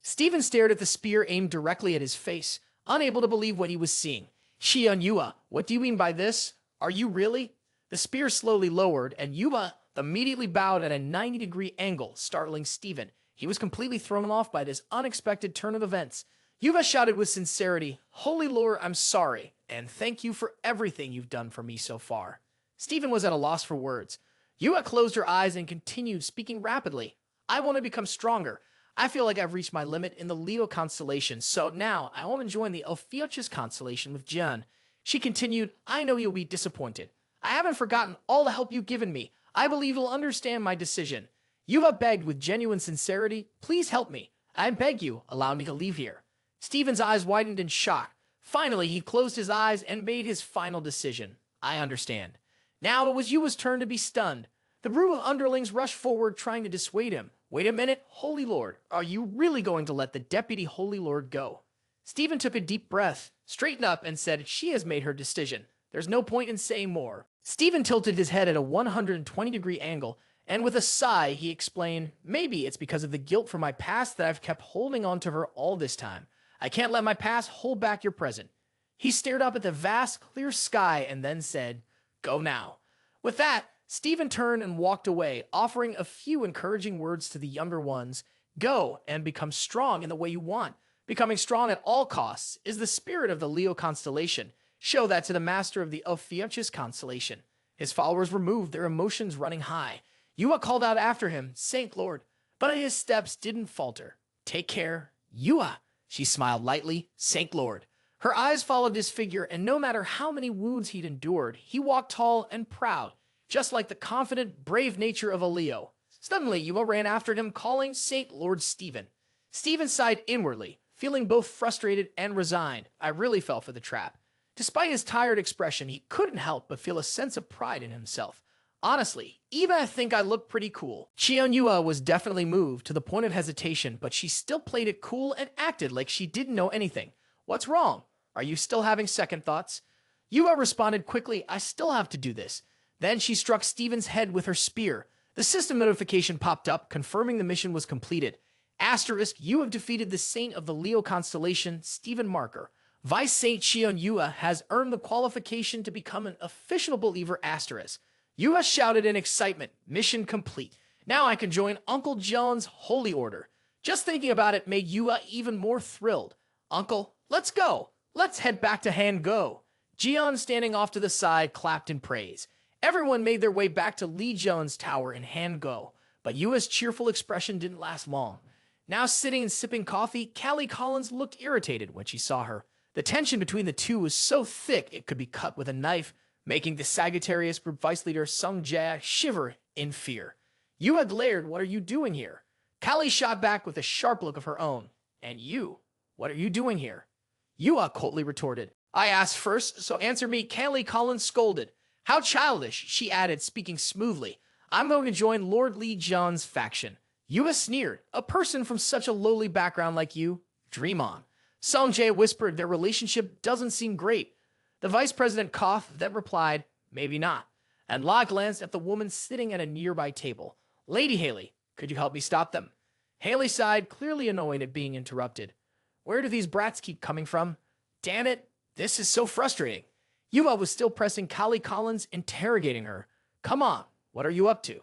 Stephen stared at the spear aimed directly at his face, unable to believe what he was seeing. Shion Yua, what do you mean by this? Are you really? The spear slowly lowered, and Yua immediately bowed at a 90-degree angle, startling Stephen. He was completely thrown off by this unexpected turn of events. Yuva shouted with sincerity, Holy Lord, I'm sorry, and thank you for everything you've done for me so far. Stephen was at a loss for words. Yuva closed her eyes and continued speaking rapidly. I want to become stronger. I feel like I've reached my limit in the Leo constellation, so now I want to join the Ophiuchus constellation with Jun. She continued, I know you'll be disappointed. I haven't forgotten all the help you've given me. I believe you'll understand my decision. Yuva begged with genuine sincerity, please help me. I beg you, allow me to leave here. Stephen's eyes widened in shock. Finally, he closed his eyes and made his final decision. I understand. Now it was Yua's turn to be stunned. The group of underlings rushed forward, trying to dissuade him. Wait a minute, Holy Lord, are you really going to let the Deputy Holy Lord go? Stephen took a deep breath, straightened up, and said she has made her decision. There's no point in saying more. Stephen tilted his head at a 120-degree angle, and with a sigh, he explained, maybe it's because of the guilt from my past that I've kept holding on to her all this time. I can't let my past hold back your present. He stared up at the vast, clear sky and then said, go now. With that, Stephen turned and walked away, offering a few encouraging words to the younger ones. Go and become strong in the way you want. Becoming strong at all costs is the spirit of the Leo constellation. Show that to the master of the Ophiuchus constellation. His followers were moved, their emotions running high. Yua called out after him, Saint Lord, but his steps didn't falter. Take care, Yua. She smiled lightly, Saint Lord. Her eyes followed his figure, and no matter how many wounds he'd endured, he walked tall and proud, just like the confident, brave nature of a Leo. Suddenly, Yua ran after him, calling Saint Lord Stephen. Stephen sighed inwardly, feeling both frustrated and resigned. I really fell for the trap. Despite his tired expression, he couldn't help but feel a sense of pride in himself. Honestly, even I think I look pretty cool. Shion Yua was definitely moved to the point of hesitation, but she still played it cool and acted like she didn't know anything. What's wrong? Are you still having second thoughts? Yua responded quickly, I still have to do this. Then she struck Stephen's head with her spear. The system notification popped up, confirming the mission was completed. Asterisk, you have defeated the saint of the Leo constellation, Stephen Marker. Vice Saint Shion Yua has earned the qualification to become an official believer asterisk. Yua shouted in excitement, mission complete. Now I can join Uncle John's holy order. Just thinking about it made Yua even more thrilled. Uncle, let's go. Let's head back to Han Go. Jian, standing off to the side, clapped in praise. Everyone made their way back to Li Jian's tower in Han Go, but Yua's cheerful expression didn't last long. Now sitting and sipping coffee, Callie Collins looked irritated when she saw her. The tension between the two was so thick it could be cut with a knife, making the Sagittarius Group Vice Leader Sung Jae shiver in fear. Yua glared, what are you doing here? Callie shot back with a sharp look of her own. And you? What are you doing here? Yua coldly retorted. I asked first, so answer me, Callie Collins scolded. How childish, she added, speaking smoothly. I'm going to join Lord Li Jian's faction. Yua sneered. A person from such a lowly background like you? Dream on. Sung Jae whispered their relationship doesn't seem great. The vice president coughed, then replied, maybe not. And La glanced at the woman sitting at a nearby table. Lady Haley, could you help me stop them? Haley sighed, clearly annoyed at being interrupted. Where do these brats keep coming from? Damn it, this is so frustrating. Yua was still pressing Callie Collins, interrogating her. Come on, what are you up to?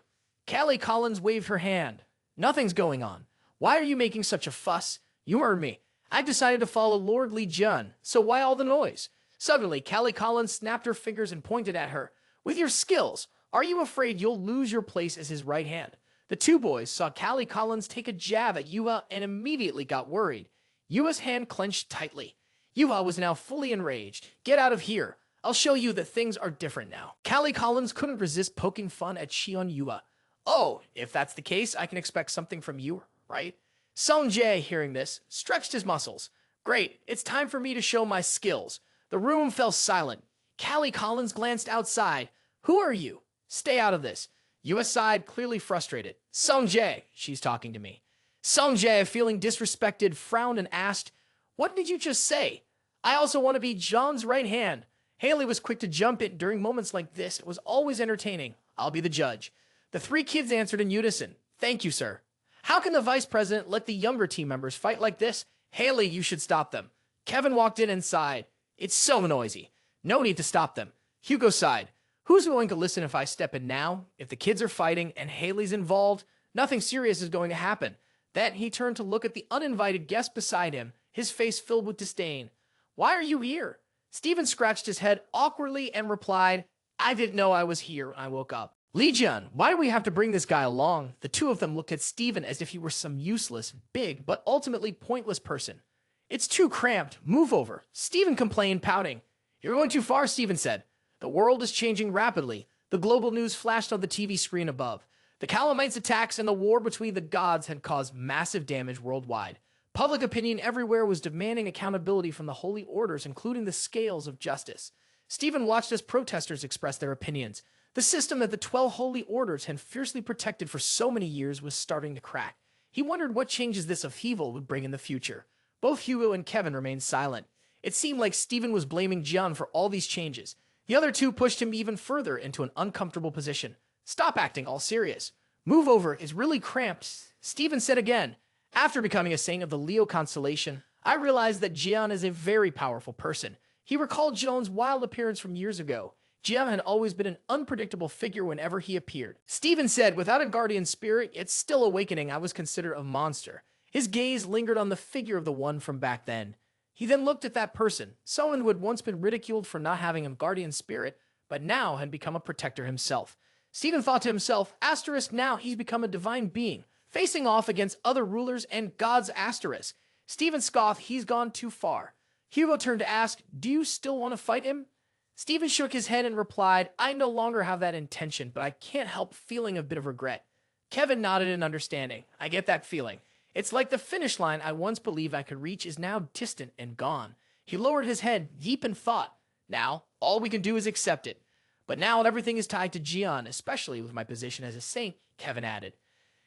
Callie Collins waved her hand. Nothing's going on. Why are you making such a fuss? You heard me. I've decided to follow Lord Li Jian, so why all the noise? Suddenly, Callie Collins snapped her fingers and pointed at her. With your skills, are you afraid you'll lose your place as his right hand? The two boys saw Callie Collins take a jab at Yua and immediately got worried. Yua's hand clenched tightly. Yua was now fully enraged. Get out of here. I'll show you that things are different now. Callie Collins couldn't resist poking fun at Shion Yua. Oh, if that's the case, I can expect something from you, right? Sung Jae, hearing this, stretched his muscles. Great, it's time for me to show my skills. The room fell silent. Callie Collins glanced outside. Who are you? Stay out of this. Yua sighed, clearly frustrated. Sung Jae, she's talking to me. Sung Jae, feeling disrespected, frowned and asked, what did you just say? I also want to be John's right hand. Haley was quick to jump in during moments like this. It was always entertaining. I'll be the judge. The three kids answered in unison. Thank you, sir. How can the vice president let the younger team members fight like this? Haley, you should stop them. Kevin walked in and sighed. It's so noisy. No need to stop them. Hugo sighed. Who's going to listen if I step in now? If the kids are fighting and Haley's involved, nothing serious is going to happen. Then he turned to look at the uninvited guest beside him, his face filled with disdain. Why are you here? Steven scratched his head awkwardly and replied, I didn't know I was here when I woke up. Lee Jun, why do we have to bring this guy along? The two of them looked at Steven as if he were some useless, big, but ultimately pointless person. It's too cramped. Move over. Steven complained, pouting. You're going too far, Steven said. The world is changing rapidly. The global news flashed on the TV screen above. The Calamites' attacks and the war between the gods had caused massive damage worldwide. Public opinion everywhere was demanding accountability from the holy orders, including the scales of justice. Steven watched as protesters expressed their opinions. The system that the 12 holy orders had fiercely protected for so many years was starting to crack. He wondered what changes this upheaval would bring in the future. Both Hugo and Kevin remained silent. It seemed like Steven was blaming Jian for all these changes. The other two pushed him even further into an uncomfortable position. Stop acting all serious. Move over is really cramped, Steven said again. After becoming a saint of the Leo constellation, I realized that Jian is a very powerful person. He recalled Joan's wild appearance from years ago. Jian had always been an unpredictable figure whenever he appeared. Steven said, without a guardian spirit, yet still awakening, I was considered a monster. His gaze lingered on the figure of the one from back then. He then looked at that person, someone who had once been ridiculed for not having a guardian spirit, but now had become a protector himself. Steven thought to himself, asterisk, now he's become a divine being, facing off against other rulers and gods, asterisk. Steven scoffed, he's gone too far. Hugo turned to ask, do you still want to fight him? Steven shook his head and replied, I no longer have that intention, but I can't help feeling a bit of regret. Kevin nodded in understanding. I get that feeling. It's like the finish line I once believed I could reach is now distant and gone. He lowered his head, deep in thought. Now, all we can do is accept it. But now everything is tied to Jian, especially with my position as a saint, Kevin added.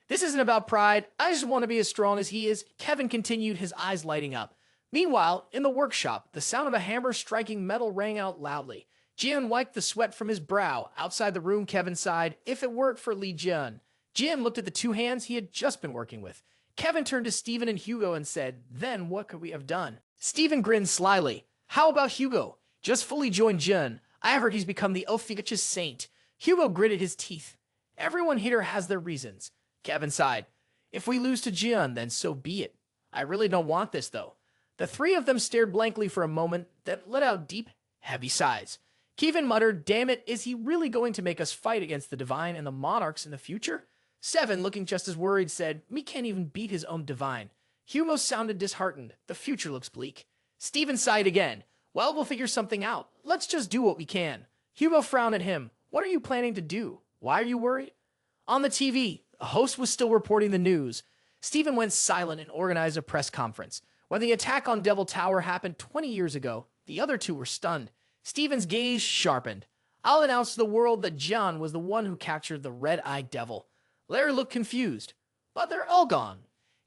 This isn't about pride. I just want to be as strong as he is, Kevin continued, his eyes lighting up. Meanwhile, in the workshop, the sound of a hammer striking metal rang out loudly. Jian wiped the sweat from his brow. Outside the room, Kevin sighed, if it worked for Li Jian. Jian looked at the two hands he had just been working with. Kevin turned to Steven and Hugo and said, then what could we have done? Steven grinned slyly. How about Hugo? Just fully join Jian. I heard he's become the efficacious saint. Hugo gritted his teeth. Everyone here has their reasons. Kevin sighed. If we lose to Jian, then so be it. I really don't want this, though. The three of them stared blankly for a moment, then let out deep, heavy sighs. Kevin muttered, damn it, is he really going to make us fight against the divine and the monarchs in the future? Seven, looking just as worried, said, me can't even beat his own divine. Hugo sounded disheartened. The future looks bleak. Steven sighed again. Well, we'll figure something out. Let's just do what we can. Hugo frowned at him. What are you planning to do? Why are you worried? On the TV, a host was still reporting the news. Steven went silent and organized a press conference. When the attack on Devil Tower happened 20 years ago, the other two were stunned. Steven's gaze sharpened. I'll announce to the world that Jian was the one who captured the red-eyed devil. Larry looked confused. But they're all gone.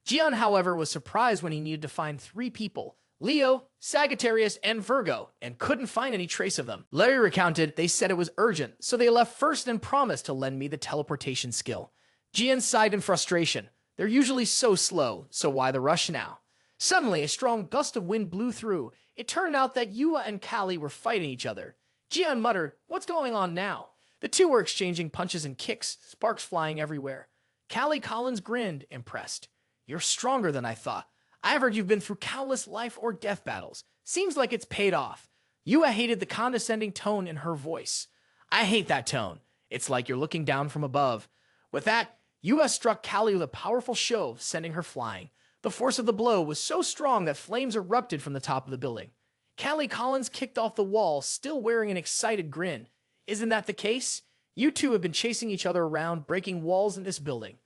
Jian, however, was surprised when he needed to find 3 people, Leo, Sagittarius, and Virgo, and couldn't find any trace of them. Larry recounted they said it was urgent, so they left first and promised to lend me the teleportation skill. Jian sighed in frustration. They're usually so slow, so why the rush now? Suddenly, a strong gust of wind blew through. It turned out that Yua and Kali were fighting each other. Jian muttered, what's going on now? The two were exchanging punches and kicks, sparks flying everywhere. Callie Collins grinned, impressed. You're stronger than I thought. I've heard you've been through countless life or death battles. Seems like it's paid off. Yua hated the condescending tone in her voice. I hate that tone. It's like you're looking down from above. With that, Yua struck Callie with a powerful shove, sending her flying. The force of the blow was so strong that flames erupted from the top of the building. Callie Collins kicked off the wall, still wearing an excited grin. Isn't that the case? You two have been chasing each other around, breaking walls in this building.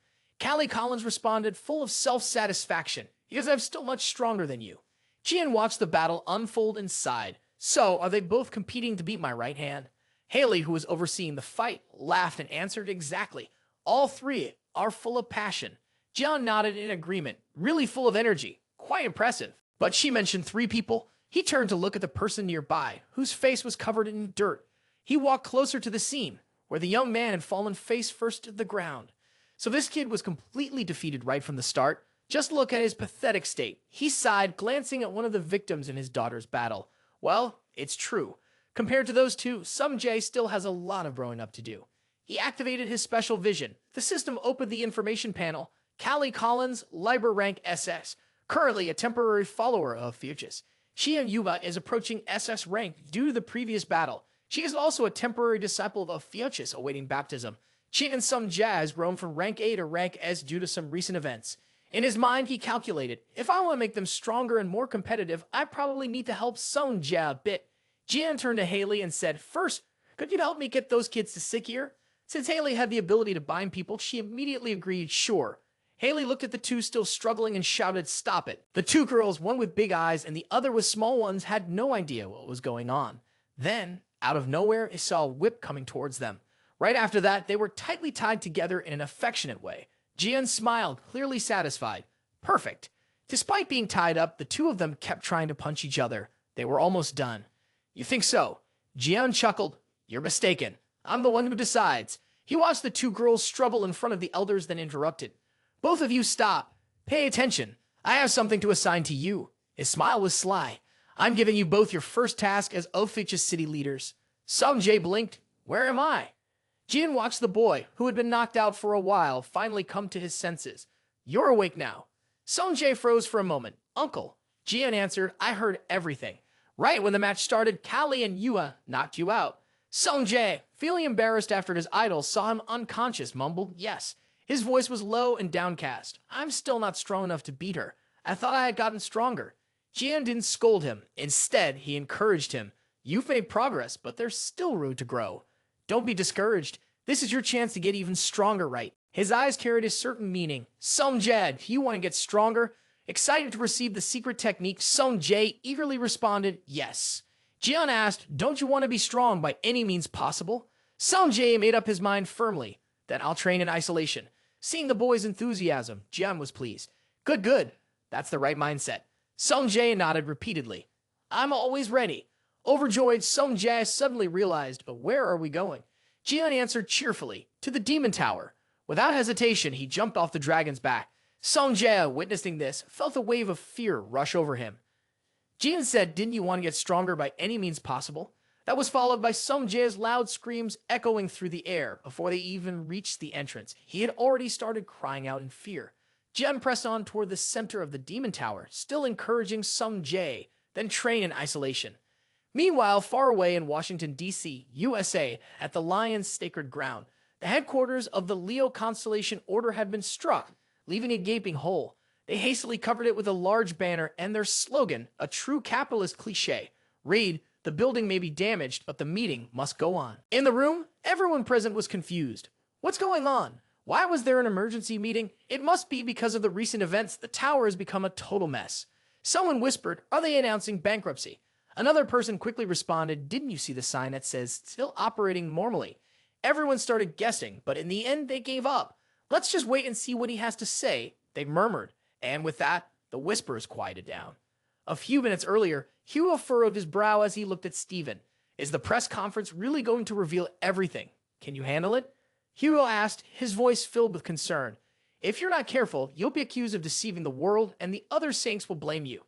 Callie Collins responded, full of self-satisfaction, because I'm still much stronger than you. Jian watched the battle unfold and sighed. So, are they both competing to beat my right hand? Haley, who was overseeing the fight, laughed and answered exactly. All 3 are full of passion. Jian nodded in agreement, really full of energy. Quite impressive. But she mentioned 3 people. He turned to look at the person nearby, whose face was covered in dirt. He walked closer to the scene, where the young man had fallen face first to the ground. So this kid was completely defeated right from the start. Just look at his pathetic state. He sighed, glancing at one of the victims in his daughter's battle. Well, it's true. Compared to those two, Sung Jae still has a lot of growing up to do. He activated his special vision. The system opened the information panel. Callie Collins, Liber rank SS, currently a temporary follower of Fuchs. Xia Yuba is approaching SS rank due to the previous battle. She is also a temporary disciple of Fuchs awaiting baptism. She and some Jazz roam from rank A to rank S due to some recent events. In his mind, he calculated, if I want to make them stronger and more competitive, I probably need to help Sung Jia a bit. Jian turned to Haley and said, first, could you help me get those kids to sick here? Since Haley had the ability to bind people, she immediately agreed, sure. Haley looked at the two still struggling and shouted, stop it. The two girls, one with big eyes and the other with small ones, had no idea what was going on. Then, out of nowhere, they saw a whip coming towards them. Right after that, they were tightly tied together in an affectionate way. Jian smiled, clearly satisfied. Perfect. Despite being tied up, the two of them kept trying to punch each other. They were almost done. You think so? Jian chuckled. You're mistaken. I'm the one who decides. He watched the two girls struggle in front of the elders, then interrupted. Both of you stop. Pay attention. I have something to assign to you. His smile was sly. I'm giving you both your first task as Ophich's city leaders. Sung Jae blinked. Where am I? Jian watched the boy, who had been knocked out for a while, finally come to his senses. You're awake now. Sung Jae froze for a moment. Uncle. Jian answered, I heard everything. Right when the match started, Callie and Yua knocked you out. Sung Jae, feeling embarrassed after his idol saw him unconscious, mumbled, yes. His voice was low and downcast. I'm still not strong enough to beat her. I thought I had gotten stronger. Jian didn't scold him. Instead, he encouraged him. You've made progress, but there's still room to grow. Don't be discouraged. This is your chance to get even stronger, right? His eyes carried a certain meaning. Sung Jae, you want to get stronger? Excited to receive the secret technique, Sung Jae eagerly responded, yes. Jian asked, don't you want to be strong by any means possible? Sung Jae made up his mind firmly. Then I'll train in isolation. Seeing the boy's enthusiasm, Jian was pleased. Good, good. That's the right mindset. Sung Jae nodded repeatedly. I'm always ready. Overjoyed, Sung Jae suddenly realized, but where are we going? Jian answered cheerfully, to the demon tower. Without hesitation, he jumped off the dragon's back. Sung Jae, witnessing this, felt a wave of fear rush over him. Jian said, didn't you want to get stronger by any means possible? That was followed by Sung Jae's loud screams echoing through the air. Before they even reached the entrance, he had already started crying out in fear. Jian pressed on toward the center of the demon tower, still encouraging Sung Jae, then train in isolation. Meanwhile, far away in Washington, D.C., USA, at the Lion's Sacred Ground, the headquarters of the Leo Constellation Order had been struck, leaving a gaping hole. They hastily covered it with a large banner and their slogan, a true capitalist cliché, read, the building may be damaged, but the meeting must go on. In the room, everyone present was confused. What's going on? Why was there an emergency meeting? It must be because of the recent events. The tower has become a total mess. Someone whispered, are they announcing bankruptcy? Another person quickly responded, didn't you see the sign that says still operating normally? Everyone started guessing, but in the end they gave up. Let's just wait and see what he has to say, they murmured. And with that, the whispers quieted down. A few minutes earlier, Hugo furrowed his brow as he looked at Steven. Is the press conference really going to reveal everything? Can you handle it? Hugo asked, his voice filled with concern. If you're not careful, you'll be accused of deceiving the world, and the other saints will blame you.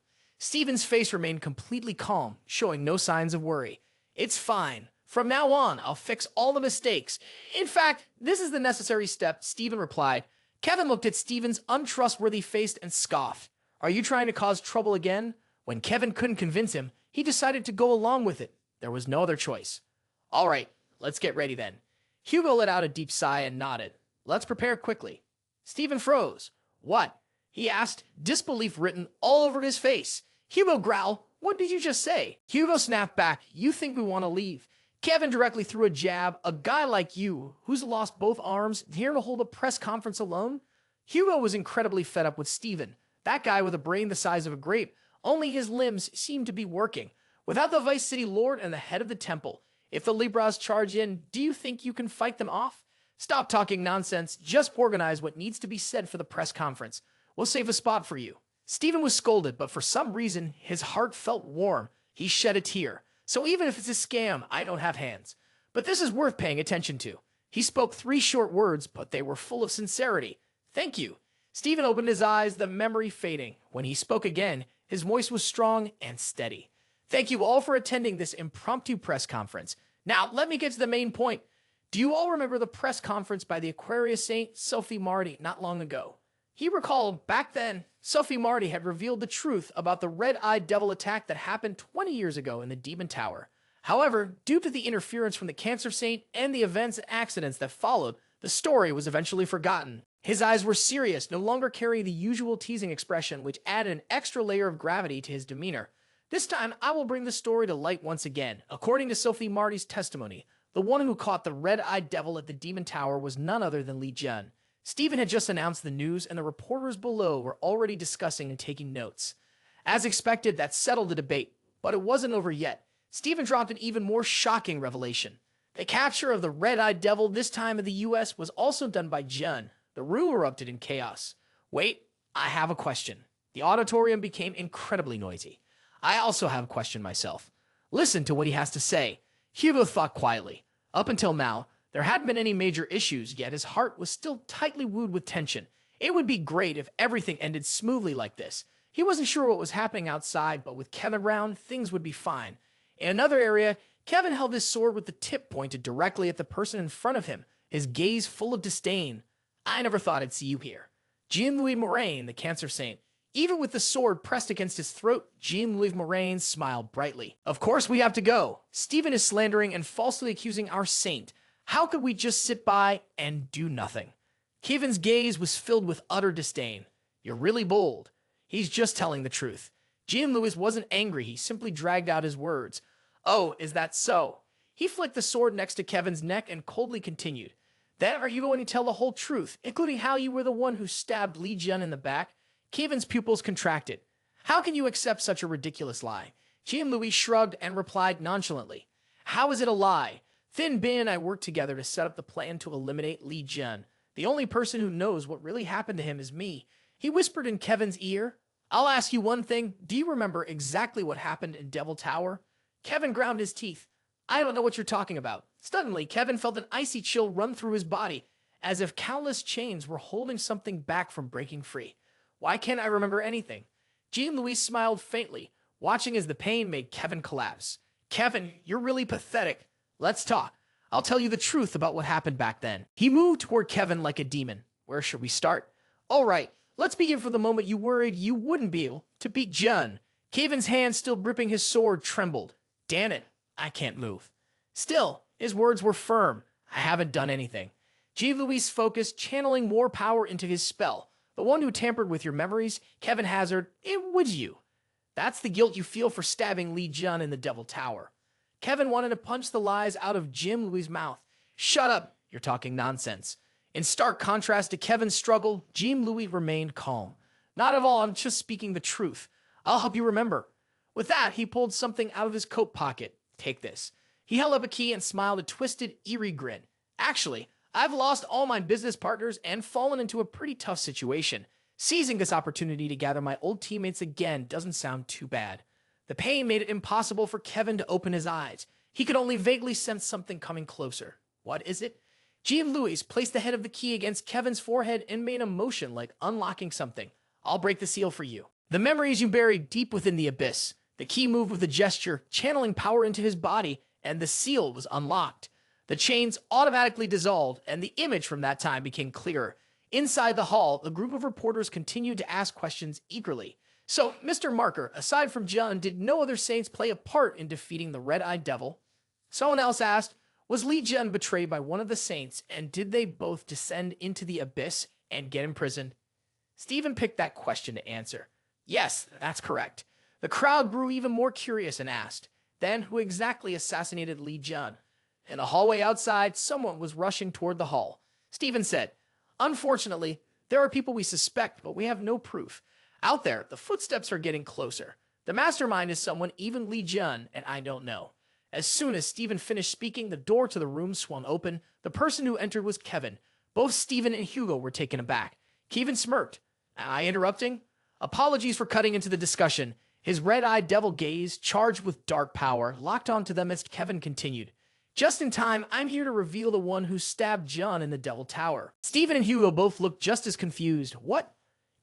Steven's face remained completely calm, showing no signs of worry. It's fine. From now on, I'll fix all the mistakes. In fact, this is the necessary step, Steven replied. Kevin looked at Steven's untrustworthy face and scoffed. Are you trying to cause trouble again? When Kevin couldn't convince him, he decided to go along with it. There was no other choice. All right, let's get ready then. Hugo let out a deep sigh and nodded. Let's prepare quickly. Steven froze. What? He asked, disbelief written all over his face. Hugo growled, what did you just say? Hugo snapped back, you think we want to leave? Kevin directly threw a jab, a guy like you, who's lost both arms, here to hold a press conference alone? Hugo was incredibly fed up with Steven, that guy with a brain the size of a grape. Only his limbs seemed to be working. Without the Vice City Lord and the head of the temple, if the Libras charge in, do you think you can fight them off? Stop talking nonsense, just organize what needs to be said for the press conference. We'll save a spot for you. Steven was scolded, but for some reason, his heart felt warm. He shed a tear. So even if it's a scam, I don't have hands. But this is worth paying attention to. He spoke 3 short words, but they were full of sincerity. "Thank you." Stephen opened his eyes, the memory fading. When he spoke again, his voice was strong and steady. "Thank you all for attending this impromptu press conference. Now, let me get to the main point. Do you all remember the press conference by the Aquarius saint Sophie Marty not long ago?" He recalled back then, Sophie Marty had revealed the truth about the red-eyed devil attack that happened 20 years ago in the Demon Tower. However, due to the interference from the Cancer Saint and the events and accidents that followed, the story was eventually forgotten. His eyes were serious, no longer carrying the usual teasing expression, which added an extra layer of gravity to his demeanor. "This time, I will bring the story to light once again. According to Sophie Marty's testimony, the one who caught the red-eyed devil at the Demon Tower was none other than Li Jun. Stephen had just announced the news, and the reporters below were already discussing and taking notes. As expected, that settled the debate, but it wasn't over yet. Stephen dropped an even more shocking revelation. The capture of the red-eyed devil, this time in the US, was also done by Jun. The room erupted in chaos. Wait, I have a question. The auditorium became incredibly noisy. I also have a question myself. Listen to what he has to say. Hugo thought quietly. Up until now, there hadn't been any major issues, yet his heart was still tightly wooed with tension. It would be great if everything ended smoothly like this. He wasn't sure what was happening outside, but with Kevin around, things would be fine. In another area, Kevin held his sword with the tip pointed directly at the person in front of him, his gaze full of disdain. "I never thought I'd see you here." Jean-Louis Moraine, the Cancer Saint. Even with the sword pressed against his throat, Jean-Louis Moraine smiled brightly. "Of course we have to go. Stephen is slandering and falsely accusing our saint. How could we just sit by and do nothing?" Kevin's gaze was filled with utter disdain. "You're really bold. He's just telling the truth." Jean-Louis wasn't angry, he simply dragged out his words. "Oh, is that so?" He flicked the sword next to Kevin's neck and coldly continued. "Then are you going to tell the whole truth, including how you were the one who stabbed Li Jun in the back?" Kevin's pupils contracted. "How can you accept such a ridiculous lie?" Jean-Louis shrugged and replied nonchalantly. "How is it a lie? Thin Bin and I worked together to set up the plan to eliminate Li Jun. The only person who knows what really happened to him is me." He whispered in Kevin's ear. "I'll ask you one thing. Do you remember exactly what happened in Devil Tower?" Kevin ground his teeth. "I don't know what you're talking about." Suddenly, Kevin felt an icy chill run through his body, as if countless chains were holding something back from breaking free. "Why can't I remember anything?" Jean-Louis smiled faintly, watching as the pain made Kevin collapse. "Kevin, you're really pathetic. Let's talk. I'll tell you the truth about what happened back then." He moved toward Kevin like a demon. "Where should we start?" "All right, let's begin from the moment you worried you wouldn't be able to beat Jun." Kevin's hand, still gripping his sword, trembled. "Damn it, I can't move." Still, his words were firm. "I haven't done anything." Jean-Louis focused, channeling more power into his spell. "The one who tampered with your memories, Kevin Hazard, it was you. That's the guilt you feel for stabbing Li Jun in the Devil Tower." Kevin wanted to punch the lies out of Jean-Louis' mouth. "Shut up, you're talking nonsense." In stark contrast to Kevin's struggle, Jean-Louis remained calm. "Not at all, I'm just speaking the truth. I'll help you remember." With that, he pulled something out of his coat pocket. "Take this." He held up a key and smiled a twisted, eerie grin. "Actually, I've lost all my business partners and fallen into a pretty tough situation. Seizing this opportunity to gather my old teammates again doesn't sound too bad." The pain made it impossible for Kevin to open his eyes. He could only vaguely sense something coming closer. What is it? Jean-Louis placed the head of the key against Kevin's forehead and made a motion like unlocking something. "I'll break the seal for you. The memories you buried deep within the abyss." The key moved with a gesture, channeling power into his body, and the seal was unlocked. The chains automatically dissolved, and the image from that time became clearer. Inside the hall, the group of reporters continued to ask questions eagerly. "So, Mr. Marker, aside from Jun, did no other saints play a part in defeating the red-eyed devil?" Someone else asked, "Was Li Jun betrayed by one of the saints, and did they both descend into the abyss and get imprisoned?" Stephen picked that question to answer. "Yes, that's correct." The crowd grew even more curious and asked, "Then who exactly assassinated Li Jun?" In a hallway outside, someone was rushing toward the hall. Stephen said, "Unfortunately, there are people we suspect, but we have no proof. Out there, the footsteps are getting closer. The mastermind is someone even Li Jun and I don't know." As soon as Stephen finished speaking, the door to the room swung open. The person who entered was Kevin. Both Stephen and Hugo were taken aback. Kevin smirked. "Am I interrupting?" Apologies for cutting into the discussion. His red-eyed devil gaze, charged with dark power, locked onto them as Kevin continued. Just in time, I'm here to reveal the one who stabbed John in the Devil Tower. Steven and Hugo both looked just as confused. What?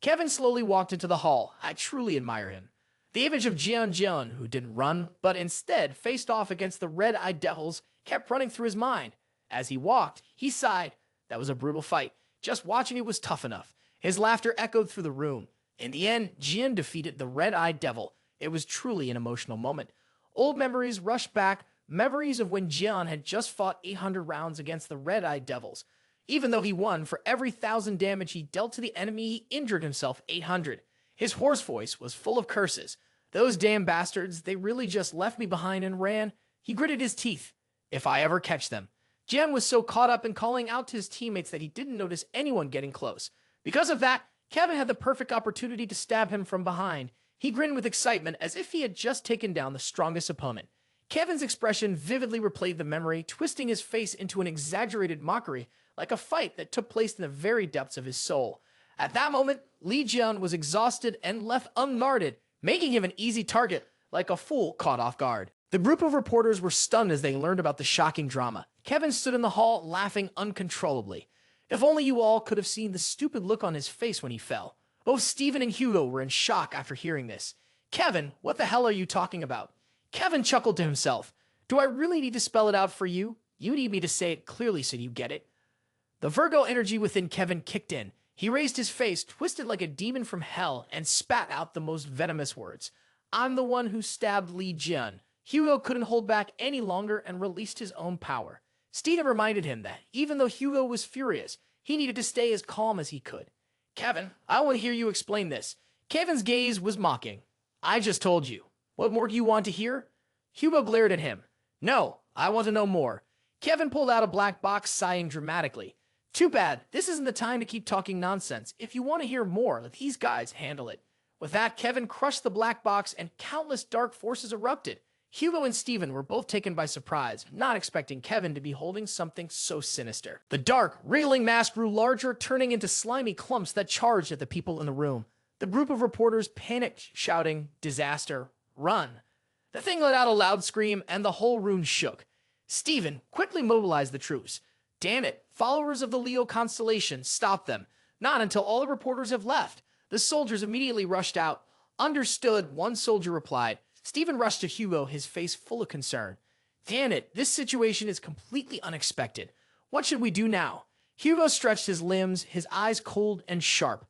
Kevin slowly walked into the hall. I truly admire him. The image of Jian, who didn't run, but instead faced off against the red-eyed devils, kept running through his mind. As he walked, he sighed. That was a brutal fight. Just watching it was tough enough. His laughter echoed through the room. In the end, Jian defeated the red-eyed devil. It was truly an emotional moment. Old memories rushed back, memories of when Jian had just fought 800 rounds against the red-eyed devils. Even though he won, for every 1,000 damage he dealt to the enemy, he injured himself 800. His hoarse voice was full of curses. Those damn bastards, they really just left me behind and ran. He gritted his teeth. If I ever catch them. Jian was so caught up in calling out to his teammates that he didn't notice anyone getting close. Because of that, Kevin had the perfect opportunity to stab him from behind. He grinned with excitement as if he had just taken down the strongest opponent. Kevin's expression vividly replayed the memory, twisting his face into an exaggerated mockery, like a fight that took place in the very depths of his soul. At that moment, Li Jian was exhausted and left unguarded, making him an easy target, like a fool caught off guard. The group of reporters were stunned as they learned about the shocking drama. Kevin stood in the hall, laughing uncontrollably. If only you all could have seen the stupid look on his face when he fell. Both Steven and Hugo were in shock after hearing this. Kevin, what the hell are you talking about? Kevin chuckled to himself. Do I really need to spell it out for you? You need me to say it clearly so you get it. The Virgo energy within Kevin kicked in. He raised his face, twisted like a demon from hell, and spat out the most venomous words. I'm the one who stabbed Li Jian. Hugo couldn't hold back any longer and released his own power. Steven reminded him that, even though Hugo was furious, he needed to stay as calm as he could. Kevin, I want to hear you explain this. Kevin's gaze was mocking. I just told you. What more do you want to hear? Hugo glared at him. No, I want to know more. Kevin pulled out a black box, sighing dramatically. Too bad, this isn't the time to keep talking nonsense. If you want to hear more, let these guys handle it. With that, Kevin crushed the black box and countless dark forces erupted. Hugo and Steven were both taken by surprise, not expecting Kevin to be holding something so sinister. The dark, wriggling mass grew larger, turning into slimy clumps that charged at the people in the room. The group of reporters panicked, shouting, "Disaster! Run!" The thing let out a loud scream, and the whole room shook. Steven quickly mobilized the troops. Damn it, followers of the Leo constellation, stop them. Not until all the reporters have left. The soldiers immediately rushed out. Understood, one soldier replied. Steven rushed to Hugo, his face full of concern. Damn it, this situation is completely unexpected. What should we do now? Hugo stretched his limbs, his eyes cold and sharp.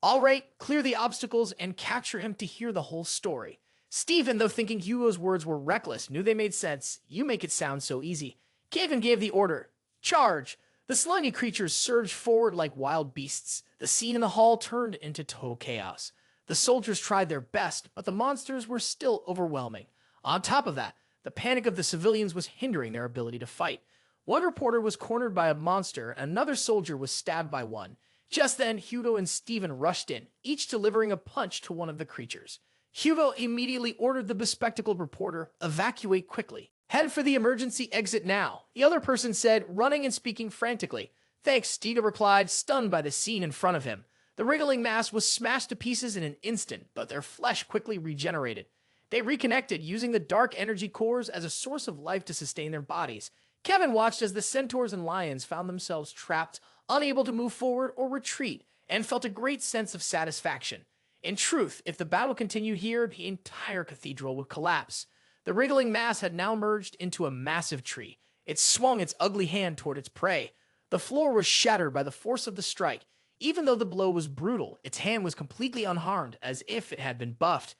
All right, clear the obstacles and capture him to hear the whole story. Steven, though thinking Hugo's words were reckless, knew they made sense. You make it sound so easy. Kevin gave the order. Charge! The slimy creatures surged forward like wild beasts. The scene in the hall turned into total chaos. The soldiers tried their best, but the monsters were still overwhelming. On top of that, the panic of the civilians was hindering their ability to fight. One reporter was cornered by a monster, and another soldier was stabbed by one. Just then, Hugo and Steven rushed in, each delivering a punch to one of the creatures. Hugo immediately ordered the bespectacled reporter, evacuate quickly. Head for the emergency exit now, the other person said, running and speaking frantically. Thanks, Steven replied, stunned by the scene in front of him. The wriggling mass was smashed to pieces in an instant, but their flesh quickly regenerated. They reconnected, using the dark energy cores as a source of life to sustain their bodies. Kevin watched as the centaurs and lions found themselves trapped, unable to move forward or retreat, and felt a great sense of satisfaction. In truth, if the battle continued here, the entire cathedral would collapse. The wriggling mass had now merged into a massive tree. It swung its ugly hand toward its prey. The floor was shattered by the force of the strike. Even though the blow was brutal, its hand was completely unharmed, as if it had been buffed.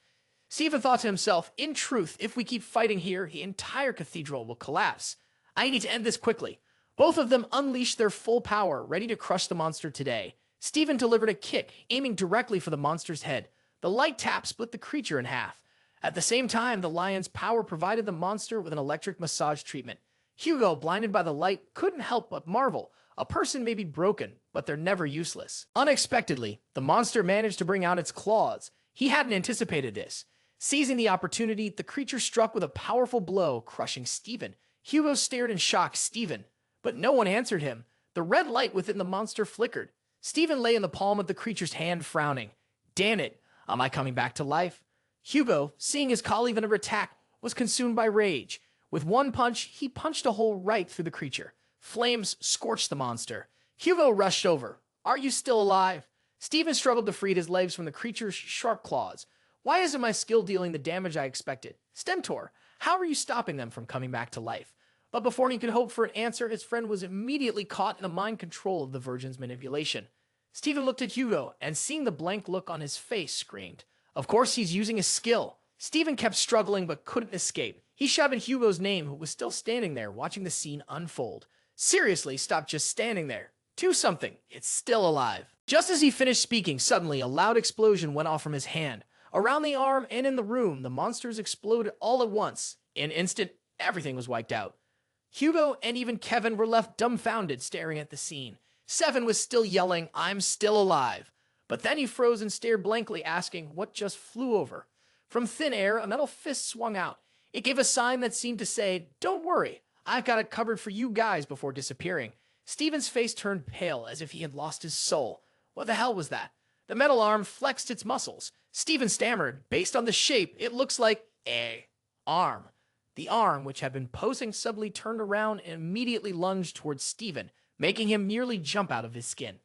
Steven thought to himself, in truth, if we keep fighting here, the entire cathedral will collapse. I need to end this quickly. Both of them unleashed their full power, ready to crush the monster today. Steven delivered a kick, aiming directly for the monster's head. The light tap split the creature in half. At the same time, the lion's power provided the monster with an electric massage treatment. Hugo, blinded by the light, couldn't help but marvel. A person may be broken, but they're never useless. Unexpectedly, the monster managed to bring out its claws. He hadn't anticipated this. Seizing the opportunity, the creature struck with a powerful blow, crushing Steven. Hugo stared in shock Steven, but no one answered him. The red light within the monster flickered. Steven lay in the palm of the creature's hand, frowning. Damn it, am I coming back to life? Hugo, seeing his colleague under attack, was consumed by rage. With one punch, he punched a hole right through the creature. Flames scorched the monster. Hugo rushed over. Are you still alive? Steven struggled to free his legs from the creature's sharp claws. Why isn't my skill dealing the damage I expected? Stentor, how are you stopping them from coming back to life? But before he could hope for an answer, his friend was immediately caught in the mind control of the Virgin's manipulation. Steven looked at Hugo, and seeing the blank look on his face, screamed. Of course he's using his skill. Steven kept struggling but couldn't escape. He shouted Hugo's name, who was still standing there watching the scene unfold. Seriously, stop just standing there. Do something. It's still alive. Just as he finished speaking, suddenly a loud explosion went off from his hand. Around the arm and in the room, the monsters exploded all at once. In an instant, everything was wiped out. Hugo and even Kevin were left dumbfounded, staring at the scene. Seven was still yelling, I'm still alive. But then he froze and stared blankly, asking what just flew over. From thin air, a metal fist swung out. It gave a sign that seemed to say, don't worry, I've got it covered for you guys, before disappearing. Steven's face turned pale, as if he had lost his soul. What the hell was that? The metal arm flexed its muscles. Steven stammered, based on the shape, it looks like a arm. The arm, which had been posing, suddenly turned around and immediately lunged towards Steven, making him nearly jump out of his skin.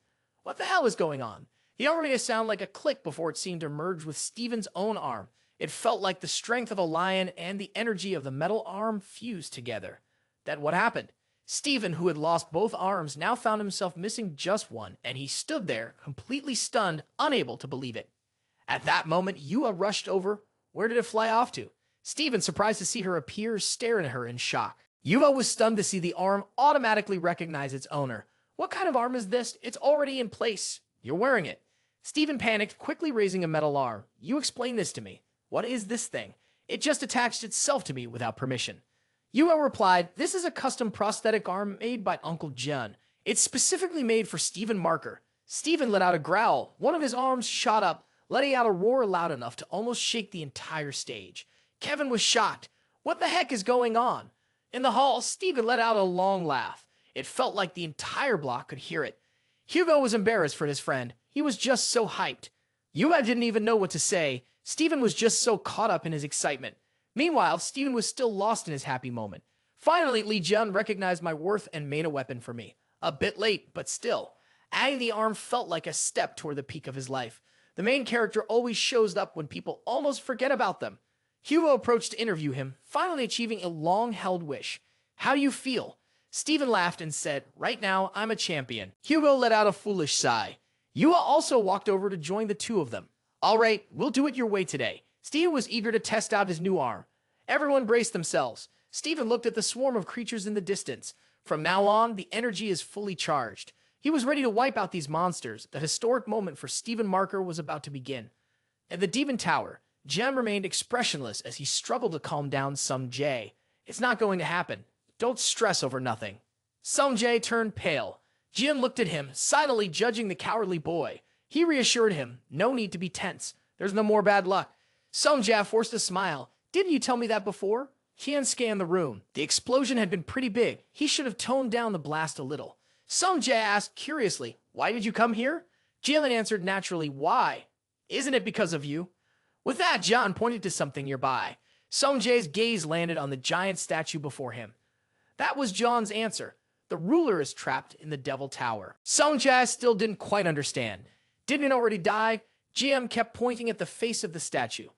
What the hell is going on? He already sounded like a click before it seemed to merge with Steven's own arm. It felt like the strength of a lion and the energy of the metal arm fused together. Then what happened? Steven, who had lost both arms, now found himself missing just one, and he stood there, completely stunned, unable to believe it. At that moment, Yua rushed over. Where did it fly off to? Steven, surprised to see her appear, stared at her in shock. Yua was stunned to see the arm automatically recognize its owner. What kind of arm is this? It's already in place. You're wearing it. Steven panicked, quickly raising a metal arm. You explain this to me. What is this thing? It just attached itself to me without permission. Yua replied, this is a custom prosthetic arm made by Uncle Jun. It's specifically made for Steven Marker. Steven let out a growl. One of his arms shot up, letting out a roar loud enough to almost shake the entire stage. Kevin was shocked. What the heck is going on? In the hall, Steven let out a long laugh. It felt like the entire block could hear it. Hugo was embarrassed for his friend. He was just so hyped. Yua didn't even know what to say. Steven was just so caught up in his excitement. Meanwhile, Steven was still lost in his happy moment. Finally, Li Jun recognized my worth and made a weapon for me. A bit late, but still. Adding the arm felt like a step toward the peak of his life. The main character always shows up when people almost forget about them. Hugo approached to interview him, finally achieving a long-held wish. How do you feel? Steven laughed and said, right now, I'm a champion. Hugo let out a foolish sigh. Yua also walked over to join the two of them. All right, we'll do it your way today. Steven was eager to test out his new arm. Everyone braced themselves. Steven looked at the swarm of creatures in the distance. From now on, the energy is fully charged. He was ready to wipe out these monsters. The historic moment for Steven Marker was about to begin. At the Demon Tower, Jem remained expressionless as he struggled to calm down Sung Jae. It's not going to happen. Don't stress over nothing. Sung Jae turned pale. Jin looked at him, silently judging the cowardly boy. He reassured him, no need to be tense. There's no more bad luck. Sung Jae forced a smile. Didn't you tell me that before? Qian scanned the room. The explosion had been pretty big. He should have toned down the blast a little. Sung Jae asked curiously, why did you come here? Jilin answered naturally, why? Isn't it because of you? With that, John pointed to something nearby. Sung Jae's gaze landed on the giant statue before him. That was John's answer. The ruler is trapped in the Devil Tower. Sung Jae still didn't quite understand. Didn't it already die? GM kept pointing at the face of the statue.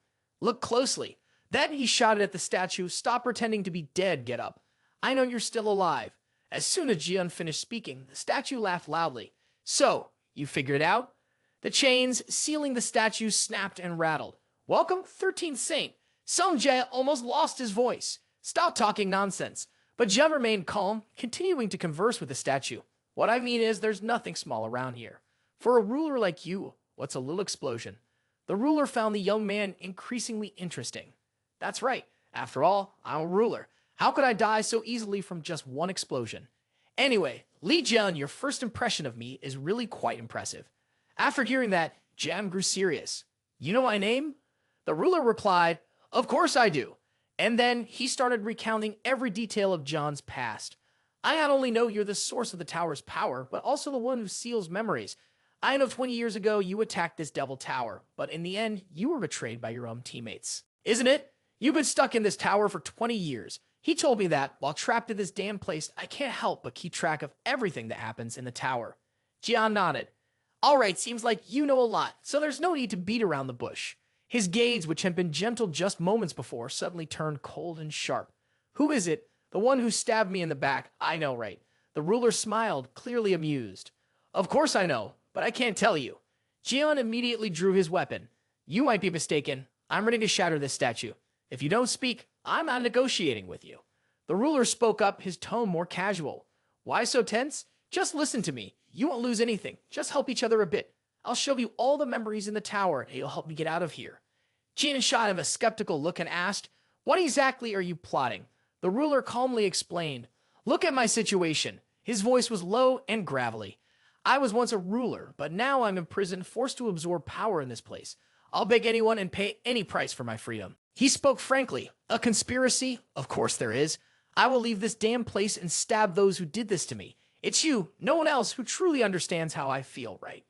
Look closely. Then he shouted at the statue, stop pretending to be dead, get up. I know you're still alive. As soon as Jian finished speaking, the statue laughed loudly. So, you figured it out? The chains sealing the statue snapped and rattled. Welcome, 13th Saint. Sung Jae almost lost his voice. Stop talking nonsense. But Jian remained calm, continuing to converse with the statue. What I mean is, there's nothing small around here. For a ruler like you, what's a little explosion? The ruler found the young man increasingly interesting. That's right. After all, I'm a ruler. How could I die so easily from just one explosion? Anyway, Li Jian, your first impression of me is really quite impressive. After hearing that, Jian grew serious. You know my name? The ruler replied, of course I do. And then he started recounting every detail of John's past. I not only know you're the source of the tower's power, but also the one who seals memories. I know 20 years ago you attacked this Devil Tower, but in the end, you were betrayed by your own teammates. Isn't it? You've been stuck in this tower for 20 years. He told me that, while trapped in this damn place, I can't help but keep track of everything that happens in the tower. Jian nodded. All right, seems like you know a lot, so there's no need to beat around the bush. His gaze, which had been gentle just moments before, suddenly turned cold and sharp. Who is it? The one who stabbed me in the back. I know, right? The ruler smiled, clearly amused. Of course I know, but I can't tell you. Jian immediately drew his weapon. You might be mistaken. I'm ready to shatter this statue. If you don't speak, I'm not negotiating with you. The ruler spoke up, his tone more casual. Why so tense? Just listen to me. You won't lose anything. Just help each other a bit. I'll show you all the memories in the tower, and you'll help me get out of here. Jian shot him a skeptical look and asked, What exactly are you plotting? The ruler calmly explained, Look at my situation. His voice was low and gravelly. I was once a ruler, but now I'm in prison, forced to absorb power in this place. I'll beg anyone and pay any price for my freedom. He spoke frankly. A conspiracy? Of course there is. I will leave this damn place and stab those who did this to me. It's you, no one else, who truly understands how I feel, right?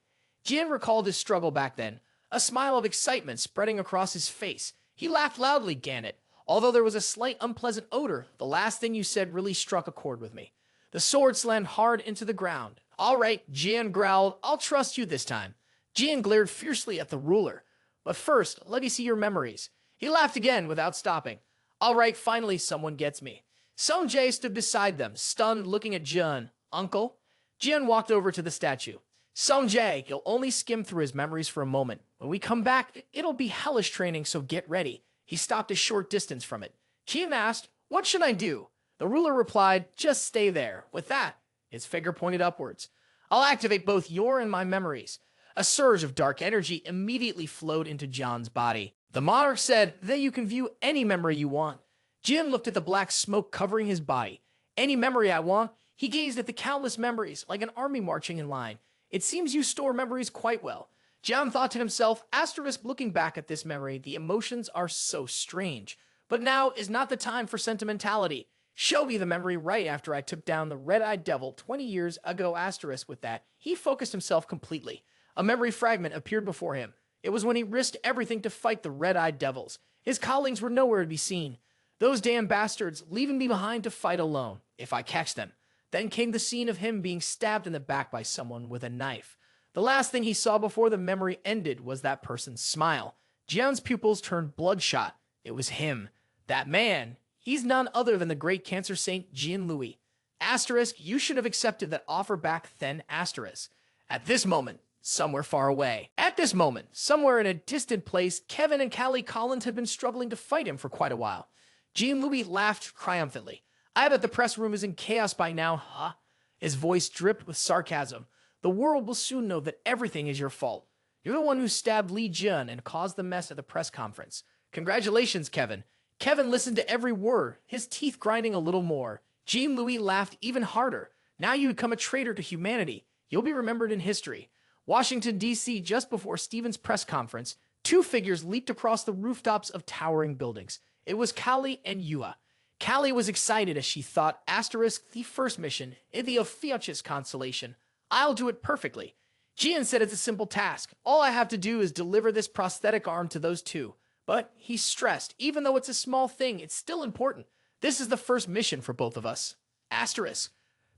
Jian recalled his struggle back then, a smile of excitement spreading across his face. He laughed loudly, Gannett. Although there was a slight unpleasant odor, the last thing you said really struck a chord with me. The sword slammed hard into the ground. All right, Jian growled, I'll trust you this time. Jian glared fiercely at the ruler. But first, let me see your memories. He laughed again without stopping. All right, finally someone gets me. Song Jae stood beside them, stunned, looking at Jian. Uncle? Jian walked over to the statue. Song Jae, you'll only skim through his memories for a moment. When we come back, it'll be hellish training, so get ready. He stopped a short distance from it. Jian asked, What should I do? The ruler replied, Just stay there. With that, his finger pointed upwards. I'll activate both your and my memories. A surge of dark energy immediately flowed into John's body. The monarch said that you can view any memory you want. Jian looked at the black smoke covering his body. Any memory I want? He gazed at the countless memories, like an army marching in line. It seems you store memories quite well. Jian thought to himself, asterisk looking back at this memory, the emotions are so strange. But now is not the time for sentimentality. Show me the memory right after I took down the red-eyed devil 20 years ago, asterisk with that. He focused himself completely. A memory fragment appeared before him. It was when he risked everything to fight the red-eyed devils. His colleagues were nowhere to be seen. Those damn bastards leaving me behind to fight alone, if I catch them. Then came the scene of him being stabbed in the back by someone with a knife. The last thing he saw before the memory ended was that person's smile. Jian's pupils turned bloodshot. It was him. That man. He's none other than the great cancer saint Jian Louis. Asterisk, you should have accepted that offer back then, asterisk. At this moment, somewhere far away. At this moment, somewhere in a distant place, Kevin and Callie Collins had been struggling to fight him for quite a while. Jian Louis laughed triumphantly. I bet the press room is in chaos by now, huh? His voice dripped with sarcasm. The world will soon know that everything is your fault. You're the one who stabbed Li Jun and caused the mess at the press conference. Congratulations, Kevin. Kevin listened to every word, his teeth grinding a little more. Jian Louis laughed even harder. Now you become a traitor to humanity. You'll be remembered in history. Washington, D.C., just before Stephen's press conference, two figures leaped across the rooftops of towering buildings. It was Callie and Yua. Callie was excited as she thought, asterisk, the first mission in the Ophiuchus constellation. I'll do it perfectly. Jian said it's a simple task. All I have to do is deliver this prosthetic arm to those two. But he stressed, even though it's a small thing, it's still important. This is the first mission for both of us. Asterisk.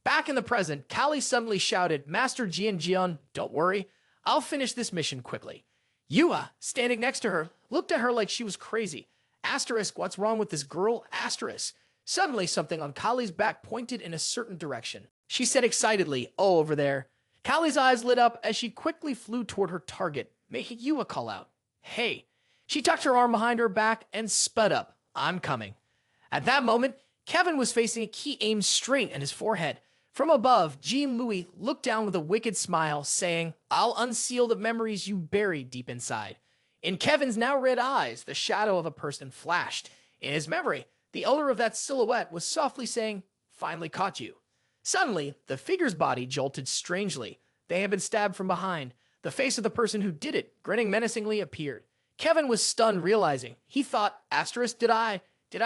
Back in the present, Callie suddenly shouted, Master Jian, don't worry. I'll finish this mission quickly. Yua, standing next to her, looked at her like she was crazy. Asterisk, what's wrong with this girl? Asterisk. Suddenly, something on Kallie's back pointed in a certain direction. She said excitedly, oh, over there. Kallie's eyes lit up as she quickly flew toward her target, making Yua call out, hey. She tucked her arm behind her back and sped up. I'm coming. At that moment, Kevin was facing a key aimed straight at his forehead. From above, Jian Louis looked down with a wicked smile, saying, I'll unseal the memories you buried deep inside. In Kevin's now red eyes, the shadow of a person flashed. In his memory, the owner of that silhouette was softly saying, finally caught you. Suddenly, the figure's body jolted strangely. They had been stabbed from behind. The face of the person who did it, grinning menacingly, appeared. Kevin was stunned, realizing. He thought, asterisk, did I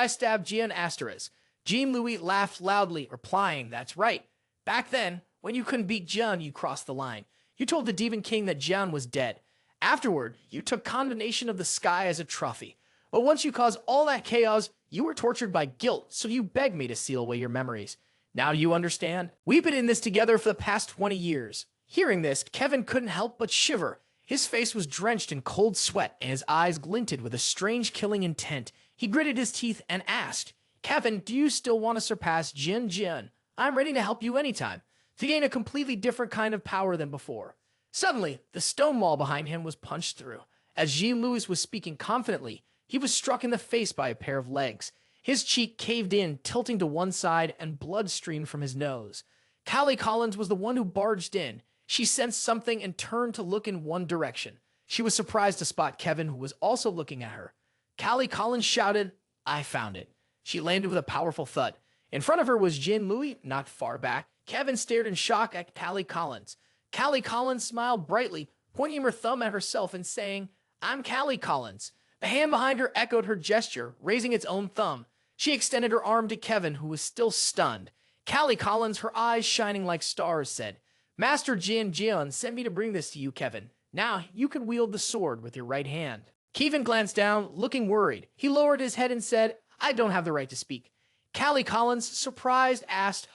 stab Jian, asterisk? Jian Louis laughed loudly, replying, that's right. Back then, when you couldn't beat Jian, you crossed the line. You told the Demon King that Jian was dead. Afterward, you took condemnation of the sky as a trophy. But once you caused all that chaos, You were tortured by guilt, so you begged me to seal away your memories. Now do you understand? We've been in this together for the past 20 years. Hearing this, Kevin couldn't help but shiver. His face was drenched in cold sweat, and his eyes glinted with a strange killing intent. He gritted his teeth and asked, Kevin, do you still want to surpass Jin Jin? I'm ready to help you anytime, to gain a completely different kind of power than before. Suddenly, the stone wall behind him was punched through. As Jean-Louis was speaking confidently, he was struck in the face by a pair of legs. His cheek caved in, tilting to one side, and blood streamed from his nose. Callie Collins was the one who barged in. She sensed something and turned to look in one direction. She was surprised to spot Kevin, who was also looking at her. Callie Collins shouted, I found it. She landed with a powerful thud. In front of her was Jean-Louis, not far back. Kevin stared in shock at Callie Collins. Callie Collins smiled brightly, pointing her thumb at herself and saying, I'm Callie Collins. The hand behind her echoed her gesture, raising its own thumb. She extended her arm to Kevin, who was still stunned. Callie Collins, her eyes shining like stars, said, Master Jin Jian sent me to bring this to you, Kevin. Now you can wield the sword with your right hand. Kevin glanced down, looking worried. He lowered his head and said, I don't have the right to speak. Callie Collins, surprised, asked,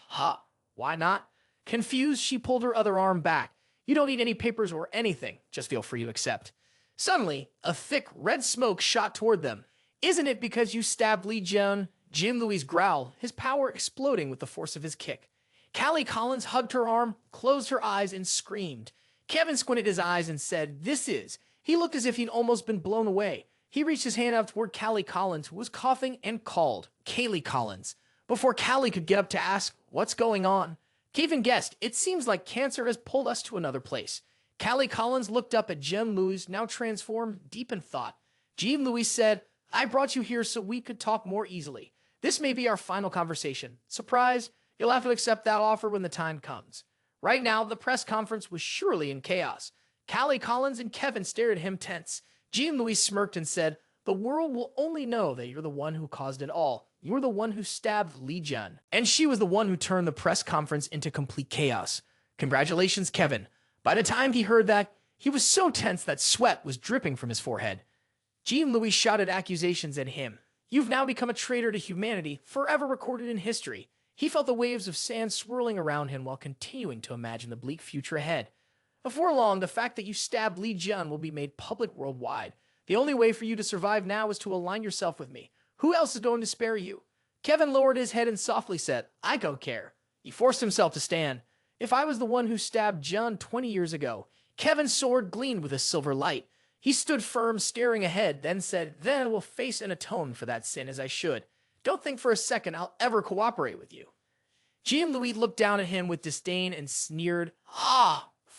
why not? Confused, she pulled her other arm back. You don't need any papers or anything. Just feel free to accept. Suddenly, a thick red smoke shot toward them. Isn't it because you stabbed Li Jian? Jean-Louis growled, his power exploding with the force of his kick. Callie Collins hugged her arm, closed her eyes, and screamed. Kevin squinted his eyes and said, This is. He looked as if he'd almost been blown away. He reached his hand out toward Callie Collins, who was coughing, and called, Kaylee Collins. Before Callie could get up to ask, What's going on? Kevin guessed, It seems like cancer has pulled us to another place. Callie Collins looked up at Jean-Louis, now transformed, deep in thought. Jean-Louis said, I brought you here so we could talk more easily. This may be our final conversation. Surprise, you'll have to accept that offer when the time comes. Right now, the press conference was surely in chaos. Callie Collins and Kevin stared at him tense. Jean-Louis smirked and said, The world will only know that you're the one who caused it all. You're the one who stabbed Li Jian. And she was the one who turned the press conference into complete chaos. Congratulations, Kevin. By the time he heard that, he was so tense that sweat was dripping from his forehead. Jean-Louis shouted accusations at him. You've now become a traitor to humanity, forever recorded in history. He felt the waves of sand swirling around him while continuing to imagine the bleak future ahead. Before long, the fact that you stabbed Li Jian will be made public worldwide. The only way for you to survive now is to align yourself with me. Who else is going to spare you? Kevin lowered his head and softly said, I don't care. He forced himself to stand. If I was the one who stabbed Jian 20 years ago, Kevin's sword gleamed with a silver light. He stood firm, staring ahead, then said, Then I will face and atone for that sin as I should. Don't think for a second I'll ever cooperate with you. Jean-Louis looked down at him with disdain and sneered,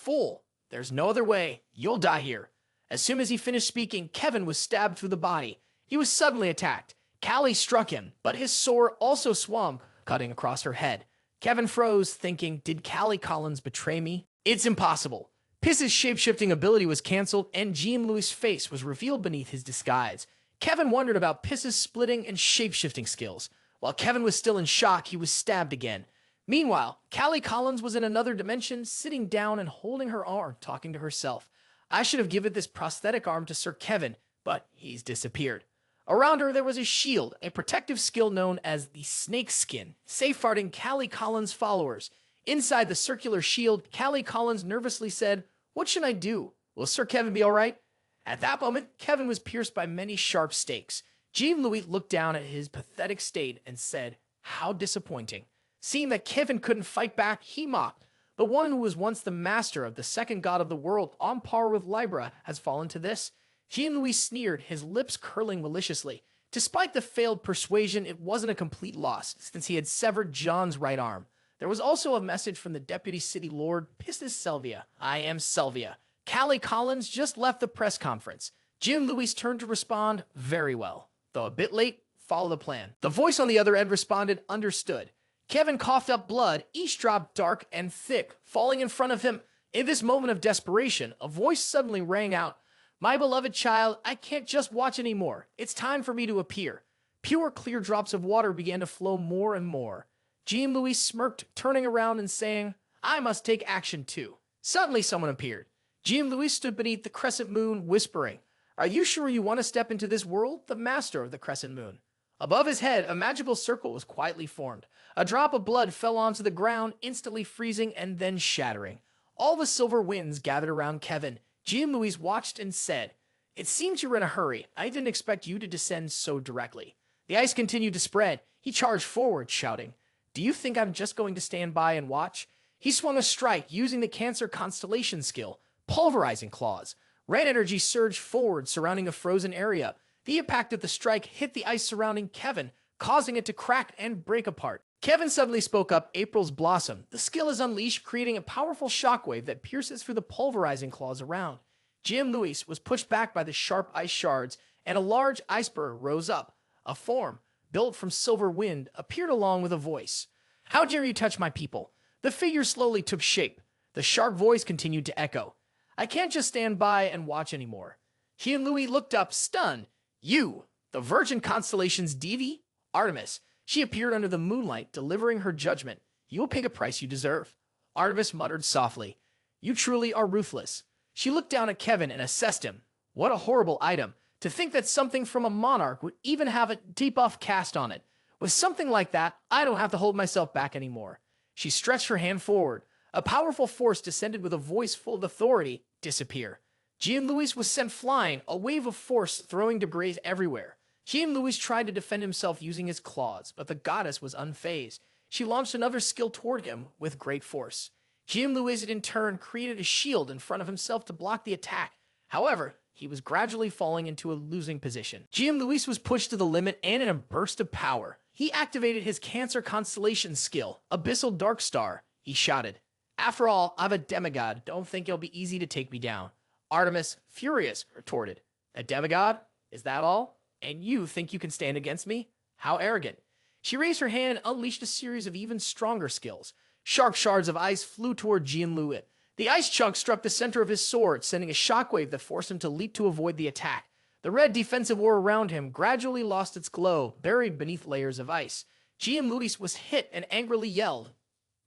Fool. There's no other way. You'll die here. As soon as he finished speaking, Kevin was stabbed through the body. He was suddenly attacked. Callie struck him, but his sword also swung, cutting across her head. Kevin froze, thinking, Did Callie Collins betray me? It's impossible. Piss's shape-shifting ability was canceled, and Jean-Louis' face was revealed beneath his disguise. Kevin wondered about Piss's splitting and shape-shifting skills. While Kevin was still in shock, he was stabbed again. Meanwhile, Callie Collins was in another dimension, sitting down and holding her arm, talking to herself. I should have given this prosthetic arm to Sir Kevin, but he's disappeared. Around her, there was a shield, a protective skill known as the snake skin, safeguarding Callie Collins' followers. Inside the circular shield, Callie Collins nervously said, What should I do? Will Sir Kevin be all right? At that moment, Kevin was pierced by many sharp stakes. Jean-Louis looked down at his pathetic state and said, How disappointing. Seeing that Kevin couldn't fight back, he mocked. The one who was once the master of the second god of the world, on par with Libra, has fallen to this. Jean-Louis sneered, his lips curling maliciously. Despite the failed persuasion, it wasn't a complete loss, since he had severed John's right arm. There was also a message from the deputy city lord, Pistis Selvia. I am Selvia. Callie Collins just left the press conference. Jean-Louis turned to respond, Very well. Though a bit late, follow the plan. The voice on the other end responded, Understood. Kevin coughed up blood, each drop dark and thick, falling in front of him. In this moment of desperation, a voice suddenly rang out, My beloved child, I can't just watch anymore. It's time for me to appear. Pure, clear drops of water began to flow more and more. Jean-Louis smirked, turning around and saying, I must take action too. Suddenly someone appeared. Jean-Louis stood beneath the crescent moon, whispering, Are you sure you want to step into this world? The master of the crescent moon. Above his head, a magical circle was quietly formed. A drop of blood fell onto the ground, instantly freezing and then shattering. All the silver winds gathered around Kevin. Jean-Louis watched and said, "It seems you're in a hurry. I didn't expect you to descend so directly." The ice continued to spread. He charged forward, shouting, "Do you think I'm just going to stand by and watch?" He swung a strike using the Cancer constellation skill, pulverizing claws. Red energy surged forward, surrounding a frozen area. The impact of the strike hit the ice surrounding Kevin, causing it to crack and break apart. Kevin suddenly spoke up, "April's Blossom." The skill is unleashed, creating a powerful shockwave that pierces through the pulverizing claws around. Jim Louis was pushed back by the sharp ice shards, and a large iceberg rose up. A form, built from silver wind, appeared along with a voice. "How dare you touch my people?" The figure slowly took shape. The sharp voice continued to echo. "I can't just stand by and watch anymore." He and Louis looked up, stunned. "You, the Virgin Constellation's Devi? Artemis." She appeared under the moonlight, delivering her judgment. "You will pay the price you deserve." Artemis muttered softly, "You truly are ruthless." She looked down at Kevin and assessed him. What a horrible item. To think that something from a monarch would even have a debuff cast on it. With something like that, I don't have to hold myself back anymore. She stretched her hand forward. A powerful force descended with a voice full of authority. "Disappear." Jean-Louis was sent flying, a wave of force throwing debris everywhere. Jean-Louis tried to defend himself using his claws, but the goddess was unfazed. She launched another skill toward him with great force. Jean-Louis in turn created a shield in front of himself to block the attack. However, he was gradually falling into a losing position. Jean-Louis was pushed to the limit, and in a burst of power, he activated his Cancer constellation skill, Abyssal Dark Star. He shouted, "After all, I'm a demigod. Don't think it'll be easy to take me down." Artemis, furious, retorted, "A demigod? Is that all? And you think you can stand against me? How arrogant." She raised her hand and unleashed a series of even stronger skills. Sharp shards of ice flew toward Jean-Louis. The ice chunk struck the center of his sword, sending a shockwave that forced him to leap to avoid the attack. The red defensive aura around him gradually lost its glow, buried beneath layers of ice. Jean-Louis was hit and angrily yelled,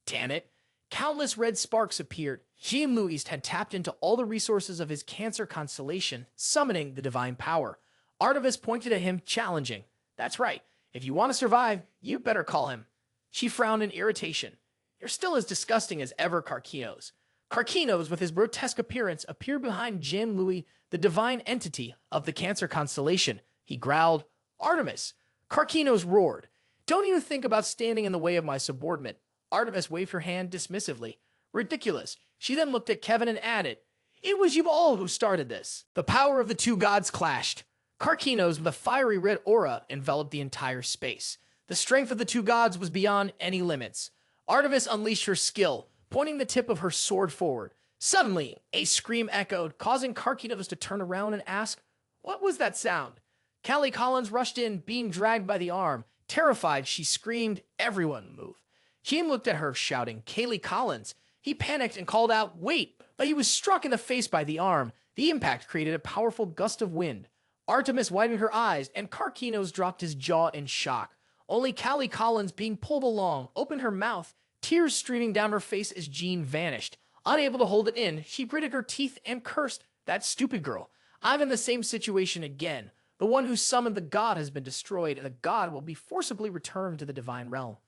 "Damn it." Countless red sparks appeared. Jean-Louis had tapped into all the resources of his Cancer constellation, summoning the divine power. Artemis pointed at him, challenging, "That's right. If you want to survive, you better call him." She frowned in irritation. "You're still as disgusting as ever, Karkinos." Karkinos, with his grotesque appearance, appeared behind Jean-Louis, the divine entity of the Cancer constellation. He growled, "Artemis." Karkinos roared, "Don't even think about standing in the way of my subordinate." Artemis waved her hand dismissively. "Ridiculous." She then looked at Kevin and added, "It was you all who started this." The power of the two gods clashed. Karkinos, with a fiery red aura, enveloped the entire space. The strength of the two gods was beyond any limits. Artemis unleashed her skill, pointing the tip of her sword forward. Suddenly, a scream echoed, causing Karkinos to turn around and ask, "What was that sound?" Callie Collins rushed in, being dragged by the arm. Terrified, she screamed, "Everyone move." Jean looked at her, shouting, "Kaylee Collins." He panicked and called out, "Wait!" But he was struck in the face by the arm. The impact created a powerful gust of wind. Artemis widened her eyes, and Karkinos dropped his jaw in shock. Only Callie Collins, being pulled along, opened her mouth, tears streaming down her face as Jean vanished. Unable to hold it in, she gritted her teeth and cursed, "That stupid girl. I'm in the same situation again. The one who summoned the god has been destroyed, and the god will be forcibly returned to the divine realm."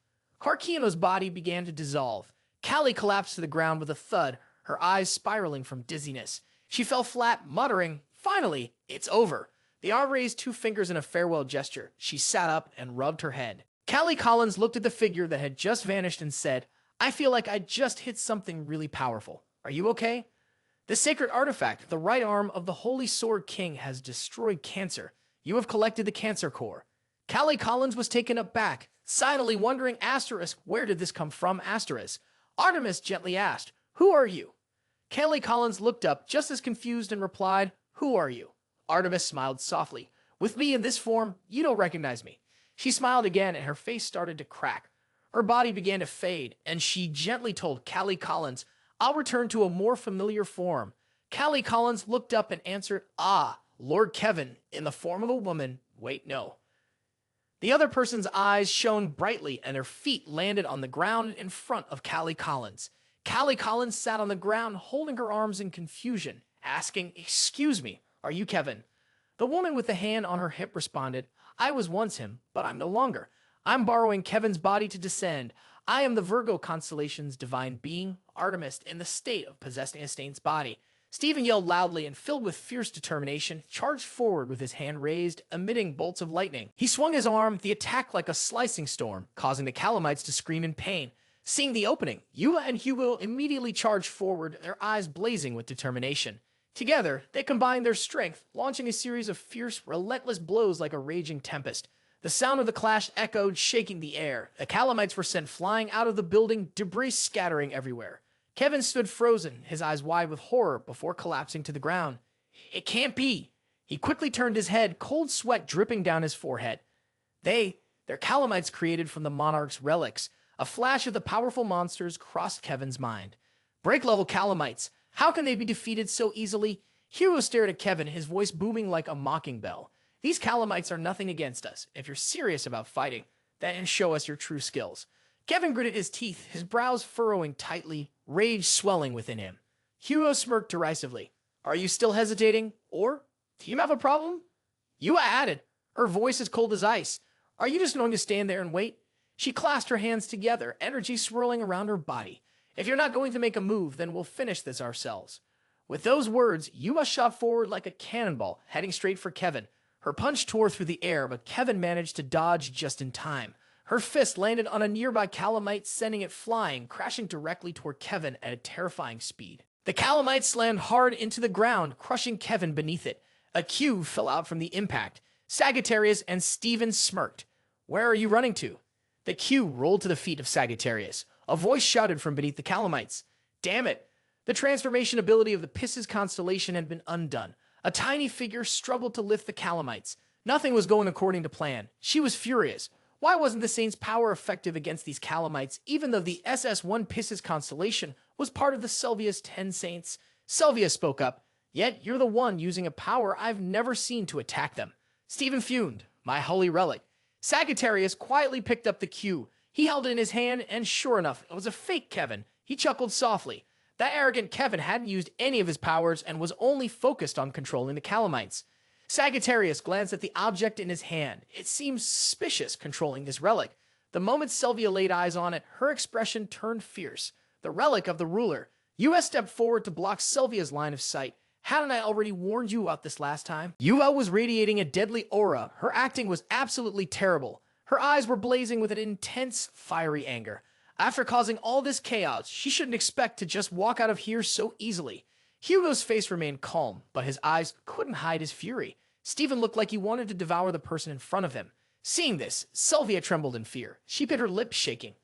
Karkinos' body began to dissolve. Callie collapsed to the ground with a thud, her eyes spiraling from dizziness. She fell flat, muttering, "Finally, it's over." The arm raised two fingers in a farewell gesture. She sat up and rubbed her head. Callie Collins looked at the figure that had just vanished and said, "I feel like I just hit something really powerful. Are you okay?" The sacred artifact, the right arm of the Holy Sword King, has destroyed Cancer. You have collected the Cancer core. Callie Collins was taken aback, silently wondering, where did this come from, Artemis gently asked, "Who are you?" Callie Collins looked up, just as confused, and replied, "Who are you?" Artemis smiled softly. "With me in this form, you don't recognize me." She smiled again, and her face started to crack. Her body began to fade, and she gently told Callie Collins, "I'll return to a more familiar form." Callie Collins looked up and answered, "Ah, Lord Kevin, in the form of a woman. Wait, no." The other person's eyes shone brightly, and her feet landed on the ground in front of Callie Collins. Callie Collins sat on the ground, holding her arms in confusion, asking, "Excuse me, are you Kevin?" The woman with the hand on her hip responded, I was once him, but I'm no longer. I'm borrowing Kevin's body to descend. I am the Virgo constellation's divine being, Artemis, in the state of possessing a saint's body. Stephen yelled loudly and, filled with fierce determination, charged forward with his hand raised, emitting bolts of lightning. He swung his arm, the attack like a slicing storm, causing the Calamites to scream in pain. Seeing the opening, Yuba and Hugo immediately charged forward, their eyes blazing with determination. Together, they combined their strength, launching a series of fierce, relentless blows like a raging tempest. The sound of the clash echoed, shaking the air. The Calamites were sent flying out of the building, debris scattering everywhere. Kevin stood frozen, his eyes wide with horror, before collapsing to the ground. It can't be. He quickly turned his head, cold sweat dripping down his forehead. They're Calamites created from the monarch's relics. A flash of the powerful monsters crossed Kevin's mind. Break-level Calamites. How can they be defeated so easily? Hugo stared at Kevin, his voice booming like a mocking bell. These Calamites are nothing against us. If you're serious about fighting, then show us your true skills. Kevin gritted his teeth, his brows furrowing tightly, rage swelling within him. Hugo smirked derisively. Are you still hesitating? Or do you have a problem? Yua added, her voice as cold as ice. Are you just going to stand there and wait? She clasped her hands together, energy swirling around her body. If you're not going to make a move, then we'll finish this ourselves. With those words, Yua shot forward like a cannonball, heading straight for Kevin. Her punch tore through the air, but Kevin managed to dodge just in time. Her fist landed on a nearby Calamite, sending it flying, crashing directly toward Kevin at a terrifying speed. The Calamite slammed hard into the ground, crushing Kevin beneath it. A cue fell out from the impact. Sagittarius and Stephen smirked. Where are you running to? The cue rolled to the feet of Sagittarius. A voice shouted from beneath the Calamites. Damn it! The transformation ability of the Pisces constellation had been undone. A tiny figure struggled to lift the Calamites. Nothing was going according to plan. She was furious. Why wasn't the Saint's power effective against these Calamites, even though the SS-1 Pisces constellation was part of the Selvia's 10 Saints? Selvia spoke up. Yet you're the one using a power I've never seen to attack them. Stephen fumed. My holy relic. Sagittarius quietly picked up the cue. He held it in his hand, and sure enough, it was a fake Kevin. He chuckled softly. That arrogant Kevin hadn't used any of his powers and was only focused on controlling the Calamites. Sagittarius glanced at the object in his hand. It seemed suspicious controlling this relic. The moment Selvia laid eyes on it, her expression turned fierce. The relic of the ruler. Yua stepped forward to block Selvia's line of sight. Hadn't I already warned you about this last time? Yua was radiating a deadly aura. Her acting was absolutely terrible. Her eyes were blazing with an intense, fiery anger. After causing all this chaos, she shouldn't expect to just walk out of here so easily. Hugo's face remained calm, but his eyes couldn't hide his fury. Stephen looked like he wanted to devour the person in front of him. Seeing this, Selvia trembled in fear. She bit her lips, shaking.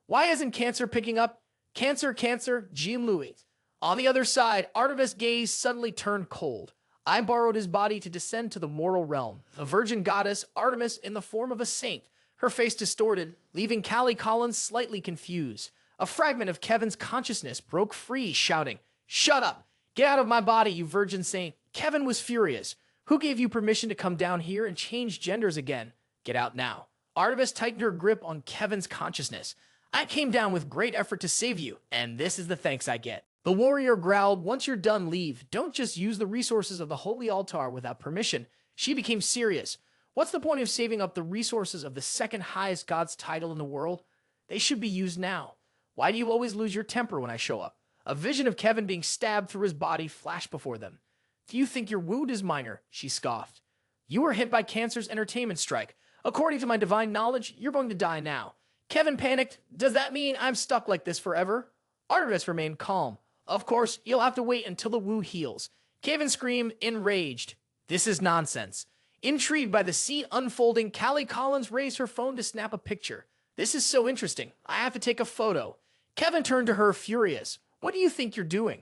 Why isn't Cancer picking up? Cancer, Jean Louis. On the other side, Artemis' gaze suddenly turned cold. I borrowed his body to descend to the mortal realm. The virgin goddess, Artemis, in the form of a saint. Her face distorted, leaving Callie Collins slightly confused. A fragment of Kevin's consciousness broke free, shouting, Shut up! Get out of my body, you virgin saint! Kevin was furious. Who gave you permission to come down here and change genders again? Get out now. Artemis tightened her grip on Kevin's consciousness. I came down with great effort to save you, and this is the thanks I get. The warrior growled, once you're done, leave. Don't just use the resources of the holy altar without permission. She became serious. What's the point of saving up the resources of the second highest god's title in the world? They should be used now. Why do you always lose your temper when I show up? A vision of Kevin being stabbed through his body flashed before them. Do you think your wound is minor? She scoffed. You were hit by Cancer's entertainment strike. According to my divine knowledge, you're going to die now. Kevin panicked. Does that mean I'm stuck like this forever? Artemis remained calm. Of course, you'll have to wait until the wound heals. Kevin screamed, enraged. This is nonsense. Intrigued by the scene unfolding, Callie Collins raised her phone to snap a picture. This is so interesting. I have to take a photo. Kevin turned to her, furious. What do you think you're doing?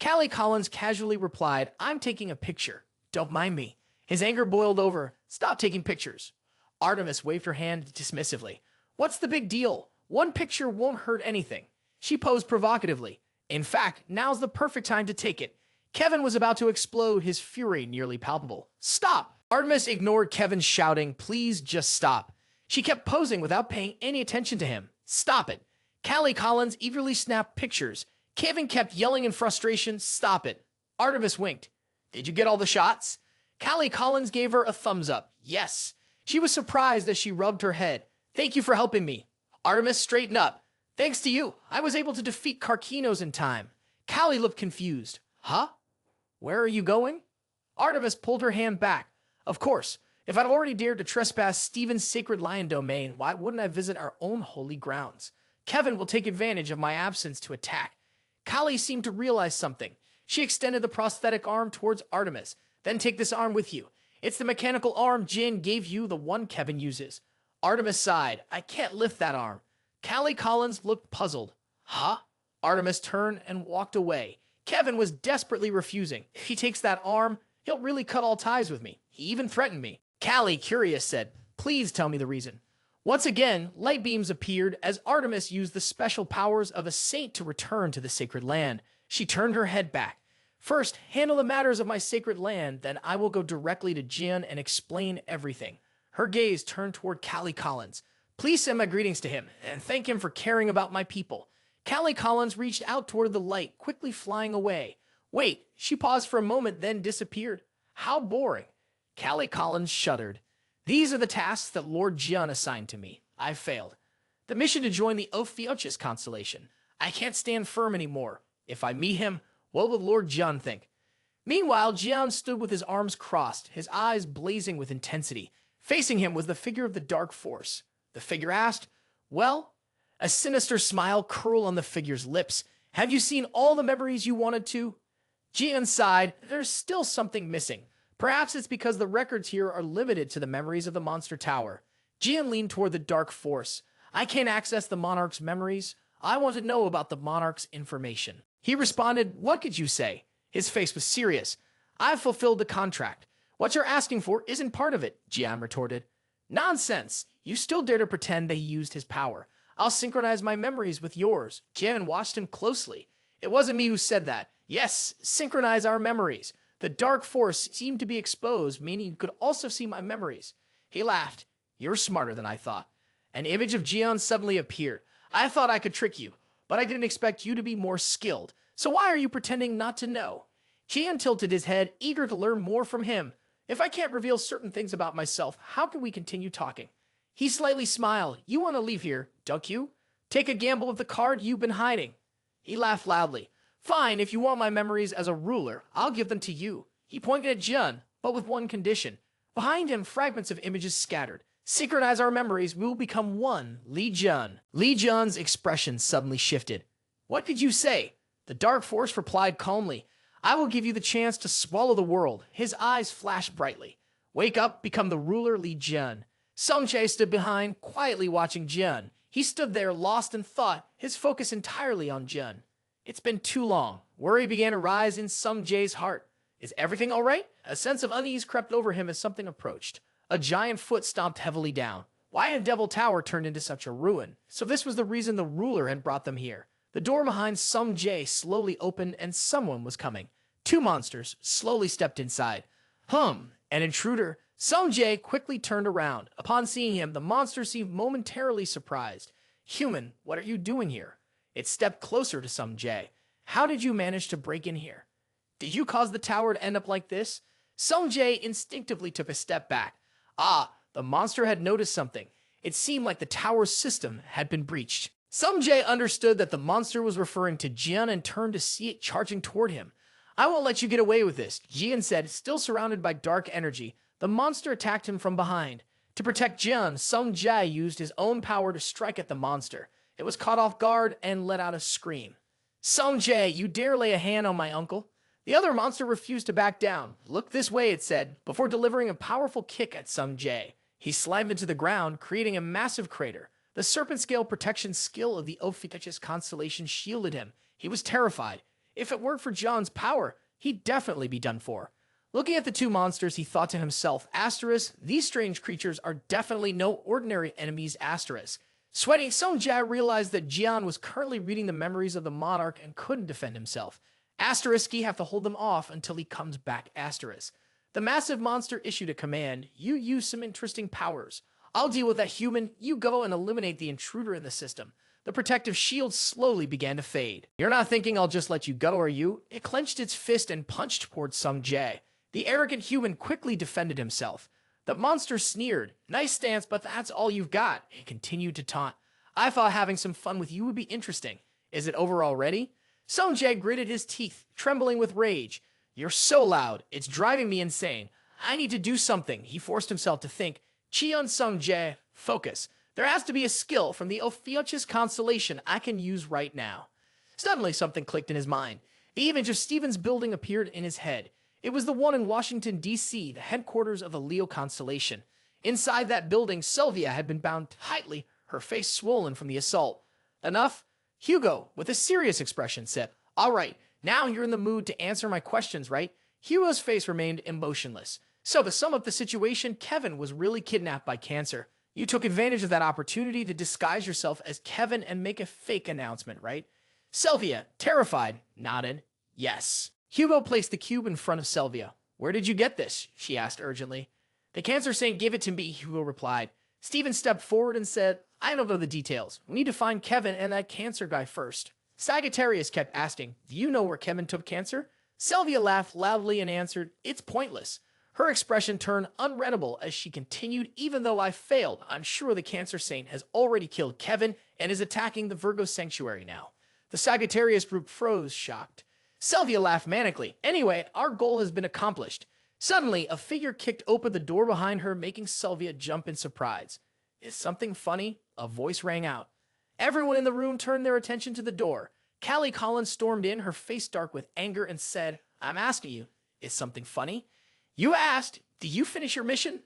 Callie Collins casually replied, I'm taking a picture. Don't mind me. His anger boiled over. Stop taking pictures. Artemis waved her hand dismissively. What's the big deal? One picture won't hurt anything. She posed provocatively. In fact, now's the perfect time to take it. Kevin was about to explode, his fury nearly palpable. Stop! Artemis ignored Kevin's shouting, please just stop. She kept posing without paying any attention to him. Stop it. Callie Collins eagerly snapped pictures. Kevin kept yelling in frustration, stop it. Artemis winked. Did you get all the shots? Callie Collins gave her a thumbs up. Yes. She was surprised as she rubbed her head. Thank you for helping me. Artemis straightened up. Thanks to you, I was able to defeat Karkinos in time. Callie looked confused. Huh? Where are you going? Artemis pulled her hand back. Of course, if I'd already dared to trespass Stephen's sacred lion domain, why wouldn't I visit our own holy grounds? Kevin will take advantage of my absence to attack. Callie seemed to realize something. She extended the prosthetic arm towards Artemis. Then take this arm with you. It's the mechanical arm Jin gave you, the one Kevin uses. Artemis sighed. I can't lift that arm. Callie Collins looked puzzled. Huh? Artemis turned and walked away. Kevin was desperately refusing. If he takes that arm, he'll really cut all ties with me. He even threatened me. Callie, curious, said, please tell me the reason. Once again, light beams appeared as Artemis used the special powers of a saint to return to the sacred land. She turned her head back. First, handle the matters of my sacred land, then I will go directly to Jin and explain everything. Her gaze turned toward Callie Collins. Please send my greetings to him, and thank him for caring about my people. Callie Collins reached out toward the light, quickly flying away. Wait, she paused for a moment, then disappeared. How boring. Callie Collins shuddered. These are the tasks that Lord Jin assigned to me. I failed. The mission to join the Ophiuchus constellation. I can't stand firm anymore. If I meet him, what will Lord Jin think? Meanwhile, Jin stood with his arms crossed, his eyes blazing with intensity. Facing him was the figure of the Dark Force. The figure asked, well? A sinister smile curled on the figure's lips. Have you seen all the memories you wanted to? Jin sighed. There's still something missing. Perhaps it's because the records here are limited to the memories of the Monster Tower. Jin leaned toward the Dark Force. I can't access the Monarch's memories. I want to know about the Monarch's information. He responded, what could you say? His face was serious. I've fulfilled the contract. What you're asking for isn't part of it, Jin retorted. Nonsense. You still dare to pretend that he used his power. I'll synchronize my memories with yours. Jin watched him closely. It wasn't me who said that. Yes, synchronize our memories. The Dark Force seemed to be exposed, meaning you could also see my memories. He laughed. You're smarter than I thought. An image of Jin suddenly appeared. I thought I could trick you, but I didn't expect you to be more skilled. So why are you pretending not to know? Jin tilted his head, eager to learn more from him. If I can't reveal certain things about myself, how can we continue talking? He slightly smiled. You want to leave here, don't you? Take a gamble with the card you've been hiding. He laughed loudly. Fine, if you want my memories as a ruler, I'll give them to you. He pointed at Jin, but with one condition. Behind him, fragments of images scattered. Synchronize our memories, we will become one, Li Jun. Li Jun's expression suddenly shifted. What did you say? The Dark Force replied calmly. I will give you the chance to swallow the world. His eyes flashed brightly. Wake up, become the ruler Li Jun. Sung-jae stood behind, quietly watching Jin. He stood there, lost in thought, his focus entirely on Jin. It's been too long. Worry began to rise in Sung-jae's heart. Is everything all right? A sense of unease crept over him as something approached. A giant foot stomped heavily down. Why had Devil Tower turned into such a ruin? So this was the reason the ruler had brought them here. The door behind Sung-jae slowly opened and someone was coming. Two monsters slowly stepped inside. An intruder. Sung-jae quickly turned around. Upon seeing him, the monster seemed momentarily surprised. Human, what are you doing here? It stepped closer to Sung-jae. How did you manage to break in here? Did you cause the tower to end up like this? Sung-jae instinctively took a step back. The monster had noticed something. It seemed like the tower's system had been breached. Sung-jae understood that the monster was referring to Jin and turned to see it charging toward him. I won't let you get away with this, Jin said, still surrounded by dark energy. The monster attacked him from behind. To protect Jin, Sung-jae used his own power to strike at the monster. It was caught off guard and let out a scream. Sung-jae, you dare lay a hand on my uncle? The other monster refused to back down. Look this way, it said, before delivering a powerful kick at Sung-jae. He slammed into the ground, creating a massive crater. The serpent scale protection skill of the Ophiuchus constellation shielded him. He was terrified. If it weren't for John's power, he'd definitely be done for. Looking at the two monsters, he thought to himself, Asterisk, these strange creatures are definitely no ordinary enemies, Asterisk. Sweating, Sung-jae realized that Jian was currently reading the memories of the monarch and couldn't defend himself. Asterisk, he have to hold them off until he comes back, Asterisk. The massive monster issued a command. You use some interesting powers. I'll deal with that human. You go and eliminate the intruder in the system. The protective shield slowly began to fade. You're not thinking I'll just let you go, are you? It clenched its fist and punched towards Sung-jae. The arrogant human quickly defended himself. The monster sneered. Nice stance, but that's all you've got. He continued to taunt. I thought having some fun with you would be interesting. Is it over already? Sung-jae gritted his teeth, trembling with rage. You're so loud. It's driving me insane. I need to do something. He forced himself to think. Cheon Sung-jae, focus. There has to be a skill from the Ophiuchus constellation I can use right now. Suddenly something clicked in his mind. The image of Stephen's building appeared in his head. It was the one in Washington, D.C., the headquarters of the Leo constellation. Inside that building, Sylvia had been bound tightly, her face swollen from the assault. Enough? Hugo, with a serious expression, said, All right, now you're in the mood to answer my questions, right? Hugo's face remained emotionless. So to sum up the situation, Kevin was really kidnapped by cancer. You took advantage of that opportunity to disguise yourself as Kevin and make a fake announcement, right? Sylvia, terrified, nodded. Yes. Hugo placed the cube in front of Sylvia. Where did you get this? She asked urgently. The cancer saint gave it to me, Hugo replied. Stephen stepped forward and said, I don't know the details. We need to find Kevin and that cancer guy first. Sagittarius kept asking, Do you know where Kevin took cancer? Sylvia laughed loudly and answered, It's pointless. Her expression turned unreadable as she continued, Even though I failed, I'm sure the cancer saint has already killed Kevin and is attacking the Virgo sanctuary now. The Sagittarius group froze, shocked. Sylvia laughed manically. Anyway, our goal has been accomplished. Suddenly, a figure kicked open the door behind her, making Sylvia jump in surprise. Is something funny? A voice rang out. Everyone in the room turned their attention to the door. Callie Collins stormed in, her face dark with anger, and said, I'm asking you, is something funny? You asked, do you finish your mission?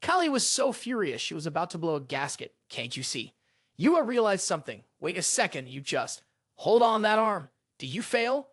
Callie was so furious she was about to blow a gasket. Can't you see? You realized something. Wait a second, you just. Hold on that arm. Do you fail?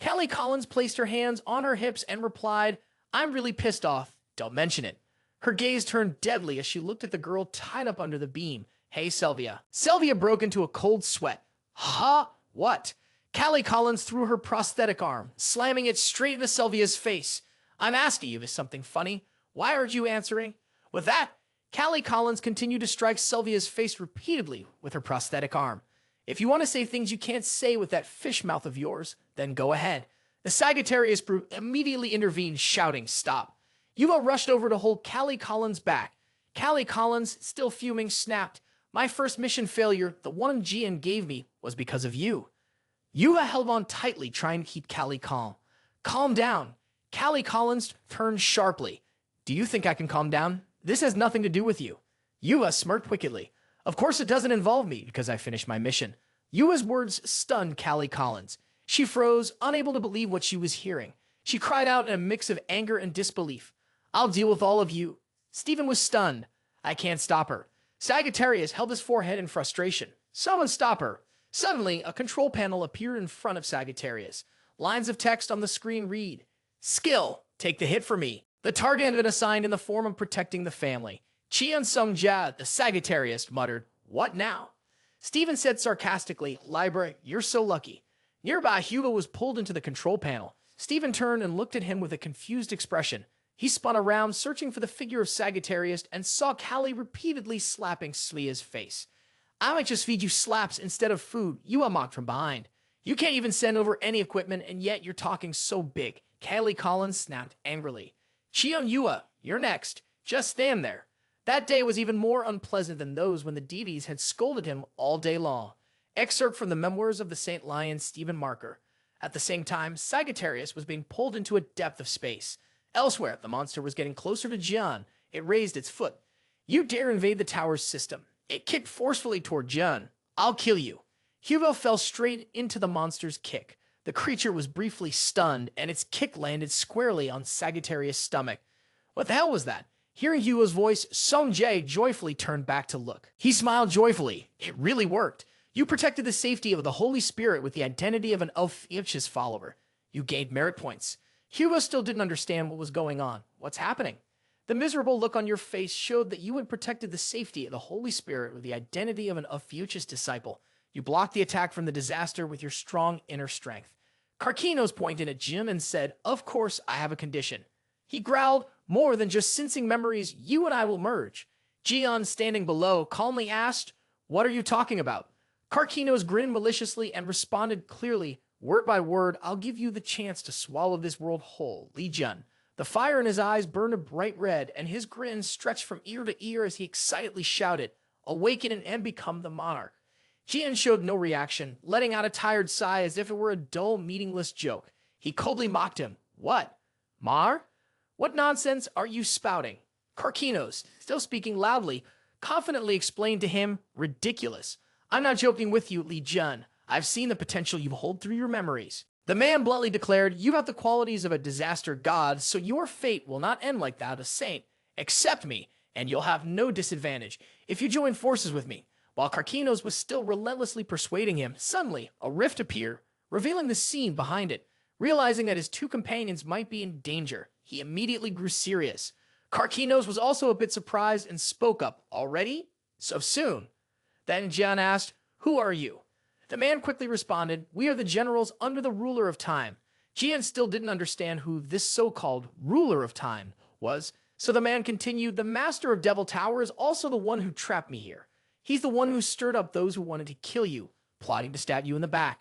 Callie Collins placed her hands on her hips and replied, I'm really pissed off. Don't mention it. Her gaze turned deadly as she looked at the girl tied up under the beam. Hey, Sylvia. Sylvia broke into a cold sweat. Huh? What? Callie Collins threw her prosthetic arm, slamming it straight into Sylvia's face. I'm asking you, is something funny? Why aren't you answering? With that, Callie Collins continued to strike Sylvia's face repeatedly with her prosthetic arm. If you want to say things you can't say with that fish mouth of yours, then go ahead. The Sagittarius group immediately intervened, shouting, Stop. Yuva rushed over to hold Callie Collins back. Callie Collins, still fuming, snapped, My first mission failure, the one Jian gave me, was because of you. Yuva held on tightly, trying to keep Callie calm. Calm down. Callie Collins turned sharply. Do you think I can calm down? This has nothing to do with you. Yuva smirked wickedly. Of course it doesn't involve me, because I finished my mission. Yuva's words stunned Callie Collins. She froze, unable to believe what she was hearing. She cried out in a mix of anger and disbelief. I'll deal with all of you. Stephen was stunned. I can't stop her. Sagittarius held his forehead in frustration. Someone stop her. Suddenly, a control panel appeared in front of Sagittarius. Lines of text on the screen read, Skill, take the hit for me. The target had been assigned in the form of protecting the family. Cheon Sung-ja, the Sagittarius, muttered, What now? Stephen said sarcastically, Libra, you're so lucky. Nearby, Hugo was pulled into the control panel. Stephen turned and looked at him with a confused expression. He spun around, searching for the figure of Sagittarius, and saw Callie repeatedly slapping Slia's face. I might just feed you slaps instead of food, Yua mocked from behind. You can't even send over any equipment, and yet you're talking so big. Callie Collins snapped angrily. Cheon Yua, you're next. Just stand there. That day was even more unpleasant than those when the deities had scolded him all day long. Excerpt from the Memoirs of the Saint Lion, Stephen Marker. At the same time, Sagittarius was being pulled into a depth of space. Elsewhere, the monster was getting closer to Jian. It raised its foot. You dare invade the tower's system. It kicked forcefully toward Jian. I'll kill you. Hugo fell straight into the monster's kick. The creature was briefly stunned, and its kick landed squarely on Sagittarius' stomach. What the hell was that? Hearing Hugo's voice, Sung-jae joyfully turned back to look. He smiled joyfully. It really worked. You protected the safety of the Holy Spirit with the identity of an Ophiuchus follower. You gained merit points. Hugo still didn't understand what was going on. What's happening? The miserable look on your face showed that you had protected the safety of the Holy Spirit with the identity of an Ophiuchus disciple. You blocked the attack from the disaster with your strong inner strength. Karkinos pointed at Jim and said, Of course, I have a condition. He growled, More than just sensing memories, you and I will merge. Jian, standing below, calmly asked, What are you talking about? Karkinos grinned maliciously and responded clearly, Word by word, I'll give you the chance to swallow this world whole, Li Jun. The fire in his eyes burned a bright red, and his grin stretched from ear to ear as he excitedly shouted, "Awaken and become the monarch." Jian showed no reaction, letting out a tired sigh as if it were a dull, meaningless joke. He coldly mocked him. "What? Mar? What nonsense are you spouting?" Karkinos, still speaking loudly, confidently explained to him, "Ridiculous. I'm not joking with you, Li Jun. I've seen the potential you hold through your memories." The man bluntly declared, "You have the qualities of a disaster god, so your fate will not end like that of a saint. Accept me, and you'll have no disadvantage if you join forces with me." While Karkinos was still relentlessly persuading him, suddenly a rift appeared, revealing the scene behind it. Realizing that his two companions might be in danger, he immediately grew serious. Karkinos was also a bit surprised and spoke up. "Already? So soon?" Then Jian asked, "Who are you?" The man quickly responded, "We are the generals under the ruler of time." Jian still didn't understand who this so-called ruler of time was, so the man continued, "The master of Devil Tower is also the one who trapped me here. He's the one who stirred up those who wanted to kill you, plotting to stab you in the back."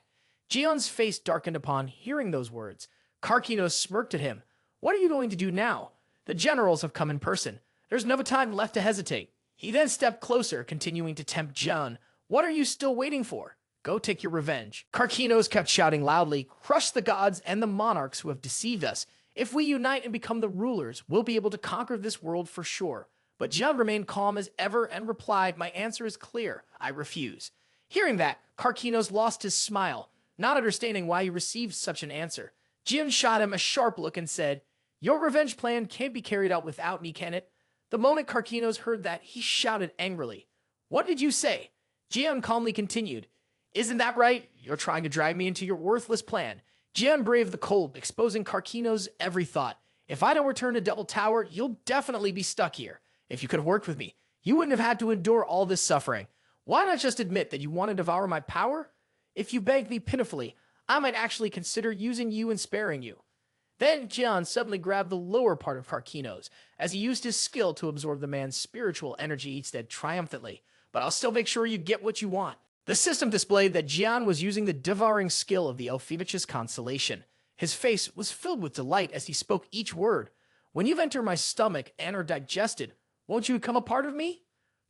Jian's face darkened upon hearing those words. Karkinos smirked at him. "What are you going to do now? The generals have come in person. There's no time left to hesitate." He then stepped closer, continuing to tempt Jian. "What are you still waiting for? Go take your revenge." Karkinos kept shouting loudly, "Crush the gods and the monarchs who have deceived us. If we unite and become the rulers, we'll be able to conquer this world for sure." But Jian remained calm as ever and replied, "My answer is clear. I refuse." Hearing that, Karkinos lost his smile, not understanding why he received such an answer. Jian shot him a sharp look and said, "Your revenge plan can't be carried out without me, can it?" The moment Karkinos heard that, he shouted angrily, "What did you say?" Jian calmly continued, "Isn't that right? You're trying to drive me into your worthless plan." Jian braved the cold, exposing Karkinos' every thought. "If I don't return to Devil Tower, you'll definitely be stuck here. If you could have worked with me, you wouldn't have had to endure all this suffering. Why not just admit that you want to devour my power? If you begged me pitifully, I might actually consider using you and sparing you." Then Jian suddenly grabbed the lower part of Karkinos, as he used his skill to absorb the man's spiritual energy. He said triumphantly, "But I'll still make sure you get what you want." The system displayed that Jian was using the devouring skill of the Elphevichus constellation. His face was filled with delight as he spoke each word. "When you've entered my stomach and are digested, won't you become a part of me?"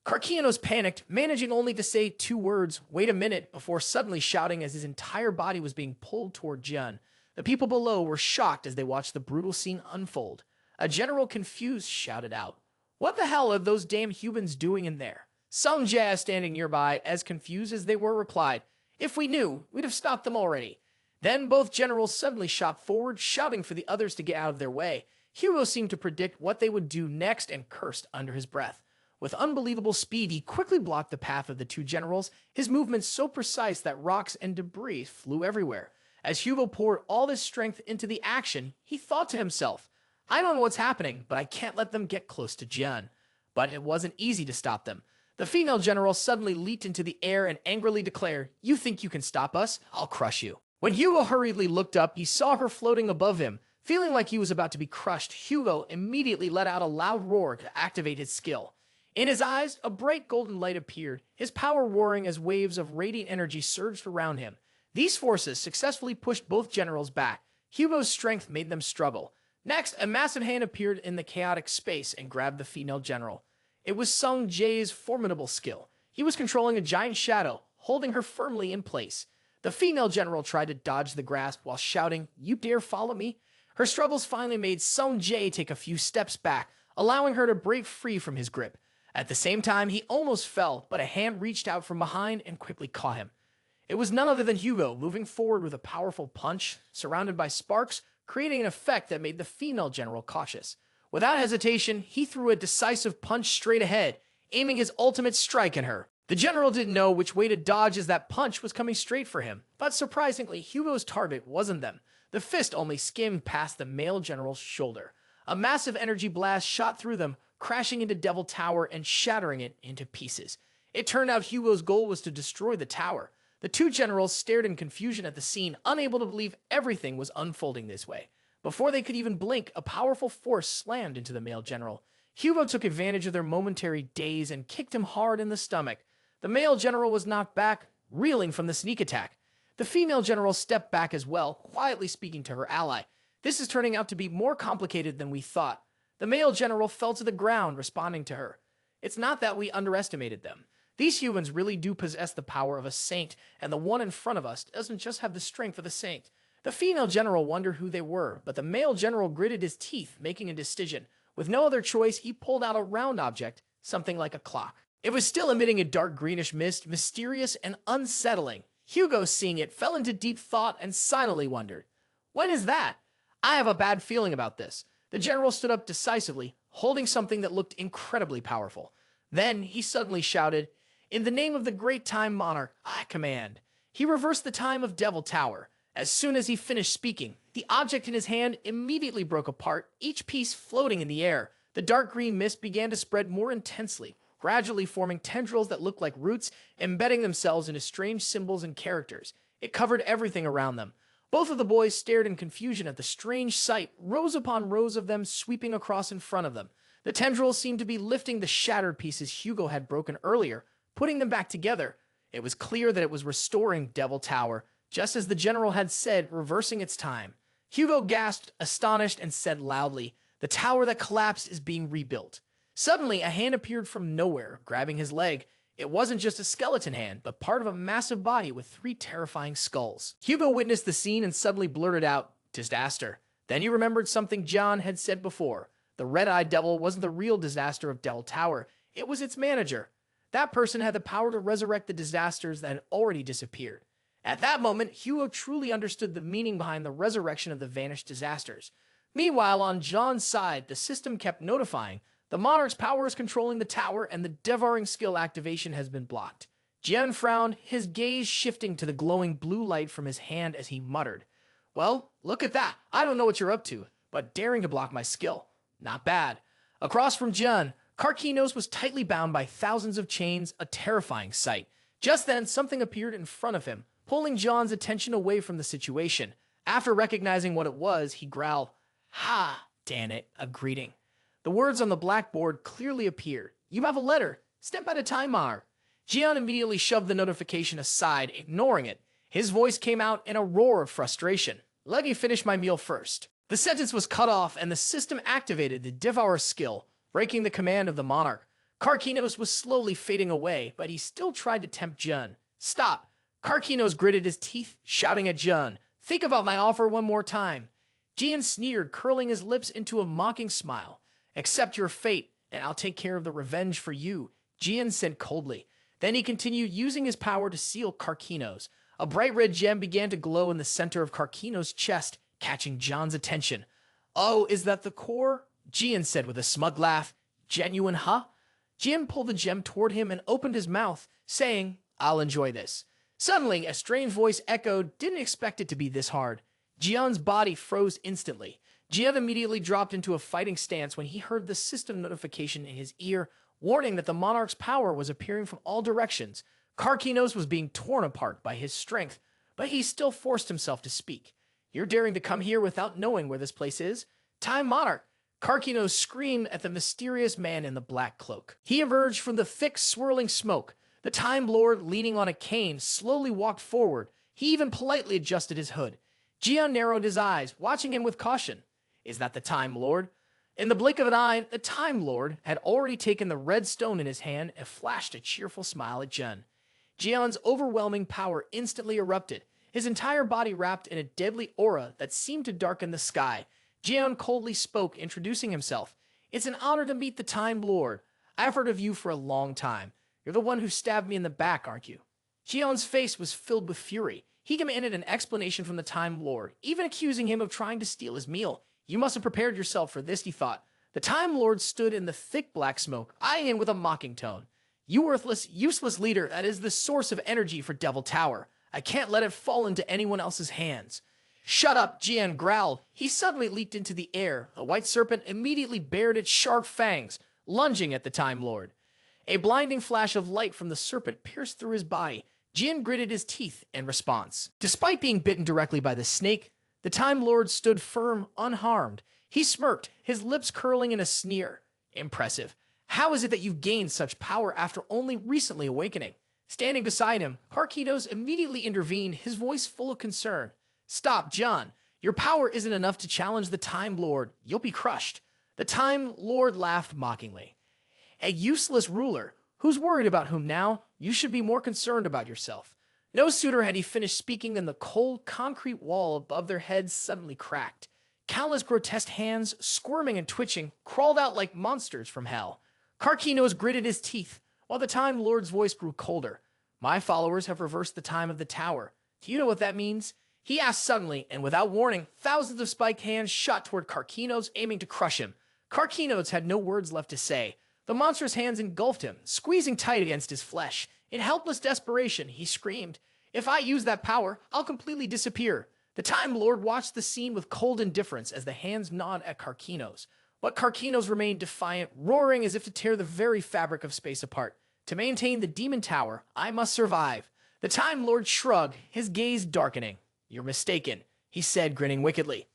Karkinos panicked, managing only to say two words, "Wait a minute," before suddenly shouting as his entire body was being pulled toward Jian. The people below were shocked as they watched the brutal scene unfold. A general, confused, shouted out, "What the hell are those damn humans doing in there?" Some Jazz standing nearby, as confused as they were, replied, "If we knew, we'd have stopped them already." Then both generals suddenly shot forward, shouting for the others to get out of their way. Hugo seemed to predict what they would do next and cursed under his breath. With unbelievable speed, he quickly blocked the path of the two generals, his movements so precise that rocks and debris flew everywhere. As Hugo poured all his strength into the action, he thought to himself, "I don't know what's happening, but I can't let them get close to Jian." But it wasn't easy to stop them. The female general suddenly leaped into the air and angrily declared, "You think you can stop us? I'll crush you." When Hugo hurriedly looked up, he saw her floating above him. Feeling like he was about to be crushed, Hugo immediately let out a loud roar to activate his skill. In his eyes, a bright golden light appeared, his power roaring as waves of radiant energy surged around him. These forces successfully pushed both generals back. Hugo's strength made them struggle. Next, a massive hand appeared in the chaotic space and grabbed the female general. It was Sung Jae's formidable skill. He was controlling a giant shadow, holding her firmly in place. The female general tried to dodge the grasp while shouting, "You dare follow me?" Her struggles finally made Sung Jae take a few steps back, allowing her to break free from his grip. At the same time, he almost fell, but a hand reached out from behind and quickly caught him. It was none other than Hugo, moving forward with a powerful punch, surrounded by sparks, creating an effect that made the female general cautious. Without hesitation, he threw a decisive punch straight ahead, aiming his ultimate strike at her. The general didn't know which way to dodge as that punch was coming straight for him. But surprisingly, Hugo's target wasn't them. The fist only skimmed past the male general's shoulder. A massive energy blast shot through them, crashing into Devil Tower and shattering it into pieces. It turned out Hugo's goal was to destroy the tower. The two generals stared in confusion at the scene, unable to believe everything was unfolding this way. Before they could even blink, a powerful force slammed into the male general. Hugo took advantage of their momentary daze and kicked him hard in the stomach. The male general was knocked back, reeling from the sneak attack. The female general stepped back as well, quietly speaking to her ally. This is turning out to be more complicated than we thought. The male general fell to the ground, responding to her. It's not that we underestimated them. These humans really do possess the power of a saint, and the one in front of us doesn't just have the strength of a saint. The female general wondered who they were, but the male general gritted his teeth, making a decision. With no other choice, he pulled out a round object, something like a clock. It was still emitting a dark greenish mist, mysterious and unsettling. Hugo, seeing it, fell into deep thought and silently wondered, "What is that? I have a bad feeling about this." The general stood up decisively, holding something that looked incredibly powerful. Then he suddenly shouted, "In the name of the great time monarch, I command." He reversed the time of Devil Tower. As soon as he finished speaking, the object in his hand immediately broke apart, each piece floating in the air. The dark green mist began to spread more intensely, gradually forming tendrils that looked like roots, embedding themselves into strange symbols and characters. It covered everything around them. Both of the boys stared in confusion at the strange sight, rows upon rows of them sweeping across in front of them. The tendrils seemed to be lifting the shattered pieces Hugo had broken earlier, putting them back together. It was clear that it was restoring Devil Tower, just as the general had said, reversing its time. Hugo gasped, astonished, and said loudly, "The tower that collapsed is being rebuilt." Suddenly, a hand appeared from nowhere, grabbing his leg. It wasn't just a skeleton hand, but part of a massive body with 3 terrifying skulls. Hugo witnessed the scene and suddenly blurted out, "Disaster." Then he remembered something John had said before. The red-eyed devil wasn't the real disaster of Devil Tower. It was its manager. That person had the power to resurrect the disasters that had already disappeared. At that moment, Hugo truly understood the meaning behind the resurrection of the vanished disasters. Meanwhile, on John's side, the system kept notifying, "The monarch's power is controlling the tower, and the devouring skill activation has been blocked." Jian frowned, his gaze shifting to the glowing blue light from his hand as he muttered, "Well, look at that. I don't know what you're up to, but daring to block my skill. Not bad." Across from Jian, Karkinos was tightly bound by thousands of chains, a terrifying sight. Just then, something appeared in front of him, pulling John's attention away from the situation. After recognizing what it was, he growled, "Ha, damn it, a greeting." The words on the blackboard clearly appeared. "You have a letter. Step at a time, Mar." Jian immediately shoved the notification aside, ignoring it. His voice came out in a roar of frustration. "Let me finish my meal first." The sentence was cut off, and the system activated the Devour skill, breaking the command of the monarch. Karkinos was slowly fading away, but he still tried to tempt Jian. "Stop." Karkinos gritted his teeth, shouting at Jian, "Think about my offer one more time." Jian sneered, curling his lips into a mocking smile. "Accept your fate, and I'll take care of the revenge for you," Jian said coldly. Then he continued using his power to seal Karkinos. A bright red gem began to glow in the center of Karkinos' chest, catching John's attention. "Oh, is that the core?" Jian said with a smug laugh. "Genuine, huh?" Jian pulled the gem toward him and opened his mouth, saying, "I'll enjoy this." Suddenly, a strange voice echoed, "Didn't expect it to be this hard." Jian's body froze instantly. Jian immediately dropped into a fighting stance when he heard the system notification in his ear, warning that the monarch's power was appearing from all directions. Karkinos was being torn apart by his strength, but he still forced himself to speak. "You're daring to come here without knowing where this place is? Time Monarch!" Karkinos screamed at the mysterious man in the black cloak. He emerged from the thick, swirling smoke. The Time Lord, leaning on a cane, slowly walked forward. He even politely adjusted his hood. Jian narrowed his eyes, watching him with caution. "Is that the Time Lord?" In the blink of an eye, the Time Lord had already taken the red stone in his hand and flashed a cheerful smile at Jian. Jian's overwhelming power instantly erupted, his entire body wrapped in a deadly aura that seemed to darken the sky. Jian coldly spoke, introducing himself. "It's an honor to meet the Time Lord. I've heard of you for a long time. You're the one who stabbed me in the back, aren't you?" Jian's face was filled with fury. He demanded an explanation from the Time Lord, even accusing him of trying to steal his meal. "You must have prepared yourself for this," he thought. The Time Lord stood in the thick black smoke, eyeing him with a mocking tone. "You worthless, useless leader that is the source of energy for Devil Tower. I can't let it fall into anyone else's hands." "Shut up," Jian growled. He suddenly leaped into the air. The white serpent immediately bared its sharp fangs, lunging at the Time Lord. A blinding flash of light from the serpent pierced through his body. Jian gritted his teeth in response. Despite being bitten directly by the snake, the Time Lord stood firm, unharmed. He smirked, his lips curling in a sneer. "Impressive. How is it that you've gained such power after only recently awakening?" Standing beside him, Karkinos immediately intervened, his voice full of concern. "Stop, John. Your power isn't enough to challenge the Time Lord. You'll be crushed. The Time Lord laughed mockingly. A useless ruler. Who's worried about whom now? You should be more concerned about yourself. No sooner had he finished speaking than the cold, concrete wall above their heads suddenly cracked. Countless grotesque hands, squirming and twitching, crawled out like monsters from hell. Karkinos gritted his teeth, while the Time Lord's voice grew colder. My followers have reversed the time of the tower. Do you know what that means? He asked suddenly, and without warning, thousands of spiked hands shot toward Karkinos, aiming to crush him. Karkinos had no words left to say. The monster's hands engulfed him, squeezing tight against his flesh. In helpless desperation, he screamed, "If I use that power, I'll completely disappear." The Time Lord watched the scene with cold indifference as the hands gnawed at Karkinos. But Karkinos remained defiant, roaring as if to tear the very fabric of space apart. To maintain the demon tower, I must survive. The Time Lord shrugged, his gaze darkening. You're mistaken, he said, grinning wickedly.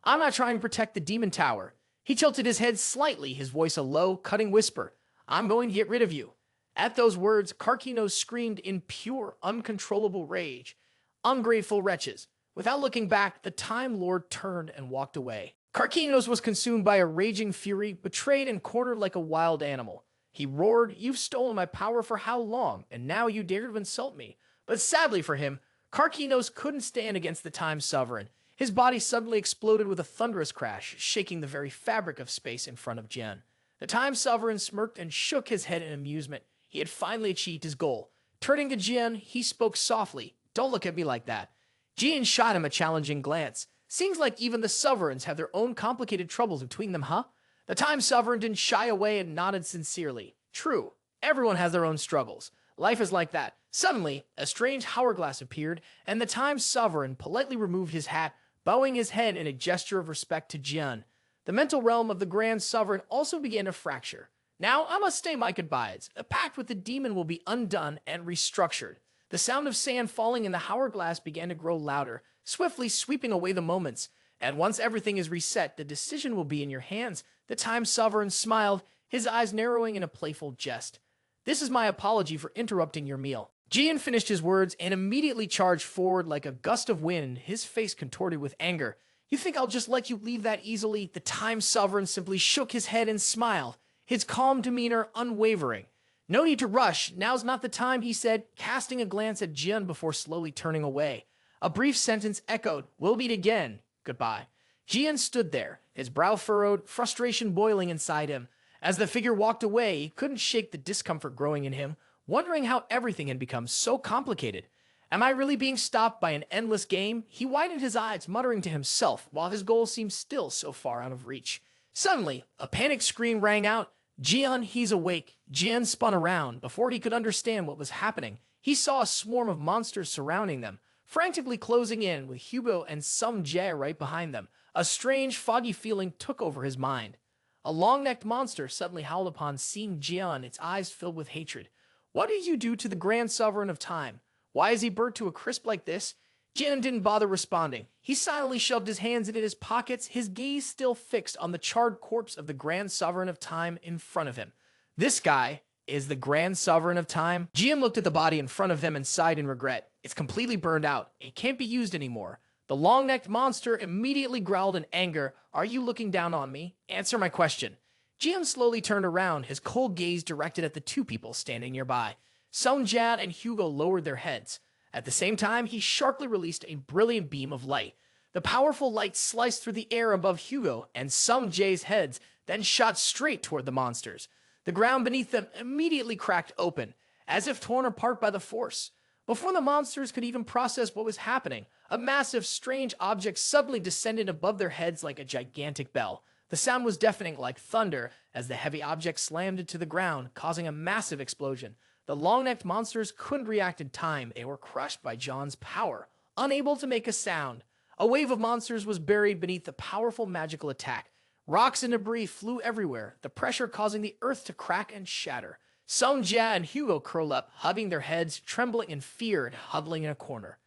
I'm not trying to protect the demon tower. He tilted his head slightly, his voice a low, cutting whisper. I'm going to get rid of you. At those words, Karkinos screamed in pure, uncontrollable rage. Ungrateful wretches. Without looking back, the Time Lord turned and walked away. Karkinos was consumed by a raging fury, betrayed and cornered like a wild animal. He roared, You've stolen my power for how long, and now you dare to insult me. But sadly for him, Karkinos couldn't stand against the Time Sovereign. His body suddenly exploded with a thunderous crash, shaking the very fabric of space in front of Jian. The Time Sovereign smirked and shook his head in amusement. He had finally achieved his goal. Turning to Jian, he spoke softly. Don't look at me like that. Jian shot him a challenging glance. Seems like even the sovereigns have their own complicated troubles between them, huh? The Time Sovereign didn't shy away and nodded sincerely. True, everyone has their own struggles. Life is like that. Suddenly, a strange hourglass appeared, and the Time Sovereign politely removed his hat, bowing his head in a gesture of respect to Jian. The mental realm of the Grand Sovereign also began to fracture. Now I must say my goodbyes. A pact with the demon will be undone and restructured. The sound of sand falling in the hourglass began to grow louder, swiftly sweeping away the moments. And once everything is reset, the decision will be in your hands. The Time Sovereign smiled, his eyes narrowing in a playful jest. This is my apology for interrupting your meal. Jian finished his words and immediately charged forward like a gust of wind, his face contorted with anger. You think I'll just let you leave that easily? The Time Sovereign simply shook his head and smiled, his calm demeanor unwavering. No need to rush. Now's not the time, he said, casting a glance at Jian before slowly turning away. A brief sentence echoed, We'll meet again. Goodbye. Jian stood there, his brow furrowed, frustration boiling inside him. As the figure walked away, he couldn't shake the discomfort growing in him, wondering how everything had become so complicated. Am I really being stopped by an endless game? He widened his eyes, muttering to himself, while his goal seemed still so far out of reach. Suddenly, a panicked scream rang out. Jian, he's awake. Jian spun around. Before he could understand what was happening, he saw a swarm of monsters surrounding them, frantically closing in, with Hugo and some Jie right behind them. A strange, foggy feeling took over his mind. A long-necked monster suddenly howled upon seeing Jian, its eyes filled with hatred. What did you do to the Grand Sovereign of Time? Why is he burnt to a crisp like this? Jian didn't bother responding. He silently shoved his hands into his pockets, his gaze still fixed on the charred corpse of the Grand Sovereign of Time in front of him. This guy is the Grand Sovereign of Time? Jian looked at the body in front of him and sighed in regret. It's completely burned out. It can't be used anymore. The long-necked monster immediately growled in anger. Are you looking down on me? Answer my question. Jian slowly turned around, his cold gaze directed at the two people standing nearby. Sung Jad and Hugo lowered their heads. At the same time, he sharply released a brilliant beam of light. The powerful light sliced through the air above Hugo and Sung Jae's heads, then shot straight toward the monsters. The ground beneath them immediately cracked open, as if torn apart by the force. Before the monsters could even process what was happening, a massive, strange object suddenly descended above their heads like a gigantic bell. The sound was deafening like thunder as the heavy object slammed into the ground, causing a massive explosion. The long-necked monsters couldn't react in time. They were crushed by John's power, unable to make a sound. A wave of monsters was buried beneath the powerful magical attack. Rocks and debris flew everywhere, the pressure causing the earth to crack and shatter. Sung Jia and Hugo curled up, hugging their heads, trembling in fear and huddling in a corner.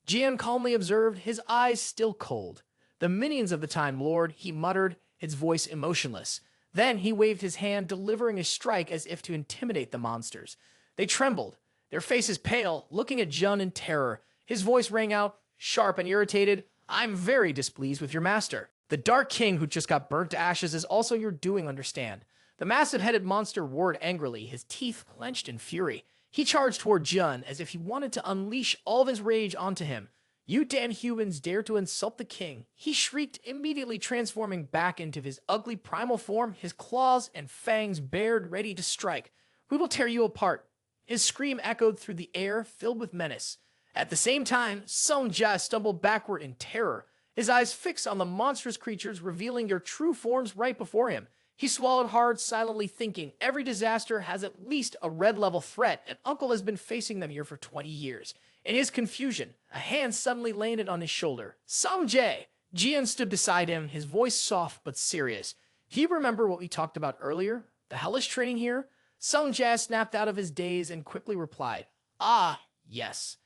Jian calmly observed, his eyes still cold. The minions of the Time Lord, he muttered, his voice emotionless. Then he waved his hand, delivering a strike as if to intimidate the monsters. They trembled, their faces pale, looking at Jun in terror. His voice rang out, sharp and irritated. I'm very displeased with your master. The Dark King who just got burnt to ashes is also your doing, understand. The massive-headed monster roared angrily, his teeth clenched in fury. He charged toward Jun as if he wanted to unleash all of his rage onto him. You damn humans dare to insult the king, he shrieked, immediately transforming back into his ugly primal form, his claws and fangs bared, ready to strike. We will tear you apart. His scream echoed through the air, filled with menace. At the same time, Song Jia stumbled backward in terror, his eyes fixed on the monstrous creatures, revealing their true forms right before him. He swallowed hard, silently thinking, every disaster has at least a red-level threat, and Uncle has been facing them here for 20 years. In his confusion, a hand suddenly landed on his shoulder. Song Jae! Jian stood beside him, his voice soft but serious. Do you remember what we talked about earlier? The hellish training here? Song Jae snapped out of his daze and quickly replied, Ah, yes.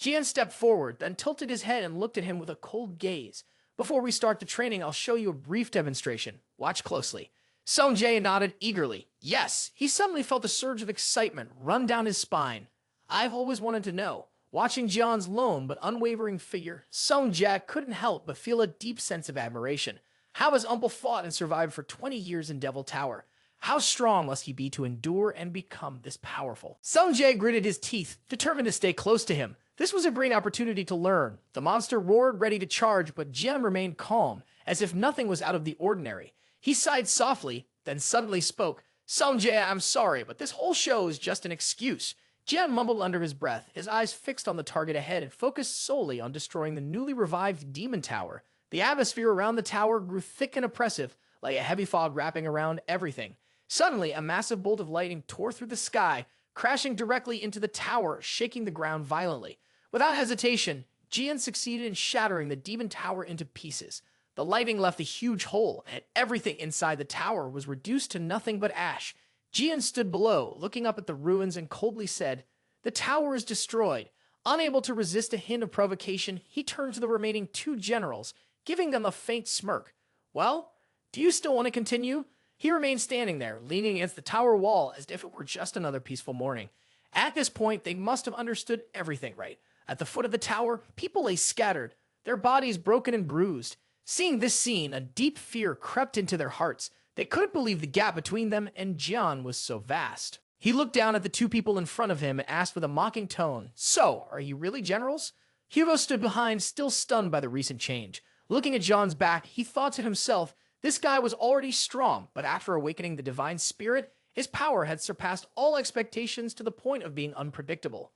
Jian stepped forward, then tilted his head and looked at him with a cold gaze. Before we start the training, I'll show you a brief demonstration. Watch closely. Song Jae nodded eagerly. Yes, he suddenly felt a surge of excitement run down his spine. I've always wanted to know. Watching Jian's lone but unwavering figure, Song Jae couldn't help but feel a deep sense of admiration. How has Uncle fought and survived for 20 years in Devil Tower? How strong must he be to endure and become this powerful? Song Jae gritted his teeth, determined to stay close to him. This was a great opportunity to learn. The monster roared, ready to charge, but Jian remained calm, as if nothing was out of the ordinary. He sighed softly, then suddenly spoke. Song Jae, I'm sorry, but this whole show is just an excuse. Jian mumbled under his breath, his eyes fixed on the target ahead and focused solely on destroying the newly revived demon tower. The atmosphere around the tower grew thick and oppressive, like a heavy fog wrapping around everything. Suddenly, a massive bolt of lightning tore through the sky, crashing directly into the tower, shaking the ground violently. Without hesitation, Jian succeeded in shattering the demon tower into pieces. The lightning left a huge hole, and everything inside the tower was reduced to nothing but ash. Jian stood below, looking up at the ruins, and coldly said, The tower is destroyed. Unable to resist a hint of provocation, he turned to the remaining 2 generals, giving them a faint smirk. Well, do you still want to continue? He remained standing there, leaning against the tower wall as if it were just another peaceful morning. At this point, they must have understood everything right. At the foot of the tower, people lay scattered, their bodies broken and bruised. Seeing this scene, a deep fear crept into their hearts. They couldn't believe the gap between them and Jian was so vast. He looked down at the 2 people in front of him and asked with a mocking tone, So, are you really generals? Hugo stood behind, still stunned by the recent change. Looking at Jian's back, he thought to himself, this guy was already strong, but after awakening the divine spirit, his power had surpassed all expectations to the point of being unpredictable.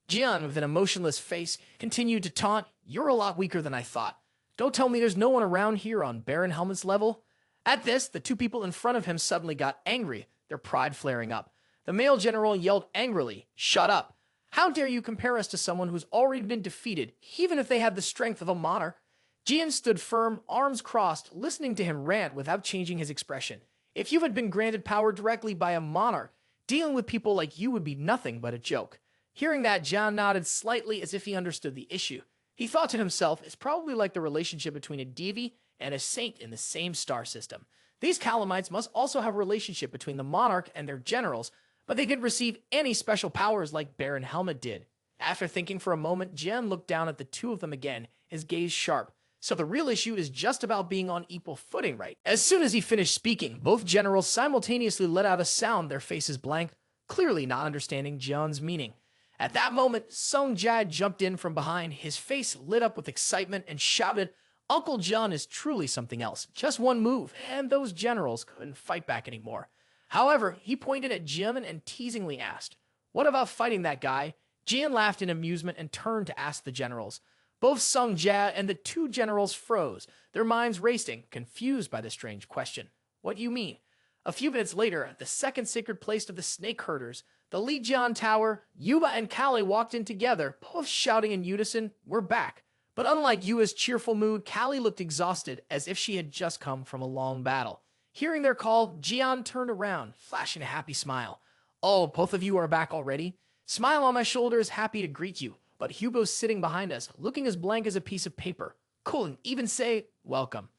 Jian, with an emotionless face, continued to taunt, You're a lot weaker than I thought. Don't tell me there's no one around here on Baron Helmet's level. At this, the 2 people in front of him suddenly got angry, their pride flaring up. The male general yelled angrily, Shut up! How dare you compare us to someone who's already been defeated, even if they had the strength of a monarch? Jian stood firm, arms crossed, listening to him rant without changing his expression. If you had been granted power directly by a monarch, dealing with people like you would be nothing but a joke. Hearing that, Jian nodded slightly as if he understood the issue. He thought to himself, it's probably like the relationship between a deity and a saint in the same star system. These Calamites must also have a relationship between the monarch and their generals, but they could receive any special powers like Baron Helmet did. After thinking for a moment, Jian looked down at the 2 of them again, his gaze sharp. So the real issue is just about being on equal footing, right? As soon as he finished speaking, both generals simultaneously let out a sound, their faces blank, clearly not understanding Jian's meaning. At that moment, Song Jae jumped in from behind, his face lit up with excitement, and shouted, Uncle Jian is truly something else. Just one move, and those generals couldn't fight back anymore. However, he pointed at Jian and teasingly asked, What about fighting that guy? Jian laughed in amusement and turned to ask the generals. Both Song Jae and the 2 generals froze, their minds racing, confused by the strange question. What do you mean? A few minutes later, at the second sacred place of the snake herders, the Lijian Tower, Yuba and Callie walked in together, both shouting in unison, We're back. But unlike Yuba's cheerful mood, Callie looked exhausted, as if she had just come from a long battle. Hearing their call, Jian turned around, flashing a happy smile. Oh, both of you are back already? Smile on my shoulder is happy to greet you, but Hugo's sitting behind us, looking as blank as a piece of paper. Couldn't even say, Welcome.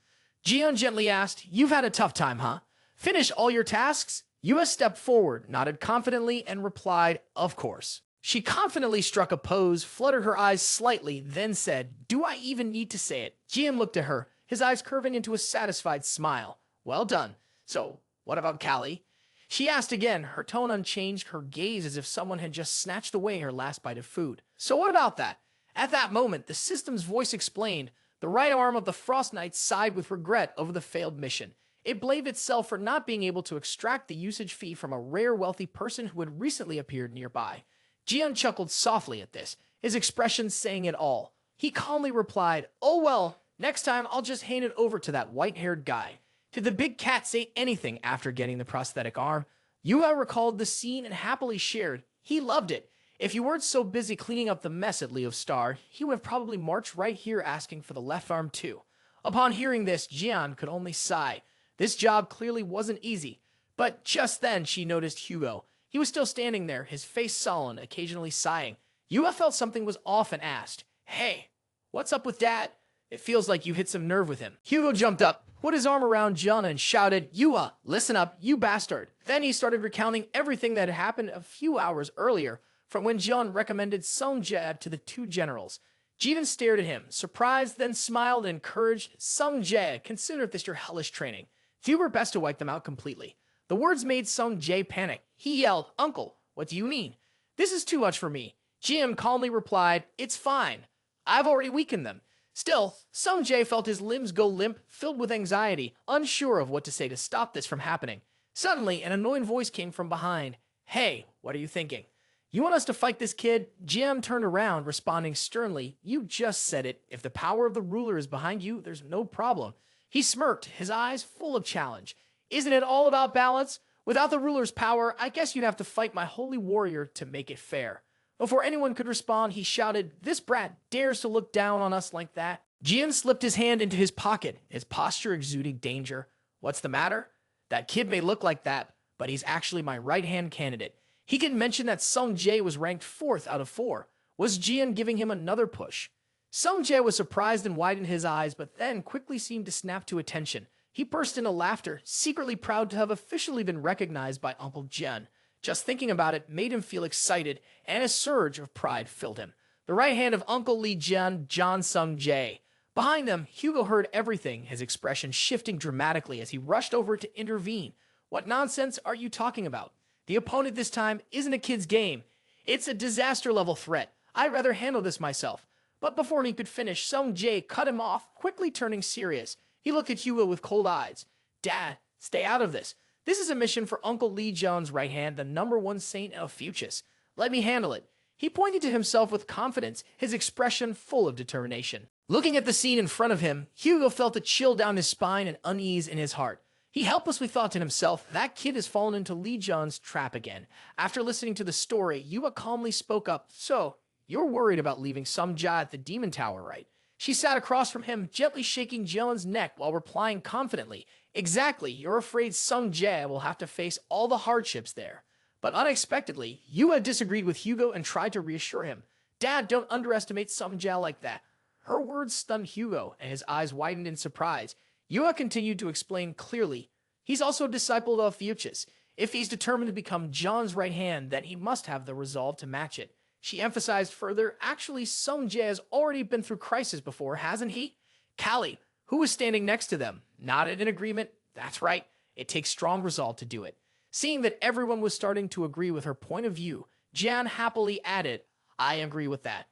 Jian gently asked, You've had a tough time, huh? Finished all your tasks? Yuba stepped forward, nodded confidently, and replied, Of course. She confidently struck a pose, fluttered her eyes slightly, then said, "Do I even need to say it?" Jian looked at her, his eyes curving into a satisfied smile. "Well done. So, what about Callie?" She asked again, her tone unchanged, her gaze as if someone had just snatched away her last bite of food. "So what about that?" At that moment, the system's voice explained. The right arm of the Frost Knight sighed with regret over the failed mission. It blamed itself for not being able to extract the usage fee from a rare wealthy person who had recently appeared nearby. Jian chuckled softly at this, his expression saying it all. He calmly replied, "Oh well, next time I'll just hand it over to that white-haired guy." Did the big cat say anything after getting the prosthetic arm? Yua recalled the scene and happily shared. He loved it. If you weren't so busy cleaning up the mess at Leo's Star, he would have probably marched right here asking for the left arm too. Upon hearing this, Jian could only sigh. This job clearly wasn't easy. But just then she noticed Hugo. He was still standing there, his face sullen, occasionally sighing. Yua felt something was off and asked, "Hey, what's up with Dad? It feels like you hit some nerve with him." Hugo jumped up, put his arm around Jian and shouted, "Yua, listen up, you bastard." Then he started recounting everything that had happened a few hours earlier, from when Jian recommended Song Jie to the two generals. Jian stared at him, surprised, then smiled and encouraged. "Song Jie, consider this your hellish training. Do your best to wipe them out completely." The words made Song Jie panic. He yelled, "Uncle, what do you mean? This is too much for me." Jian calmly replied, "It's fine. I've already weakened them." Still, Song Jie felt his limbs go limp, filled with anxiety, unsure of what to say to stop this from happening. Suddenly, an annoying voice came from behind. "Hey, what are you thinking? You want us to fight this kid?" Jian turned around, responding sternly, "You just said it. If the power of the ruler is behind you, there's no problem." He smirked, his eyes full of challenge. "Isn't it all about balance? Without the ruler's power, I guess you'd have to fight my holy warrior to make it fair." Before anyone could respond, he shouted, "This brat dares to look down on us like that." Jian slipped his hand into his pocket, his posture exuding danger. "What's the matter? That kid may look like that, but he's actually my right-hand candidate." He could mention that Song Jie was ranked 4th out of 4. Was Jian giving him another push? Song Jie was surprised and widened his eyes, but then quickly seemed to snap to attention. He burst into laughter, secretly proud to have officially been recognized by Uncle Jian. Just thinking about it made him feel excited, and a surge of pride filled him. The right hand of Uncle Li Jian, John Sung Jae. Behind them, Hugo heard everything, his expression shifting dramatically as he rushed over to intervene. "What nonsense are you talking about? The opponent this time isn't a kid's game. It's a disaster-level threat. I'd rather handle this myself." But before he could finish, Sung Jae cut him off, quickly turning serious. He looked at Hugo with cold eyes. "Dad, stay out of this. This is a mission for Uncle Li Jian's right hand, the #1 saint of Fuchs. Let me handle it." He pointed to himself with confidence, his expression full of determination. Looking at the scene in front of him, Hugo felt a chill down his spine and unease in his heart. He helplessly thought to himself, that kid has fallen into Li Jian's trap again. After listening to the story, Yua calmly spoke up. "So, you're worried about leaving Sung Jia at the Demon Tower, right?" She sat across from him, gently shaking Jian's neck while replying confidently. "Exactly, you're afraid Sung Jie will have to face all the hardships there." But unexpectedly, Yua disagreed with Hugo and tried to reassure him. "Dad, don't underestimate Sung Jie like that." Her words stunned Hugo, and his eyes widened in surprise. Yua continued to explain clearly. "He's also a disciple of Fuchs. If he's determined to become John's right hand, then he must have the resolve to match it." She emphasized further, "Actually, Sung Jie has already been through crisis before, hasn't he?" Callie, who was standing next to them, nodded in agreement. "That's right. It takes strong resolve to do it." Seeing that everyone was starting to agree with her point of view, Jian happily added, "I agree with that.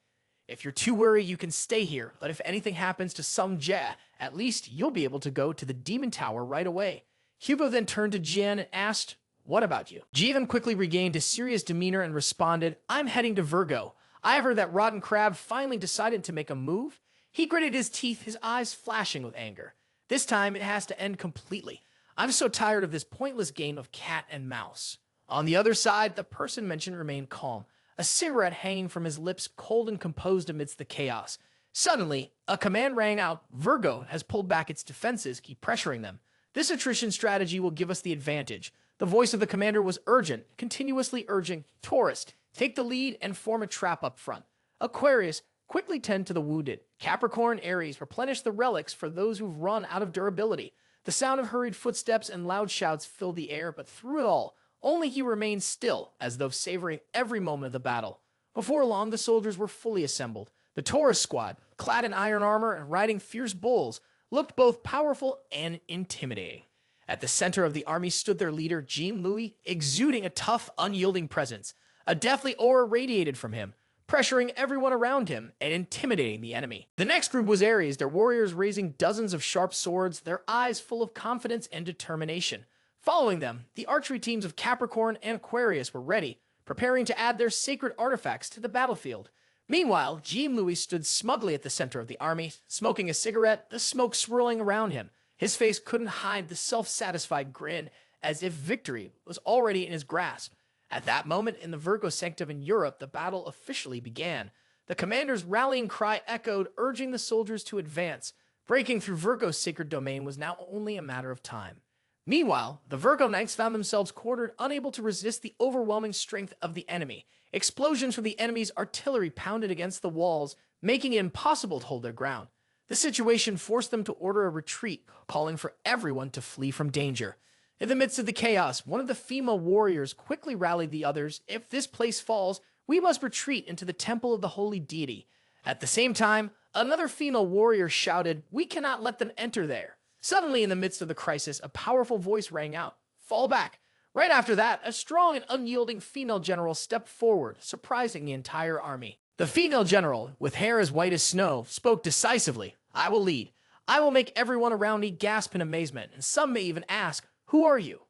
If you're too worried, you can stay here, but if anything happens to Sung Jie, at least you'll be able to go to the Demon Tower right away." Hugo then turned to Jian and asked, "What about you?" Jian quickly regained his serious demeanor and responded, "I'm heading to Virgo. I heard that Rotten Crab finally decided to make a move." He gritted his teeth, his eyes flashing with anger. "This time it has to end completely. I'm so tired of this pointless game of cat and mouse." On the other side, the person mentioned remained calm, a cigarette hanging from his lips, cold and composed amidst the chaos. Suddenly, a command rang out. "Virgo has pulled back its defenses, keep pressuring them. This attrition strategy will give us the advantage." The voice of the commander was urgent, continuously urging, "Taurus, take the lead and form a trap up front. Aquarius, quickly tend to the wounded. Capricorn, Aries, replenish the relics for those who've run out of durability." The sound of hurried footsteps and loud shouts filled the air, but through it all, only he remained still, as though savoring every moment of the battle. Before long, the soldiers were fully assembled. The Taurus squad, clad in iron armor and riding fierce bulls, looked both powerful and intimidating. At the center of the army stood their leader, Jean Louis, exuding a tough, unyielding presence. A deathly aura radiated from him, pressuring everyone around him and intimidating the enemy. The next group was Ares, their warriors raising dozens of sharp swords, their eyes full of confidence and determination. Following them, the archery teams of Capricorn and Aquarius were ready, preparing to add their sacred artifacts to the battlefield. Meanwhile, Jean Louis stood smugly at the center of the army, smoking a cigarette, the smoke swirling around him. His face couldn't hide the self-satisfied grin, as if victory was already in his grasp. At that moment, in the Virgo Sanctum in Europe, the battle officially began. The commander's rallying cry echoed, urging the soldiers to advance. Breaking through Virgo's sacred domain was now only a matter of time. Meanwhile, the Virgo Knights found themselves cornered, unable to resist the overwhelming strength of the enemy. Explosions from the enemy's artillery pounded against the walls, making it impossible to hold their ground. The situation forced them to order a retreat, calling for everyone to flee from danger. In the midst of the chaos, one of the female warriors quickly rallied the others. If this place falls, we must retreat into the temple of the holy deity. At the same time, another female warrior shouted, "We cannot let them enter there." Suddenly, in the midst of the crisis, a powerful voice rang out, "Fall back." Right after that, a strong and unyielding female general stepped forward, surprising the entire army. The female general, with hair as white as snow, spoke decisively, "I will lead. I will make everyone around me gasp in amazement, and some may even ask, 'Who are you?'"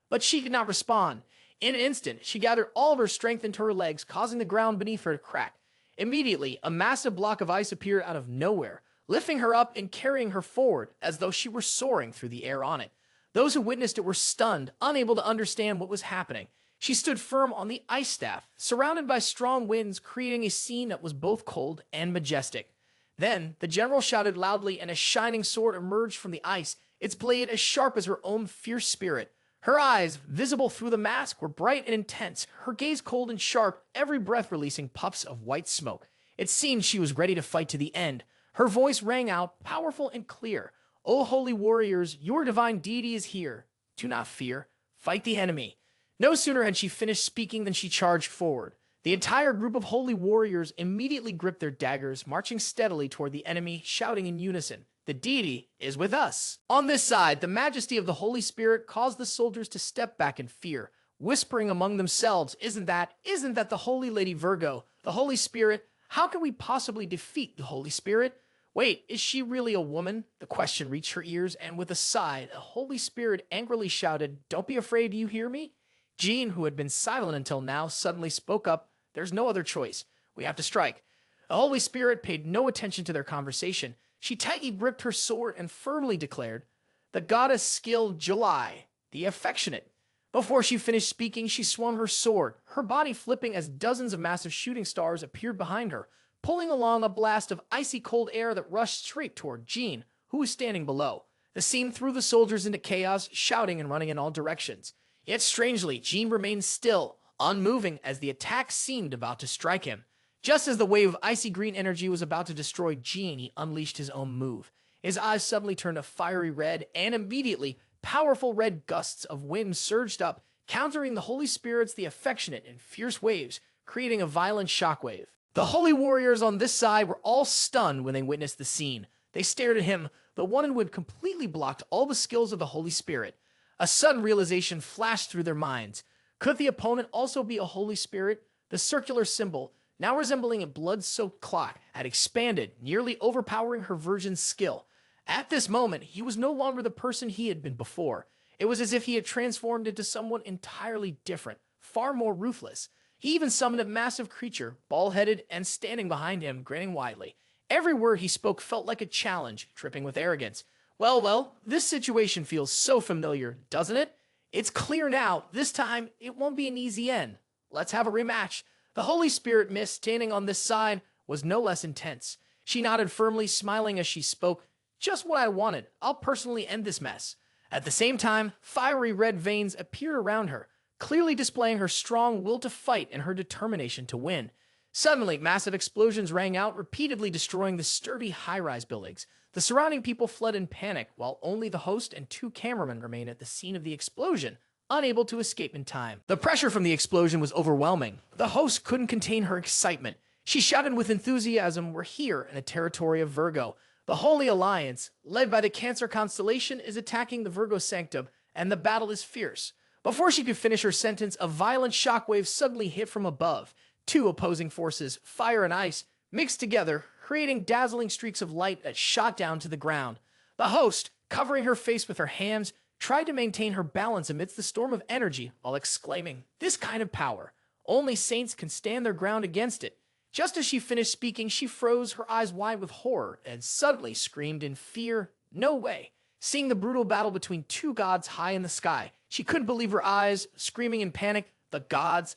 But she could not respond. In an instant, she gathered all of her strength into her legs, causing the ground beneath her to crack. Immediately, a massive block of ice appeared out of nowhere, lifting her up and carrying her forward as though she were soaring through the air on it. Those who witnessed it were stunned, unable to understand what was happening. She stood firm on the ice staff, surrounded by strong winds, creating a scene that was both cold and majestic. Then, the general shouted loudly, and a shining sword emerged from the ice, its blade as sharp as her own fierce spirit. Her eyes, visible through the mask, were bright and intense, her gaze cold and sharp, every breath releasing puffs of white smoke. It seemed she was ready to fight to the end. Her voice rang out, powerful and clear. "O holy warriors, your divine deity is here. Do not fear. Fight the enemy." No sooner had she finished speaking than she charged forward. The entire group of holy warriors immediately gripped their daggers, marching steadily toward the enemy, shouting in unison, "The deity is with us." On this side, the majesty of the Holy Spirit caused the soldiers to step back in fear, whispering among themselves, Isn't that the Holy Lady Virgo, the Holy Spirit? How can we possibly defeat the Holy Spirit? Wait, is she really a woman? The question reached her ears, and with a sigh, the Holy Spirit angrily shouted, "Don't be afraid, do you hear me?" Jean, who had been silent until now, suddenly spoke up, "There's no other choice. We have to strike." The Holy Spirit paid no attention to their conversation. She tightly gripped her sword and firmly declared, "The goddess Skill July, the affectionate." Before she finished speaking, she swung her sword, her body flipping as dozens of massive shooting stars appeared behind her, pulling along a blast of icy cold air that rushed straight toward Jean, who was standing below. The scene threw the soldiers into chaos, shouting and running in all directions. Yet strangely, Jean remained still, unmoving as the attack seemed about to strike him. Just as the wave of icy green energy was about to destroy Jean, he unleashed his own move. His eyes suddenly turned a fiery red, and immediately, powerful red gusts of wind surged up, countering the Holy Spirit's the affectionate and fierce waves, creating a violent shockwave. The holy warriors on this side were all stunned when they witnessed the scene. They stared at him, the one who had completely blocked all the skills of the Holy Spirit. A sudden realization flashed through their minds. Could the opponent also be a Holy Spirit? The circular symbol, now resembling a blood-soaked clock, had expanded, nearly overpowering her virgin's skill. At this moment, he was no longer the person he had been before. It was as if he had transformed into someone entirely different, far more ruthless. He even summoned a massive creature, bald-headed and standing behind him, grinning widely. Every word he spoke felt like a challenge, dripping with arrogance. Well, this situation feels so familiar, doesn't it? It's clear now, this time it won't be an easy end. Let's have a rematch. The Holy Spirit Miss, standing on this side, was no less intense. She nodded firmly, smiling as she spoke. "Just what I wanted. I'll personally end this mess." At the same time, fiery red veins appeared around her, clearly displaying her strong will to fight and her determination to win. Suddenly, massive explosions rang out, repeatedly destroying the sturdy high-rise buildings. The surrounding people fled in panic, while only the host and two cameramen remained at the scene of the explosion, unable to escape in time. The pressure from the explosion was overwhelming. The host couldn't contain her excitement. She shouted with enthusiasm, "We're here in the territory of Virgo. The Holy Alliance, led by the Cancer constellation, is attacking the Virgo sanctum, and the battle is fierce." Before she could finish her sentence, a violent shockwave suddenly hit from above. Two opposing forces, fire and ice, mixed together, creating dazzling streaks of light that shot down to the ground. The host, covering her face with her hands, tried to maintain her balance amidst the storm of energy while exclaiming, "This kind of power, only saints can stand their ground against it." Just as she finished speaking, she froze, her eyes wide with horror, and suddenly screamed in fear, "No way!" Seeing the brutal battle between two gods high in the sky, she couldn't believe her eyes, screaming in panic, the gods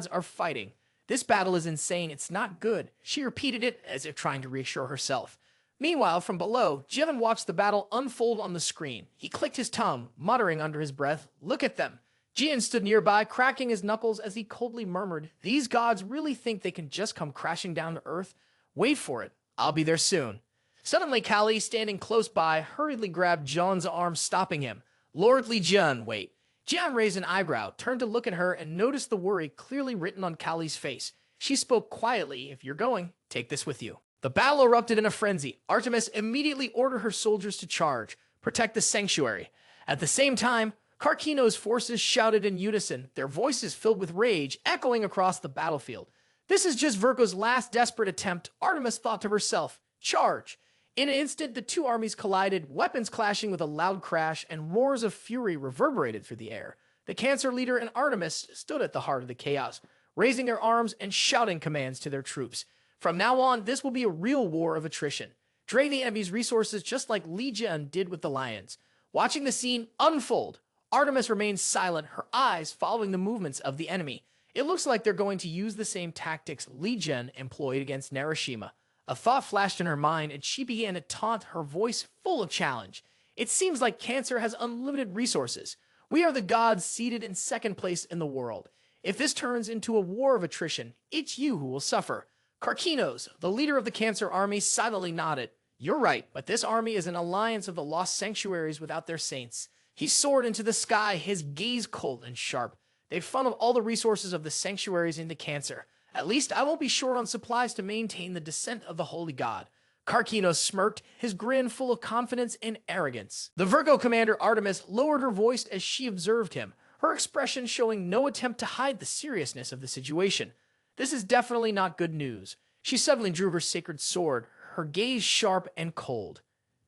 are fighting. This battle is insane, it's not good." She repeated it as if trying to reassure herself. Meanwhile, from below, Jivan watched the battle unfold on the screen. He clicked his tongue, muttering under his breath, "Look at them." Jian stood nearby, cracking his knuckles as he coldly murmured, "These gods really think they can just come crashing down to Earth? Wait for it. I'll be there soon." Suddenly, Kali, standing close by, hurriedly grabbed Jian's arm, stopping him. "Lordly Jian, wait." Jian raised an eyebrow, turned to look at her, and noticed the worry clearly written on Kali's face. She spoke quietly, "If you're going, take this with you." The battle erupted in a frenzy. Artemis immediately ordered her soldiers to charge, protect the sanctuary. At the same time, Karkino's forces shouted in unison, their voices filled with rage, echoing across the battlefield. "This is just Virgo's last desperate attempt," Artemis thought to herself. "Charge!" In an instant, the two armies collided, weapons clashing with a loud crash, and roars of fury reverberated through the air. The Cancer leader and Artemis stood at the heart of the chaos, raising their arms and shouting commands to their troops. From now on, this will be a real war of attrition. Drain the enemy's resources just like Li Jian did with the lions. Watching the scene unfold, Artemis remains silent, her eyes following the movements of the enemy. It looks like they're going to use the same tactics Li Jian employed against Narashima. A thought flashed in her mind, and she began to taunt, her voice full of challenge. "It seems like Cancer has unlimited resources. We are the gods seated in second place in the world. If this turns into a war of attrition, it's you who will suffer." Karkinos, the leader of the Cancer army, silently nodded. "You're right, but this army is an alliance of the lost sanctuaries without their saints." He soared into the sky, his gaze cold and sharp. "They've funneled all the resources of the sanctuaries into Cancer. At least I won't be short on supplies to maintain the descent of the holy god." Karkinos smirked, his grin full of confidence and arrogance. The Virgo commander Artemis lowered her voice as she observed him, her expression showing no attempt to hide the seriousness of the situation. This is definitely not good news. She suddenly drew her sacred sword, her gaze sharp and cold.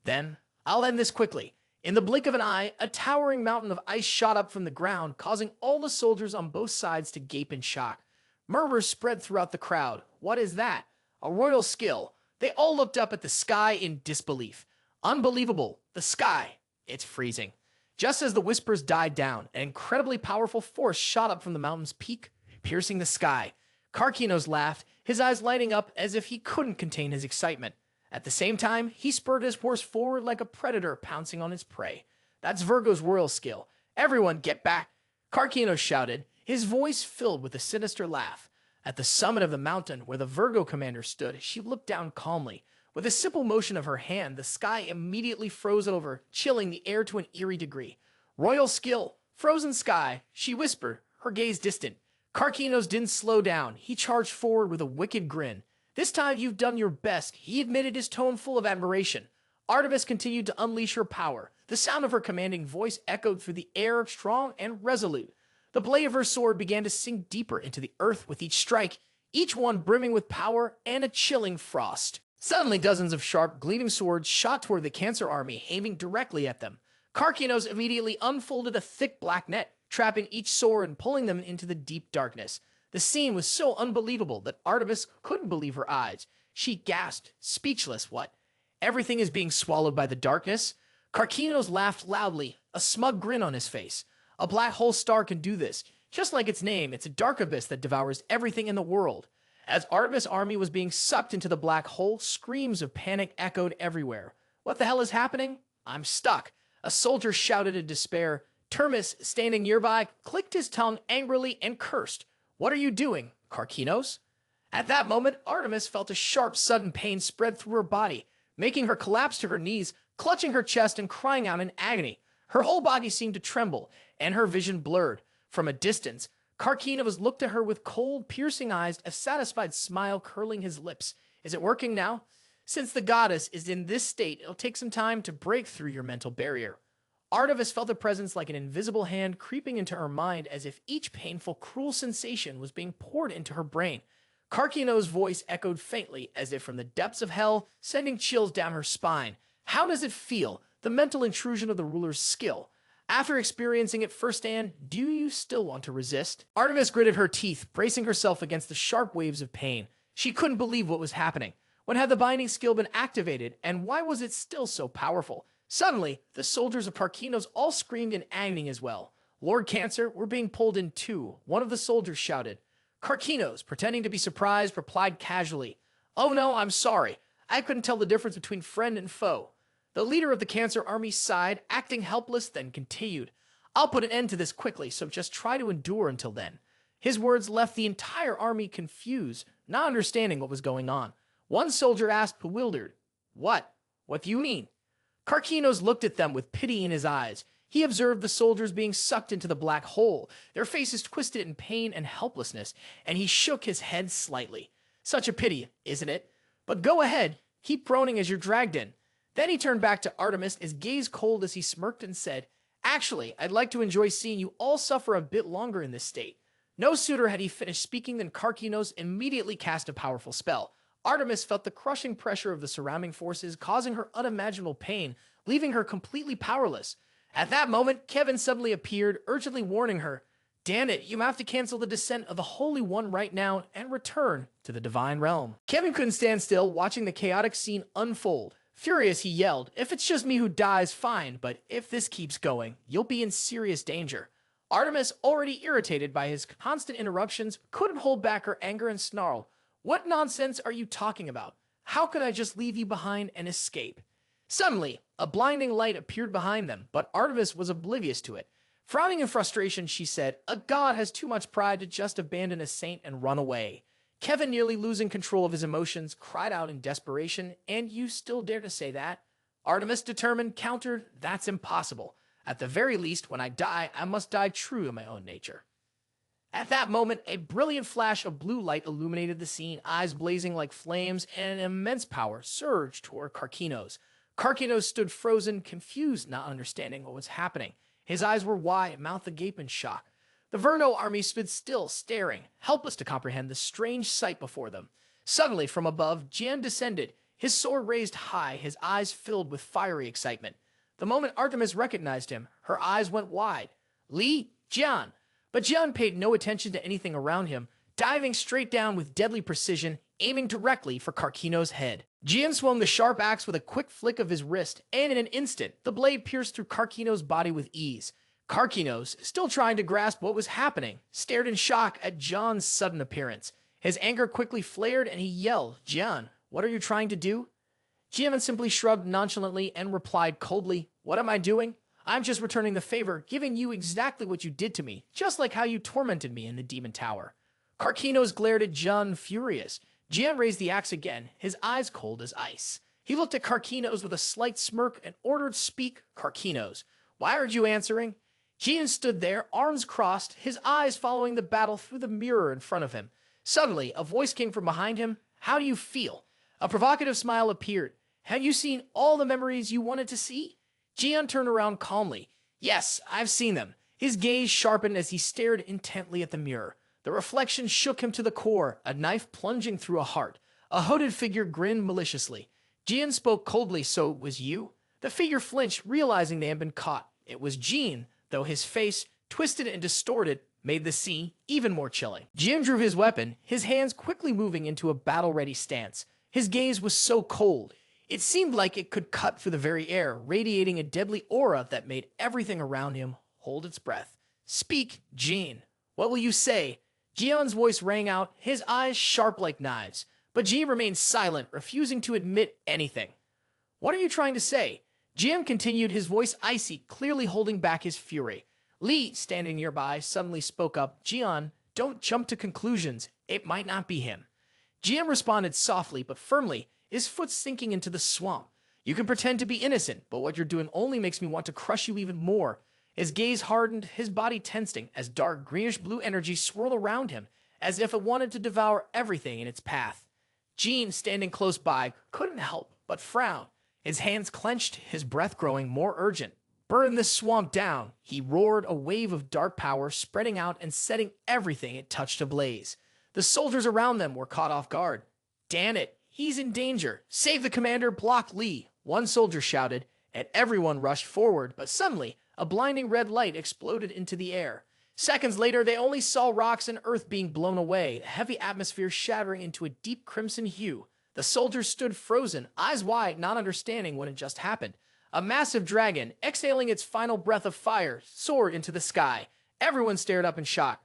"Then, I'll end this quickly." In the blink of an eye, a towering mountain of ice shot up from the ground, causing all the soldiers on both sides to gape in shock. Murmurs spread throughout the crowd. "What is that? A royal skill." They all looked up at the sky in disbelief. "Unbelievable. The sky. It's freezing." Just as the whispers died down, an incredibly powerful force shot up from the mountain's peak, piercing the sky. Karkinos laughed, his eyes lighting up as if he couldn't contain his excitement. At the same time, he spurred his horse forward like a predator pouncing on its prey. "That's Virgo's royal skill. Everyone get back!" Karkinos shouted, his voice filled with a sinister laugh. At the summit of the mountain where the Virgo commander stood, she looked down calmly. With a simple motion of her hand, the sky immediately froze over, chilling the air to an eerie degree. "Royal skill, frozen sky," she whispered, her gaze distant. Karkinos didn't slow down. He charged forward with a wicked grin. "This time you've done your best," he admitted, his tone full of admiration. Artemis continued to unleash her power. The sound of her commanding voice echoed through the air, strong and resolute. The blade of her sword began to sink deeper into the earth with each strike, each one brimming with power and a chilling frost. Suddenly, dozens of sharp, gleaming swords shot toward the Cancer army, aiming directly at them. Karkinos immediately unfolded a thick black net, trapping each sword and pulling them into the deep darkness. The scene was so unbelievable that Artemis couldn't believe her eyes. She gasped, speechless. "What? Everything is being swallowed by the darkness?" Karkinos laughed loudly, a smug grin on his face. "A black hole star can do this. Just like its name, it's a dark abyss that devours everything in the world." As Artemis' army was being sucked into the black hole, screams of panic echoed everywhere. "What the hell is happening? I'm stuck." A soldier shouted in despair. Termis, standing nearby, clicked his tongue angrily and cursed. "What are you doing, Karkinos?" At that moment, Artemis felt a sharp, sudden pain spread through her body, making her collapse to her knees, clutching her chest and crying out in agony. Her whole body seemed to tremble, and her vision blurred. From a distance, Karkinos looked at her with cold, piercing eyes, a satisfied smile curling his lips. Is it working now? Since the goddess is in this state, it'll take some time to break through your mental barrier. Artemis felt a presence like an invisible hand creeping into her mind as if each painful, cruel sensation was being poured into her brain. Karkinos' voice echoed faintly, as if from the depths of hell, sending chills down her spine. How does it feel? The mental intrusion of the ruler's skill. After experiencing it firsthand, do you still want to resist? Artemis gritted her teeth, bracing herself against the sharp waves of pain. She couldn't believe what was happening. When had the binding skill been activated, and why was it still so powerful? Suddenly, the soldiers of Karkinos all screamed in agony as well. Lord Cancer, we're being pulled in too, one of the soldiers shouted. Karkinos, pretending to be surprised, replied casually, Oh no, I'm sorry. I couldn't tell the difference between friend and foe. The leader of the Cancer army sighed, acting helpless, then continued. I'll put an end to this quickly, so just try to endure until then. His words left the entire army confused, not understanding what was going on. One soldier asked, bewildered, What? What do you mean? Karkinos looked at them with pity in his eyes. He observed the soldiers being sucked into the black hole, their faces twisted in pain and helplessness, and he shook his head slightly. Such a pity, isn't it? But go ahead, keep groaning as you're dragged in. Then he turned back to Artemis, his gaze cold as he smirked and said, Actually, I'd like to enjoy seeing you all suffer a bit longer in this state. No sooner had he finished speaking than Karkinos immediately cast a powerful spell. Artemis felt the crushing pressure of the surrounding forces, causing her unimaginable pain, leaving her completely powerless. At that moment, Kevin suddenly appeared, urgently warning her, Damn it, you have to cancel the descent of the Holy One right now and return to the Divine Realm. Kevin couldn't stand still, watching the chaotic scene unfold. Furious, he yelled, If it's just me who dies, fine, but if this keeps going, you'll be in serious danger. Artemis, already irritated by his constant interruptions, couldn't hold back her anger and snarled, What nonsense are you talking about? How could I just leave you behind and escape? Suddenly, a blinding light appeared behind them, but Artemis was oblivious to it. Frowning in frustration, she said, A god has too much pride to just abandon a saint and run away. Kevin, nearly losing control of his emotions, cried out in desperation, And you still dare to say that? Artemis, determined, countered, That's impossible. At the very least, when I die, I must die true to my own nature. At that moment, a brilliant flash of blue light illuminated the scene, eyes blazing like flames, and an immense power surged toward Karkinos. Karkinos stood frozen, confused, not understanding what was happening. His eyes were wide, mouth agape in shock. The Verno army stood still, staring, helpless to comprehend the strange sight before them. Suddenly, from above, Jian descended, his sword raised high, his eyes filled with fiery excitement. The moment Artemis recognized him, her eyes went wide. Li, Jian. But Jian paid no attention to anything around him, diving straight down with deadly precision, aiming directly for Karkinos' head. Jian swung the sharp axe with a quick flick of his wrist, and in an instant, the blade pierced through Karkinos' body with ease. Karkinos, still trying to grasp what was happening, stared in shock at Jian's sudden appearance. His anger quickly flared, and he yelled, Jian, what are you trying to do? Jian simply shrugged nonchalantly and replied coldly, What am I doing? I'm just returning the favor, giving you exactly what you did to me, just like how you tormented me in the Demon Tower. Karkinos glared at Jian, furious. Jian raised the axe again, his eyes cold as ice. He looked at Karkinos with a slight smirk and ordered, Speak, Karkinos. Why aren't you answering? Jian stood there, arms crossed, his eyes following the battle through the mirror in front of him. Suddenly, a voice came from behind him. How do you feel? A provocative smile appeared. Have you seen all the memories you wanted to see? Jian turned around calmly. Yes, I've seen them. His gaze sharpened as he stared intently at the mirror. The reflection shook him to the core, a knife plunging through a heart. A hooded figure grinned maliciously. Jian spoke coldly, So it was you? The figure flinched, realizing they had been caught. It was Jian, though his face, twisted and distorted, made the scene even more chilling. Jian drew his weapon, his hands quickly moving into a battle-ready stance. His gaze was so cold. It seemed like it could cut through the very air, radiating a deadly aura that made everything around him hold its breath. Speak, Jian. What will you say? Jian's voice rang out, his eyes sharp like knives. But Jian remained silent, refusing to admit anything. What are you trying to say? Jian continued, his voice icy, clearly holding back his fury. Li, standing nearby, suddenly spoke up, Jian, don't jump to conclusions. It might not be him. Jian responded softly but firmly, his foot sinking into the swamp. You can pretend to be innocent, but what you're doing only makes me want to crush you even more. His gaze hardened, his body tensing as dark greenish-blue energy swirled around him, as if it wanted to devour everything in its path. Jean, standing close by, couldn't help but frown, his hands clenched, his breath growing more urgent. Burn this swamp down, he roared, a wave of dark power spreading out and setting everything it touched ablaze. The soldiers around them were caught off guard. Damn it, he's in danger. Save the commander, block Lee, one soldier shouted, and everyone rushed forward, but suddenly, a blinding red light exploded into the air. Seconds later, they only saw rocks and earth being blown away, the heavy atmosphere shattering into a deep crimson hue. The soldiers stood frozen, eyes wide, not understanding what had just happened. A massive dragon, exhaling its final breath of fire, soared into the sky. Everyone stared up in shock.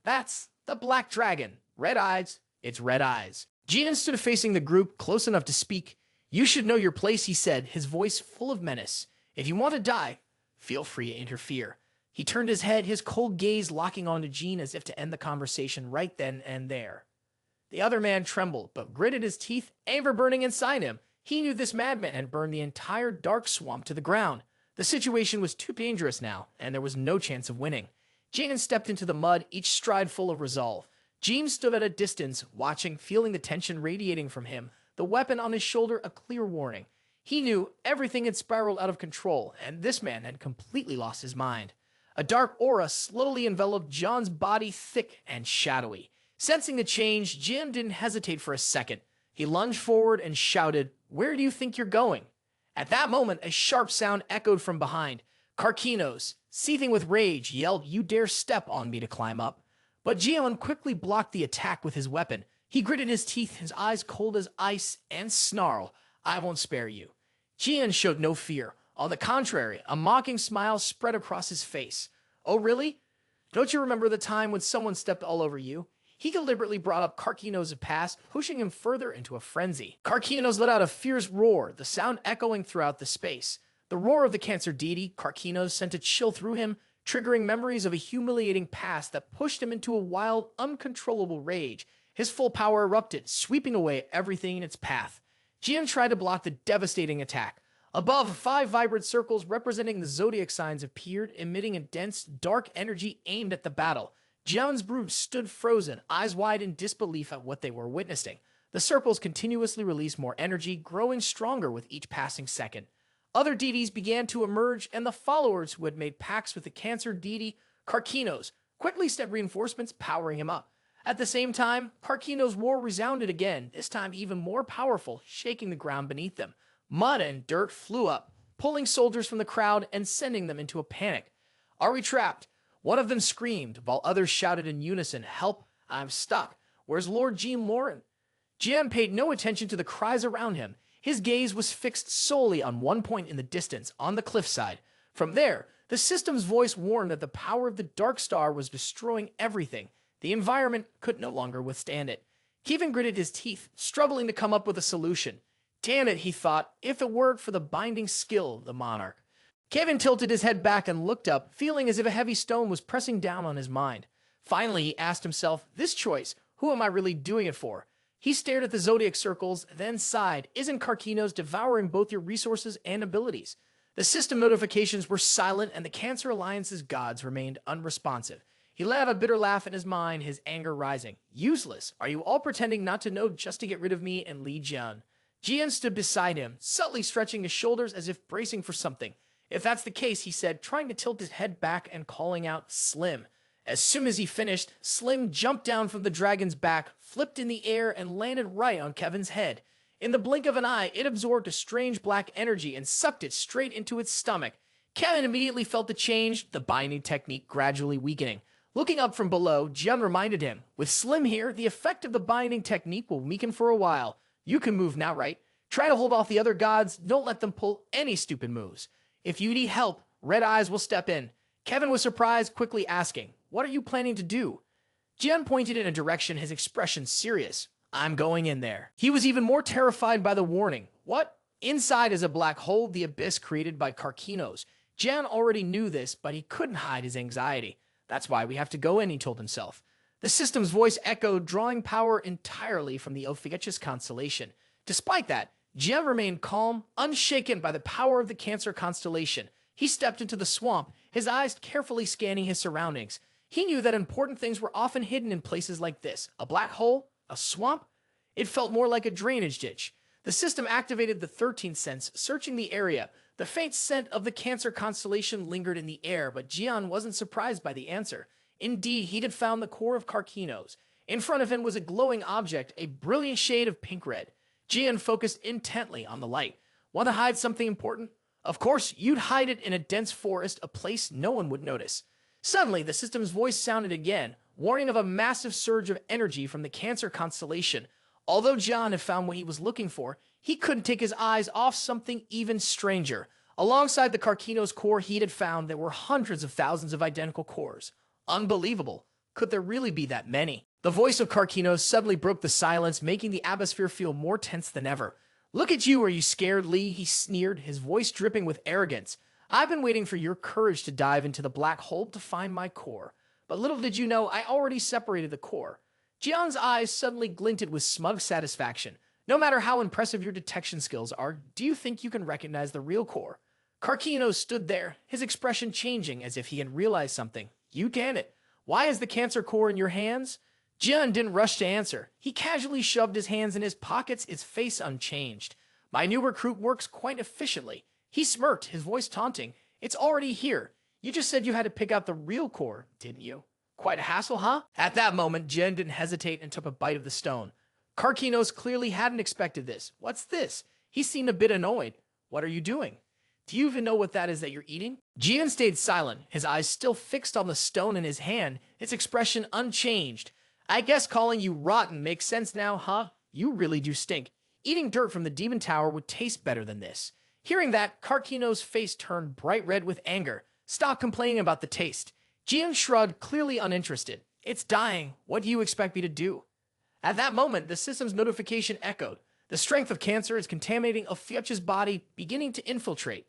That's the black dragon. Red eyes, it's red eyes. Jian stood facing the group, close enough to speak. You should know your place, he said, his voice full of menace. If you want to die, feel free to interfere. He turned his head, his cold gaze locking onto Jean as if to end the conversation right then and there. The other man trembled, but gritted his teeth, anger burning inside him. He knew this madman had burned the entire dark swamp to the ground. The situation was too dangerous now, and there was no chance of winning. Jean stepped into the mud, each stride full of resolve. Jean stood at a distance, watching, feeling the tension radiating from him, the weapon on his shoulder a clear warning. He knew everything had spiraled out of control, and this man had completely lost his mind. A dark aura slowly enveloped John's body, thick and shadowy. Sensing the change, Jim didn't hesitate for a second. He lunged forward and shouted, "Where do you think you're going?" At that moment, a sharp sound echoed from behind. Karkinos, seething with rage, yelled, "You dare step on me to climb up." But Jian quickly blocked the attack with his weapon. He gritted his teeth, his eyes cold as ice, and snarled, "I won't spare you." Jian showed no fear. On the contrary, a mocking smile spread across his face. "Oh, really? Don't you remember the time when someone stepped all over you?" He deliberately brought up Karkinos' past, pushing him further into a frenzy. Karkinos let out a fierce roar, the sound echoing throughout the space. The roar of the cancer deity, Karkinos, sent a chill through him, triggering memories of a humiliating past that pushed him into a wild, uncontrollable rage. His full power erupted, sweeping away everything in its path. Jian tried to block the devastating attack. Above, 5 vibrant circles representing the zodiac signs appeared, emitting a dense, dark energy aimed at the battle. Jian's brood stood frozen, eyes wide in disbelief at what they were witnessing. The circles continuously released more energy, growing stronger with each passing second. Other deities began to emerge, and the followers who had made pacts with the cancer deity, Karkinos, quickly sent reinforcements, powering him up. At the same time, Karkinos' roar resounded again, this time even more powerful, shaking the ground beneath them. Mud and dirt flew up, pulling soldiers from the crowd and sending them into a panic. "Are we trapped?" One of them screamed, while others shouted in unison, "Help, I'm stuck. Where's Lord Jean Lauren?" Jian paid no attention to the cries around him. His gaze was fixed solely on one point in the distance, on the cliffside. From there, the system's voice warned that the power of the Dark Star was destroying everything. The environment could no longer withstand it. Kevin gritted his teeth, struggling to come up with a solution. Damn it, he thought, if it weren't for the binding skill of the monarch. Kevin tilted his head back and looked up, feeling as if a heavy stone was pressing down on his mind. Finally, he asked himself, this choice, who am I really doing it for? He stared at the zodiac circles, then sighed. Isn't Karkinos devouring both your resources and abilities? The system notifications were silent, and the Cancer Alliance's gods remained unresponsive. He let out a bitter laugh in his mind, his anger rising. Useless. Are you all pretending not to know just to get rid of me and Li Jian? Jian stood beside him, subtly stretching his shoulders as if bracing for something. If that's the case, he said, trying to tilt his head back and calling out, Slim. As soon as he finished, Slim jumped down from the dragon's back, flipped in the air, and landed right on Kevin's head. In the blink of an eye, it absorbed a strange black energy and sucked it straight into its stomach. Kevin immediately felt the change, the binding technique gradually weakening. Looking up from below, Jian reminded him, with Slim here, the effect of the binding technique will weaken for a while. You can move now, right? Try to hold off the other gods, don't let them pull any stupid moves. If you need help, Red Eyes will step in. Kevin was surprised, quickly asking, what are you planning to do? Jian pointed in a direction, his expression serious. I'm going in there. He was even more terrified by the warning. What? Inside is a black hole, the abyss created by Karkinos. Jian already knew this, but he couldn't hide his anxiety. That's why we have to go in, he told himself. The system's voice echoed, drawing power entirely from the Ophiuchus constellation. Despite that, Jian remained calm, unshaken by the power of the Cancer constellation. He stepped into the swamp, his eyes carefully scanning his surroundings. He knew that important things were often hidden in places like this. A black hole? A swamp? It felt more like a drainage ditch. The system activated the 13th sense, searching the area. The faint scent of the Cancer constellation lingered in the air, but Jian wasn't surprised by the answer. Indeed, he had found the core of Karkinos. In front of him was a glowing object, a brilliant shade of pink-red. Jian focused intently on the light. Want to hide something important? Of course, you'd hide it in a dense forest, a place no one would notice. Suddenly, the system's voice sounded again, warning of a massive surge of energy from the Cancer constellation. Although Jian had found what he was looking for, he couldn't take his eyes off something even stranger. Alongside the Karkinos core he had found, there were hundreds of thousands of identical cores. Unbelievable. Could there really be that many? The voice of Karkinos suddenly broke the silence, making the atmosphere feel more tense than ever. Look at you, are you scared, Lee? He sneered, his voice dripping with arrogance. I've been waiting for your courage to dive into the black hole to find my core. But little did you know, I already separated the core. Jian's eyes suddenly glinted with smug satisfaction. No matter how impressive your detection skills are, do you think you can recognize the real core? Karkinos stood there, his expression changing as if he had realized something. You damn it. Why is the Cancer core in your hands? Jian didn't rush to answer. He casually shoved his hands in his pockets, his face unchanged. My new recruit works quite efficiently. He smirked, his voice taunting. It's already here. You just said you had to pick out the real core, didn't you? Quite a hassle, huh? At that moment, Jian didn't hesitate and took a bite of the stone. Karkinos clearly hadn't expected this. What's this? He seemed a bit annoyed. What are you doing? Do you even know what that is that you're eating? Jian stayed silent, his eyes still fixed on the stone in his hand, his expression unchanged. I guess calling you rotten makes sense now, huh? You really do stink. Eating dirt from the Demon Tower would taste better than this. Hearing that, Karkinos' face turned bright red with anger. Stop complaining about the taste. Jian shrugged, clearly uninterested. It's dying. What do you expect me to do? At that moment, the system's notification echoed. The strength of Cancer is contaminating Ophiuchus' body, beginning to infiltrate.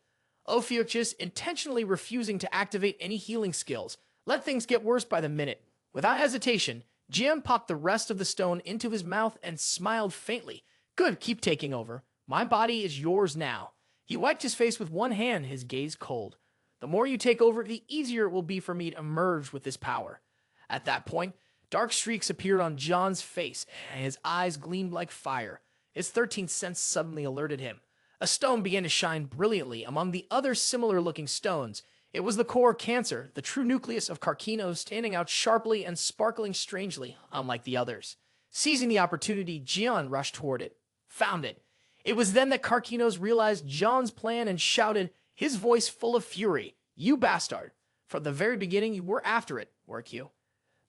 Ophiuchus intentionally refusing to activate any healing skills. Let things get worse by the minute. Without hesitation, Jian popped the rest of the stone into his mouth and smiled faintly. Good, keep taking over. My body is yours now. He wiped his face with one hand, his gaze cold. The more you take over, the easier it will be for me to emerge with this power. At that point, dark streaks appeared on John's face, and his eyes gleamed like fire. His 13th sense suddenly alerted him. A stone began to shine brilliantly among the other similar-looking stones. It was the core of Cancer, the true nucleus of Karkinos, standing out sharply and sparkling strangely, unlike the others. Seizing the opportunity, Jian rushed toward it. Found it. It was then that Karkinos realized John's plan and shouted, his voice full of fury. You bastard. From the very beginning, you were after it, weren't you?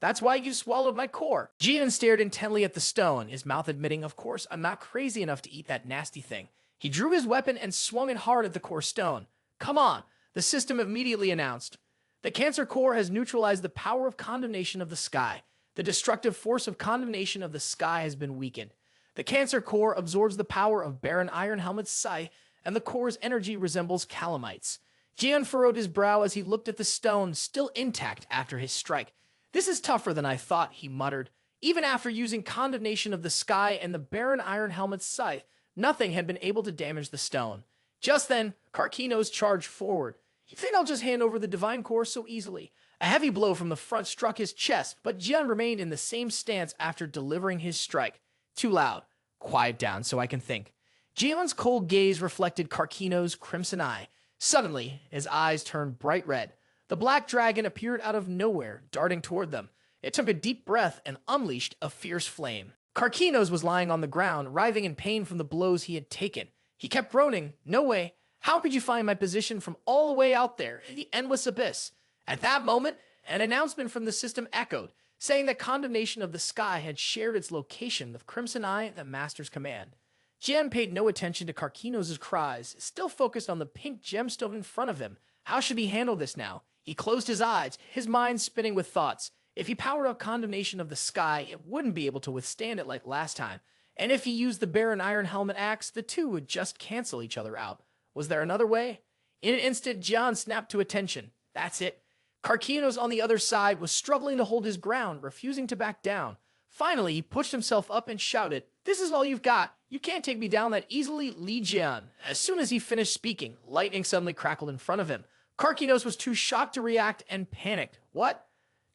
That's why you swallowed my core. Jian stared intently at the stone, his mouth admitting, of course, I'm not crazy enough to eat that nasty thing. He drew his weapon and swung it hard at the core stone. Come on, the system immediately announced. The Cancer core has neutralized the power of condemnation of the sky. The destructive force of condemnation of the sky has been weakened. The Cancer core absorbs the power of Baron Iron Helmet's scythe, and the core's energy resembles calamite's. Jian furrowed his brow as he looked at the stone, still intact after his strike. This is tougher than I thought, he muttered. Even after using condemnation of the sky and the Baron Iron Helmet's scythe, nothing had been able to damage the stone. Just then, Karkinos charged forward. You think I'll just hand over the divine core so easily? A heavy blow from the front struck his chest, but Jian remained in the same stance after delivering his strike. Too loud. Quiet down so I can think. Jian's cold gaze reflected Karkinos' crimson eye. Suddenly, his eyes turned bright red. The black dragon appeared out of nowhere, darting toward them. It took a deep breath and unleashed a fierce flame. Karkinos was lying on the ground, writhing in pain from the blows he had taken. He kept groaning, no way. How could you find my position from all the way out there in the endless abyss? At that moment, an announcement from the system echoed, saying that condemnation of the sky had shared its location with Crimson Eye, the Master's command. Jian paid no attention to Karkinos' cries, still focused on the pink gemstone in front of him. How should he handle this now? He closed his eyes, his mind spinning with thoughts. If he powered up condemnation of the sky, it wouldn't be able to withstand it like last time. And if he used the Baron Iron Helmet axe, the two would just cancel each other out. Was there another way? In an instant, Jian snapped to attention. That's it. Karkinos on the other side was struggling to hold his ground, refusing to back down. Finally, he pushed himself up and shouted, This is all you've got. You can't take me down that easily, Li Jian. As soon as he finished speaking, lightning suddenly crackled in front of him. Karkinos was too shocked to react and panicked. What?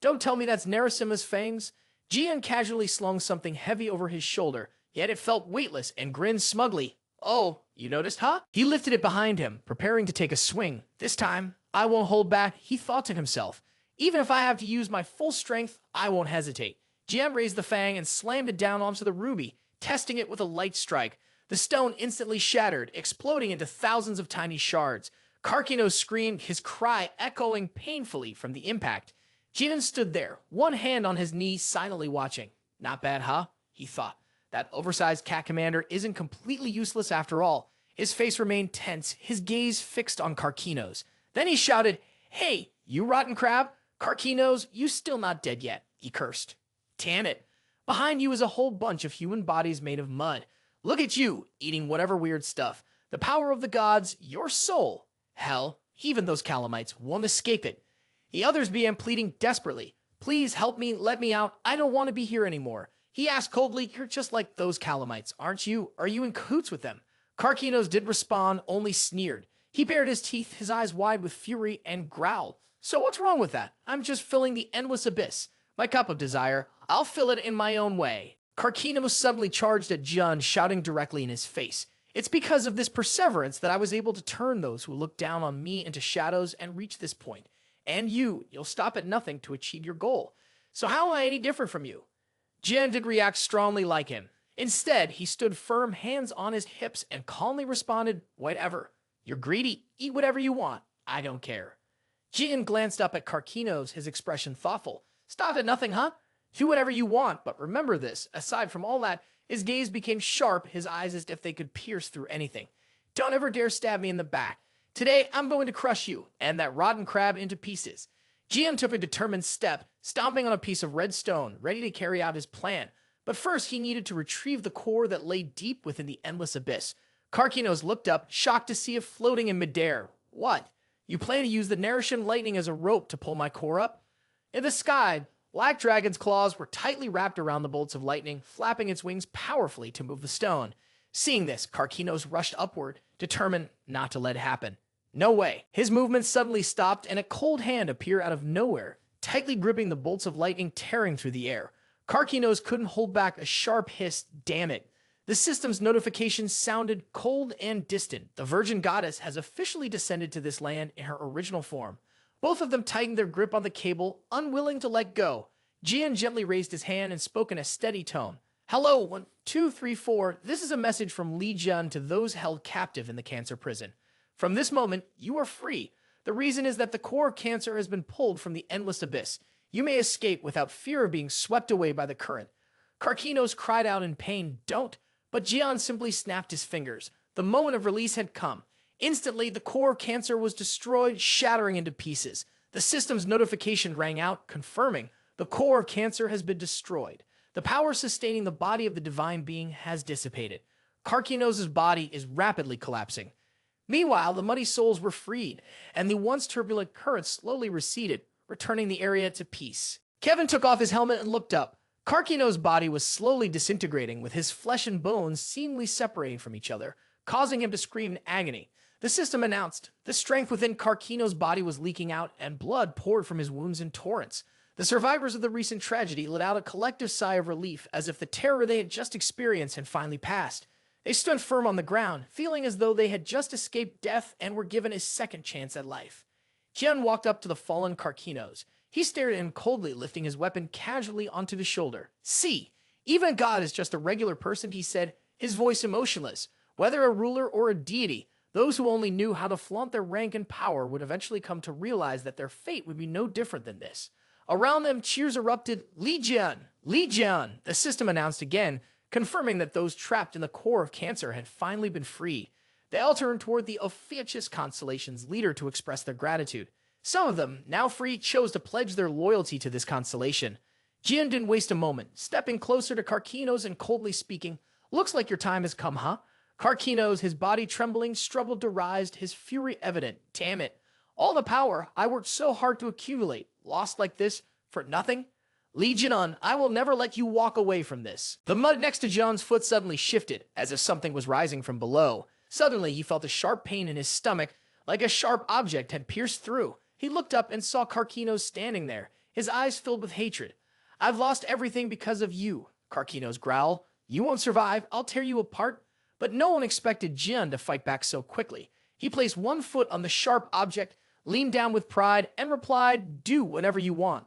Don't tell me that's Narasima's fangs? Jian casually slung something heavy over his shoulder, yet it felt weightless and grinned smugly. Oh, you noticed, huh? He lifted it behind him, preparing to take a swing. This time, I won't hold back, he thought to himself. Even if I have to use my full strength, I won't hesitate. Jian raised the fang and slammed it down onto the ruby, testing it with a light strike. The stone instantly shattered, exploding into thousands of tiny shards. Karkinos screamed, his cry echoing painfully from the impact. Jian stood there, one hand on his knee, silently watching. Not bad, huh? He thought. That oversized cat commander isn't completely useless after all. His face remained tense, his gaze fixed on Karkinos. Then he shouted, "Hey, you rotten crab! Karkinos, you still not dead yet," he cursed. Damn it. Behind you is a whole bunch of human bodies made of mud. Look at you, eating whatever weird stuff. The power of the gods, your soul. Hell, even those calamites won't escape it. The others began pleading desperately. Please help me, let me out. I don't want to be here anymore. He asked coldly, you're just like those calamites, aren't you? Are you in cahoots with them? Karkinos did respond, only sneered. He bared his teeth, his eyes wide with fury, and growled. So what's wrong with that? I'm just filling the endless abyss. My cup of desire. I'll fill it in my own way. Karkinos suddenly charged at Jian, shouting directly in his face. It's because of this perseverance that I was able to turn those who look down on me into shadows and reach this point. And you'll stop at nothing to achieve your goal. So how am I any different from you? Jian did react strongly like him. Instead, he stood firm, hands on his hips, and calmly responded, whatever. You're greedy, eat whatever you want. I don't care. Jian glanced up at Karkinos, his expression thoughtful. Stop at nothing, huh? Do whatever you want, but remember this. Aside from all that, his gaze became sharp, his eyes as if they could pierce through anything. Don't ever dare stab me in the back. Today, I'm going to crush you and that rotten crab into pieces. Jian took a determined step, stomping on a piece of red stone, ready to carry out his plan. But first, he needed to retrieve the core that lay deep within the endless abyss. Karkinos looked up, shocked to see it floating in midair. What? You plan to use the Narashin lightning as a rope to pull my core up? In the sky, Black Dragon's claws were tightly wrapped around the bolts of lightning, flapping its wings powerfully to move the stone. Seeing this, Karkinos rushed upward, determined not to let it happen. No way. His movement suddenly stopped, and a cold hand appeared out of nowhere, tightly gripping the bolts of lightning tearing through the air. Karkinos couldn't hold back a sharp hiss. Damn it. The system's notification sounded cold and distant. The Virgin Goddess has officially descended to this land in her original form. Both of them tightened their grip on the cable, unwilling to let go. Jian gently raised his hand and spoke in a steady tone. Hello, 1, 2, 3, 4. This is a message from Li Jian to those held captive in the cancer prison. From this moment, you are free. The reason is that the core of cancer has been pulled from the endless abyss. You may escape without fear of being swept away by the current. Karkinos cried out in pain, don't. But Jian simply snapped his fingers. The moment of release had come. Instantly, the core of cancer was destroyed, shattering into pieces. The system's notification rang out, confirming the core of cancer has been destroyed. The power sustaining the body of the divine being has dissipated. Karkinos' body is rapidly collapsing. Meanwhile, the muddy souls were freed, and the once turbulent current slowly receded, returning the area to peace. Kevin took off his helmet and looked up. Karkinos' body was slowly disintegrating, with his flesh and bones seemingly separating from each other, causing him to scream in agony. The system announced the strength within Karkinos' body was leaking out, and blood poured from his wounds in torrents. The survivors of the recent tragedy let out a collective sigh of relief, as if the terror they had just experienced had finally passed. They stood firm on the ground, feeling as though they had just escaped death and were given a second chance at life. Jian walked up to the fallen Karkinos. He stared at him coldly, lifting his weapon casually onto his shoulder. See, even God is just a regular person, he said, his voice emotionless. Whether a ruler or a deity, those who only knew how to flaunt their rank and power would eventually come to realize that their fate would be no different than this. Around them, cheers erupted. Li Jian! Li Jian! The system announced again, confirming that those trapped in the core of cancer had finally been freed. They all turned toward the Ophiuchus constellation's leader to express their gratitude. Some of them, now free, chose to pledge their loyalty to this constellation. Jian didn't waste a moment, stepping closer to Karkinos and coldly speaking, looks like your time has come, huh? Karkinos, his body trembling, struggled to rise, his fury evident. Damn it. All the power I worked so hard to accumulate, lost like this, for nothing? Li Jinan, I will never let you walk away from this. The mud next to John's foot suddenly shifted, as if something was rising from below. Suddenly, he felt a sharp pain in his stomach, like a sharp object had pierced through. He looked up and saw Karkinos standing there, his eyes filled with hatred. I've lost everything because of you, Karkinos growled. You won't survive, I'll tear you apart. But no one expected Jian to fight back so quickly. He placed one foot on the sharp object, leaned down with pride, and replied, do whatever you want.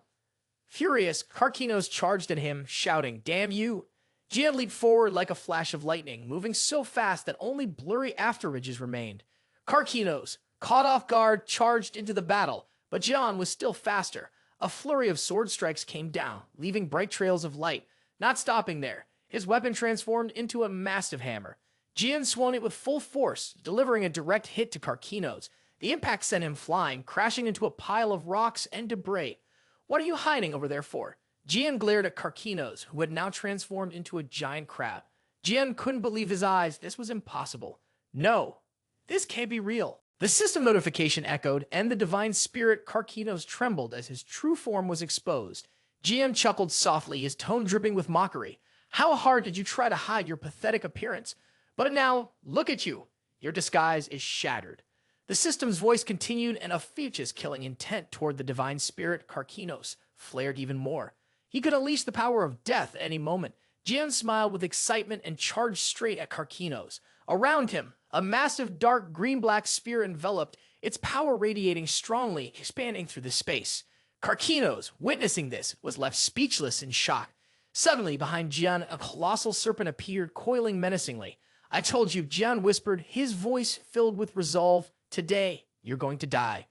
Furious, Karkinos charged at him, shouting, damn you. Jian leaped forward like a flash of lightning, moving so fast that only blurry after-ridges remained. Karkinos, caught off guard, charged into the battle, but Jian was still faster. A flurry of sword strikes came down, leaving bright trails of light. Not stopping there, his weapon transformed into a massive hammer. Jian swung it with full force, delivering a direct hit to Karkinos. The impact sent him flying, crashing into a pile of rocks and debris. What are you hiding over there for? Jian glared at Karkinos, who had now transformed into a giant crab. Jian couldn't believe his eyes. This was impossible. No, this can't be real. The system notification echoed, and the divine spirit Karkinos trembled as his true form was exposed. Jian chuckled softly, his tone dripping with mockery. How hard did you try to hide your pathetic appearance? But now, look at you. Your disguise is shattered. The system's voice continued, and a furious killing intent toward the divine spirit Karkinos flared even more. He could unleash the power of death at any moment. Jian smiled with excitement and charged straight at Karkinos. Around him, a massive dark green-black sphere enveloped, its power radiating strongly, expanding through the space. Karkinos, witnessing this, was left speechless in shock. Suddenly, behind Jian, a colossal serpent appeared, coiling menacingly. I told you, Jian whispered, his voice filled with resolve. Today, you're going to die.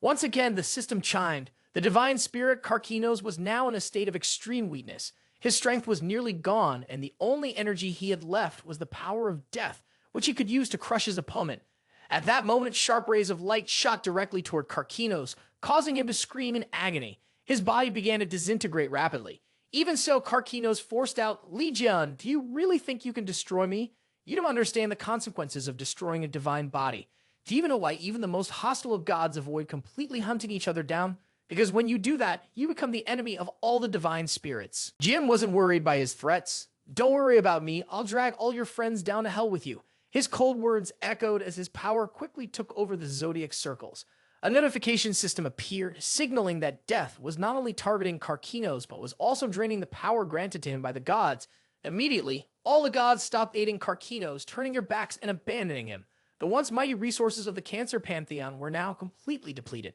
Once again, the system chimed. The divine spirit Karkinos was now in a state of extreme weakness. His strength was nearly gone, and the only energy he had left was the power of death, which he could use to crush his opponent. At that moment, sharp rays of light shot directly toward Karkinos, causing him to scream in agony. His body began to disintegrate rapidly. Even so, Karkinos forced out, Li Jian, do you really think you can destroy me? You don't understand the consequences of destroying a divine body. Do you even know why even the most hostile of gods avoid completely hunting each other down? Because when you do that, you become the enemy of all the divine spirits. Jian wasn't worried by his threats. Don't worry about me, I'll drag all your friends down to hell with you. His cold words echoed as his power quickly took over the zodiac circles. A notification system appeared, signaling that death was not only targeting Karkinos, but was also draining the power granted to him by the gods. Immediately, all the gods stopped aiding Karkinos, turning their backs and abandoning him. The once mighty resources of the Cancer Pantheon were now completely depleted.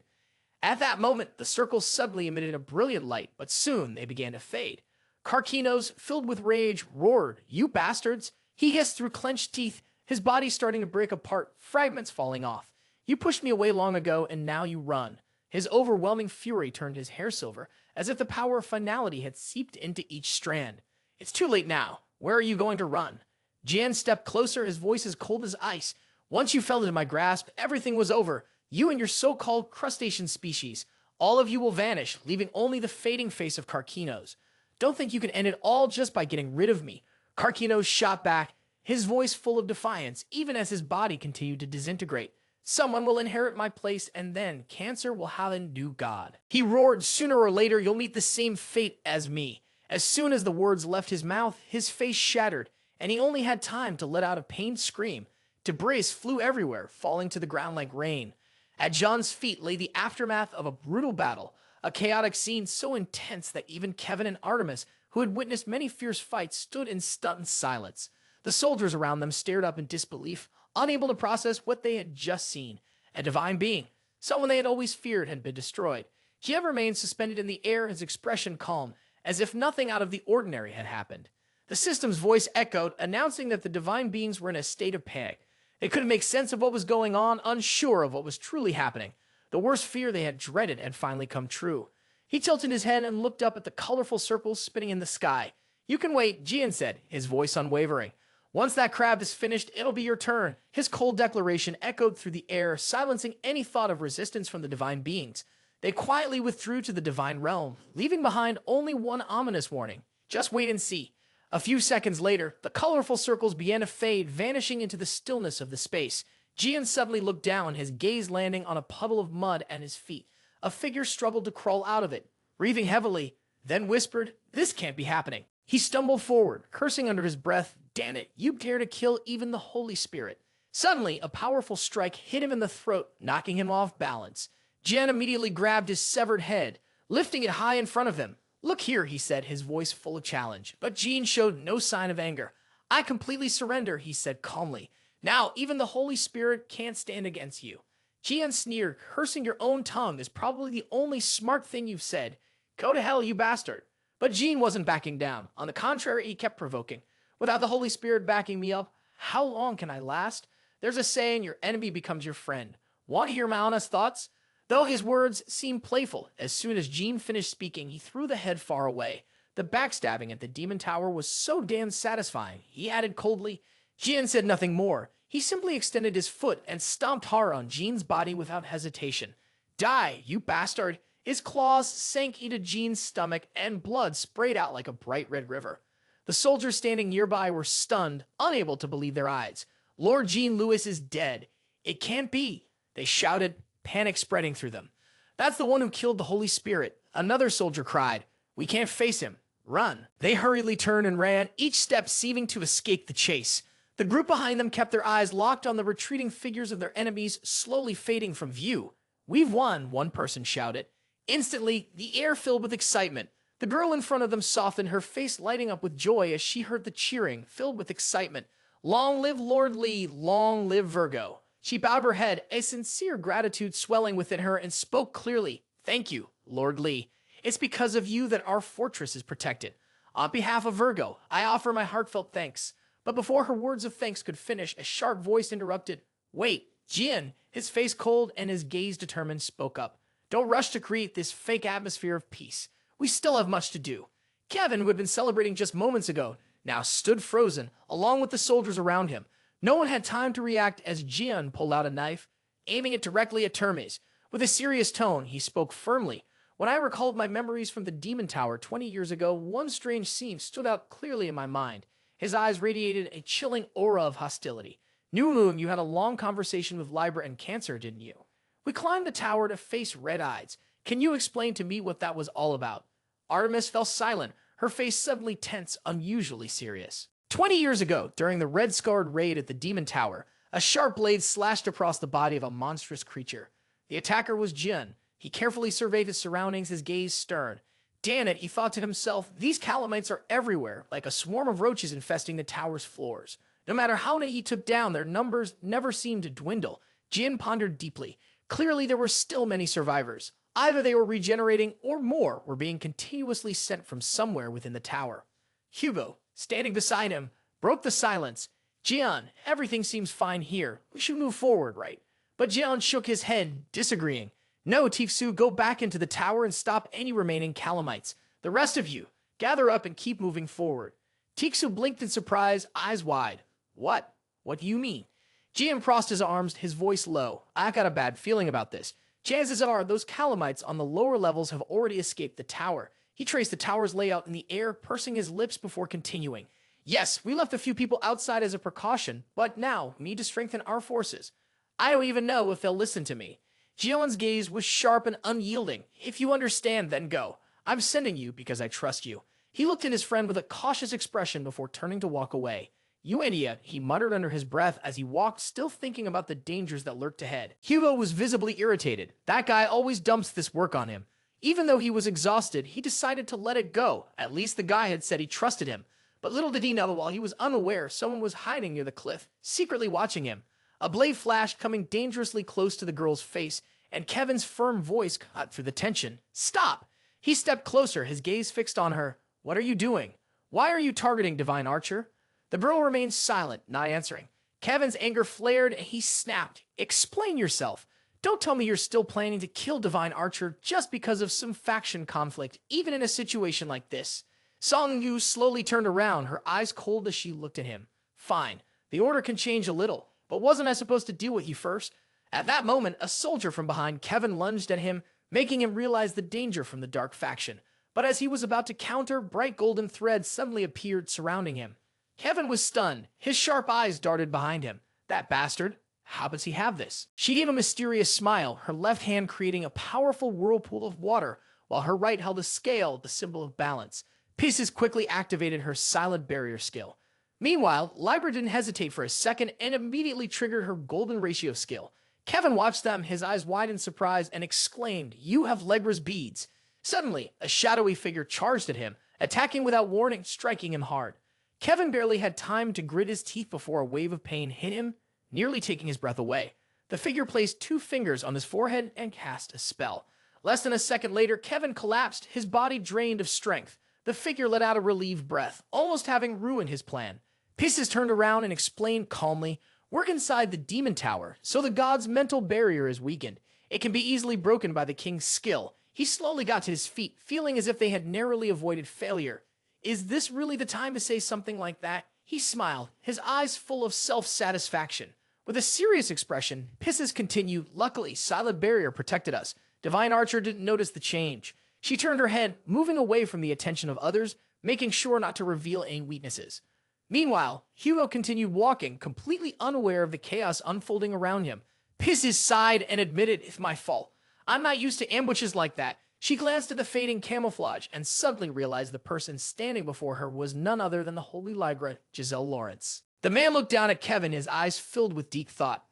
At that moment, the circles suddenly emitted a brilliant light, but soon they began to fade. Karkinos, filled with rage, roared, "You bastards!" He hissed through clenched teeth, his body starting to break apart, fragments falling off. You pushed me away long ago, and now you run. His overwhelming fury turned his hair silver, as if the power of finality had seeped into each strand. It's too late now. Where are you going to run? Jian stepped closer, his voice as cold as ice. Once you fell into my grasp, everything was over. You and your so-called crustacean species. All of you will vanish, leaving only the fading face of Karkinos. Don't think you can end it all just by getting rid of me. Karkinos shot back, his voice full of defiance, even as his body continued to disintegrate. Someone will inherit my place, and then Cancer will have a new god. He roared, sooner or later you'll meet the same fate as me. As soon as the words left his mouth, his face shattered, and he only had time to let out a pained scream. Debris flew everywhere, falling to the ground like rain. At John's feet lay the aftermath of a brutal battle, a chaotic scene so intense that even Kevin and Artemis, who had witnessed many fierce fights, stood in stunned silence. The soldiers around them stared up in disbelief, unable to process what they had just seen. A divine being, someone they had always feared, had been destroyed. He had remained suspended in the air, his expression calm, as if nothing out of the ordinary had happened. The system's voice echoed, announcing that the divine beings were in a state of panic. They couldn't make sense of what was going on, unsure of what was truly happening. The worst fear they had dreaded had finally come true. He tilted his head and looked up at the colorful circles spinning in the sky. You can wait, Jian said, his voice unwavering. Once that crab is finished, it'll be your turn. His cold declaration echoed through the air, silencing any thought of resistance from the divine beings. They quietly withdrew to the divine realm, leaving behind only one ominous warning. Just wait and see. A few seconds later, the colorful circles began to fade, vanishing into the stillness of the space. Jian suddenly looked down, his gaze landing on a puddle of mud at his feet. A figure struggled to crawl out of it. Breathing heavily, then whispered, "This can't be happening." He stumbled forward, cursing under his breath, "Damn it, you dare to kill even the Holy Spirit." Suddenly, a powerful strike hit him in the throat, knocking him off balance. Jian immediately grabbed his severed head, lifting it high in front of him. "Look here," he said, his voice full of challenge. But Jian showed no sign of anger. "I completely surrender," he said calmly. "Now, even the Holy Spirit can't stand against you." Jian sneered, "Cursing your own tongue is probably the only smart thing you've said. Go to hell, you bastard." But Jian wasn't backing down. On the contrary, he kept provoking. "Without the Holy Spirit backing me up, how long can I last? There's a saying, your enemy becomes your friend. Want to hear my honest thoughts?" Though his words seemed playful, as soon as Jian finished speaking, he threw the head far away. The backstabbing at the demon tower was so damn satisfying, he added coldly. Jian said nothing more. He simply extended his foot and stomped hard on Jian's body without hesitation. "Die, you bastard!" His claws sank into Jian's stomach, and blood sprayed out like a bright red river. The soldiers standing nearby were stunned, unable to believe their eyes. "Lord Jean Louis is dead. It can't be," they shouted, panic spreading through them. "That's the one who killed the Holy Spirit," another soldier cried. "We can't face him. Run." They hurriedly turned and ran, each step seeming to escape the chase. The group behind them kept their eyes locked on the retreating figures of their enemies, slowly fading from view. "We've won," one person shouted. Instantly, the air filled with excitement. The girl in front of them softened, her face lighting up with joy as she heard the cheering, filled with excitement. "Long live Lord Li, long live Virgo." She bowed her head, a sincere gratitude swelling within her, and spoke clearly. "Thank you, Lord Li. It's because of you that our fortress is protected. On behalf of Virgo, I offer my heartfelt thanks." But before her words of thanks could finish, a sharp voice interrupted. "Wait, Jian," his face cold and his gaze determined, spoke up. "Don't rush to create this fake atmosphere of peace. We still have much to do." Kevin, who had been celebrating just moments ago, now stood frozen, along with the soldiers around him. No one had time to react as Jian pulled out a knife, aiming it directly at Termes. With a serious tone, he spoke firmly. "When I recalled my memories from the Demon Tower 20 years ago, one strange scene stood out clearly in my mind." His eyes radiated a chilling aura of hostility. "New Moon, you had a long conversation with Libra and Cancer, didn't you? We climbed the tower to face Red Eyes. Can you explain to me what that was all about?" Artemis fell silent, her face suddenly tense, unusually serious. 20 years ago, during the red-scarred raid at the Demon Tower, a sharp blade slashed across the body of a monstrous creature. The attacker was Jian. He carefully surveyed his surroundings, his gaze stern. "Damn it," he thought to himself, "these calamites are everywhere, like a swarm of roaches infesting the tower's floors. No matter how many he took down, their numbers never seemed to dwindle." Jian pondered deeply. Clearly, there were still many survivors. Either they were regenerating, or more were being continuously sent from somewhere within the tower. Hugo, standing beside him, broke the silence. "Jian, everything seems fine here. We should move forward, right?" But Jian shook his head, disagreeing. "No, Tifsu, go back into the tower and stop any remaining calamites. The rest of you, gather up and keep moving forward." Tifsu blinked in surprise, eyes wide. "What? What do you mean?" Jian crossed his arms, his voice low. "I got a bad feeling about this. Chances are those calamites on the lower levels have already escaped the tower." He traced the tower's layout in the air, pursing his lips before continuing. "Yes, we left a few people outside as a precaution, but now we need to strengthen our forces. I don't even know if they'll listen to me." Jian's gaze was sharp and unyielding. "If you understand, then go. I'm sending you because I trust you." He looked at his friend with a cautious expression before turning to walk away. "You idiot," he muttered under his breath as he walked, still thinking about the dangers that lurked ahead. Hugo was visibly irritated. That guy always dumps this work on him. Even though he was exhausted, he decided to let it go. At least the guy had said he trusted him. But little did he know, while he was unaware, someone was hiding near the cliff, secretly watching him. A blade flashed, coming dangerously close to the girl's face, and Kevin's firm voice cut through the tension. "Stop!" He stepped closer, his gaze fixed on her. "What are you doing? Why are you targeting Divine Archer?" The girl remained silent, not answering. Kevin's anger flared, and he snapped. "Explain yourself. Don't tell me you're still planning to kill Divine Archer just because of some faction conflict, even in a situation like this." Song Yu slowly turned around, her eyes cold as she looked at him. "Fine. The order can change a little, but wasn't I supposed to deal with you first?" At that moment, a soldier from behind Kevin lunged at him, making him realize the danger from the dark faction. But as he was about to counter, bright golden threads suddenly appeared surrounding him. Kevin was stunned. His sharp eyes darted behind him. "That bastard. How does he have this?" She gave a mysterious smile, her left hand creating a powerful whirlpool of water, while her right held a scale, the symbol of balance. Pisces quickly activated her silent barrier skill. Meanwhile, Libra didn't hesitate for a second and immediately triggered her golden ratio skill. Kevin watched them, his eyes wide in surprise, and exclaimed, "You have Libra's beads." Suddenly, a shadowy figure charged at him, attacking without warning, striking him hard. Kevin barely had time to grit his teeth before a wave of pain hit him, nearly taking his breath away. The figure placed 2 fingers on his forehead and cast a spell. Less than a second later, Kevin collapsed, his body drained of strength. The figure let out a relieved breath, almost having ruined his plan. Pisces turned around and explained calmly, "We're inside the demon tower, so the god's mental barrier is weakened. It can be easily broken by the king's skill." He slowly got to his feet, feeling as if they had narrowly avoided failure. Is this really the time to say something like that? He smiled, his eyes full of self-satisfaction. With a serious expression, Pisces continued, "Luckily, silent barrier protected us. Divine Archer didn't notice the change." She turned her head, moving away from the attention of others, making sure not to reveal any weaknesses. Meanwhile, Hugo continued walking, completely unaware of the chaos unfolding around him. Pisces sighed and admitted, "It's my fault. I'm not used to ambushes like that." She glanced at the fading camouflage and suddenly realized the person standing before her was none other than the Holy Libra, Giselle Lawrence. The man looked down at Kevin, his eyes filled with deep thought.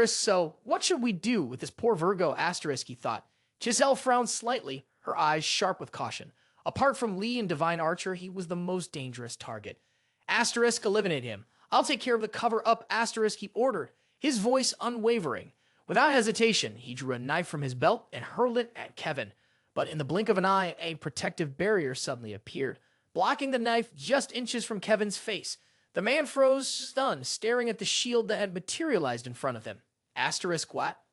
So what should we do with this poor Virgo? He thought. Giselle frowned slightly, her eyes sharp with caution. Apart from Lee and Divine Archer, he was the most dangerous target. Eliminate him. I'll take care of the cover-up, he ordered, his voice unwavering. Without hesitation, he drew a knife from his belt and hurled it at Kevin. But in the blink of an eye, a protective barrier suddenly appeared, blocking the knife just inches from Kevin's face. The man froze, stunned, staring at the shield that had materialized in front of him. What?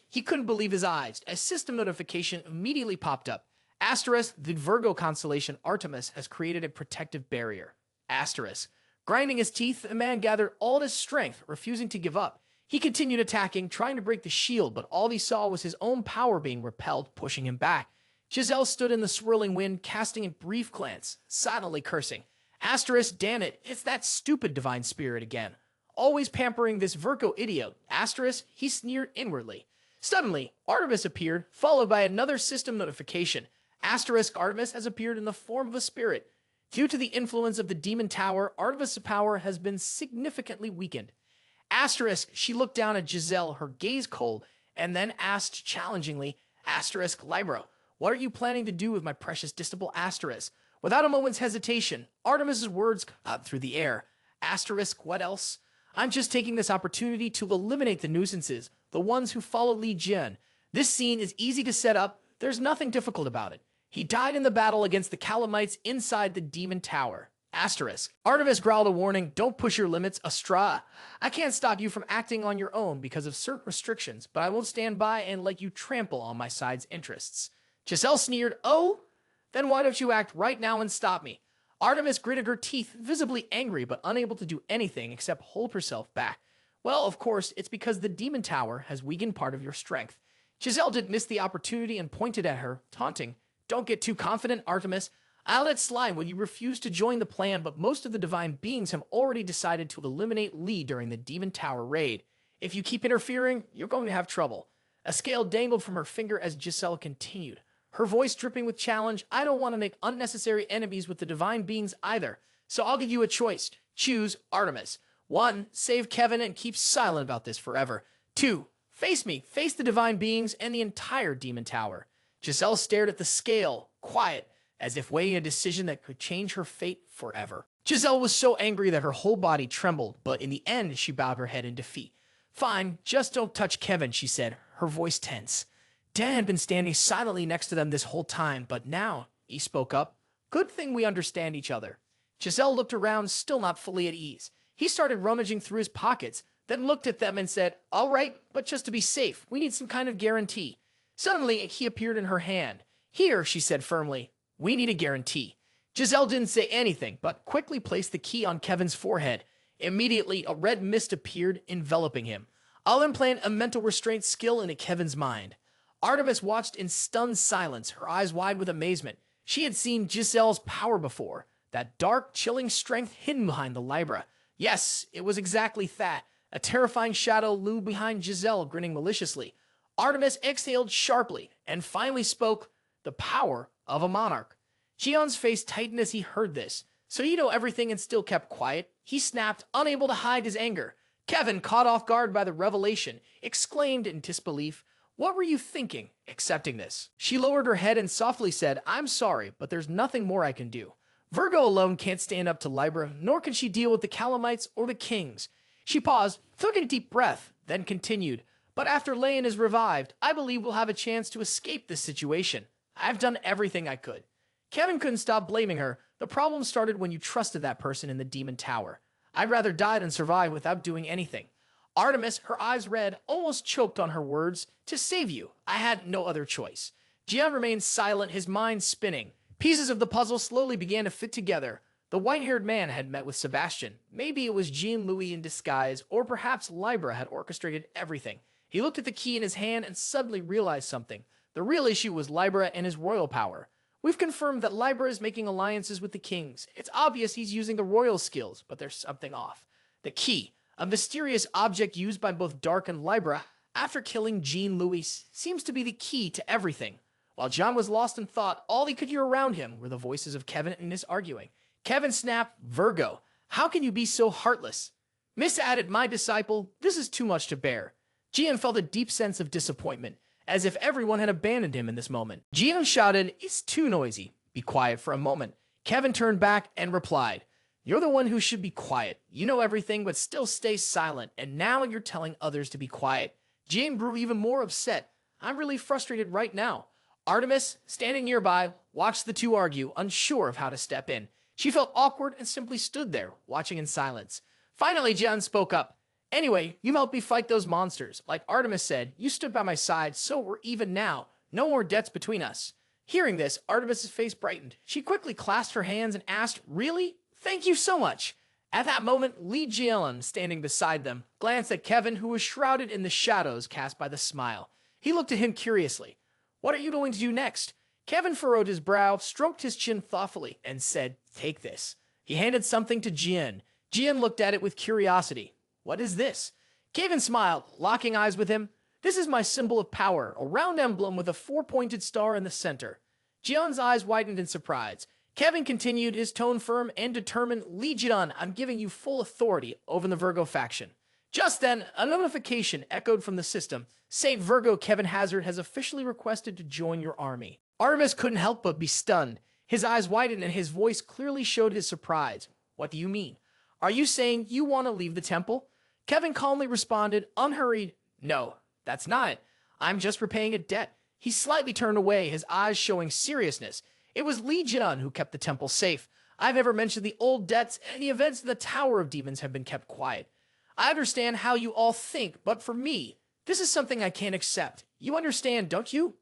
He couldn't believe his eyes. A system notification immediately popped up. The Virgo constellation Artemis has created a protective barrier. Grinding his teeth, the man gathered all his strength, refusing to give up. He continued attacking, trying to break the shield, but all he saw was his own power being repelled, pushing him back. Giselle stood in the swirling wind, casting a brief glance, silently cursing. Damn it, it's that stupid divine spirit again. Always pampering this Virgo idiot. He sneered inwardly. Suddenly, Artemis appeared, followed by another system notification. Artemis has appeared in the form of a spirit. Due to the influence of the demon tower, Artemis' power has been significantly weakened. She looked down at Giselle, her gaze cold, and then asked challengingly, Libra, what are you planning to do with my precious disciple Without a moment's hesitation, Artemis' words cut through the air. What else? I'm just taking this opportunity to eliminate the nuisances, the ones who follow Li Jin. This scene is easy to set up, there's nothing difficult about it. He died in the battle against the Calamites inside the demon tower. Artemis growled a warning, don't push your limits, Astra. I can't stop you from acting on your own because of certain restrictions, but I won't stand by and let you trample on my side's interests. Giselle sneered, oh? Then why don't you act right now and stop me? Artemis gritted her teeth, visibly angry but unable to do anything except hold herself back. Well, of course, it's because the demon tower has weakened part of your strength. Giselle didn't miss the opportunity and pointed at her, taunting. Don't get too confident, Artemis. I'll let slide when you refuse to join the plan, but most of the divine beings have already decided to eliminate Lee during the demon tower raid. If you keep interfering, you're going to have trouble. A scale dangled from her finger as Giselle continued, her voice dripping with challenge. I don't want to make unnecessary enemies with the divine beings either, so I'll give you a choice. Choose Artemis. 1, save Kevin and keep silent about this forever. 2, face me, face the divine beings and the entire demon tower. Giselle stared at the scale, quiet, as if weighing a decision that could change her fate forever. Giselle was so angry that her whole body trembled, but in the end, she bowed her head in defeat. Fine, just don't touch Kevin, she said, her voice tense. Dan had been standing silently next to them this whole time, but now, he spoke up. Good thing we understand each other. Giselle looked around, still not fully at ease. He started rummaging through his pockets, then looked at them and said, all right, but just to be safe, we need some kind of guarantee. Suddenly, he appeared in her hand. Here, she said firmly, we need a guarantee. Giselle didn't say anything, but quickly placed the key on Kevin's forehead. Immediately, a red mist appeared, enveloping him. I'll implant a mental restraint skill into Kevin's mind. Artemis watched in stunned silence, her eyes wide with amazement. She had seen Giselle's power before, that dark, chilling strength hidden behind the Libra. Yes, it was exactly that. A terrifying shadow loomed behind Giselle, grinning maliciously. Artemis exhaled sharply and finally spoke, the power of a monarch. Jian's face tightened as he heard this. So you know everything and still kept quiet? He snapped, unable to hide his anger. Kevin, caught off guard by the revelation, exclaimed in disbelief, "What were you thinking, accepting this?" She lowered her head and softly said, "I'm sorry, but there's nothing more I can do. Virgo alone can't stand up to Libra, nor can she deal with the Calamites or the Kings." She paused, took a deep breath, then continued, "But after Leon is revived, I believe we'll have a chance to escape this situation. I've done everything I could." Kevin couldn't stop blaming her. The problem started when you trusted that person in the Demon Tower. "I'd rather die than survive without doing anything." Artemis, her eyes red, almost choked on her words. "To save you, I had no other choice." Jian remained silent, his mind spinning. Pieces of the puzzle slowly began to fit together. The white-haired man had met with Sebastian. Maybe it was Jean-Louis in disguise, or perhaps Libra had orchestrated everything. He looked at the key in his hand and suddenly realized something. The real issue was Libra and his royal power. We've confirmed that Libra is making alliances with the kings. It's obvious he's using the royal skills, but there's something off. The key, a mysterious object used by both Dark and Libra after killing Jean-Louis, seems to be the key to everything. While John was lost in thought, all he could hear around him were the voices of Kevin and his arguing. Kevin snapped, "Virgo, how can you be so heartless?" "Miss added, my disciple, this is too much to bear." Jian felt a deep sense of disappointment, as if everyone had abandoned him in this moment. Jian shouted, "It's too noisy. Be quiet for a moment." Kevin turned back and replied, "You're the one who should be quiet. You know everything, but still stay silent, and now you're telling others to be quiet." Jian grew even more upset. "I'm really frustrated right now." Artemis, standing nearby, watched the two argue, unsure of how to step in. She felt awkward and simply stood there, watching in silence. Finally, Jian spoke up. "Anyway, you helped me fight those monsters. Like Artemis said, you stood by my side, so we're even now. No more debts between us." Hearing this, Artemis's face brightened. She quickly clasped her hands and asked, "Really? Thank you so much." At that moment, Li Jian, standing beside them, glanced at Kevin, who was shrouded in the shadows cast by the smile. He looked at him curiously. "What are you going to do next?" Kevin furrowed his brow, stroked his chin thoughtfully, and said, "Take this." He handed something to Jian. Jian looked at it with curiosity. "What is this?" Kevin smiled, locking eyes with him. "This is my symbol of power, a round emblem with a four-pointed star in the center." Jian's eyes widened in surprise. Kevin continued, his tone firm and determined. "Li Jian, I'm giving you full authority over the Virgo faction." Just then, a notification echoed from the system. "Saint Virgo Kevin Hazard has officially requested to join your army." Artemis couldn't help but be stunned. His eyes widened and his voice clearly showed his surprise. "What do you mean? Are you saying you want to leave the temple?" Kevin calmly responded, unhurried, "No, that's not it. I'm just repaying a debt." He slightly turned away, his eyes showing seriousness. "It was Li Jian who kept the temple safe. I've never mentioned the old debts, and the events in the Tower of Demons have been kept quiet. I understand how you all think, but for me, this is something I can't accept. You understand, don't you?"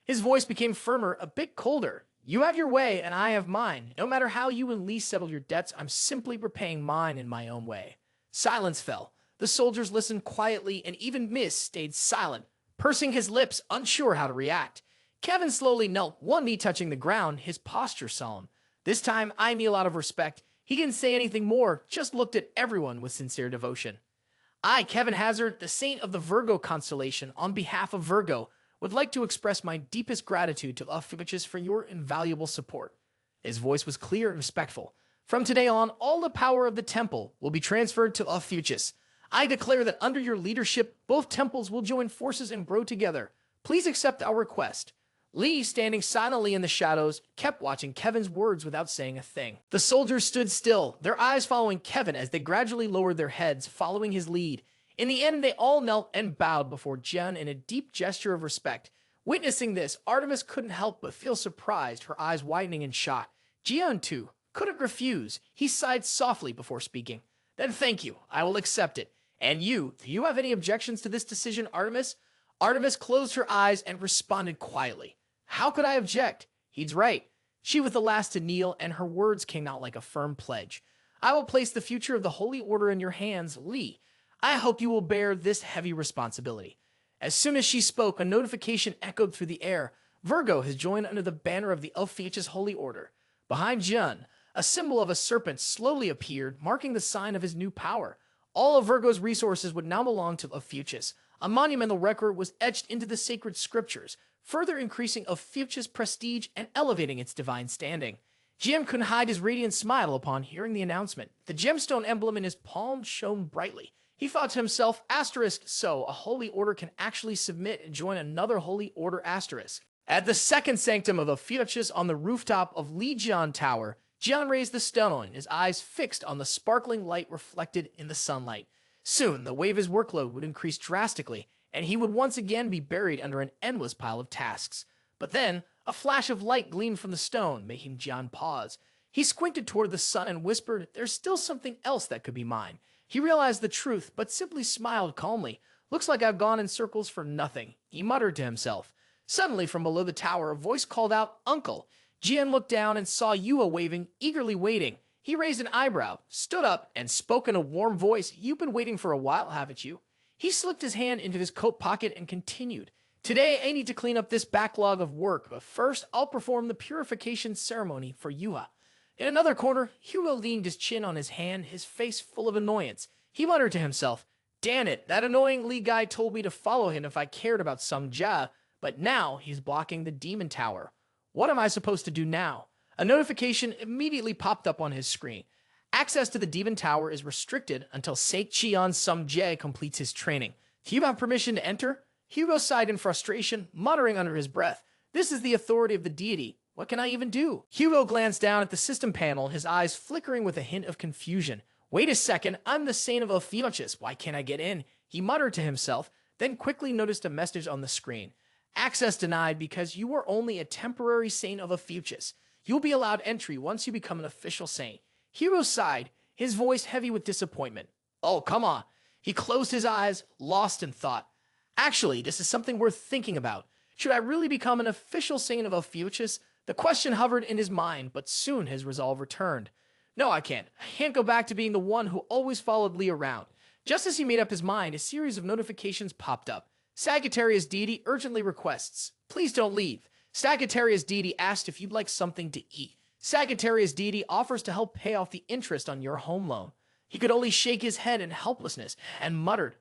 His voice became firmer, a bit colder. "You have your way, and I have mine. No matter how you and Lee settle your debts, I'm simply repaying mine in my own way." Silence fell. The soldiers listened quietly, and even Miss stayed silent, pursing his lips, unsure how to react. Kevin slowly knelt, one knee touching the ground, his posture solemn. This time, I kneel out of respect. He didn't say anything more, just looked at everyone with sincere devotion. "I, Kevin Hazard, the saint of the Virgo constellation, on behalf of Virgo, would like to express my deepest gratitude to Ophiuchus for your invaluable support." His voice was clear and respectful. "From today on, all the power of the temple will be transferred to Ophiuchus. I declare that under your leadership, both temples will join forces and grow together. Please accept our request." Lee, standing silently in the shadows, kept watching Kevin's words without saying a thing. The soldiers stood still, their eyes following Kevin as they gradually lowered their heads, following his lead. In the end, they all knelt and bowed before Jian in a deep gesture of respect. Witnessing this, Artemis couldn't help but feel surprised, her eyes widening in shock. Jian, too, couldn't refuse. He sighed softly before speaking. "Then thank you. I will accept it. And you, do you have any objections to this decision, Artemis?" Artemis closed her eyes and responded quietly. "How could I object? He's right." She was the last to kneel, and her words came out like a firm pledge. "I will place the future of the Holy Order in your hands, Li. I hope you will bear this heavy responsibility." As soon as she spoke, a notification echoed through the air. Virgo has joined under the banner of the Ophiuchus Holy Order. Behind Jian, a symbol of a serpent slowly appeared, marking the sign of his new power. All of Virgo's resources would now belong to Ophiuchus. A monumental record was etched into the sacred scriptures, further increasing Ophiuchus' prestige and elevating its divine standing. Jian couldn't hide his radiant smile upon hearing the announcement. The gemstone emblem in his palm shone brightly. He thought to himself, asterisk, so a holy order can actually submit and join another holy order asterisk. At the second sanctum of Ophiuchus on the rooftop of Li Jian Tower, Jian raised the stone, his eyes fixed on the sparkling light reflected in the sunlight. Soon, the weight of his workload would increase drastically, and he would once again be buried under an endless pile of tasks. But then, a flash of light gleamed from the stone, making Jian pause. He squinted toward the sun and whispered, there's still something else that could be mine. He realized the truth, but simply smiled calmly. Looks like I've gone in circles for nothing, he muttered to himself. Suddenly, from below the tower, a voice called out, Uncle. Jian looked down and saw Yua waving, eagerly waiting. He raised an eyebrow, stood up, and spoke in a warm voice, You've been waiting for a while, haven't you? He slipped his hand into his coat pocket and continued. Today, I need to clean up this backlog of work, but first, I'll perform the purification ceremony for Yua. In another corner, Hugo leaned his chin on his hand, his face full of annoyance. He muttered to himself, Damn it, that annoying Li guy told me to follow him if I cared about some Jia, but now he's blocking the demon tower. What am I supposed to do now? A notification immediately popped up on his screen. Access to the demon tower is restricted until Saint Qian Sum Jie completes his training. Do you have permission to enter? Hugo sighed in frustration, muttering under his breath, This is the authority of the deity. What can I even do? Hugo glanced down at the system panel, his eyes flickering with a hint of confusion. Wait a second, I'm the Saint of Ophiuchus. Why can't I get in? He muttered to himself, then quickly noticed a message on the screen. Access denied because you are only a temporary Saint of Ophiuchus. You'll be allowed entry once you become an official saint. Hugo sighed, his voice heavy with disappointment. Oh, come on. He closed his eyes, lost in thought. Actually, this is something worth thinking about. Should I really become an official saint of Ophiuchus? The question hovered in his mind, but soon his resolve returned. No, I can't. I can't go back to being the one who always followed Lee around. Just as he made up his mind, a series of notifications popped up. Sagittarius deity urgently requests, please don't leave. Sagittarius deity asked if you'd like something to eat. Sagittarius deity offers to help pay off the interest on your home loan. He could only shake his head in helplessness and muttered,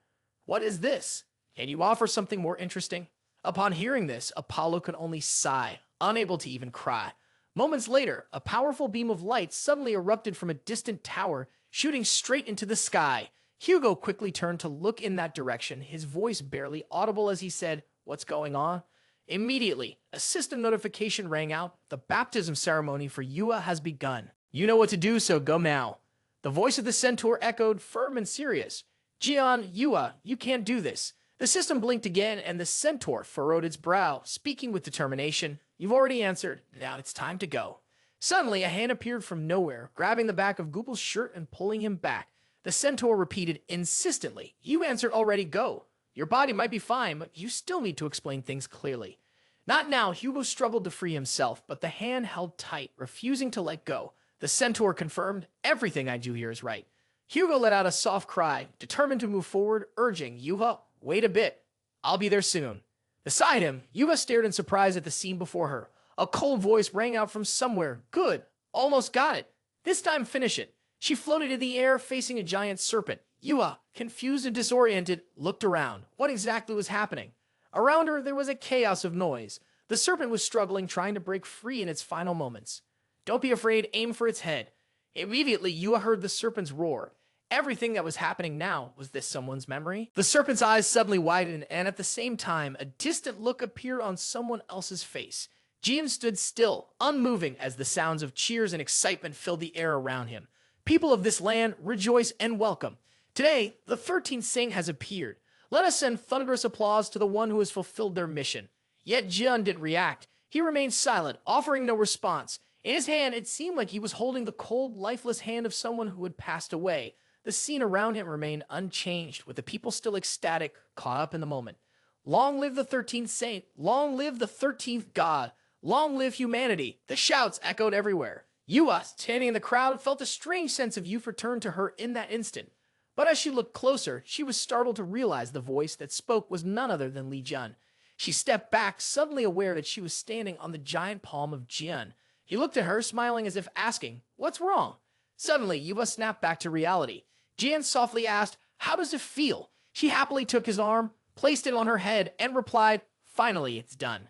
What is this? Can you offer something more interesting? Upon hearing this, Apollo could only sigh, unable to even cry. Moments later, a powerful beam of light suddenly erupted from a distant tower, shooting straight into the sky. Hugo quickly turned to look in that direction, his voice barely audible as he said, What's going on? Immediately, a system notification rang out. The baptism ceremony for Yua has begun. You know what to do, so go now. The voice of the centaur echoed, firm and serious. Jian, Yua, you can't do this. The system blinked again, and the centaur furrowed its brow, speaking with determination. You've already answered. Now it's time to go. Suddenly, a hand appeared from nowhere, grabbing the back of Google's shirt and pulling him back. The centaur repeated insistently, You answered already, go. Your body might be fine, but you still need to explain things clearly. Not now. Hugo struggled to free himself, but the hand held tight, refusing to let go. The centaur confirmed, Everything I do here is right. Hugo let out a soft cry, determined to move forward, urging, Yuva, wait a bit. I'll be there soon. Beside him, Yuva stared in surprise at the scene before her. A cold voice rang out from somewhere. Good. Almost got it. This time finish it. She floated in the air, facing a giant serpent. Yua, confused and disoriented, looked around. What exactly was happening? Around her, there was a chaos of noise. The serpent was struggling, trying to break free in its final moments. Don't be afraid, aim for its head. Immediately, Yua heard the serpent's roar. Everything that was happening now, was this someone's memory? The serpent's eyes suddenly widened, and at the same time, a distant look appeared on someone else's face. Jian stood still, unmoving, as the sounds of cheers and excitement filled the air around him. People of this land, rejoice and welcome. Today, the 13th Saint has appeared. Let us send thunderous applause to the one who has fulfilled their mission. Yet Jian didn't react. He remained silent, offering no response. In his hand, it seemed like he was holding the cold, lifeless hand of someone who had passed away. The scene around him remained unchanged, with the people still ecstatic, caught up in the moment. Long live the 13th Saint! Long live the 13th God! Long live humanity! The shouts echoed everywhere. Yua, standing in the crowd, felt a strange sense of youth return to her in that instant. But as she looked closer, she was startled to realize the voice that spoke was none other than Li Jian. She stepped back, suddenly aware that she was standing on the giant palm of Jian. He looked at her, smiling as if asking, What's wrong? Suddenly, Yua snapped back to reality. Jian softly asked, How does it feel? She happily took his arm. placed it on her head, and replied, "Finally, it's done."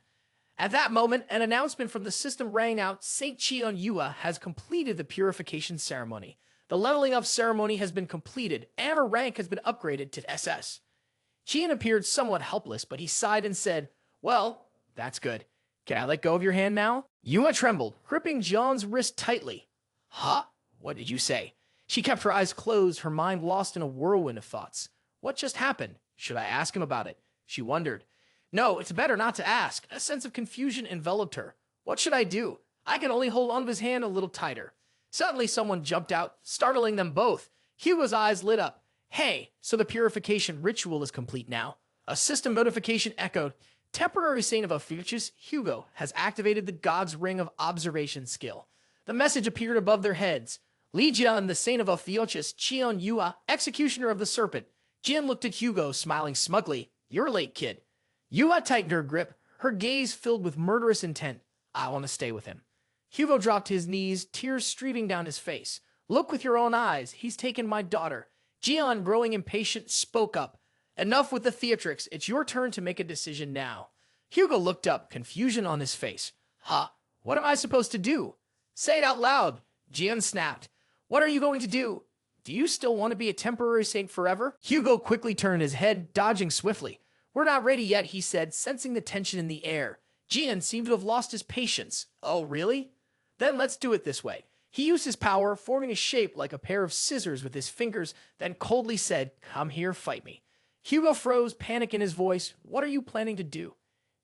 At that moment, an announcement from the system rang out: Saint Cheon Yua has completed the purification ceremony. The leveling up ceremony has been completed, and her rank has been upgraded to SS. Cheon appeared somewhat helpless, but he sighed and said, "Well, that's good. Can I let go of your hand now?" Yua trembled, gripping John's wrist tightly. "Huh? What did you say?" She kept her eyes closed, her mind lost in a whirlwind of thoughts. What just happened? Should I ask him about it? She wondered. No, it's better not to ask. A sense of confusion enveloped her. What should I do? I can only hold onto his hand a little tighter. Suddenly someone jumped out, startling them both. Hugo's eyes lit up. Hey, so the purification ritual is complete now. A system notification echoed. Temporary Saint of Ophiuchus, Hugo, has activated the God's Ring of Observation skill. The message appeared above their heads. Li Jian, the Saint of Ophiuchus, Cheon Yua, Executioner of the Serpent. Jian looked at Hugo, smiling smugly. You're late, kid. Yua tightened her grip, her gaze filled with murderous intent. I want to stay with him. Hugo dropped to his knees, tears streaming down his face. Look with your own eyes. He's taken my daughter. Jian, growing impatient, spoke up. Enough with the theatrics. It's your turn to make a decision now. Hugo looked up, confusion on his face. Huh? What am I supposed to do? Say it out loud. Jian snapped. What are you going to do? Do you still want to be a temporary saint forever? Hugo quickly turned his head, dodging swiftly. We're not ready yet, he said, sensing the tension in the air. Jian seemed to have lost his patience. Oh, really? Then let's do it this way. He used his power, forming a shape like a pair of scissors with his fingers, then coldly said, Come here, fight me. Hugo froze, panic in his voice. What are you planning to do?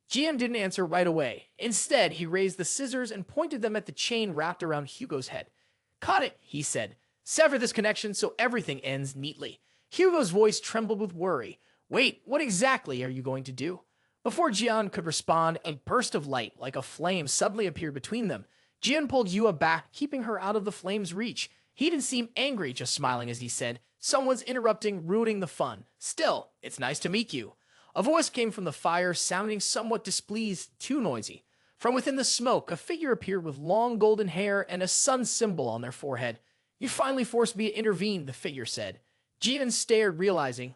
Jian didn't answer right away. Instead, he raised the scissors and pointed them at the chain wrapped around Hugo's head. Cut it, he said. Sever this connection so everything ends neatly. Hugo's voice trembled with worry. Wait, what exactly are you going to do? Before Jian could respond, a burst of light, like a flame, suddenly appeared between them. Jian pulled Yua back, keeping her out of the flame's reach. He didn't seem angry, just smiling as he said, Someone's interrupting, ruining the fun. Still, it's nice to meet you. A voice came from the fire, sounding somewhat displeased, too noisy. From within the smoke, a figure appeared with long golden hair and a sun symbol on their forehead. You finally forced me to intervene, the figure said. Jian stared, realizing,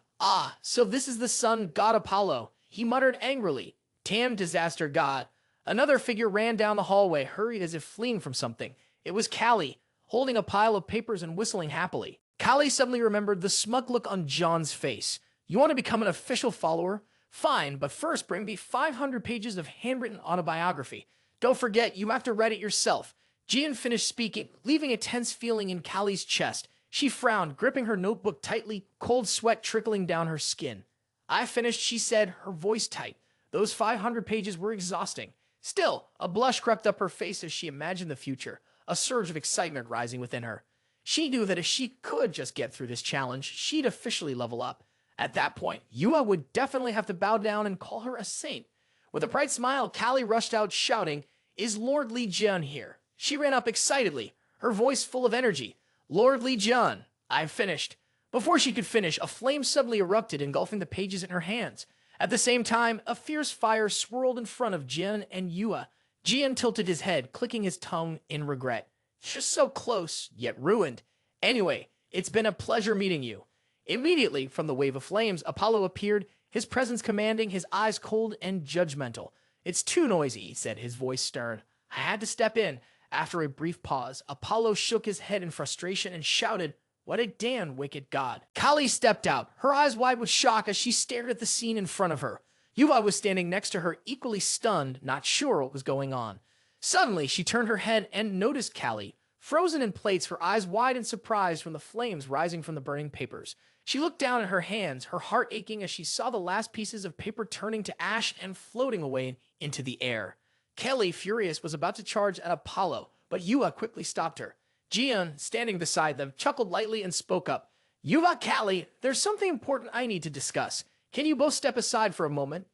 so this is the sun god Apollo. He muttered angrily, Damn disaster god. Another figure ran down the hallway, hurried as if fleeing from something. It was Callie, holding a pile of papers and whistling happily. Callie suddenly remembered the smug look on John's face. You want to become an official follower? Fine, but first bring me 500 pages of handwritten autobiography. Don't forget, you have to write it yourself. Jian finished speaking, leaving a tense feeling in Callie's chest. She frowned, gripping her notebook tightly, cold sweat trickling down her skin. I finished, she said, her voice tight. Those 500 pages were exhausting. Still, a blush crept up her face as she imagined the future, a surge of excitement rising within her. She knew that if she could just get through this challenge, she'd officially level up. At that point, Yua would definitely have to bow down and call her a saint. With a bright smile, Callie rushed out, shouting, Is Lord Li Jian here? She ran up excitedly, her voice full of energy. Lord Li Jian, I've finished. Before she could finish, a flame suddenly erupted, engulfing the pages in her hands. At the same time, a fierce fire swirled in front of Jian and Yua. Jian tilted his head, clicking his tongue in regret. Just so close, yet ruined. Anyway, it's been a pleasure meeting you. Immediately, from the wave of flames, Apollo appeared, his presence commanding, his eyes cold and judgmental. It's too noisy, he said, his voice stern. I had to step in. After a brief pause, Apollo shook his head in frustration and shouted, What a damn wicked god. Kali stepped out, her eyes wide with shock as she stared at the scene in front of her. Yuva was standing next to her, equally stunned, not sure what was going on. Suddenly, she turned her head and noticed Kali, frozen in place, her eyes wide in surprise from the flames rising from the burning papers. She looked down at her hands, her heart aching as she saw the last pieces of paper turning to ash and floating away into the air. Kelly, furious, was about to charge at Apollo, but Yua quickly stopped her. Jian, standing beside them, chuckled lightly and spoke up. Yua, Callie, there's something important I need to discuss. Can you both step aside for a moment?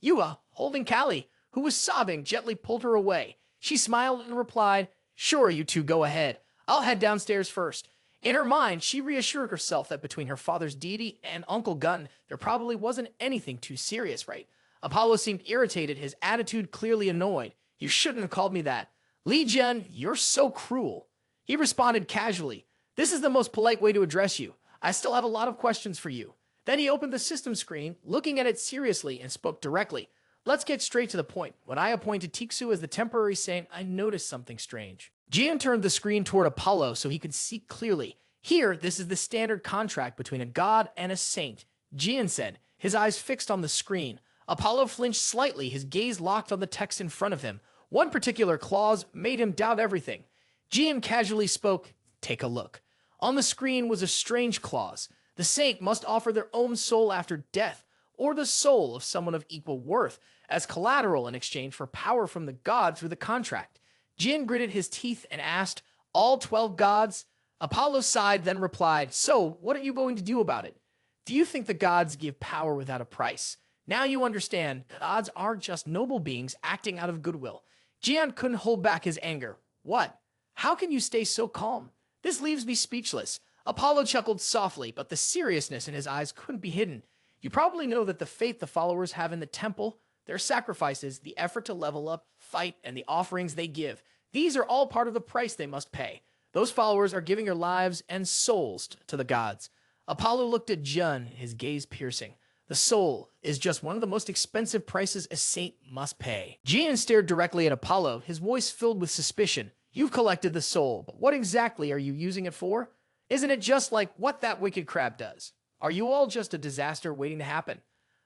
Yua, holding Callie, who was sobbing, gently pulled her away. She smiled and replied, Sure, you two go ahead. I'll head downstairs first. In her mind, she reassured herself that between her father's deity and Uncle Gun, there probably wasn't anything too serious, right? Apollo seemed irritated, his attitude clearly annoyed. You shouldn't have called me that. Li Jian, you're so cruel. He responded casually. This is the most polite way to address you. I still have a lot of questions for you. Then he opened the system screen, looking at it seriously, and spoke directly. Let's get straight to the point. When I appointed Tiksu as the temporary saint, I noticed something strange. Jian turned the screen toward Apollo so he could see clearly. Here, this is the standard contract between a god and a saint, Jian said, his eyes fixed on the screen. Apollo flinched slightly, his gaze locked on the text in front of him. One particular clause made him doubt everything. Jian casually spoke, "Take a look." On the screen was a strange clause. The saint must offer their own soul after death, or the soul of someone of equal worth, as collateral in exchange for power from the god through the contract. Jian gritted his teeth and asked, "All 12 gods?" Apollo sighed, then replied, "So, what are you going to do about it? Do you think the gods give power without a price? Now you understand, gods are just noble beings acting out of goodwill." Jian couldn't hold back his anger. "What? How can you stay so calm? This leaves me speechless." Apollo chuckled softly, but the seriousness in his eyes couldn't be hidden. "You probably know that the faith the followers have in the temple, their sacrifices, the effort to level up, fight, and the offerings they give, these are all part of the price they must pay. Those followers are giving their lives and souls to the gods." Apollo looked at Jun, his gaze piercing. The soul is just one of the most expensive prices a saint must pay. Jian stared directly at Apollo, his voice filled with suspicion. "You've collected the soul, but what exactly are you using it for? Isn't it just like what that wicked crab does? Are you all just a disaster waiting to happen?"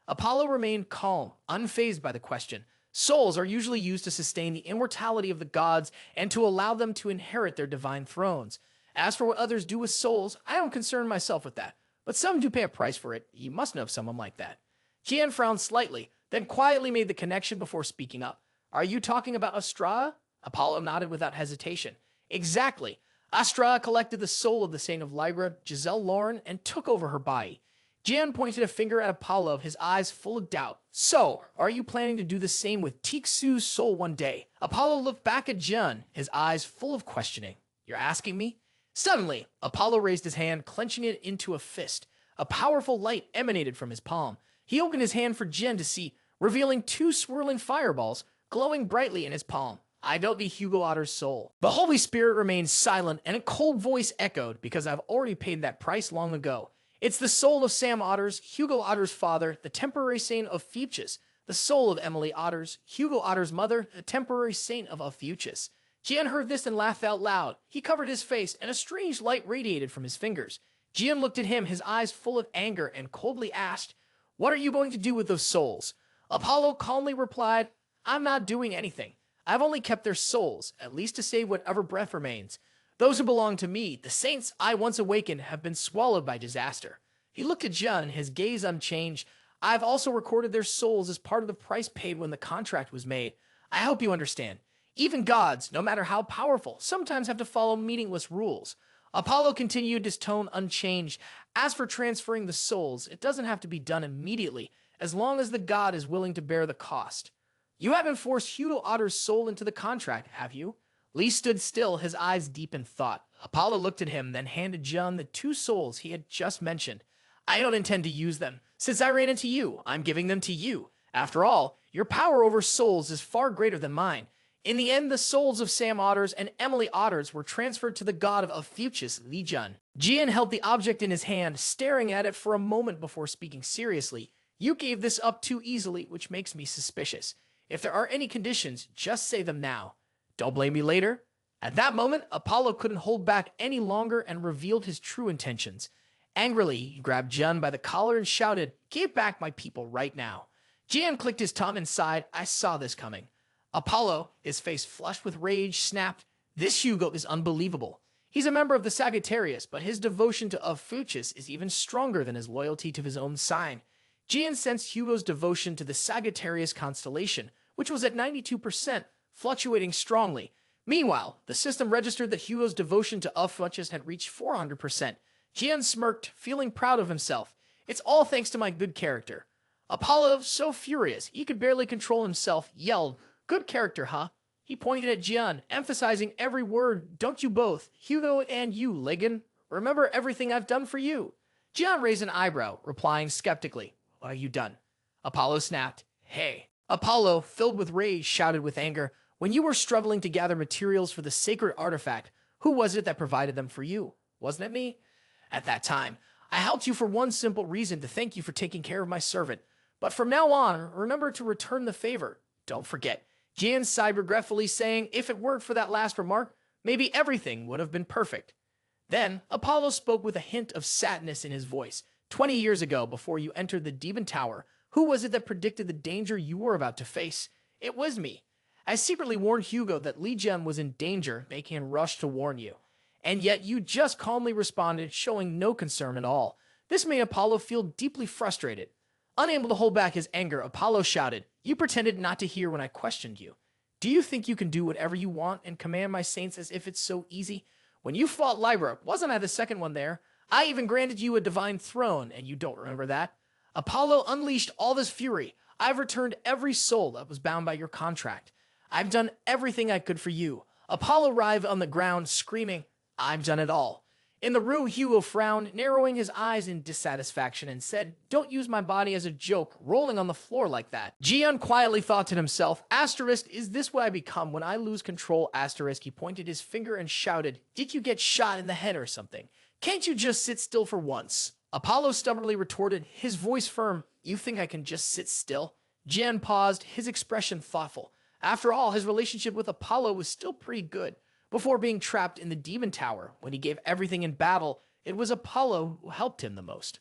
Apollo remained calm, unfazed by the question. Souls are usually used to sustain the immortality of the gods and to allow them to inherit their divine thrones. As for what others do with souls, I don't concern myself with that. But some do pay a price for it. You must know of someone like that. Jian frowned slightly, then quietly made the connection before speaking up. "Are you talking about Astra?" Apollo nodded without hesitation. "Exactly. Astra collected the soul of the saint of Lygra, Giselle Lauren, and took over her body." Jian pointed a finger at Apollo, his eyes full of doubt. "So, are you planning to do the same with Tiksu's soul one day?" Apollo looked back at Jian, his eyes full of questioning. "You're asking me?" Suddenly, Apollo raised his hand, clenching it into a fist. A powerful light emanated from his palm. He opened his hand for Jian to see, revealing 2 swirling fireballs glowing brightly in his palm. "I don't be Hugo Otter's soul." The Holy Spirit remained silent, and a cold voice echoed, "Because I've already paid that price long ago. It's the soul of Sam Otters, Hugo Otter's father, the temporary saint of Fuchs, the soul of Emily Otters, Hugo Otter's mother, the temporary saint of Fuchs." Jian heard this and laughed out loud. He covered his face, and a strange light radiated from his fingers. Jian looked at him, his eyes full of anger, and coldly asked, "What are you going to do with those souls?" Apollo calmly replied, "I'm not doing anything. I've only kept their souls, at least to save whatever breath remains. Those who belong to me, the saints I once awakened, have been swallowed by disaster." He looked at Jian, his gaze unchanged. "I've also recorded their souls as part of the price paid when the contract was made. I hope you understand. Even gods, no matter how powerful, sometimes have to follow meaningless rules." Apollo continued, his tone unchanged. "As for transferring the souls, it doesn't have to be done immediately, as long as the god is willing to bear the cost. You haven't forced Hugo Otter's soul into the contract, have you?" Lee stood still, his eyes deep in thought. Apollo looked at him, then handed John the 2 souls he had just mentioned. "I don't intend to use them. Since I ran into you, I'm giving them to you. After all, your power over souls is far greater than mine. In the end, the souls of Sam Otters and Emily Otters were transferred to the god of Fuchs, Li Jun." Jian held the object in his hand, staring at it for a moment before speaking seriously. "You gave this up too easily, which makes me suspicious. If there are any conditions, just say them now. Don't blame me later." At that moment, Apollo couldn't hold back any longer and revealed his true intentions. Angrily, he grabbed Jun by the collar and shouted, "Give back my people right now." Jian clicked his tongue and sighed, "I saw this coming." Apollo, his face flushed with rage, snapped, "This Hugo is unbelievable. He's a member of the Sagittarius, but his devotion to Fuchs is even stronger than his loyalty to his own sign." Jian sensed Hugo's devotion to the Sagittarius constellation, which was at 92%, fluctuating strongly. Meanwhile, the system registered that Hugo's devotion to Fuchs had reached 400%. Jian smirked, feeling proud of himself. "It's all thanks to my good character." Apollo, so furious he could barely control himself, yelled, "Good character, huh?" He pointed at Jian, emphasizing every word. "Don't you both, Hugo and you, Ligon, remember everything I've done for you?" Jian raised an eyebrow, replying skeptically, "What have you done?" Apollo snapped, "Hey." Apollo, filled with rage, shouted with anger, "When you were struggling to gather materials for the sacred artifact, who was it that provided them for you? Wasn't it me? At that time, I helped you for one simple reason, to thank you for taking care of my servant. But from now on, remember to return the favor. Don't forget." Jian sighed regretfully, saying if it weren't for that last remark, maybe everything would have been perfect. Then Apollo spoke with a hint of sadness in his voice. 20 years ago, before you entered the Demon Tower, who was it that predicted the danger you were about to face? It was me. I secretly warned Hugo that Li Jian was in danger, making him rush to warn you. And yet you just calmly responded, showing no concern at all. This made Apollo feel deeply frustrated. Unable to hold back his anger, Apollo shouted, "You pretended not to hear when I questioned you. Do you think you can do whatever you want and command my saints as if it's so easy? When you fought Lyra, wasn't I the second one there? I even granted you a divine throne, and you don't remember that? Apollo unleashed all this fury. I've returned every soul that was bound by your contract. I've done everything I could for you." Apollo writhed on the ground, screaming, "I've done it all." In the room, Hugo frowned, narrowing his eyes in dissatisfaction, and said, "Don't use my body as a joke, rolling on the floor like that." Jian quietly thought to himself, "Asterisk, is this what I become when I lose control?" Asterisk, he pointed his finger and shouted, "Did you get shot in the head or something? Can't you just sit still for once?" Apollo stubbornly retorted, his voice firm, "You think I can just sit still?" Jian paused, his expression thoughtful. After all, his relationship with Apollo was still pretty good. Before being trapped in the Demon Tower, when he gave everything in battle, it was Apollo who helped him the most.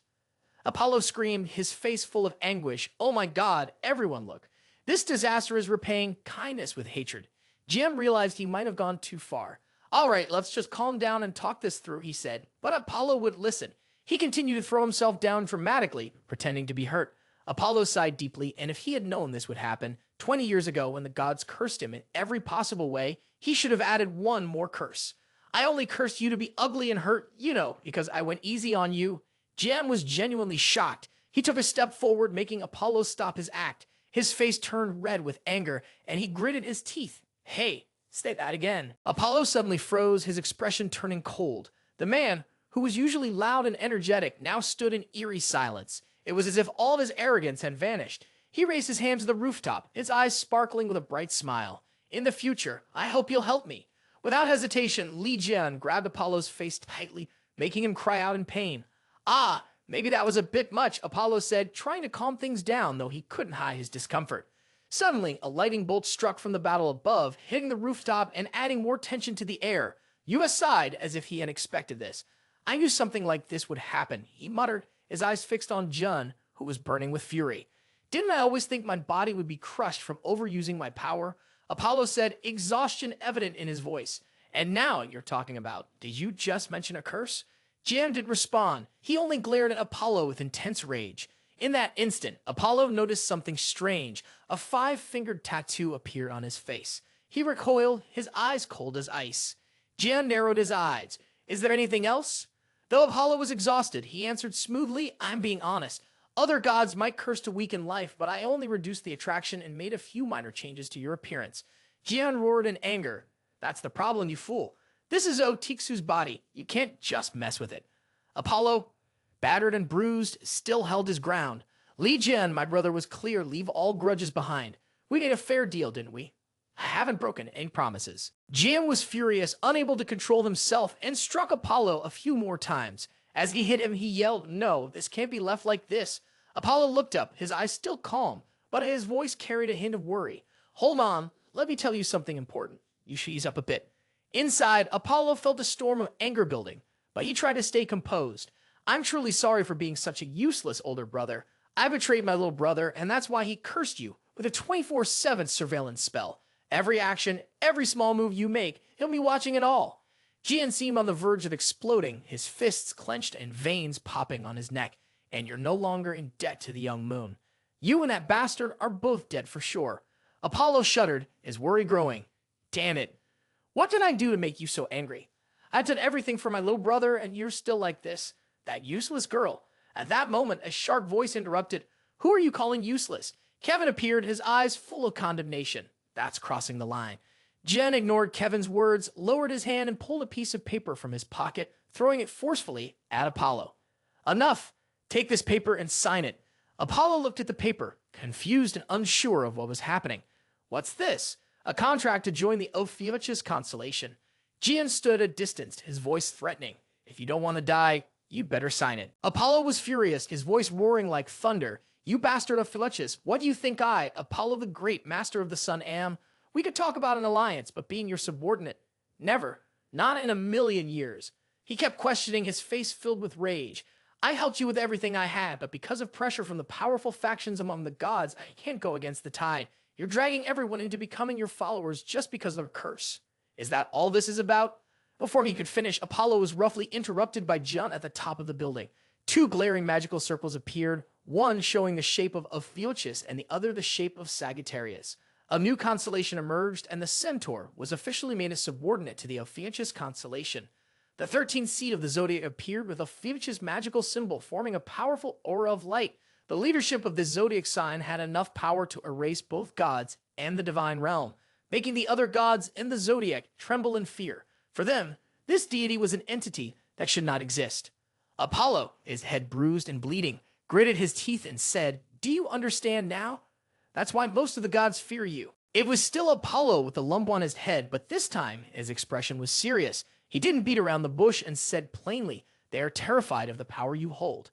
Apollo screamed, his face full of anguish, "Oh my God, everyone look. This disaster is repaying kindness with hatred." Jian realized he might have gone too far. "All right, let's just calm down and talk this through," he said. But Apollo would listen. He continued to throw himself down dramatically, pretending to be hurt. Apollo sighed deeply, and if he had known this would happen 20 years ago when the gods cursed him in every possible way, he should have added one more curse. "I only cursed you to be ugly and hurt, because I went easy on you." Jian was genuinely shocked. He took a step forward, making Apollo stop his act. His face turned red with anger, and he gritted his teeth. "Hey, say that again." Apollo suddenly froze, his expression turning cold. The man, who was usually loud and energetic, now stood in eerie silence. It was as if all of his arrogance had vanished. He raised his hand to the rooftop, his eyes sparkling with a bright smile. "In the future, I hope you'll help me." Without hesitation, Li Jian grabbed Apollo's face tightly, making him cry out in pain. "Ah, maybe that was a bit much," Apollo said, trying to calm things down, though he couldn't hide his discomfort. Suddenly, a lightning bolt struck from the battle above, hitting the rooftop and adding more tension to the air. Yua sighed as if he had expected this. "I knew something like this would happen," he muttered, his eyes fixed on Jun, who was burning with fury. "Didn't I always think my body would be crushed from overusing my power?" Apollo said, exhaustion evident in his voice. "And now you're talking about, did you just mention a curse?" Jian didn't respond. He only glared at Apollo with intense rage. In that instant, Apollo noticed something strange. A 5-fingered tattoo appeared on his face. He recoiled, his eyes cold as ice. Jian narrowed his eyes. "Is there anything else?" Though Apollo was exhausted, he answered smoothly, "I'm being honest. Other gods might curse to weaken life, but I only reduced the attraction and made a few minor changes to your appearance." Jian roared in anger. "That's the problem, you fool. This is Otiksu's body. You can't just mess with it." Apollo, battered and bruised, still held his ground. "Li Jian, my brother was clear. Leave all grudges behind. We made a fair deal, didn't we? I haven't broken any promises." Jian was furious, unable to control himself, and struck Apollo a few more times. As he hit him, he yelled, "No, this can't be left like this." Apollo looked up, his eyes still calm, but his voice carried a hint of worry. "Hold on, let me tell you something important. You should ease up a bit." Inside, Apollo felt a storm of anger building, but he tried to stay composed. "I'm truly sorry for being such a useless older brother. I betrayed my little brother, and that's why he cursed you with a 24/7 surveillance spell. Every action, every small move you make, he'll be watching it all." Jian seemed on the verge of exploding, his fists clenched and veins popping on his neck. "And you're no longer in debt to the young moon. You and that bastard are both dead for sure." Apollo shuddered, his worry growing. "Damn it. What did I do to make you so angry? I did everything for my little brother, and you're still like this. That useless girl." At that moment, a sharp voice interrupted. "Who are you calling useless?" Kevin appeared, his eyes full of condemnation. "That's crossing the line." Jen ignored Kevin's words, lowered his hand, and pulled a piece of paper from his pocket, throwing it forcefully at Apollo. "Enough! Take this paper and sign it." Apollo looked at the paper, confused and unsure of what was happening. "What's this?" "A contract to join the Ophiuchus constellation." Jian stood at a distance, his voice threatening. "If you don't want to die, You'd better sign it. Apollo was furious, his voice roaring like thunder. You bastard of Philechus, what do you think I, Apollo the Great, master of the sun, am? We could talk about an alliance, but being your subordinate? Never. Not in a million years. He kept questioning, his face filled with rage. I helped you with everything I had, but because of pressure from the powerful factions among the gods, I can't go against the tide. You're dragging everyone into becoming your followers just because of a curse. Is that all this is about? Before he could finish, Apollo was roughly interrupted by Jun at the top of the building. Two glaring magical circles appeared, one showing the shape of Ophiuchus and the other the shape of Sagittarius. A new constellation emerged, and the Centaur was officially made a subordinate to the Ophiuchus constellation. The 13th seed of the zodiac appeared with Ophiuchus' magical symbol forming a powerful aura of light. The leadership of this zodiac sign had enough power to erase both gods and the divine realm, making the other gods in the zodiac tremble in fear. For them, this deity was an entity that should not exist. Apollo, his head bruised and bleeding, gritted his teeth and said, "Do you understand now? That's why most of the gods fear you." It was still Apollo with the lump on his head, but this time his expression was serious. He didn't beat around the bush and said plainly, "They are terrified of the power you hold."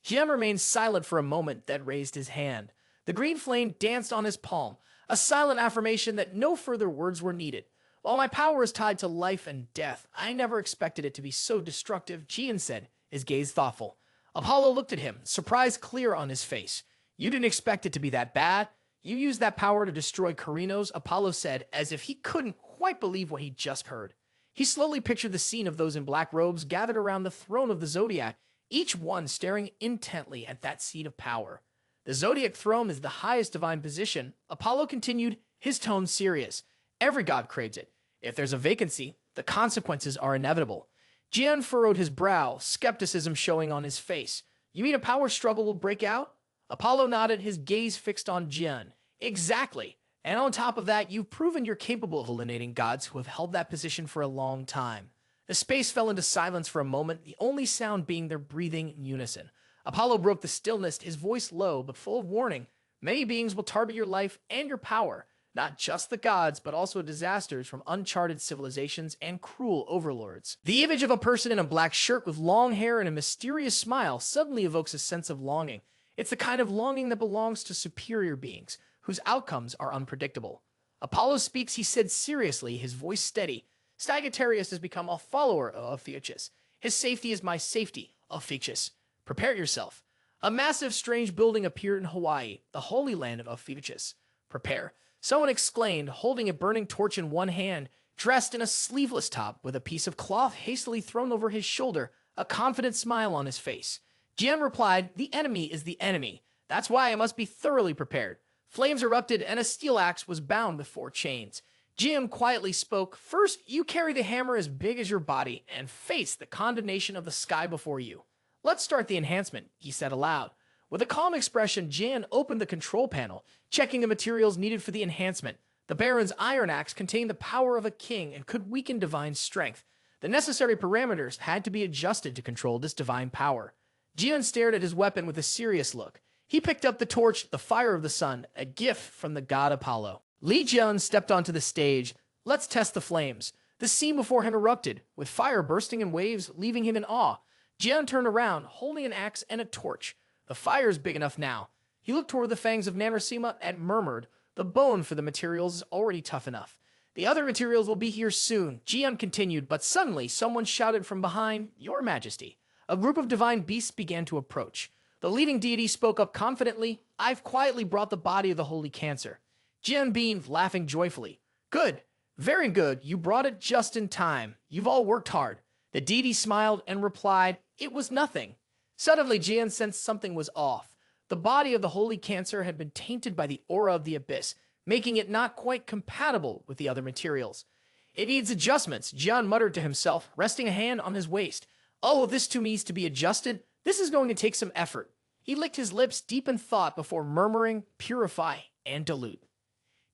Jian remained silent for a moment, then raised his hand. The green flame danced on his palm, a silent affirmation that no further words were needed. While my power is tied to life and death, I never expected it to be so destructive, Jian said, his gaze thoughtful. Apollo looked at him, surprise clear on his face. You didn't expect it to be that bad? You used that power to destroy Carinos, Apollo said, as if he couldn't quite believe what he just heard. He slowly pictured the scene of those in black robes gathered around the throne of the Zodiac, each one staring intently at that seat of power. The Zodiac throne is the highest divine position. Apollo continued, his tone serious. Every god craves it. If there's a vacancy, the consequences are inevitable. Jian furrowed his brow, skepticism showing on his face. You mean a power struggle will break out? Apollo nodded, his gaze fixed on Jian. Exactly. And on top of that, you've proven you're capable of eliminating gods who have held that position for a long time. The space fell into silence for a moment, the only sound being their breathing in unison. Apollo broke the stillness, his voice low but full of warning. Many beings will target your life and your power. Not just the gods, but also disasters from uncharted civilizations and cruel overlords. The image of a person in a black shirt with long hair and a mysterious smile suddenly evokes a sense of longing. It's the kind of longing that belongs to superior beings, whose outcomes are unpredictable. Apollo speaks, he said seriously, his voice steady. Sagittarius has become a follower of Ophiuchus. His safety is my safety, Ophiuchus. Prepare yourself. A massive, strange building appeared in Hawaii, the holy land of Ophiuchus. Prepare. Someone exclaimed, holding a burning torch in one hand, dressed in a sleeveless top with a piece of cloth hastily thrown over his shoulder, a confident smile on his face. Jian replied, the enemy is the enemy. That's why I must be thoroughly prepared. Flames erupted and a steel axe was bound with 4 chains. Jian quietly spoke, first you carry the hammer as big as your body and face the condemnation of the sky before you. Let's start the enhancement, he said aloud. With a calm expression, Jian opened the control panel, checking the materials needed for the enhancement. The Baron's iron axe contained the power of a king and could weaken divine strength. The necessary parameters had to be adjusted to control this divine power. Jian stared at his weapon with a serious look. He picked up the torch, the fire of the sun, a gift from the god Apollo. Li Jian stepped onto the stage. Let's test the flames. The scene before him erupted, with fire bursting in waves, leaving him in awe. Jian turned around, holding an axe and a torch. The fire is big enough now. He looked toward the fangs of Nanosema and murmured, the bone for the materials is already tough enough. The other materials will be here soon. Jian continued, but suddenly someone shouted from behind, Your Majesty. A group of divine beasts began to approach. The leading deity spoke up confidently, I've quietly brought the body of the holy cancer. Jian beamed, laughing joyfully. Good, very good, you brought it just in time. You've all worked hard. The deity smiled and replied, It was nothing. Suddenly, Jian sensed something was off. The body of the holy cancer had been tainted by the aura of the abyss, making it not quite compatible with the other materials. It needs adjustments, Jian muttered to himself, resting a hand on his waist. Oh, this too needs to be adjusted? This is going to take some effort. He licked his lips deep in thought before murmuring, purify, and dilute.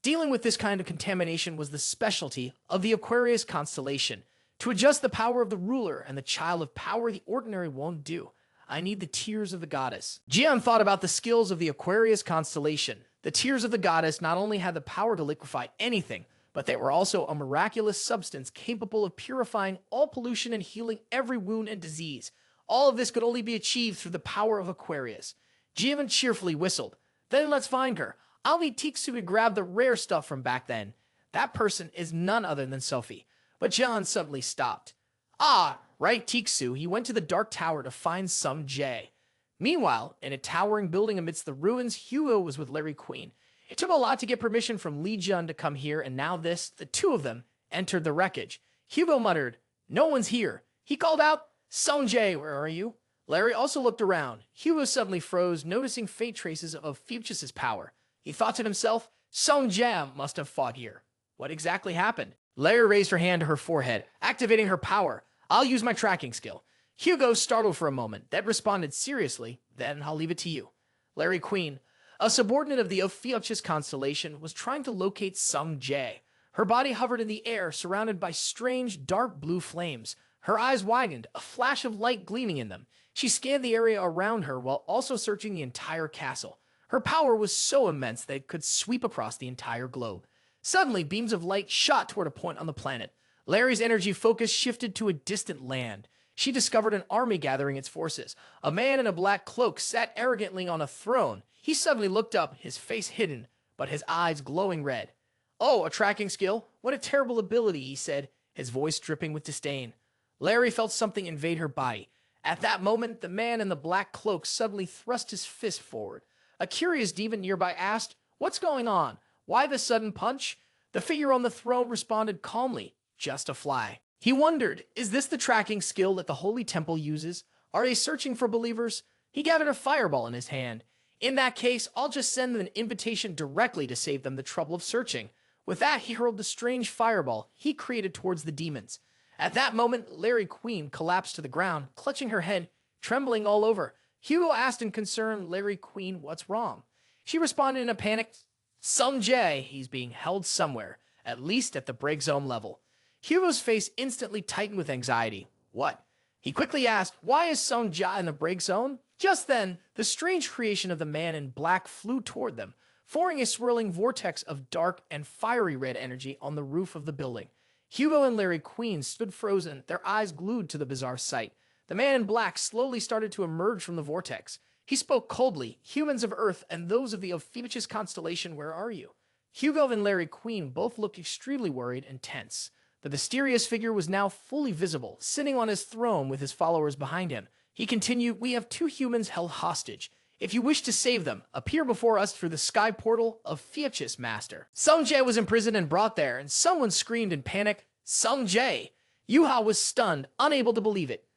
Dealing with this kind of contamination was the specialty of the Aquarius constellation. To adjust the power of the ruler and the child of power, the ordinary won't do. I need the tears of the goddess. Jian thought about the skills of the Aquarius constellation. The tears of the goddess not only had the power to liquefy anything, but they were also a miraculous substance capable of purifying all pollution and healing every wound and disease. All of this could only be achieved through the power of Aquarius. Jivan cheerfully whistled. Then let's find her. I'll need Tiksu to grab the rare stuff from back then. That person is none other than Sophie. But John suddenly stopped. Ah, right, Tiksu. He went to the Dark Tower to find some J. Meanwhile, in a towering building amidst the ruins, Hugo was with Larry Queen. It took a lot to get permission from Li Jun to come here, and now the two of them, entered the wreckage. Hugo muttered, "No one's here." He called out, "Song J, where are you?" Larry also looked around. Hugo suddenly froze, noticing faint traces of Fuchs's power. He thought to himself, Song J must have fought here. What exactly happened? Larry raised her hand to her forehead, activating her power. I'll use my tracking skill. Hugo startled for a moment, then responded seriously, then I'll leave it to you. Larry Queen, a subordinate of the Ophiuchus constellation, was trying to locate Sung Jae. Her body hovered in the air, surrounded by strange, dark blue flames. Her eyes widened, a flash of light gleaming in them. She scanned the area around her while also searching the entire castle. Her power was so immense that it could sweep across the entire globe. Suddenly, beams of light shot toward a point on the planet. Larry's energy focus shifted to a distant land. She discovered an army gathering its forces. A man in a black cloak sat arrogantly on a throne. He suddenly looked up, his face hidden, but his eyes glowing red. Oh, a tracking skill? What a terrible ability, he said, his voice dripping with disdain. Larry felt something invade her body. At that moment, the man in the black cloak suddenly thrust his fist forward. A curious demon nearby asked, "What's going on? Why the sudden punch?" The figure on the throne responded calmly, "Just a fly." He wondered, is this the tracking skill that the Holy Temple uses? Are they searching for believers? He gathered a fireball in his hand. In that case, I'll just send them an invitation directly to save them the trouble of searching. With that, he hurled the strange fireball he created towards the demons. At that moment, Larry Queen collapsed to the ground, clutching her head, trembling all over. Hugo asked in concern, Larry Queen, what's wrong? She responded in a panic, Sung Jae, he's being held somewhere, at least at the break zone level. Hugo's face instantly tightened with anxiety. What? He quickly asked, why is Sung Jae in the break zone? Just then, the strange creation of the man in black flew toward them, forming a swirling vortex of dark and fiery red energy on the roof of the building. Hugo and Larry Queen stood frozen, their eyes glued to the bizarre sight. The man in black slowly started to emerge from the vortex. He spoke coldly, "Humans of Earth and those of the Ophiuchus constellation, where are you?" Hugo and Larry Queen both looked extremely worried and tense. The mysterious figure was now fully visible, sitting on his throne with his followers behind him. He continued, "We have 2 humans held hostage. If you wish to save them, appear before us through the sky portal of Fuchs Master." Sung Jae was imprisoned and brought there, and someone screamed in panic, "Sung Jae!" Yuha was stunned, unable to believe it.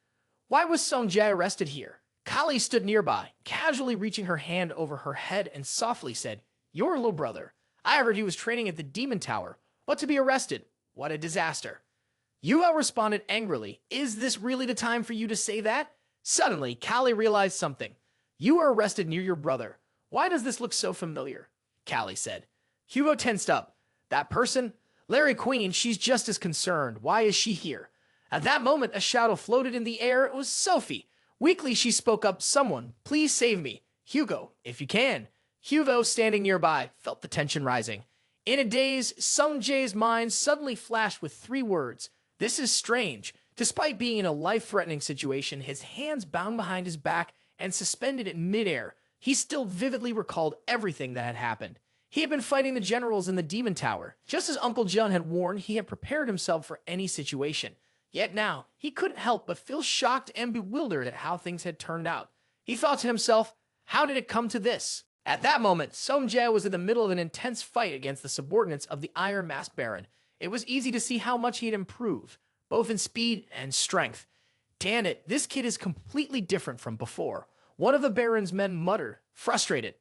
Why was Sung Jae arrested here? Kali stood nearby, casually reaching her hand over her head and softly said, "Your little brother. I heard he was training at the Demon Tower, but to be arrested. What a disaster." Yuha responded angrily, "Is this really the time for you to say that?" Suddenly, Kali realized something. "You were arrested near your brother. Why does this look so familiar?" Kali said. Hugo tensed up. "That person? Larry Queen, she's just as concerned. Why is she here?" At that moment, a shadow floated in the air. It was Sophie. Weakly, she spoke up, "Someone, please save me. Hugo, if you can." Hugo, standing nearby, felt the tension rising. In a daze, Sung Jae's mind suddenly flashed with 3 words. This is strange. Despite being in a life-threatening situation, his hands bound behind his back and suspended in midair, he still vividly recalled everything that had happened. He had been fighting the generals in the Demon Tower. Just as Uncle Jun had warned, he had prepared himself for any situation. Yet now, he couldn't help but feel shocked and bewildered at how things had turned out. He thought to himself, how did it come to this? At that moment, Sung Jae was in the middle of an intense fight against the subordinates of the Iron Masked Baron. It was easy to see how much he had improved, both in speed and strength. Damn it, this kid is completely different from before. One of the Baron's men muttered, frustrated.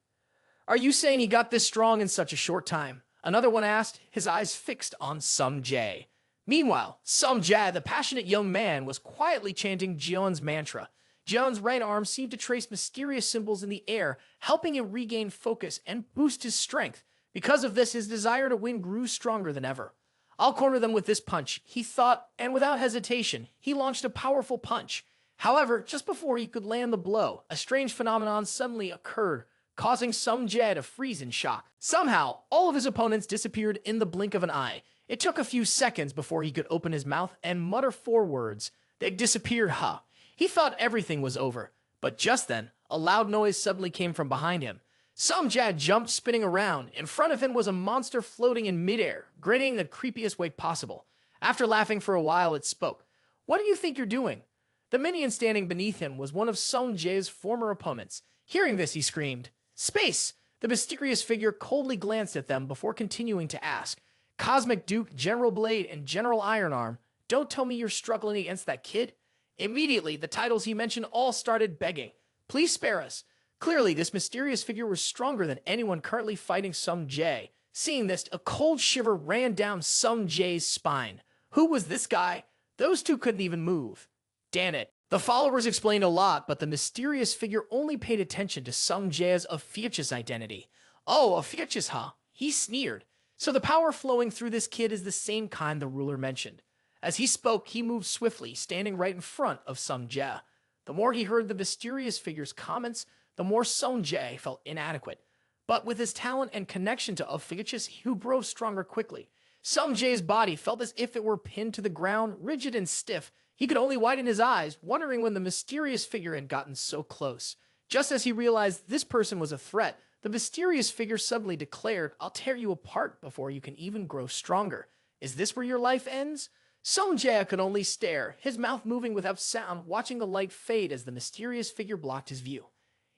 Are you saying he got this strong in such a short time? Another one asked, his eyes fixed on Sung Jae. Meanwhile, Sung Jae, the passionate young man, was quietly chanting Jeon's mantra. Jeon's right arm seemed to trace mysterious symbols in the air, helping him regain focus and boost his strength. Because of this, his desire to win grew stronger than ever. I'll corner them with this punch, he thought, and without hesitation, he launched a powerful punch. However, just before he could land the blow, a strange phenomenon suddenly occurred, causing Sung Jae to freeze in shock. Somehow, all of his opponents disappeared in the blink of an eye. It took a few seconds before he could open his mouth and mutter 4 words. They disappeared, huh? He thought everything was over, but just then, a loud noise suddenly came from behind him. Some Jad jumped, spinning around. In front of him was a monster floating in midair, grinning the creepiest way possible. After laughing for a while, it spoke. "What do you think you're doing?" The minion standing beneath him was one of Sung Jae's former opponents. Hearing this, he screamed, "Space!" The mysterious figure coldly glanced at them before continuing to ask, "Cosmic Duke, General Blade, and General Ironarm, don't tell me you're struggling against that kid?" Immediately, the titles he mentioned all started begging, "Please spare us." Clearly, this mysterious figure was stronger than anyone currently fighting Sung Jae. Seeing this, a cold shiver ran down Sung Jae's spine. Who was this guy? Those two couldn't even move. Damn it. The followers explained a lot, but the mysterious figure only paid attention to Sung Jae's Ophiuchus identity. "Oh, Ophiuchus, huh?" He sneered. So the power flowing through this kid is the same kind the ruler mentioned. As he spoke, he moved swiftly, standing right in front of Sung Jae. The more he heard the mysterious figure's comments, the more Sung Jae felt inadequate. But with his talent and connection to Ophiuchus, he would grow stronger quickly. Sung Jae's body felt as if it were pinned to the ground, rigid and stiff. He could only widen his eyes, wondering when the mysterious figure had gotten so close. Just as he realized this person was a threat, the mysterious figure suddenly declared, "I'll tear you apart before you can even grow stronger. Is this where your life ends?" Sung Jae could only stare, his mouth moving without sound, watching the light fade as the mysterious figure blocked his view.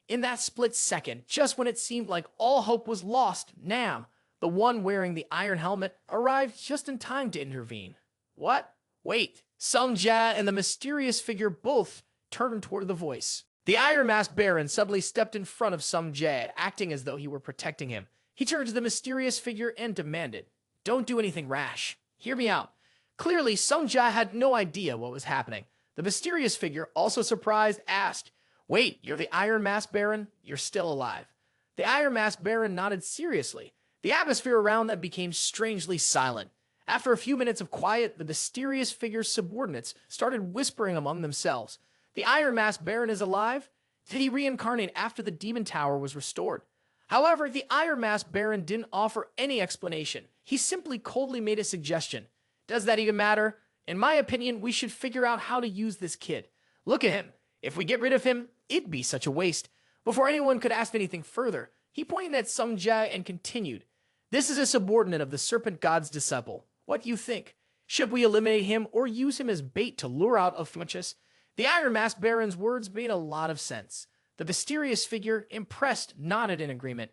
In that split second, just when it seemed like all hope was lost, Nam, the one wearing the iron helmet, arrived just in time to intervene. "What? Wait." Sung Jae and the mysterious figure both turned toward the voice. The Iron Mask Baron suddenly stepped in front of Sung Jae, acting as though he were protecting him. He turned to the mysterious figure and demanded, "Don't do anything rash. Hear me out." Clearly, Sung Jae had no idea what was happening. The mysterious figure, also surprised, asked, "Wait, you're the Iron Mask Baron? You're still alive." The Iron Mask Baron nodded seriously. The atmosphere around them became strangely silent. After a few minutes of quiet, the mysterious figure's subordinates started whispering among themselves. "The Iron Mask Baron is alive? Did he reincarnate after the Demon Tower was restored?" However, the Iron Mask Baron didn't offer any explanation. He simply coldly made a suggestion. "Does that even matter? In my opinion, we should figure out how to use this kid. Look at him. If we get rid of him, it'd be such a waste." Before anyone could ask anything further, he pointed at Sung Jae and continued, "This is a subordinate of the Serpent God's disciple. What do you think? Should we eliminate him or use him as bait to lure out Ophiuchus?" The Iron Mask Baron's words made a lot of sense. The mysterious figure, impressed, nodded in agreement.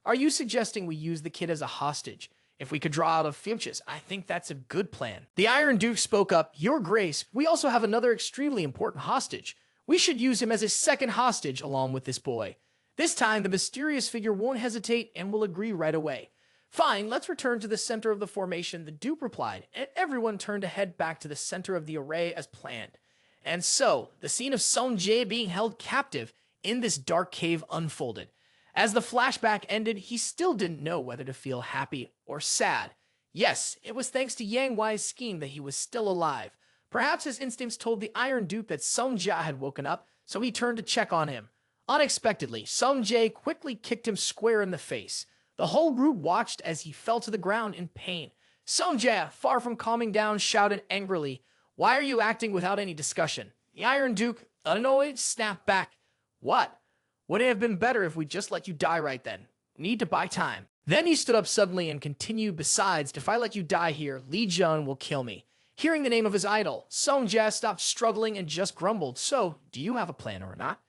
"Are you suggesting we use the kid as a hostage? If we could draw out Ophiuchus, I think that's a good plan." The Iron Duke spoke up, "Your Grace, we also have another extremely important hostage. We should use him as a second hostage along with this boy." This time, the mysterious figure won't hesitate and will agree right away. "Fine, let's return to the center of the formation," the Duke replied, and everyone turned to head back to the center of the array as planned. And so, the scene of Sung Jae being held captive in this dark cave unfolded. As the flashback ended, he still didn't know whether to feel happy or sad. Yes, it was thanks to Yang Wai's scheme that he was still alive. Perhaps his instincts told the Iron Duke that Sung Jae had woken up, so he turned to check on him. Unexpectedly, Sung Jae quickly kicked him square in the face. The whole group watched as he fell to the ground in pain. Sung Jae, far from calming down, shouted angrily, "Why are you acting without any discussion?" The Iron Duke, annoyed, snapped back, "What? Would it have been better if we just let you die right then? Need to buy time." Then he stood up suddenly and continued, "Besides, if I let you die here, Li Jun will kill me." Hearing the name of his idol, Sung Jae stopped struggling and just grumbled, "So, do you have a plan or not?"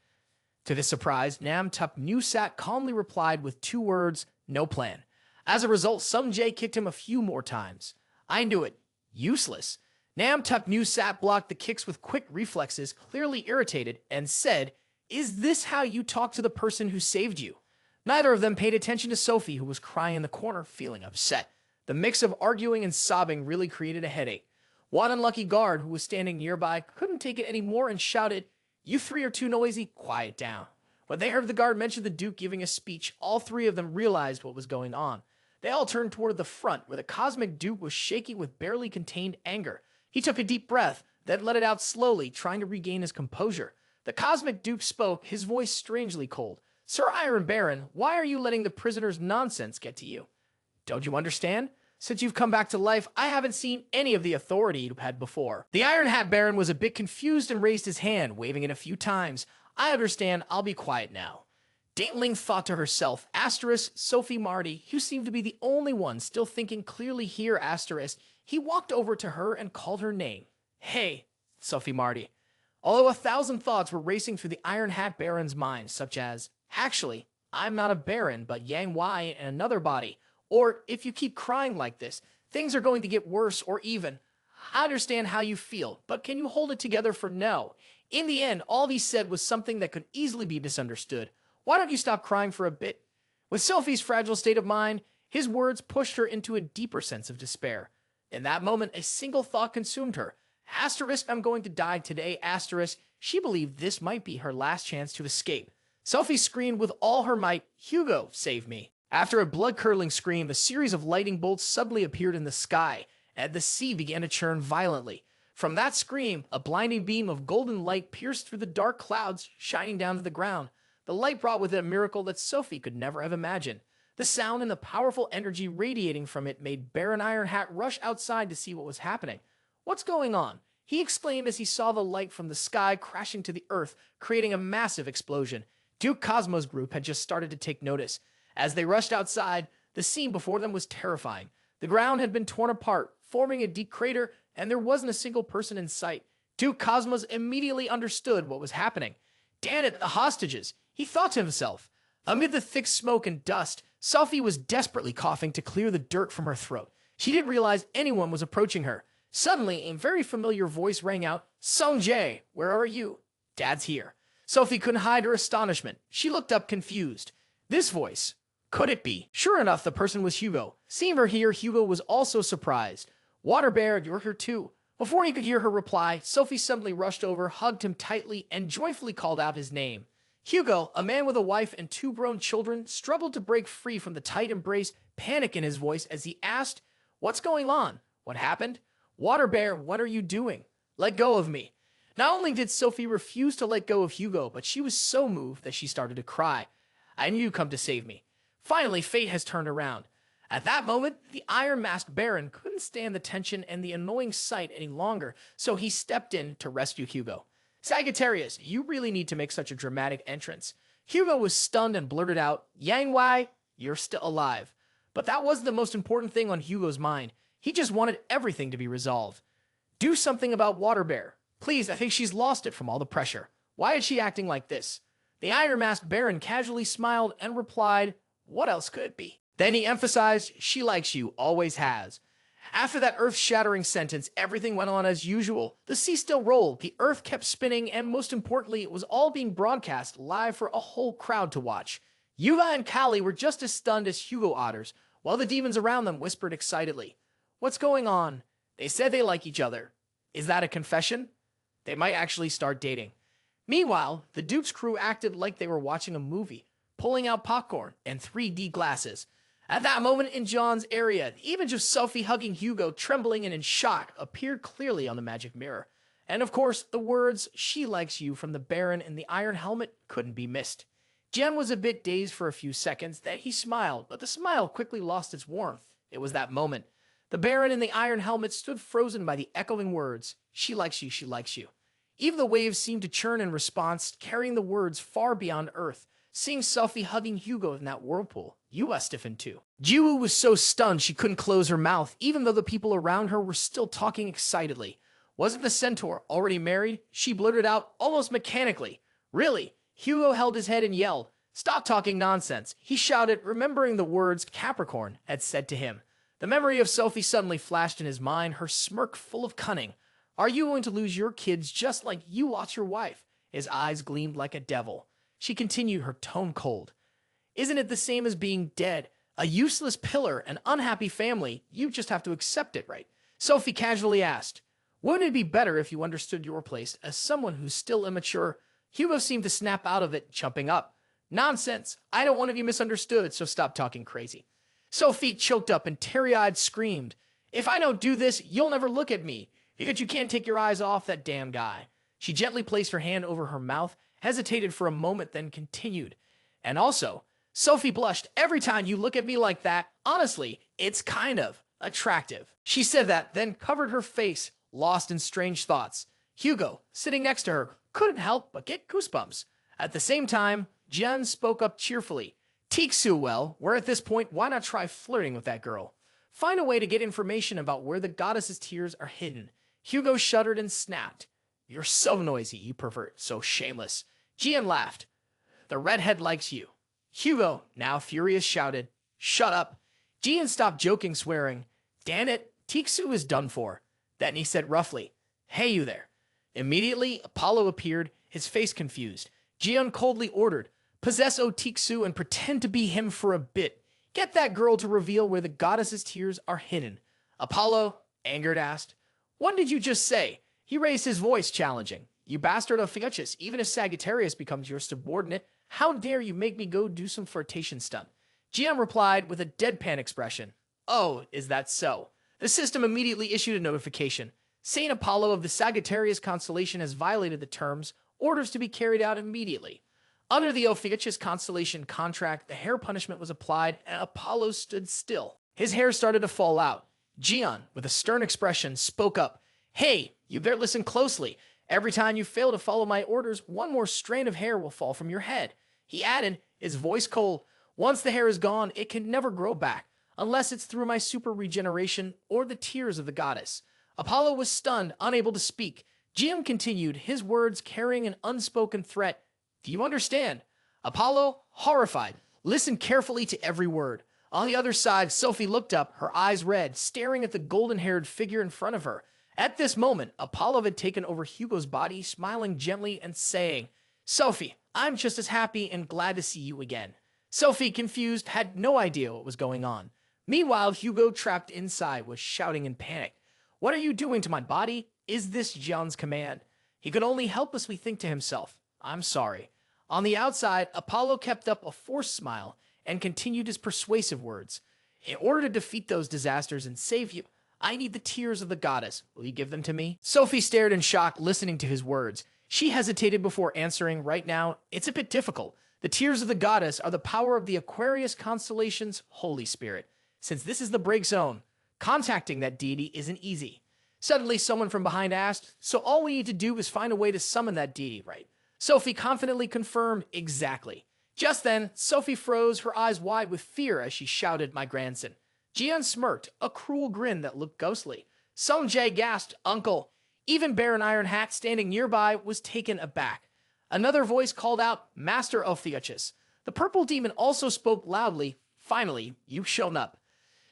To his surprise, Nam Tup Nusat calmly replied with 2 words, "No plan." As a result, Sung Jae kicked him a few more times. I knew it. Useless. Nam Tup Nusat blocked the kicks with quick reflexes, clearly irritated, and said, "Is this how you talk to the person who saved you?" Neither of them paid attention to Sophie, who was crying in the corner, feeling upset. The mix of arguing and sobbing really created a headache. One unlucky guard, who was standing nearby, couldn't take it anymore and shouted, "You 3 are too noisy, quiet down." When they heard the guard mention the Duke giving a speech, all 3 of them realized what was going on. They all turned toward the front, where the Cosmic Duke was shaking with barely contained anger. He took a deep breath, then let it out slowly, trying to regain his composure. The Cosmic Duke spoke, his voice strangely cold. "Sir Iron Baron, why are you letting the prisoner's nonsense get to you?" "Don't you understand? Since you've come back to life, I haven't seen any of the authority you had before. The Iron Hat Baron was a bit confused and raised his hand, waving it a few times. I understand, I'll be quiet now. Daintling thought to herself, Asterisk, Sophie Marty, you seem to be the only one still thinking clearly here, Asterisk. He walked over to her and called her name. Hey, Sophie Marty. Although 1,000 thoughts were racing through the Iron Hat Baron's mind, such as, actually, I'm not a baron, but Yang Wai in another body. Or, if you keep crying like this, things are going to get worse or even. I understand how you feel, but can you hold it together for no? In the end, all he said was something that could easily be misunderstood. Why don't you stop crying for a bit? With Sophie's fragile state of mind, his words pushed her into a deeper sense of despair. In that moment, a single thought consumed her. Asterisk, I'm going to die today, Asterisk. She believed this might be her last chance to escape. Sophie screamed with all her might, Hugo, save me. After a blood-curdling scream, a series of lightning bolts suddenly appeared in the sky, and the sea began to churn violently. From that scream, a blinding beam of golden light pierced through the dark clouds, shining down to the ground. The light brought with it a miracle that Sophie could never have imagined. The sound and the powerful energy radiating from it made Baron Ironhat rush outside to see what was happening. What's going on? He exclaimed as he saw the light from the sky crashing to the earth, creating a massive explosion. Duke Cosmo's group had just started to take notice. As they rushed outside, the scene before them was terrifying. The ground had been torn apart, forming a deep crater, and there wasn't a single person in sight. Duke Cosmos immediately understood what was happening. Damn it, the hostages, he thought to himself. Amid the thick smoke and dust, Sophie was desperately coughing to clear the dirt from her throat. She didn't realize anyone was approaching her. Suddenly, a very familiar voice rang out, Song Jae, where are you? Dad's here. Sophie couldn't hide her astonishment. She looked up confused. This voice, could it be? Sure enough, the person was Hugo. Seeing her here, Hugo was also surprised. Water Bear, you're here too. Before he could hear her reply, Sophie suddenly rushed over, hugged him tightly, and joyfully called out his name. Hugo, a man with a wife and 2 grown children, struggled to break free from the tight embrace, panic in his voice as he asked, what's going on? What happened? Water Bear, what are you doing? Let go of me. Not only did Sophie refuse to let go of Hugo, but she was so moved that she started to cry. I knew you'd come to save me. Finally, fate has turned around. At that moment, the iron-masked Baron couldn't stand the tension and the annoying sight any longer, so he stepped in to rescue Hugo. Sagittarius, you really need to make such a dramatic entrance. Hugo was stunned and blurted out, Yang Wai, you're still alive. But that wasn't the most important thing on Hugo's mind. He just wanted everything to be resolved. Do something about Water Bear. Please, I think she's lost it from all the pressure. Why is she acting like this? The iron-masked Baron casually smiled and replied, what else could it be? Then he emphasized, she likes you, always has. After that earth-shattering sentence, everything went on as usual. The sea still rolled, the earth kept spinning, and most importantly, it was all being broadcast live for a whole crowd to watch. Yuva and Kali were just as stunned as Hugo Otters, while the demons around them whispered excitedly, what's going on? They said they like each other. Is that a confession? They might actually start dating. Meanwhile, the Duke's crew acted like they were watching a movie, pulling out popcorn and 3D glasses. At that moment in John's area, the image of Sophie hugging Hugo, trembling and in shock, appeared clearly on the magic mirror. And of course, the words, she likes you from the Baron in the iron helmet couldn't be missed. Jen was a bit dazed for a few seconds, then he smiled, but the smile quickly lost its warmth. It was that moment. The Baron in the iron helmet stood frozen by the echoing words, she likes you, she likes you. Even the waves seemed to churn in response, carrying the words far beyond Earth. Seeing Sophie hugging Hugo in that whirlpool, Yua stiffened too. Jiwoo was so stunned she couldn't close her mouth, even though the people around her were still talking excitedly. Wasn't the centaur already married? She blurted out almost mechanically. Really? Hugo held his head and yelled, stop talking nonsense. He shouted, remembering the words Capricorn had said to him. The memory of Sophie suddenly flashed in his mind, her smirk full of cunning. Are you going to lose your kids just like you lost your wife? His eyes gleamed like a devil. She continued, her tone cold. Isn't it the same as being dead? A useless pillar, an unhappy family. You just have to accept it, right? Sophie casually asked, wouldn't it be better if you understood your place as someone who's still immature? Hugo seemed to snap out of it, jumping up. Nonsense. I don't want to be misunderstood, so stop talking crazy. Sophie choked up and teary-eyed screamed, if I don't do this, you'll never look at me, because you can't take your eyes off that damn guy. She gently placed her hand over her mouth, hesitated for a moment, then continued. And also, Sophie blushed, every time you look at me like that, honestly, it's kind of attractive. She said that, then covered her face, lost in strange thoughts. Hugo, sitting next to her, couldn't help but get goosebumps. At the same time, Jian spoke up cheerfully. Tixu, well, we're at this point, why not try flirting with that girl? Find a way to get information about where the goddess's tears are hidden. Hugo shuddered and snapped. You're so noisy, you pervert, so shameless. Jian laughed. The redhead likes you. Hugo, now furious, shouted, Shut up. Jian stopped joking, swearing. Damn it, Tixu is done for. Then he said roughly, Hey, you there. Immediately, Apollo appeared, his face confused. Jian coldly ordered, Possess O Tixu and pretend to be him for a bit. Get that girl to reveal where the goddess's tears are hidden. Apollo, angered, asked, What did you just say? He raised his voice, challenging. You bastard of Ophiuchus, even if Sagittarius becomes your subordinate, how dare you make me go do some flirtation stunt? Jian replied with a deadpan expression. Oh, is that so? The system immediately issued a notification. Saint Apollo of the Sagittarius constellation has violated the terms, orders to be carried out immediately. Under the Ophiuchus constellation contract, the hair punishment was applied and Apollo stood still. His hair started to fall out. Jian, with a stern expression, spoke up. Hey, you better listen closely. Every time you fail to follow my orders, one more strand of hair will fall from your head. He added, his voice cold, Once the hair is gone, it can never grow back, unless it's through my super regeneration or the tears of the goddess. Apollo was stunned, unable to speak. Jian continued, his words carrying an unspoken threat. Do you understand? Apollo, horrified, listened carefully to every word. On the other side, Sophie looked up, her eyes red, staring at the golden-haired figure in front of her. At this moment, Apollo had taken over Hugo's body, smiling gently and saying, Sophie, I'm just as happy and glad to see you again. Sophie, confused, had no idea what was going on. Meanwhile, Hugo, trapped inside, was shouting in panic. What are you doing to my body? Is this Jian's command? He could only helplessly think to himself, I'm sorry. On the outside, Apollo kept up a forced smile and continued his persuasive words. In order to defeat those disasters and save you, I need the tears of the goddess. Will you give them to me? Sophie stared in shock, listening to his words. She hesitated before answering. Right now, it's a bit difficult. The tears of the goddess are the power of the Aquarius constellation's Holy Spirit. Since this is the break zone, contacting that deity isn't easy. Suddenly, someone from behind asked, So all we need to do is find a way to summon that deity, right? Sophie confidently confirmed, exactly. Just then, Sophie froze, her eyes wide with fear as she shouted, My grandson. Jian smirked, a cruel grin that looked ghostly. Sung Jae gasped, Uncle. Even Baron Ironhat, standing nearby, was taken aback. Another voice called out, Master Ophiuchus. The purple demon also spoke loudly, Finally, you've shown up.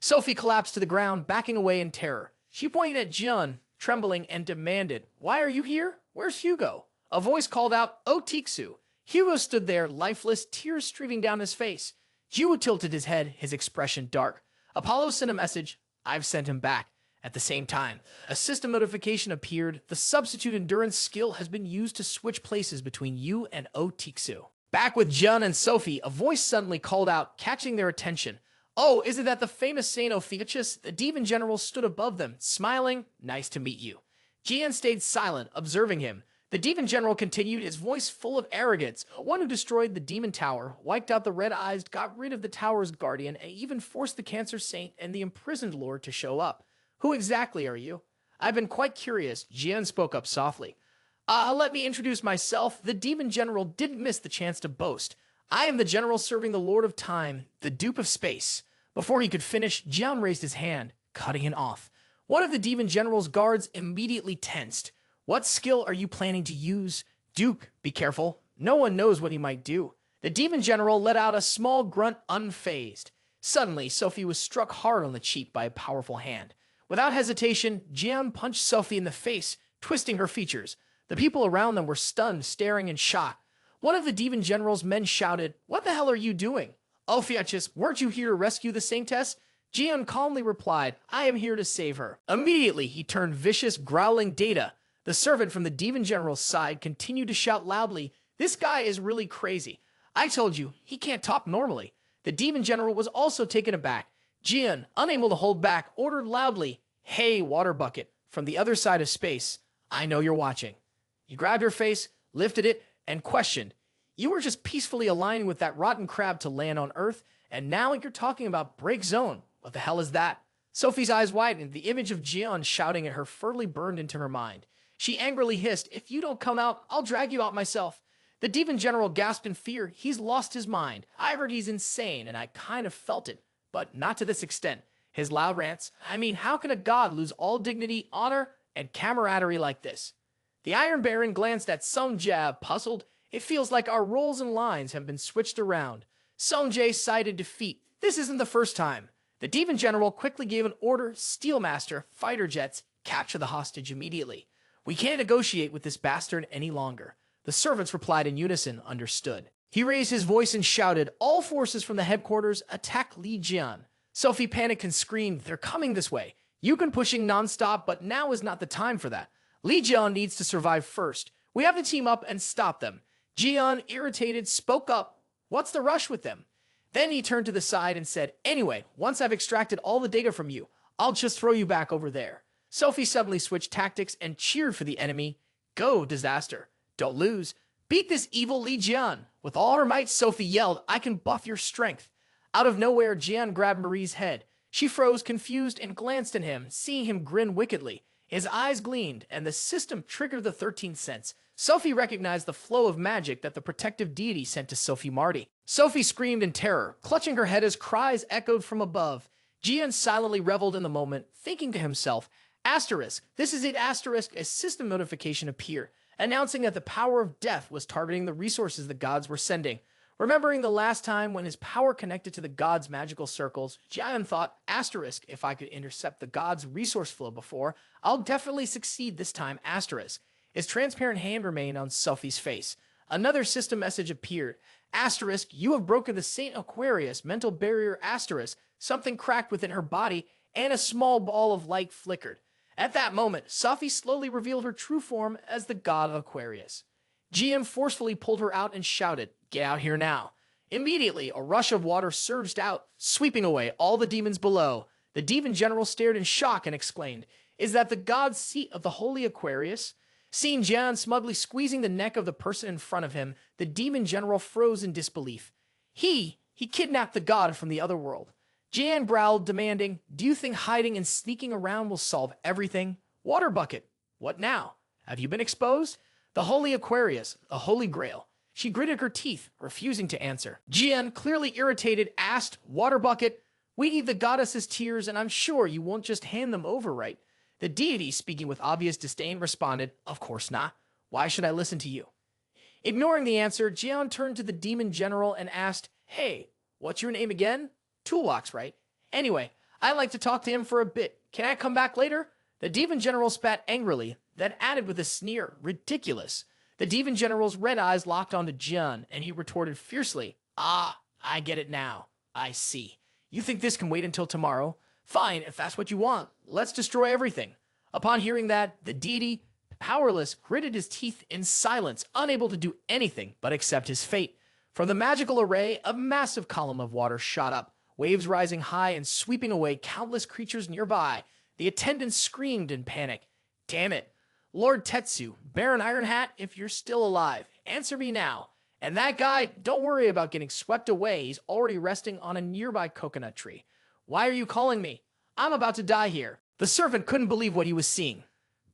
Sophie collapsed to the ground, backing away in terror. She pointed at Jian, trembling, and demanded, Why are you here? Where's Hugo? A voice called out, O Tixu. Hugo stood there, lifeless, tears streaming down his face. Hugo tilted his head, his expression dark. Apollo sent a message. I've sent him back. At the same time, a system notification appeared. The substitute endurance skill has been used to switch places between you and O Tixu. Back with Jian and Sophie, a voice suddenly called out, catching their attention. Oh, isn't that the famous Saint Ophiuchus? The demon general stood above them, smiling. Nice to meet you. Jian stayed silent, observing him. The demon general continued, his voice full of arrogance. One who destroyed the demon tower, wiped out the red-eyes, got rid of the tower's guardian, and even forced the cancer saint and the imprisoned lord to show up. Who exactly are you? I've been quite curious. Jian spoke up softly. Let me introduce myself. The demon general didn't miss the chance to boast. I am the general serving the Lord of Time, the dupe of space. Before he could finish, Jian raised his hand, cutting it off. One of the demon general's guards immediately tensed. What skill are you planning to use? Duke, be careful. No one knows what he might do. The demon general let out a small grunt, unfazed. Suddenly, Sophie was struck hard on the cheek by a powerful hand. Without hesitation, Jian punched Sophie in the face, twisting her features. The people around them were stunned, staring in shock. One of the demon general's men shouted, What the hell are you doing? Ophiuchus, weren't you here to rescue the saintess? Jian calmly replied, I am here to save her. Immediately, he turned vicious, growling Data. The servant from the demon general's side continued to shout loudly, This guy is really crazy. I told you, he can't talk normally. The demon general was also taken aback. Jian, unable to hold back, ordered loudly, Hey, water bucket, from the other side of space. I know you're watching. He grabbed her face, lifted it, and questioned, You were just peacefully aligning with that rotten crab to land on Earth, and now you're talking about break zone. What the hell is that? Sophie's eyes widened. The image of Jian shouting at her firmly burned into her mind. She angrily hissed, "If you don't come out, I'll drag you out myself." The demon general gasped in fear. "He's lost his mind. I heard he's insane, and I kind of felt it, but not to this extent." His loud rants, "I mean, how can a god lose all dignity, honor, and camaraderie like this?" The Iron Baron glanced at Sung Jae, puzzled. "It feels like our roles and lines have been switched around." Sung Jae sighed in defeat. This isn't the first time. The demon general quickly gave an order: Steelmaster, fighter jets, capture the hostage immediately. "We can't negotiate with this bastard any longer." The servants replied in unison, "Understood." He raised his voice and shouted, "All forces from the headquarters, attack Li Jian." Sophie panicked and screamed, "They're coming this way. You've been pushing nonstop, but now is not the time for that. Li Jian needs to survive first. We have to team up and stop them." Jian, irritated, spoke up. "What's the rush with them?" Then he turned to the side and said, "Anyway, once I've extracted all the data from you, I'll just throw you back over there." Sophie suddenly switched tactics and cheered for the enemy. "Go, disaster. Don't lose. Beat this evil Li Jian." With all her might, Sophie yelled, "I can buff your strength." Out of nowhere, Jian grabbed Marie's head. She froze, confused, and glanced at him, seeing him grin wickedly. His eyes gleamed, and the system triggered the 13th sense. Sophie recognized the flow of magic that the protective deity sent to Sophie Marty. Sophie screamed in terror, clutching her head as cries echoed from above. Jian silently reveled in the moment, thinking to himself, "Asterisk, this is it, asterisk." A system notification appeared, announcing that the power of death was targeting the resources the gods were sending. Remembering the last time when his power connected to the gods' magical circles, Jian thought, asterisk, if I could intercept the gods' resource flow before, I'll definitely succeed this time, asterisk. His transparent hand remained on Sophie's face. Another system message appeared. Asterisk, you have broken the Saint Aquarius mental barrier, asterisk. Something cracked within her body, and a small ball of light flickered. At that moment, Sophie slowly revealed her true form as the god of Aquarius. Jian forcefully pulled her out and shouted, "Get out here now." Immediately, a rush of water surged out, sweeping away all the demons below. The demon general stared in shock and exclaimed, "Is that the god's seat of the holy Aquarius?" Seeing Jian smugly squeezing the neck of the person in front of him, the demon general froze in disbelief. He kidnapped the god from the other world. Jian growled, demanding, "Do you think hiding and sneaking around will solve everything? Water bucket, what now? Have you been exposed?" The holy Aquarius, the holy grail. She gritted her teeth, refusing to answer. Jian, clearly irritated, asked, "Water bucket, we need the goddess's tears, and I'm sure you won't just hand them over, right?" The deity, speaking with obvious disdain, responded, "Of course not. Why should I listen to you?" Ignoring the answer, Jian turned to the demon general and asked, "Hey, what's your name again?" "Toolbox, right? Anyway, I'd like to talk to him for a bit. Can I come back later?" The demon general spat angrily, then added with a sneer, "Ridiculous." The demon general's red eyes locked onto Jian, and he retorted fiercely, "Ah, I get it now. I see. You think this can wait until tomorrow? Fine, if that's what you want. Let's destroy everything." Upon hearing that, the deity, powerless, gritted his teeth in silence, unable to do anything but accept his fate. From the magical array, a massive column of water shot up, waves rising high and sweeping away countless creatures nearby. The attendants screamed in panic. "Damn it. Lord Tetsu, Baron Ironhat, if you're still alive, answer me now. And that guy, don't worry about getting swept away. He's already resting on a nearby coconut tree. Why are you calling me? I'm about to die here." The servant couldn't believe what he was seeing.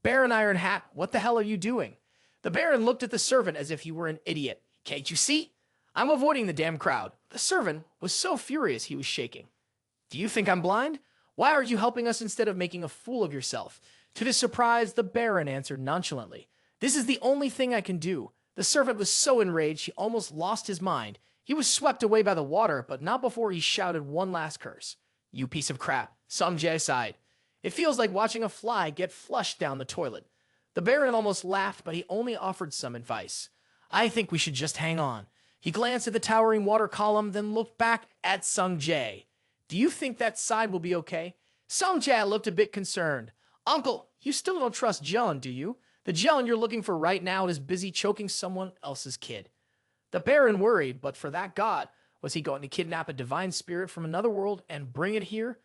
"Baron Ironhat, what the hell are you doing?" The Baron looked at the servant as if he were an idiot. "Can't you see? I'm avoiding the damn crowd." The servant was so furious he was shaking. "Do you think I'm blind? Why aren't you helping us instead of making a fool of yourself?" To his surprise, the Baron answered nonchalantly, "This is the only thing I can do." The servant was so enraged he almost lost his mind. He was swept away by the water, but not before he shouted one last curse. "You piece of crap." Sung Jae sighed. "It feels like watching a fly get flushed down the toilet." The Baron almost laughed, but he only offered some advice. "I think we should just hang on." He glanced at the towering water column, then looked back at Sung Jae. "Do you think that side will be okay?" Sung Jae looked a bit concerned. "Uncle, you still don't trust Jian, do you? The Jian you're looking for right now is busy choking someone else's kid." The Baron worried, but for that god, was he going to kidnap a divine spirit from another world and bring it here?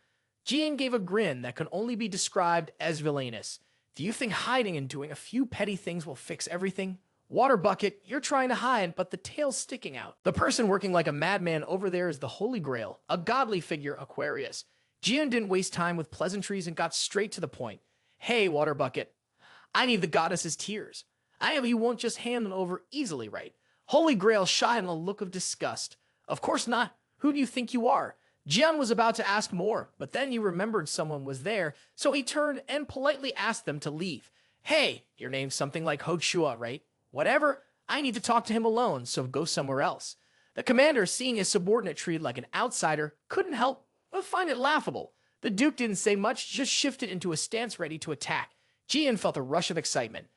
Jian gave a grin that could only be described as villainous. "Do you think hiding and doing a few petty things will fix everything? Water bucket, you're trying to hide, but the tail's sticking out. The person working like a madman over there is the Holy Grail, a godly figure, Aquarius. Jian didn't waste time with pleasantries and got straight to the point. Hey, water bucket, I need the goddess's tears. I know you won't just hand them over easily, right? Holy Grail shied in a look of disgust. Of course not. Who do you think you are? Jian was about to ask more, but then he remembered someone was there, so he turned and politely asked them to leave. Hey, your name's something like Ho Chua, right? Whatever, I need to talk to him alone, so go somewhere else. The commander, seeing his subordinate treated like an outsider, couldn't help but find it laughable. The Duke didn't say much, just shifted into a stance ready to attack. Jian felt a rush of excitement.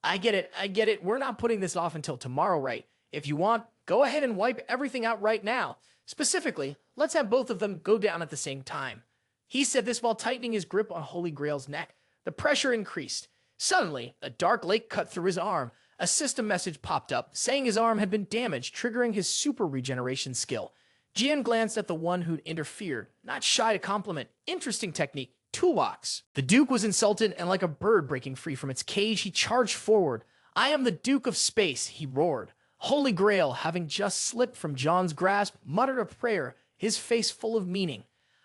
I get it, we're not putting this off until tomorrow, right? If you want, go ahead and wipe everything out right now. Specifically, let's have both of them go down at the same time. He said this while tightening his grip on Holy Grail's neck. The pressure increased. Suddenly, a dark lake cut through his arm. A system message popped up, saying his arm had been damaged, triggering his super regeneration skill. Jian glanced at the one who'd interfered, not shy to compliment. Interesting technique. Toolbox. The Duke was insulted, and like a bird breaking free from its cage, he charged forward. I am the Duke of Space, he roared. Holy Grail, having just slipped from John's grasp, muttered a prayer, his face full of meaning.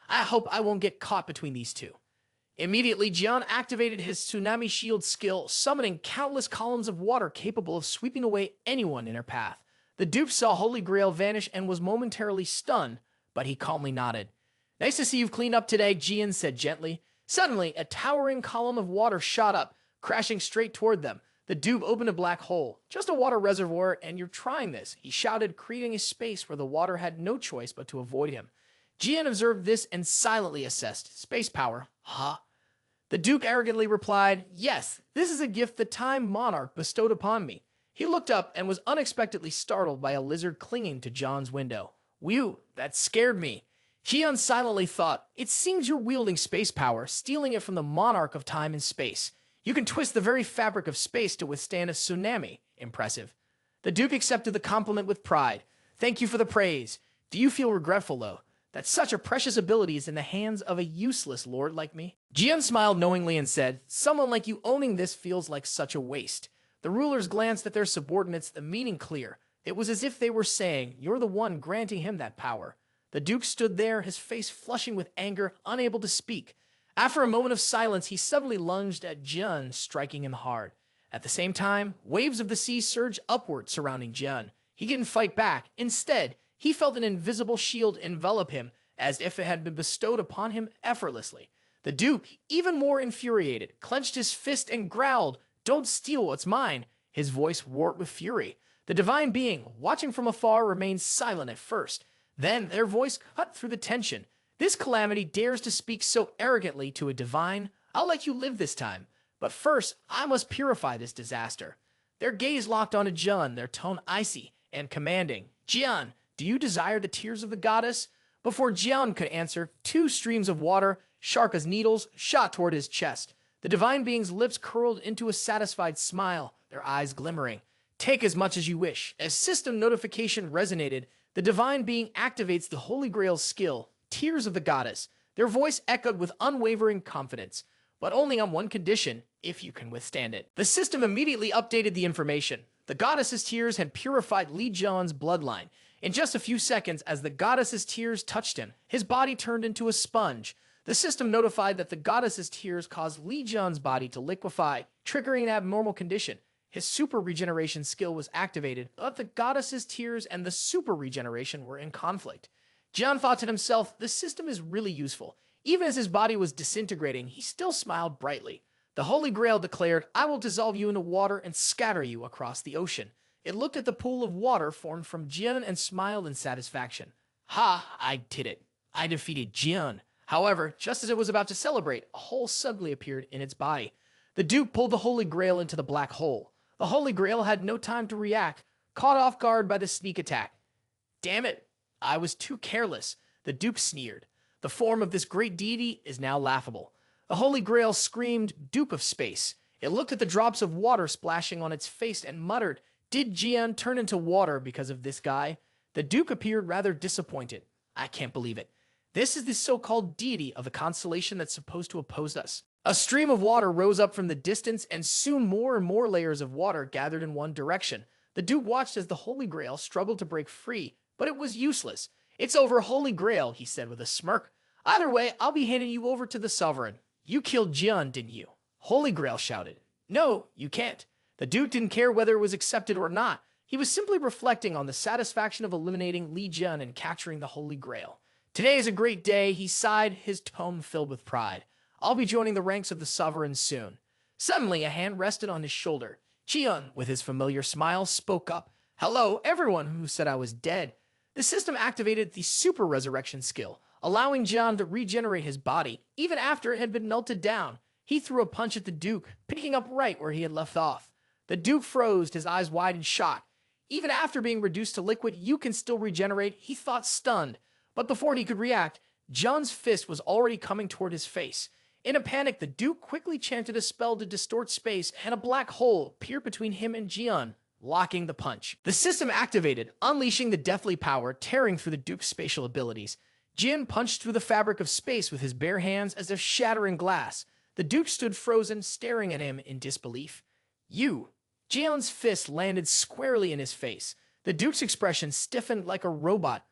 I hope I won't get caught between these two. Immediately, Jian activated his Tsunami Shield skill, summoning countless columns of water capable of sweeping away anyone in her path. The Duke saw Holy Grail vanish and was momentarily stunned, but he calmly nodded. Nice to see you've cleaned up today, Jian said gently. Suddenly, a towering column of water shot up, crashing straight toward them. The Duke opened a black hole. Just a water reservoir, and you're trying this, he shouted, creating a space where the water had no choice but to avoid him. Jian observed this and silently assessed. Space power. Huh? The Duke arrogantly replied, yes, this is a gift the Time Monarch bestowed upon me. He looked up and was unexpectedly startled by a lizard clinging to John's window. Whew, that scared me. Jian silently thought, it seems you're wielding space power, stealing it from the monarch of time and space. You can twist the very fabric of space to withstand a tsunami. Impressive. The Duke accepted the compliment with pride. Thank you for the praise. Do you feel regretful, though, that such a precious ability is in the hands of a useless lord like me? Jian smiled knowingly and said, someone like you owning this feels like such a waste. The rulers glanced at their subordinates, the meaning clear. It was as if they were saying, you're the one granting him that power. The Duke stood there, his face flushing with anger, unable to speak. After a moment of silence, he suddenly lunged at Jian, striking him hard. At the same time, waves of the sea surged upward, surrounding Jian. He didn't fight back. Instead, he felt an invisible shield envelop him, as if it had been bestowed upon him effortlessly. The Duke, even more infuriated, clenched his fist and growled, don't steal what's mine. His voice warped with fury. The divine being, watching from afar, remained silent at first. Then their voice cut through the tension. This calamity dares to speak so arrogantly to a divine. I'll let you live this time. But first, I must purify this disaster. Their gaze locked onto Jian, their tone icy and commanding. Jian, do you desire the tears of the goddess? Before Jian could answer, two streams of water, sharp as needles, shot toward his chest. The divine being's lips curled into a satisfied smile, their eyes glimmering. Take as much as you wish. As system notification resonated, the divine being activates the Holy Grail's skill, Tears of the Goddess. Their voice echoed with unwavering confidence, but only on one condition, if you can withstand it. The system immediately updated the information. The goddess's tears had purified Li Jian's bloodline. In just a few seconds, as the goddess's tears touched him, his body turned into a sponge. The system notified that the goddess's tears caused Li Jian's body to liquefy, triggering an abnormal condition. His super regeneration skill was activated, but the goddess's tears and the super regeneration were in conflict. Jian thought to himself, the system is really useful. Even as his body was disintegrating, he still smiled brightly. The Holy Grail declared, I will dissolve you into water and scatter you across the ocean. It looked at the pool of water formed from Jian and smiled in satisfaction. Ha, I did it. I defeated Jian. However, just as it was about to celebrate, a hole suddenly appeared in its body. The Duke pulled the Holy Grail into the black hole. The Holy Grail had no time to react, caught off guard by the sneak attack. Damn it, I was too careless, the Duke sneered. The form of this great deity is now laughable. The Holy Grail screamed, Duke of Space. It looked at the drops of water splashing on its face and muttered, did Jian turn into water because of this guy? The Duke appeared rather disappointed. I can't believe it. This is the so-called deity of the constellation that's supposed to oppose us. A stream of water rose up from the distance, and soon more and more layers of water gathered in one direction. The Duke watched as the Holy Grail struggled to break free, but it was useless. It's over, Holy Grail, he said with a smirk. Either way, I'll be handing you over to the Sovereign. You killed Jian, didn't you? Holy Grail shouted. No, you can't. The Duke didn't care whether it was accepted or not. He was simply reflecting on the satisfaction of eliminating Li Jian and capturing the Holy Grail. Today is a great day, he sighed, his tone filled with pride. I'll be joining the ranks of the Sovereign soon. Suddenly, a hand rested on his shoulder. Jian, with his familiar smile, spoke up. Hello, everyone who said I was dead. The system activated the super resurrection skill, allowing Jian to regenerate his body, even after it had been melted down. He threw a punch at the Duke, picking up right where he had left off. The Duke froze, his eyes wide in shock. Even after being reduced to liquid, you can still regenerate, he thought, stunned. But before he could react, Jian's fist was already coming toward his face. In a panic, the Duke quickly chanted a spell to distort space, and a black hole appeared between him and Jian, locking the punch. The system activated, unleashing the deathly power, tearing through the Duke's spatial abilities. Jian punched through the fabric of space with his bare hands as if shattering glass. The Duke stood frozen, staring at him in disbelief. You! Jian's fist landed squarely in his face. The Duke's expression stiffened like a robot,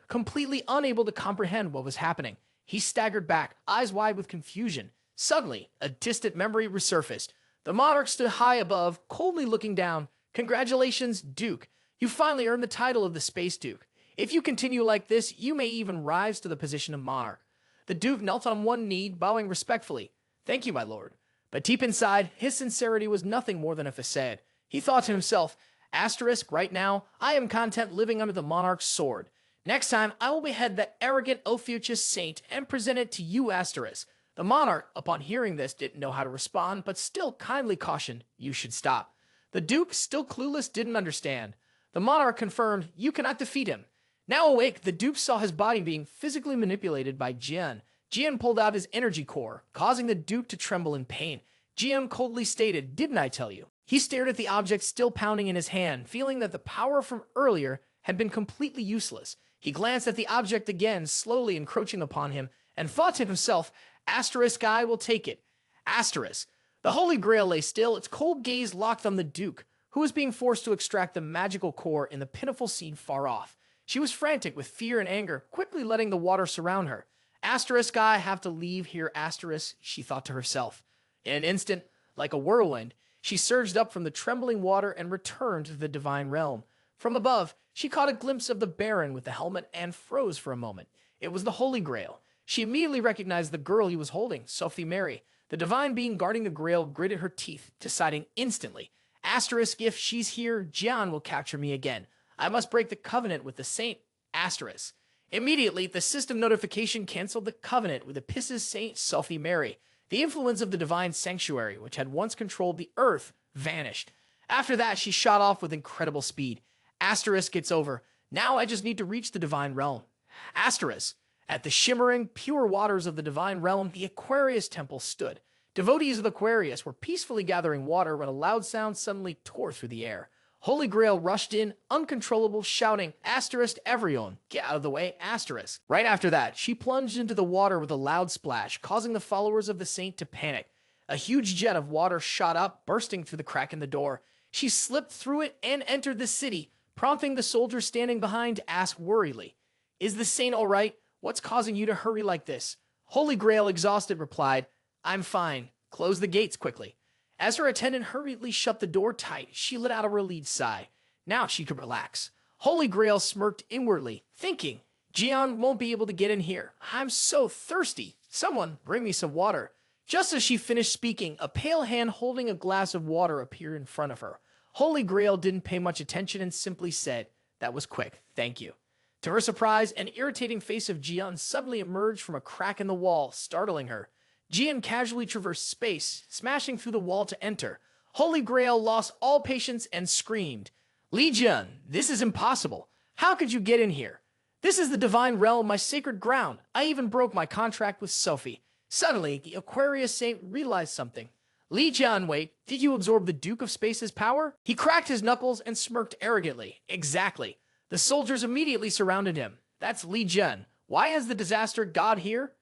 completely unable to comprehend what was happening. He staggered back, eyes wide with confusion. Suddenly, a distant memory resurfaced. The monarch stood high above, coldly looking down. Congratulations, Duke. You finally earned the title of the Space Duke. If you continue like this, you may even rise to the position of monarch. The Duke knelt on one knee, bowing respectfully. Thank you, my lord. But deep inside, his sincerity was nothing more than a facade. He thought to himself, Asterisk, right now, I am content living under the monarch's sword. Next time, I will behead that arrogant Ophiuchus saint and present it to you, Asterisk. The monarch, upon hearing this, didn't know how to respond, but still kindly cautioned, you should stop. The Duke, still clueless, didn't understand. The monarch confirmed, you cannot defeat him. Now awake, the Duke saw his body being physically manipulated by Jian. Jian pulled out his energy core, causing the Duke to tremble in pain. Jian coldly stated, didn't I tell you? He stared at the object still pounding in his hand, feeling that the power from earlier had been completely useless. He glanced at the object again, slowly encroaching upon him, and thought to himself, Asterisk, I will take it. Asterisk. The Holy Grail lay still, its cold gaze locked on the Duke, who was being forced to extract the magical core in the pitiful scene far off. She was frantic with fear and anger, quickly letting the water surround her. Asterisk, I have to leave here, Asterisk, she thought to herself. In an instant, like a whirlwind, she surged up from the trembling water and returned to the divine realm. From above, she caught a glimpse of the Baron with the helmet and froze for a moment. It was the Holy Grail. She immediately recognized the girl he was holding, Sophie Mary. The divine being guarding the Grail gritted her teeth, deciding instantly, Asterisk, if she's here, Jian will capture me again. I must break the covenant with the saint, Asterisk. Immediately, the system notification canceled the covenant with Epis's saint, Sophie Mary. The influence of the divine sanctuary, which had once controlled the earth, vanished. After that, she shot off with incredible speed. Asterisk, it's over. Now I just need to reach the divine realm. Asterisk. At the shimmering, pure waters of the divine realm, the Aquarius temple stood. Devotees of Aquarius were peacefully gathering water when a loud sound suddenly tore through the air. Holy Grail rushed in, uncontrollable, shouting, Asterisk, everyone, get out of the way, Asterisk. Right after that, she plunged into the water with a loud splash, causing the followers of the saint to panic. A huge jet of water shot up, bursting through the crack in the door. She slipped through it and entered the city, prompting the soldier standing behind to ask worriedly, Is the saint all right? What's causing you to hurry like this? Holy Grail, exhausted, replied, I'm fine. Close the gates quickly. As her attendant hurriedly shut the door tight, she let out a relieved sigh. Now she could relax. Holy Grail smirked inwardly, thinking, Jian won't be able to get in here. I'm so thirsty. Someone bring me some water. Just as she finished speaking, a pale hand holding a glass of water appeared in front of her. Holy Grail didn't pay much attention and simply said, That was quick, thank you. To her surprise, an irritating face of Jian suddenly emerged from a crack in the wall, startling her. Jian casually traversed space, smashing through the wall to enter. Holy Grail lost all patience and screamed, Li Jian, this is impossible. How could you get in here? This is the divine realm, my sacred ground. I even broke my contract with Sophie. Suddenly, the Aquarius saint realized something. Li Jian, wait, did you absorb the Duke of Space's power? He cracked his knuckles and smirked arrogantly. Exactly. The soldiers immediately surrounded him. That's Li Jian. Why has the disaster god here?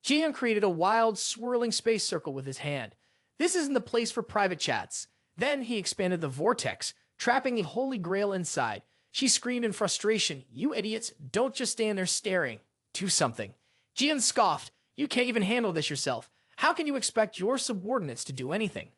Jian created a wild, swirling space circle with his hand. This isn't the place for private chats. Then he expanded the vortex, trapping the Holy Grail inside. She screamed in frustration, You idiots, don't just stand there staring. Do something. Jian scoffed. You can't even handle this yourself. How can you expect your subordinates to do anything?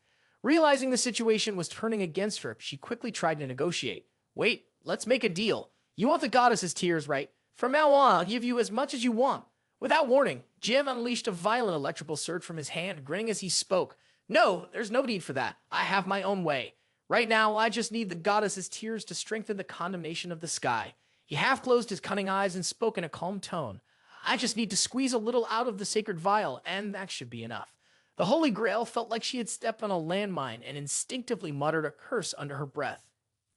Realizing the situation was turning against her, she quickly tried to negotiate. Wait, let's make a deal. You want the goddess's tears, right? From now on, I'll give you as much as you want. Without warning, Jim unleashed a violent electrical surge from his hand, grinning as he spoke. No, there's no need for that. I have my own way. Right now, I just need the goddess's tears to strengthen the condemnation of the sky. He half closed his cunning eyes and spoke in a calm tone. I just need to squeeze a little out of the sacred vial, and that should be enough. The Holy Grail felt like she had stepped on a landmine and instinctively muttered a curse under her breath.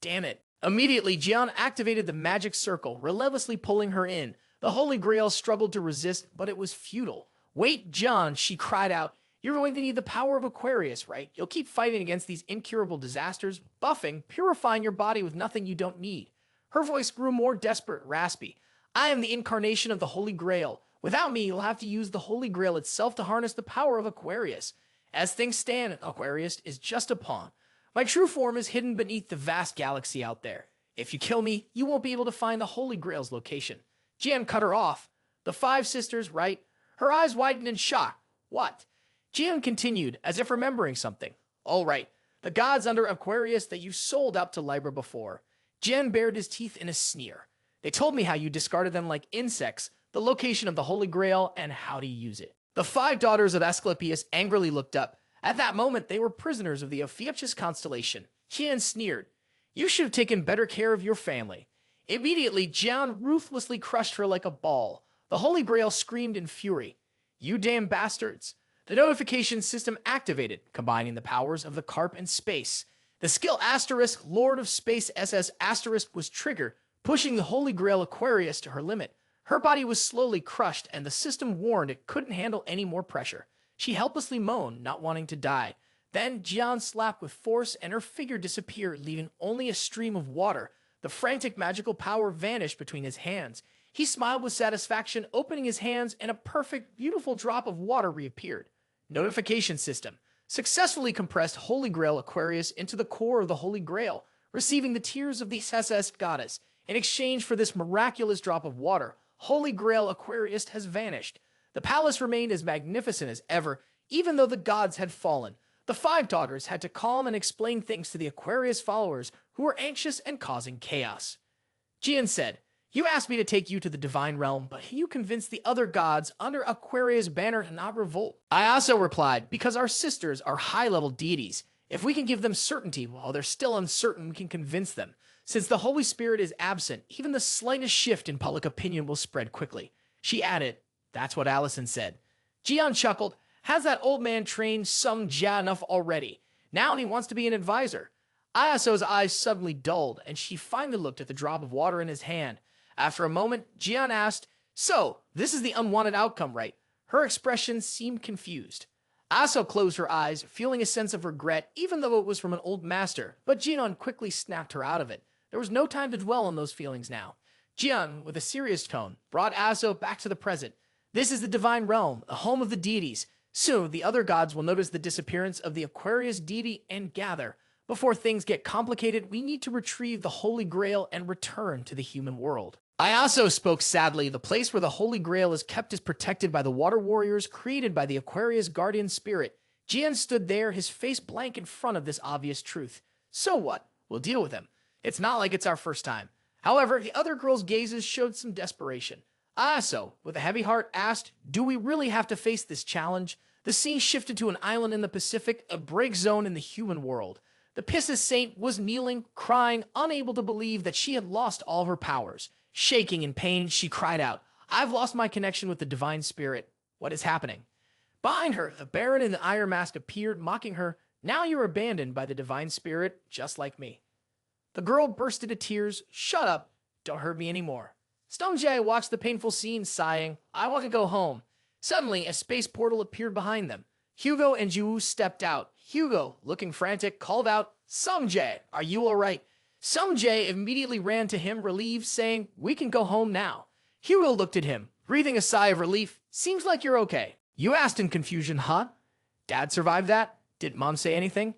Damn it. Immediately, Jian activated the magic circle, relentlessly pulling her in. The Holy Grail struggled to resist, but it was futile. Wait, Jian, she cried out. You're going to need the power of Aquarius, right? You'll keep fighting against these incurable disasters, buffing, purifying your body with nothing you don't need. Her voice grew more desperate, raspy. I am the incarnation of the Holy Grail. Without me, you'll have to use the Holy Grail itself to harness the power of Aquarius. As things stand, Aquarius is just a pawn. My true form is hidden beneath the vast galaxy out there. If you kill me, you won't be able to find the Holy Grail's location. Jian cut her off. The five sisters, right? Her eyes widened in shock. What? Jian continued, as if remembering something. All right, the gods under Aquarius that you sold out to Libra before. Jian bared his teeth in a sneer. They told me how you discarded them like insects, the location of the Holy Grail, and how to use it. The five daughters of Asclepius angrily looked up. At that moment, they were prisoners of the Ophiuchus constellation. Jian sneered. You should have taken better care of your family. Immediately, Jian ruthlessly crushed her like a ball. The Holy Grail screamed in fury. You damn bastards. The notification system activated, combining the powers of the Carp and space. The skill Asterisk, Lord of Space SS Asterisk was triggered, pushing the Holy Grail Aquarius to her limit. Her body was slowly crushed, and the system warned it couldn't handle any more pressure. She helplessly moaned, not wanting to die. Then Jian slapped with force, and her figure disappeared, leaving only a stream of water. The frantic magical power vanished between his hands. He smiled with satisfaction, opening his hands, and a perfect, beautiful drop of water reappeared. Notification system. Successfully compressed Holy Grail Aquarius into the core of the Holy Grail, receiving the tears of the SS goddess. In exchange for this miraculous drop of water, Holy Grail Aquarius has vanished. The palace remained as magnificent as ever, even though the gods had fallen. The five daughters had to calm and explain things to the Aquarius followers who were anxious and causing chaos. Jian said, You asked me to take you to the divine realm, but you convinced the other gods under Aquarius' banner to not revolt. I also replied, because our sisters are high-level deities. If we can give them certainty while they're still uncertain, we can convince them. Since the Holy Spirit is absent, even the slightest shift in public opinion will spread quickly. She added, That's what Allison said. Jian chuckled. Has that old man trained some Jia enough already? Now he wants to be an advisor. Ayaso's eyes suddenly dulled, and she finally looked at the drop of water in his hand. After a moment, Jian asked, So, this is the unwanted outcome, right? Her expression seemed confused. Aso closed her eyes, feeling a sense of regret, even though it was from an old master, but Jian quickly snapped her out of it. There was no time to dwell on those feelings now. Jian, with a serious tone, brought Aso back to the present. This is the divine realm, the home of the deities. Soon, the other gods will notice the disappearance of the Aquarius deity and gather. Before things get complicated, we need to retrieve the Holy Grail and return to the human world. Ayaso spoke sadly. The place where the Holy Grail is kept is protected by the water warriors created by the Aquarius guardian spirit. Jian stood there, his face blank in front of this obvious truth. So what? We'll deal with him. It's not like it's our first time. However, the other girl's gazes showed some desperation. Ayaso, with a heavy heart, asked, Do we really have to face this challenge? The scene shifted to an island in the Pacific, a break zone in the human world. The Pisces saint was kneeling, crying, unable to believe that she had lost all her powers. Shaking in pain, she cried out, I've lost my connection with the divine spirit. What is happening? Behind her, the Baron in the iron mask appeared, mocking her. Now you're abandoned by the divine spirit, just like me. The girl burst into tears. Shut up. Don't hurt me anymore. Stonejay watched the painful scene, sighing, I want to go home. Suddenly, a space portal appeared behind them. Hugo and Ju stepped out. Hugo, looking frantic, called out, Stonejay, are you all right? Stonejay immediately ran to him, relieved, saying, We can go home now. Hugo looked at him, breathing a sigh of relief. Seems like you're okay. You asked in confusion, huh? Dad survived that? Did Mom say anything?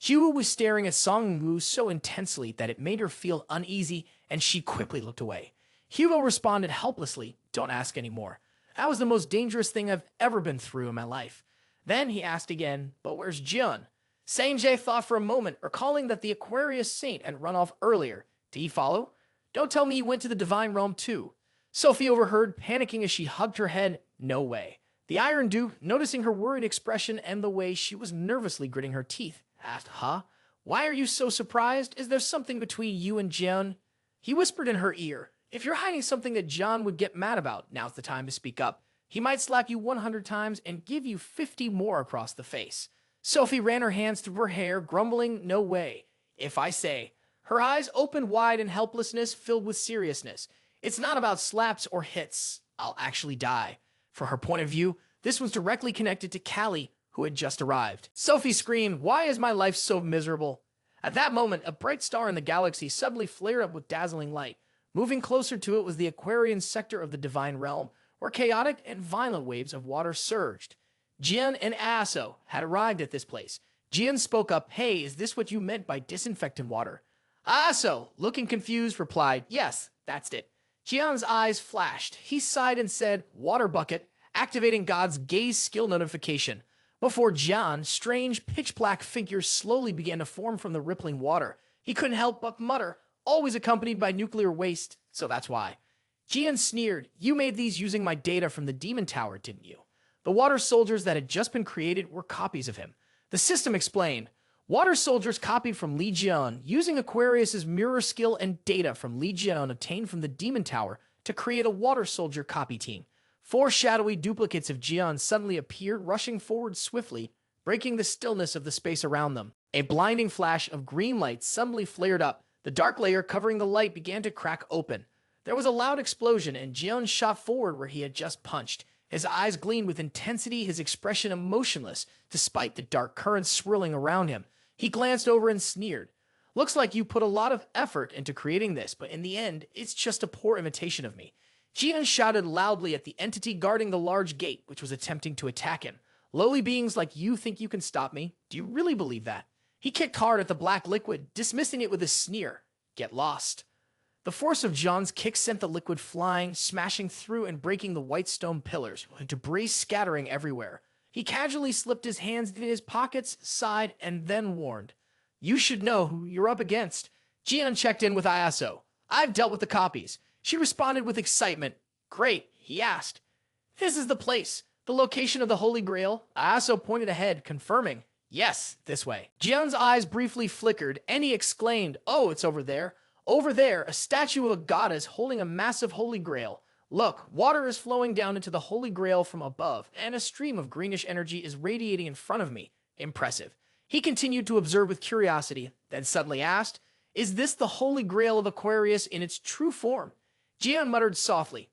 Hugo was staring at Songwoo so intensely that it made her feel uneasy, and she quickly looked away. Hugo responded helplessly, Don't ask anymore. That was the most dangerous thing I've ever been through in my life. Then he asked again, but where's Jian? Sanjay thought for a moment, recalling that the Aquarius saint had run off earlier. Did he follow? Don't tell me he went to the divine realm too. Sophie overheard, panicking as she hugged her head. No way. The Iron Duke, noticing her worried expression and the way she was nervously gritting her teeth, asked, Huh? Why are you so surprised? Is there something between you and Jian? He whispered in her ear, If you're hiding something that Jian would get mad about, now's the time to speak up. He might slap you 100 times and give you 50 more across the face. Sophie ran her hands through her hair, grumbling, No way. If I say. Her eyes opened wide in helplessness, filled with seriousness. It's not about slaps or hits. I'll actually die. From her point of view, this was directly connected to Callie, who had just arrived. Sophie screamed, Why is my life so miserable? At that moment, a bright star in the galaxy suddenly flared up with dazzling light. Moving closer to it was the Aquarian sector of the divine realm, where chaotic and violent waves of water surged. Jian and Aso had arrived at this place. Jian spoke up, Hey, is this what you meant by disinfectant water? Aso, looking confused, replied, Yes, that's it. Jian's eyes flashed. He sighed and said, Water bucket, activating God's gaze skill notification. Before Jian, strange, pitch-black figures slowly began to form from the rippling water. He couldn't help but mutter, always accompanied by nuclear waste, so that's why. Jian sneered, You made these using my data from the Demon Tower, didn't you? The water soldiers that had just been created were copies of him. The system explained, Water soldiers copied from Li Jian, using Aquarius's mirror skill and data from Li Jian obtained from the Demon Tower to create a water soldier copy team. 4 shadowy duplicates of Jian suddenly appeared, rushing forward swiftly, breaking the stillness of the space around them. A blinding flash of green light suddenly flared up. The dark layer covering the light began to crack open. There was a loud explosion, and Jian shot forward where he had just punched. His eyes gleamed with intensity, his expression emotionless, despite the dark currents swirling around him. He glanced over and sneered. Looks like you put a lot of effort into creating this, but in the end, it's just a poor imitation of me. Jian shouted loudly at the entity guarding the large gate, which was attempting to attack him. Lowly beings like you think you can stop me? Do you really believe that? He kicked hard at the black liquid, dismissing it with a sneer. Get lost. The force of Jian's kick sent the liquid flying, smashing through and breaking the white stone pillars, with debris scattering everywhere. He casually slipped his hands into his pockets, sighed, and then warned, You should know who you're up against. Jian checked in with Ayaso. I've dealt with the copies. She responded with excitement. Great, he asked. This is the place, the location of the Holy Grail. Ayaso pointed ahead, confirming. Yes, this way. Jian's eyes briefly flickered, and he exclaimed, Oh, it's over there. Over there, a statue of a goddess holding a massive Holy Grail. Look, water is flowing down into the Holy Grail from above, and a stream of greenish energy is radiating in front of me. Impressive. He continued to observe with curiosity, then suddenly asked, Is this the Holy Grail of Aquarius in its true form? Jian muttered softly,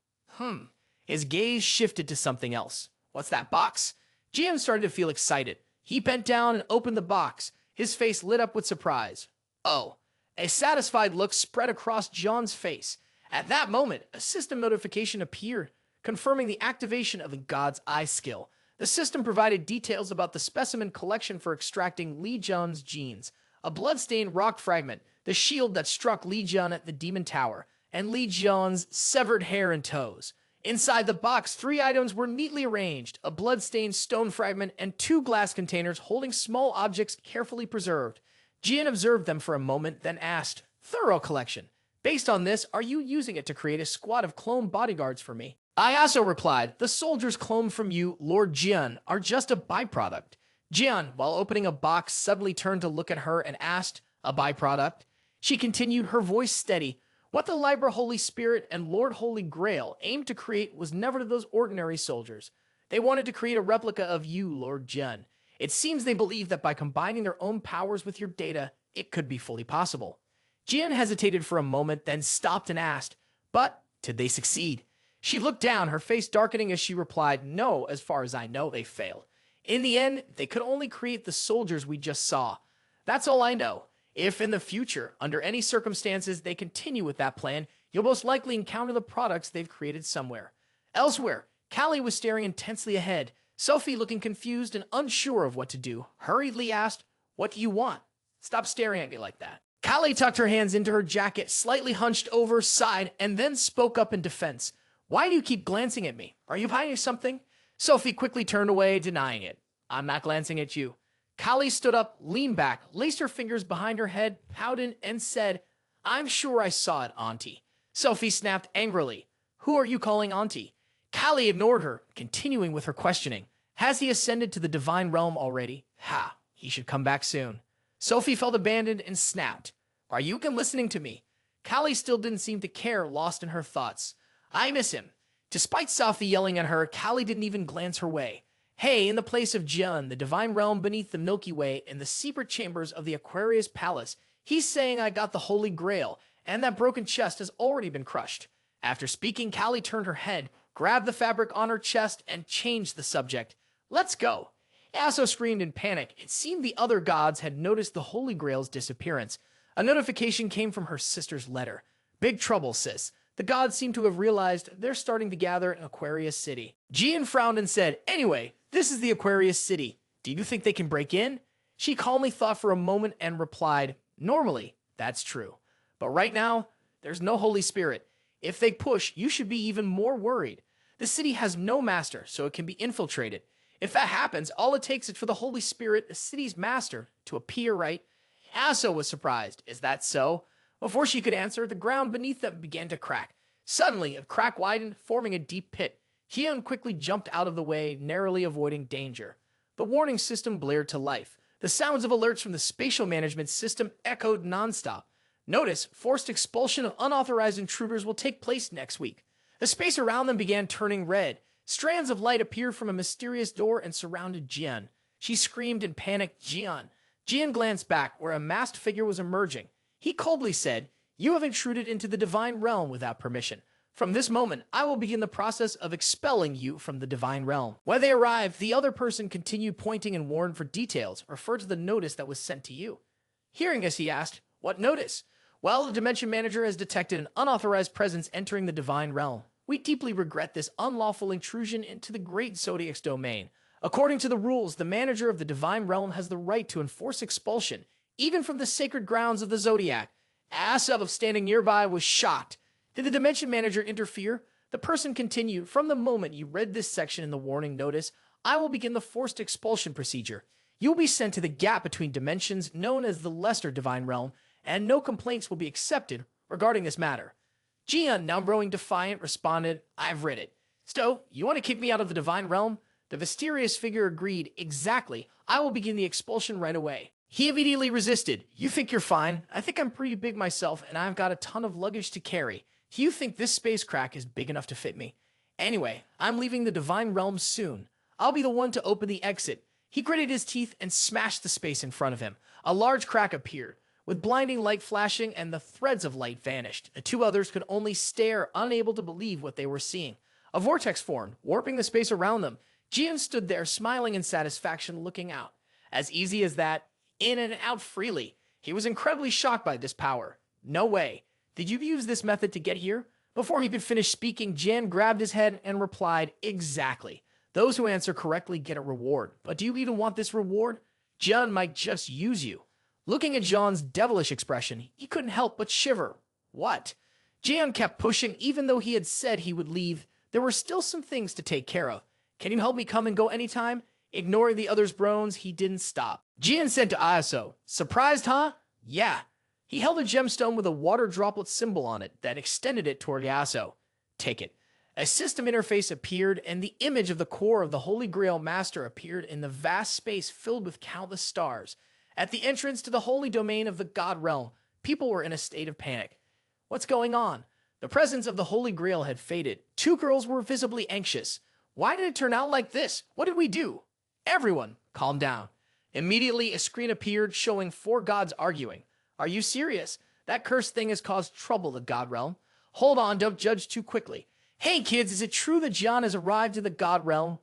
His gaze shifted to something else. What's that box? Jian started to feel excited. He bent down and opened the box. His face lit up with surprise. Oh. A satisfied look spread across John's face. At that moment, a system notification appeared, confirming the activation of the God's Eye skill. The system provided details about the specimen collection for extracting Li Jian's genes, a bloodstained rock fragment, the shield that struck Li Jian at the Demon Tower, and Li Jian's severed hair and toes. Inside the box, 3 items were neatly arranged, a bloodstained stone fragment and 2 glass containers holding small objects carefully preserved. Jian observed them for a moment, then asked, Thorough collection. Based on this, are you using it to create a squad of clone bodyguards for me? Ayaso replied, The soldiers cloned from you, Lord Jian, are just a byproduct. Jian, while opening a box, suddenly turned to look at her and asked, A byproduct? She continued, her voice steady. What the Liber Holy Spirit and Lord Holy Grail aimed to create was never to those ordinary soldiers. They wanted to create a replica of you, Lord Jian. It seems they believe that by combining their own powers with your data, it could be fully possible. Jian hesitated for a moment, then stopped and asked, But did they succeed? She looked down, her face darkening as she replied, No, as far as I know, they failed. In the end, they could only create the soldiers we just saw. That's all I know. If in the future, under any circumstances, they continue with that plan, you'll most likely encounter the products they've created somewhere. Elsewhere, Callie was staring intensely ahead. Sophie, looking confused and unsure of what to do, hurriedly asked, What do you want? Stop staring at me like that. Callie tucked her hands into her jacket, slightly hunched over, sighed, and then spoke up in defense. Why do you keep glancing at me? Are you hiding something? Sophie quickly turned away, denying it. I'm not glancing at you. Kali stood up, leaned back, laced her fingers behind her head, pouted, and said, I'm sure I saw it, Auntie. Sophie snapped angrily. Who are you calling Auntie? Kali ignored her, continuing with her questioning. Has he ascended to the divine realm already? Ha, he should come back soon. Sophie felt abandoned and snapped. Are you listening to me? Kali still didn't seem to care, lost in her thoughts. I miss him. Despite Sophie yelling at her, Kali didn't even glance her way. Hey, in the place of Jun, the divine realm beneath the Milky Way, in the secret chambers of the Aquarius Palace, he's saying I got the Holy Grail, and that broken chest has already been crushed. After speaking, Kali turned her head, grabbed the fabric on her chest, and changed the subject. Let's go. Aso screamed in panic. It seemed the other gods had noticed the Holy Grail's disappearance. A notification came from her sister's letter. Big trouble, sis. The gods seem to have realized they're starting to gather in Aquarius City. Jian frowned and said, Anyway, this is the Aquarius City. Do you think they can break in? She calmly thought for a moment and replied, Normally, that's true. But right now, there's no Holy Spirit. If they push, you should be even more worried. The city has no master, so it can be infiltrated. If that happens, all it takes is for the Holy Spirit, the city's master, to appear, right? Aso was surprised. Is that so? Before she could answer, the ground beneath them began to crack. Suddenly, a crack widened, forming a deep pit. Hyun quickly jumped out of the way, narrowly avoiding danger. The warning system blared to life. The sounds of alerts from the spatial management system echoed nonstop. Notice, forced expulsion of unauthorized intruders will take place next week. The space around them began turning red. Strands of light appeared from a mysterious door and surrounded Jian. She screamed in panic, Jian. Jian glanced back, where a masked figure was emerging. He coldly said, You have intruded into the divine realm without permission. From this moment, I will begin the process of expelling you from the divine realm. When they arrived, the other person continued pointing and warned for details, referred to the notice that was sent to you. Hearing us, he asked, What notice? Well, the Dimension Manager has detected an unauthorized presence entering the divine realm. We deeply regret this unlawful intrusion into the great Zodiac's domain. According to the rules, the manager of the divine realm has the right to enforce expulsion, even from the sacred grounds of the Zodiac. Asov, standing nearby, was shocked. Did the Dimension Manager interfere? The person continued, From the moment you read this section in the warning notice, I will begin the forced expulsion procedure. You will be sent to the gap between dimensions known as the lesser divine realm, and no complaints will be accepted regarding this matter. Jian, now growing defiant, responded, I've read it. So, you want to kick me out of the divine realm? The mysterious figure agreed, Exactly. I will begin the expulsion right away. He immediately resisted. You think you're fine? I think I'm pretty big myself, and I've got a ton of luggage to carry. Do you think this space crack is big enough to fit me? Anyway, I'm leaving the divine realm soon. I'll be the one to open the exit. He gritted his teeth and smashed the space in front of him. A large crack appeared, with blinding light flashing, and the threads of light vanished. The two others could only stare, unable to believe what they were seeing. A vortex formed, warping the space around them. Jian stood there, smiling in satisfaction, looking out. As easy as that, in and out freely. He was incredibly shocked by this power. No way. Did you use this method to get here? Before he could finish speaking, Jan grabbed his head and replied, Exactly. Those who answer correctly get a reward. But do you even want this reward? Jan might just use you. Looking at John's devilish expression, he couldn't help but shiver. What? Jan kept pushing, even though he had said he would leave. There were still some things to take care of. Can you help me come and go anytime? Ignoring the other's groans, he didn't stop. Jian said to Ayaso, Surprised, huh? Yeah. He held a gemstone with a water droplet symbol on it that extended it toward Ayaso. Take it. A system interface appeared, and the image of the core of the Holy Grail Master appeared in the vast space filled with countless stars. At the entrance to the holy domain of the God Realm, people were in a state of panic. What's going on? The presence of the Holy Grail had faded. Two girls were visibly anxious. Why did it turn out like this? What did we do? Everyone, calm down. Immediately, a screen appeared showing four gods arguing. Are you serious? That cursed thing has caused trouble in the God Realm. Hold on, don't judge too quickly. Hey kids, is it true that John has arrived in the God Realm?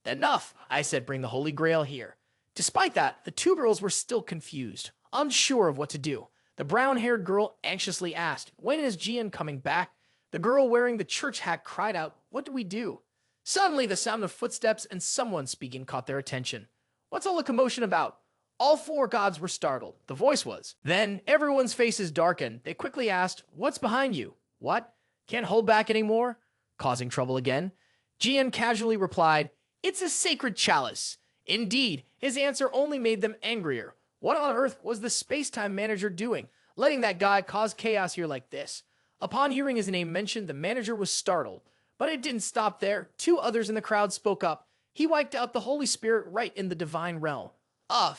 Enough, I said, bring the Holy Grail here. Despite that, the two girls were still confused, unsure of what to do. The brown-haired girl anxiously asked, When is Jian coming back? The girl wearing the church hat cried out, What do we do? Suddenly, the sound of footsteps and someone speaking caught their attention. What's all the commotion about? All four gods were startled. The voice was. Then, everyone's faces darkened. They quickly asked, What's behind you? What? Can't hold back anymore? causing trouble again? Jian casually replied, "It's a sacred chalice." Indeed, his answer only made them angrier. What on earth was the space-time manager doing, letting that guy cause chaos here like this? Upon hearing his name mentioned, the manager was startled. But it didn't stop there. Two others in the crowd spoke up. He wiped out the Holy Spirit right in the divine realm.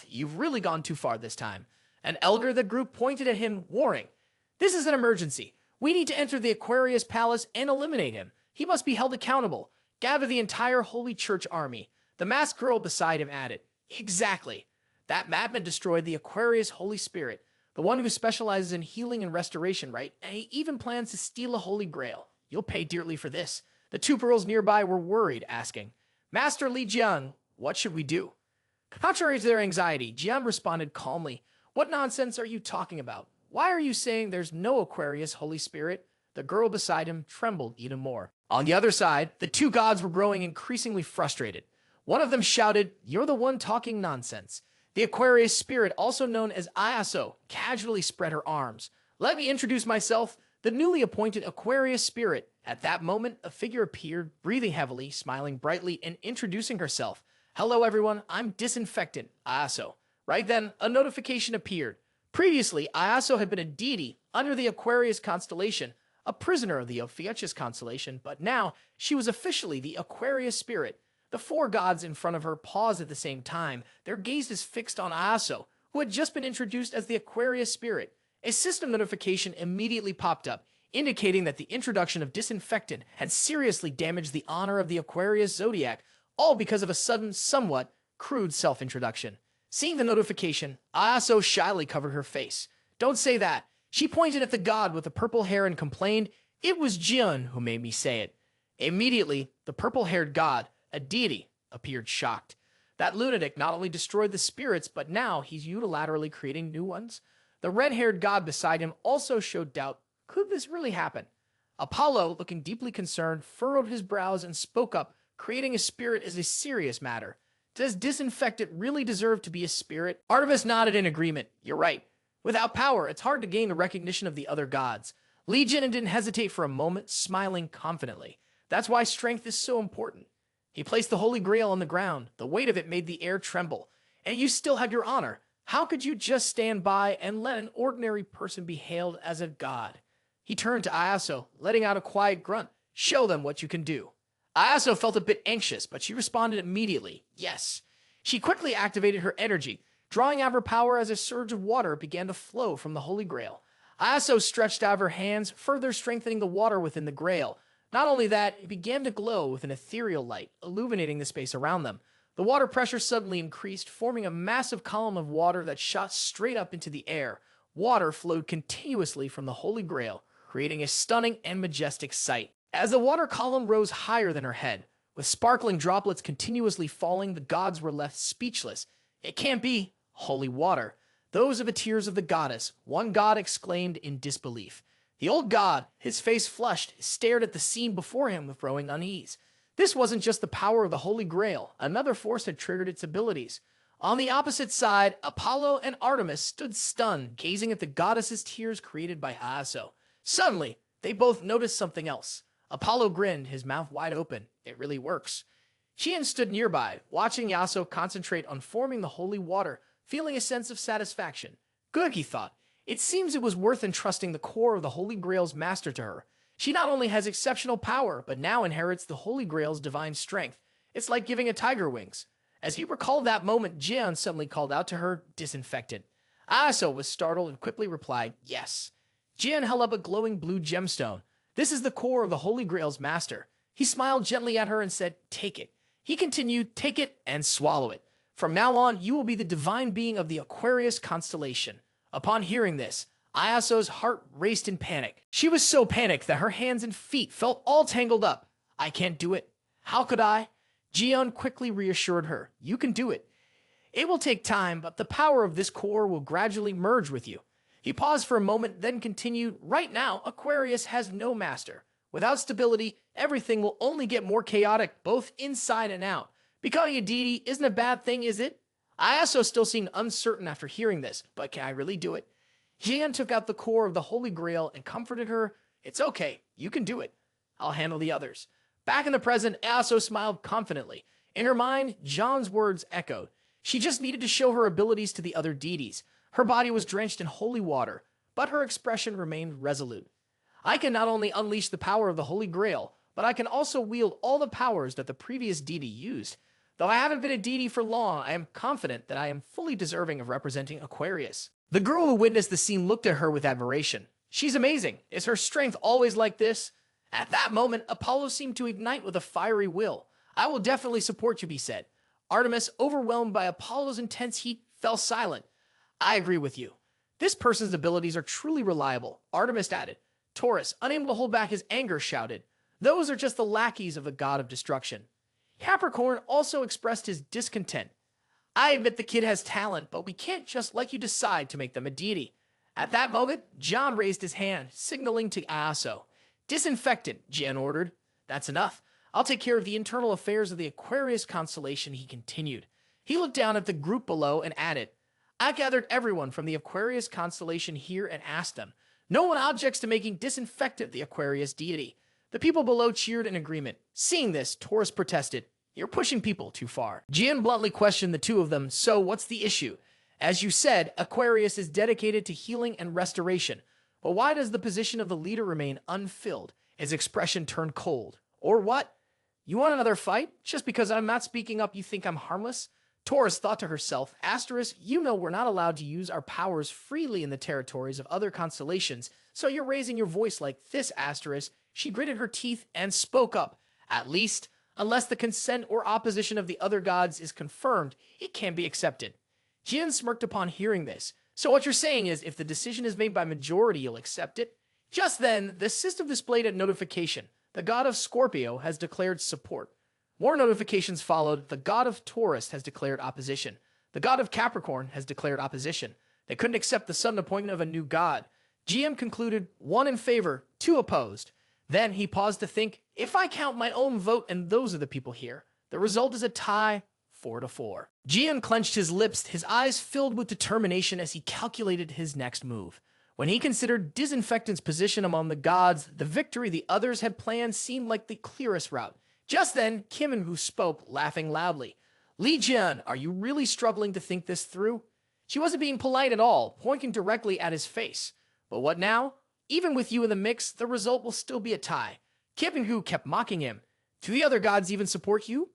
You've really gone too far this time. An elder of the group pointed at him, warning, "This is an emergency. We need to enter the Aquarius Palace and eliminate him. He must be held accountable. Gather the entire Holy Church army." The masked girl beside him added, "Exactly. That madman destroyed the Aquarius Holy Spirit, the one who specializes in healing and restoration, right? And he even plans to steal a Holy Grail. You'll pay dearly for this." The two girls nearby were worried, asking, "Master Li Jian, what should we do?" Contrary to their anxiety, Jian responded calmly, "What nonsense are you talking about? Why are you saying there's no Aquarius Holy Spirit?" The girl beside him trembled even more. On the other side, the two gods were growing increasingly frustrated. One of them shouted, "You're the one talking nonsense." The Aquarius spirit, also known as Iaso, casually spread her arms. "Let me introduce myself, the newly appointed Aquarius spirit." At that moment, a figure appeared, breathing heavily, smiling brightly, and introducing herself. "Hello, everyone. I'm Disinfectant, Iaso." Right then, a notification appeared. Previously, Iaso had been a deity under the Aquarius constellation, a prisoner of the Ophiuchus constellation, but now she was officially the Aquarius spirit. The four gods in front of her paused at the same time, their gazes fixed on Iaso, who had just been introduced as the Aquarius spirit. A system notification immediately popped up, indicating that the introduction of Disinfectant had seriously damaged the honor of the Aquarius zodiac, all because of a sudden, somewhat crude self-introduction. Seeing the notification, Iaso shyly covered her face. "Don't say that." She pointed at the god with the purple hair and complained, "It was Jian who made me say it." Immediately, the purple-haired god, a deity, appeared shocked. That lunatic not only destroyed the spirits, but now he's unilaterally creating new ones. The red-haired god beside him also showed doubt. Could this really happen? Apollo, looking deeply concerned, furrowed his brows and spoke up. Creating a spirit is a serious matter. Does Disinfectant really deserve to be a spirit? Artemis nodded in agreement. "You're right. Without power, it's hard to gain the recognition of the other gods." Legion didn't hesitate for a moment, smiling confidently. "That's why strength is so important." He placed the Holy Grail on the ground. The weight of it made the air tremble. "And you still have your honor. How could you just stand by and let an ordinary person be hailed as a god?" He turned to Iaso, letting out a quiet grunt. "Show them what you can do." Iaso felt a bit anxious, but she responded immediately, "Yes." She quickly activated her energy, drawing out her power as a surge of water began to flow from the Holy Grail. Iaso stretched out her hands, further strengthening the water within the Grail. Not only that, it began to glow with an ethereal light, illuminating the space around them. The water pressure suddenly increased, forming a massive column of water that shot straight up into the air. Water flowed continuously from the Holy Grail, creating a stunning and majestic sight. As the water column rose higher than her head, with sparkling droplets continuously falling, the gods were left speechless. "It can't be holy water." "Those are the tears of the goddess," one god exclaimed in disbelief. The old god, his face flushed, stared at the scene before him with growing unease. This wasn't just the power of the Holy Grail. Another force had triggered its abilities. On the opposite side, Apollo and Artemis stood stunned, gazing at the goddess's tears created by Iaso. Suddenly, they both noticed something else. Apollo grinned, his mouth wide open. "It really works." Jian stood nearby, watching Iaso concentrate on forming the holy water, feeling a sense of satisfaction. Good, he thought. It seems it was worth entrusting the core of the Holy Grail's master to her. She not only has exceptional power, but now inherits the Holy Grail's divine strength. It's like giving a tiger wings. As he recalled that moment, Jian suddenly called out to her, "Disinfectant." Iaso was startled and quickly replied, "Yes." Jian held up a glowing blue gemstone. "This is the core of the Holy Grail's master." He smiled gently at her and said, "Take it." He continued, "Take it and swallow it. From now on, you will be the divine being of the Aquarius constellation." Upon hearing this, Iaso's heart raced in panic. She was so panicked that her hands and feet felt all tangled up. "I can't do it." "How could I?" Jian quickly reassured her, "You can do it. It will take time, but the power of this core will gradually merge with you." He paused for a moment, then continued, "Right now, Aquarius has no master. Without stability, everything will only get more chaotic, both inside and out. Becoming a deity isn't a bad thing, is it?" Iaso still seemed uncertain after hearing this, "But can I really do it?" Jian took out the core of the Holy Grail and comforted her. "It's okay, you can do it." I'll handle the others. Back in the present, Aso smiled confidently. In her mind, John's words echoed. She just needed to show her abilities to the other deities. Her body was drenched in holy water, but her expression remained resolute. I can not only unleash the power of the Holy Grail, but I can also wield all the powers that the previous deity used. Though I haven't been a deity for long, I am confident that I am fully deserving of representing Aquarius. The girl who witnessed the scene looked at her with admiration. She's amazing. Is her strength always like this? At that moment, Apollo seemed to ignite with a fiery will. I will definitely support you, he said. Artemis, overwhelmed by Apollo's intense heat, fell silent. I agree with you. This person's abilities are truly reliable, Artemis added. Taurus, unable to hold back his anger, shouted. Those are just the lackeys of the god of destruction. Capricorn also expressed his discontent. I admit the kid has talent, but we can't just let you decide to make them a deity. At that moment, John raised his hand, signaling to Aso. Disinfectant, Jen ordered. That's enough. I'll take care of the internal affairs of the Aquarius constellation, he continued. He looked down at the group below and added, I gathered everyone from the Aquarius constellation here and asked them. No one objects to making disinfectant the Aquarius deity. The people below cheered in agreement. Seeing this, Taurus protested, You're pushing people too far. Jian bluntly questioned the two of them, so what's the issue? As you said, Aquarius is dedicated to healing and restoration. But why does the position of the leader remain unfilled? His expression turned cold. Or what? You want another fight? Just because I'm not speaking up, you think I'm harmless? Taurus thought to herself, Asterisk, you know we're not allowed to use our powers freely in the territories of other constellations, so you're raising your voice like this, Asterisk. She gritted her teeth and spoke up. At least, unless the consent or opposition of the other gods is confirmed, it can be accepted. Jian smirked upon hearing this. So what you're saying is, if the decision is made by majority, you'll accept it? Just then, the system displayed a notification. The god of Scorpio has declared support. More notifications followed. The god of Taurus has declared opposition. The god of Capricorn has declared opposition. They couldn't accept the sudden appointment of a new god. GM concluded 1 in favor, 2 opposed. Then he paused to think, if I count my own vote and those of the people here, the result is a tie, 4-4. GM clenched his lips, his eyes filled with determination as he calculated his next move. When he considered Disinfectant's position among the gods, the victory the others had planned seemed like the clearest route. Just then, Kim-in-hu spoke, laughing loudly. Li Jian, are you really struggling to think this through? She wasn't being polite at all, pointing directly at his face. But what now? Even with you in the mix, the result will still be a tie. Kim-in-hu kept mocking him. Do the other gods even support you?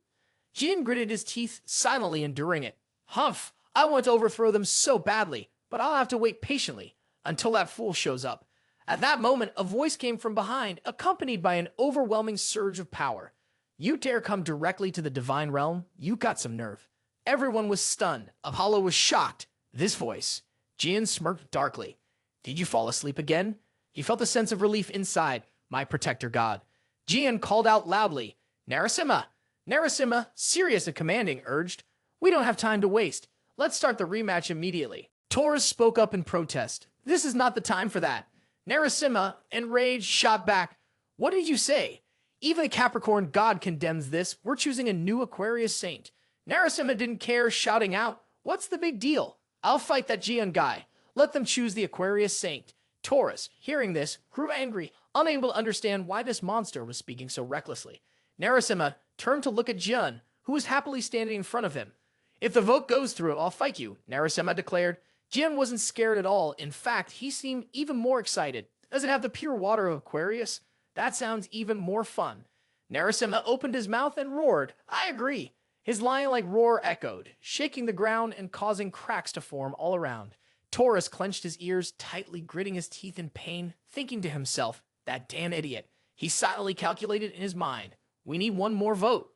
Jin gritted his teeth, silently enduring it. Humph, I want to overthrow them so badly, but I'll have to wait patiently until that fool shows up. At that moment, a voice came from behind, accompanied by an overwhelming surge of power. You dare come directly to the divine realm? You got some nerve. Everyone was stunned. Apollo was shocked. This voice. Jian smirked darkly. Did you fall asleep again? He felt a sense of relief inside. My protector god. Jian called out loudly. Narasimha! Narasimha, serious and commanding, urged. We don't have time to waste. Let's start the rematch immediately. Taurus spoke up in protest. This is not the time for that. Narasimha, enraged, shot back. What did you say? Even the Capricorn god condemns this. We're choosing a new Aquarius saint. Narasimha didn't care, shouting out, What's the big deal? I'll fight that Jian guy. Let them choose the Aquarius saint. Taurus, hearing this, grew angry, unable to understand why this monster was speaking so recklessly. Narasimha turned to look at Jian, who was happily standing in front of him. If the vote goes through, I'll fight you, Narasimha declared. Jian wasn't scared at all. In fact, he seemed even more excited. Does it have the pure water of Aquarius? That sounds even more fun. Narasimha opened his mouth and roared. I agree. His lion-like roar echoed, shaking the ground and causing cracks to form all around. Taurus clenched his ears, tightly gritting his teeth in pain, thinking to himself, that damn idiot. He silently calculated in his mind. We need one more vote.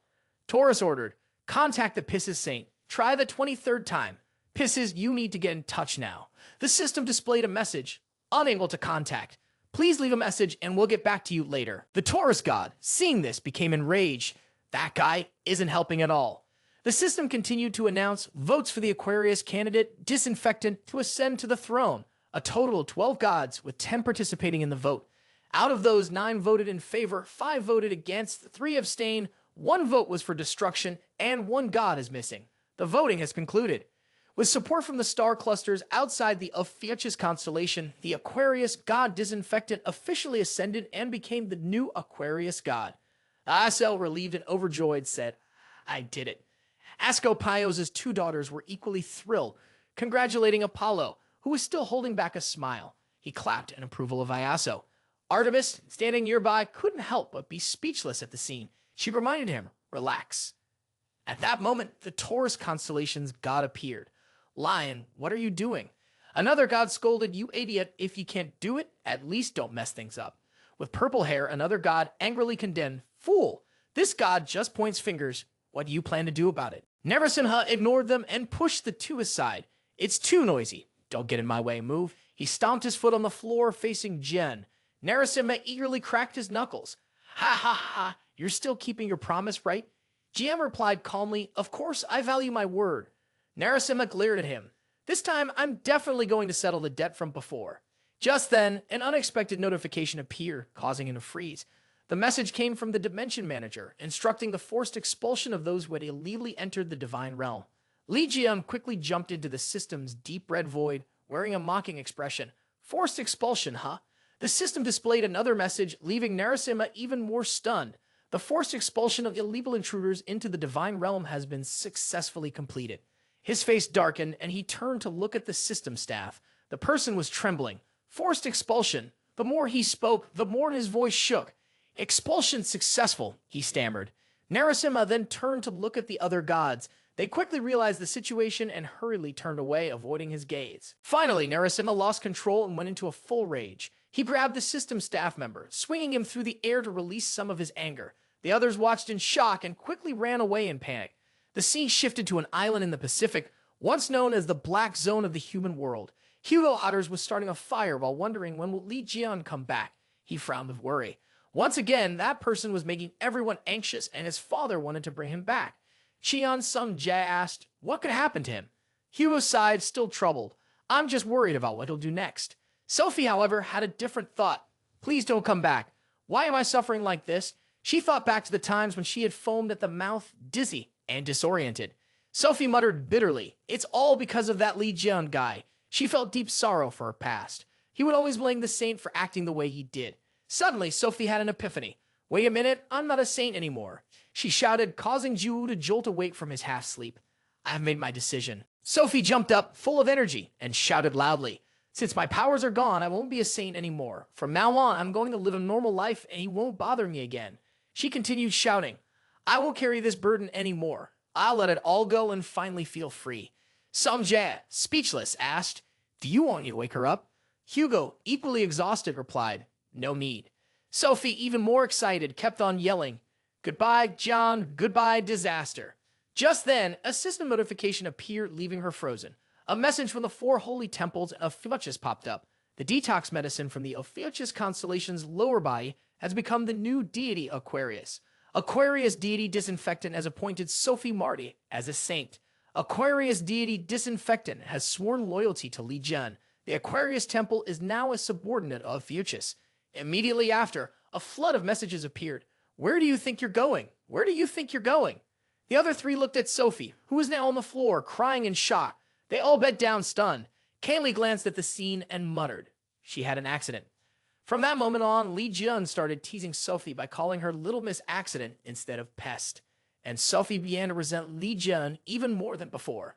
Taurus ordered, contact the Pisces Saint. Try the 23rd time. Pisces, you need to get in touch now. The system displayed a message. Unable to contact. Please leave a message and we'll get back to you later. The Taurus god, seeing this, became enraged. That guy isn't helping at all. The system continued to announce votes for the Aquarius candidate, Disinfectant, to ascend to the throne. A total of 12 gods, with 10 participating in the vote. Out of those, 9 voted in favor, 5 voted against, 3 abstained, 1 vote was for destruction, and 1 god is missing. The voting has concluded. With support from the star clusters outside the Ophiuchus constellation, the Aquarius god disinfectant officially ascended and became the new Aquarius god. Asel, relieved and overjoyed, said, "I did it." Asclepios' two daughters were equally thrilled, congratulating Apollo, who was still holding back a smile. He clapped in approval of Iaso. Artemis, standing nearby, couldn't help but be speechless at the scene. She reminded him, "Relax." At that moment, the Taurus constellation's god appeared. "Lion, what are you doing?" Another god scolded, "You idiot, if you can't do it, at least don't mess things up." With purple hair, another god angrily condemned, "Fool, this god just points fingers. What do you plan to do about it?" Narasimha ignored them and pushed the two aside. "It's too noisy. Don't get in my way, move." He stomped his foot on the floor facing Jen. Narasimha eagerly cracked his knuckles. "Ha ha ha, you're still keeping your promise, right?" GM replied calmly, "Of course, I value my word." Narasimha glared at him. "This time, I'm definitely going to settle the debt from before." Just then, an unexpected notification appeared, causing him to freeze. The message came from the Dimension Manager, instructing the forced expulsion of those who had illegally entered the Divine Realm. Li Jian quickly jumped into the system's deep red void, wearing a mocking expression. "Forced expulsion, huh?" The system displayed another message, leaving Narasimha even more stunned. "The forced expulsion of illegal intruders into the Divine Realm has been successfully completed." His face darkened, and he turned to look at the system staff. The person was trembling. "Forced expulsion." The more he spoke, the more his voice shook. "Expulsion successful," he stammered. Narasimha then turned to look at the other gods. They quickly realized the situation and hurriedly turned away, avoiding his gaze. Finally, Narasimha lost control and went into a full rage. He grabbed the system staff member, swinging him through the air to release some of his anger. The others watched in shock and quickly ran away in panic. The scene shifted to an island in the Pacific, once known as the Black Zone of the human world. Hugo Otters was starting a fire while wondering when will Li Jian come back. He frowned with worry. Once again, that person was making everyone anxious, and his father wanted to bring him back. Qian Sung Jia asked, "What could happen to him?" Hugo sighed, still troubled. "I'm just worried about what he'll do next." Sophie, however, had a different thought. "Please don't come back. Why am I suffering like this?" She thought back to the times when she had foamed at the mouth, dizzy and disoriented. Sophie muttered bitterly, "It's all because of that Li Jian guy." She felt deep sorrow for her past. He would always blame the saint for acting the way he did. Suddenly, Sophie had an epiphany. "Wait a minute, I'm not a saint anymore," she shouted, causing Ju to jolt awake from his half-sleep. "I have made my decision." Sophie jumped up, full of energy, and shouted loudly, "Since my powers are gone, I won't be a saint anymore. From now on, I'm going to live a normal life, and he won't bother me again." She continued shouting, "I won't carry this burden anymore. I'll let it all go and finally feel free." Sung Jia, speechless, asked, "Do you want me to wake her up?" Hugo, equally exhausted, replied, "No need." Sophie, even more excited, kept on yelling, "Goodbye, John. Goodbye, disaster." Just then, a system notification appeared, leaving her frozen. A message from the four holy temples of Ophiuchus popped up. The detox medicine from the Ophiuchus constellation's lower body has become the new deity Aquarius. Aquarius deity disinfectant has appointed Sophie Marty as a saint. Aquarius deity disinfectant has sworn loyalty to Li Jian. The Aquarius temple is now a subordinate of Ophiuchus. Immediately after, a flood of messages appeared. "Where do you think you're going? Where do you think you're going?" The other three looked at Sophie, who was now on the floor, crying in shock. They all bent down stunned. Kaylee glanced at the scene and muttered. She had an accident. From that moment on, Li Jian started teasing Sophie by calling her Little Miss Accident instead of Pest. And Sophie began to resent Li Jian even more than before.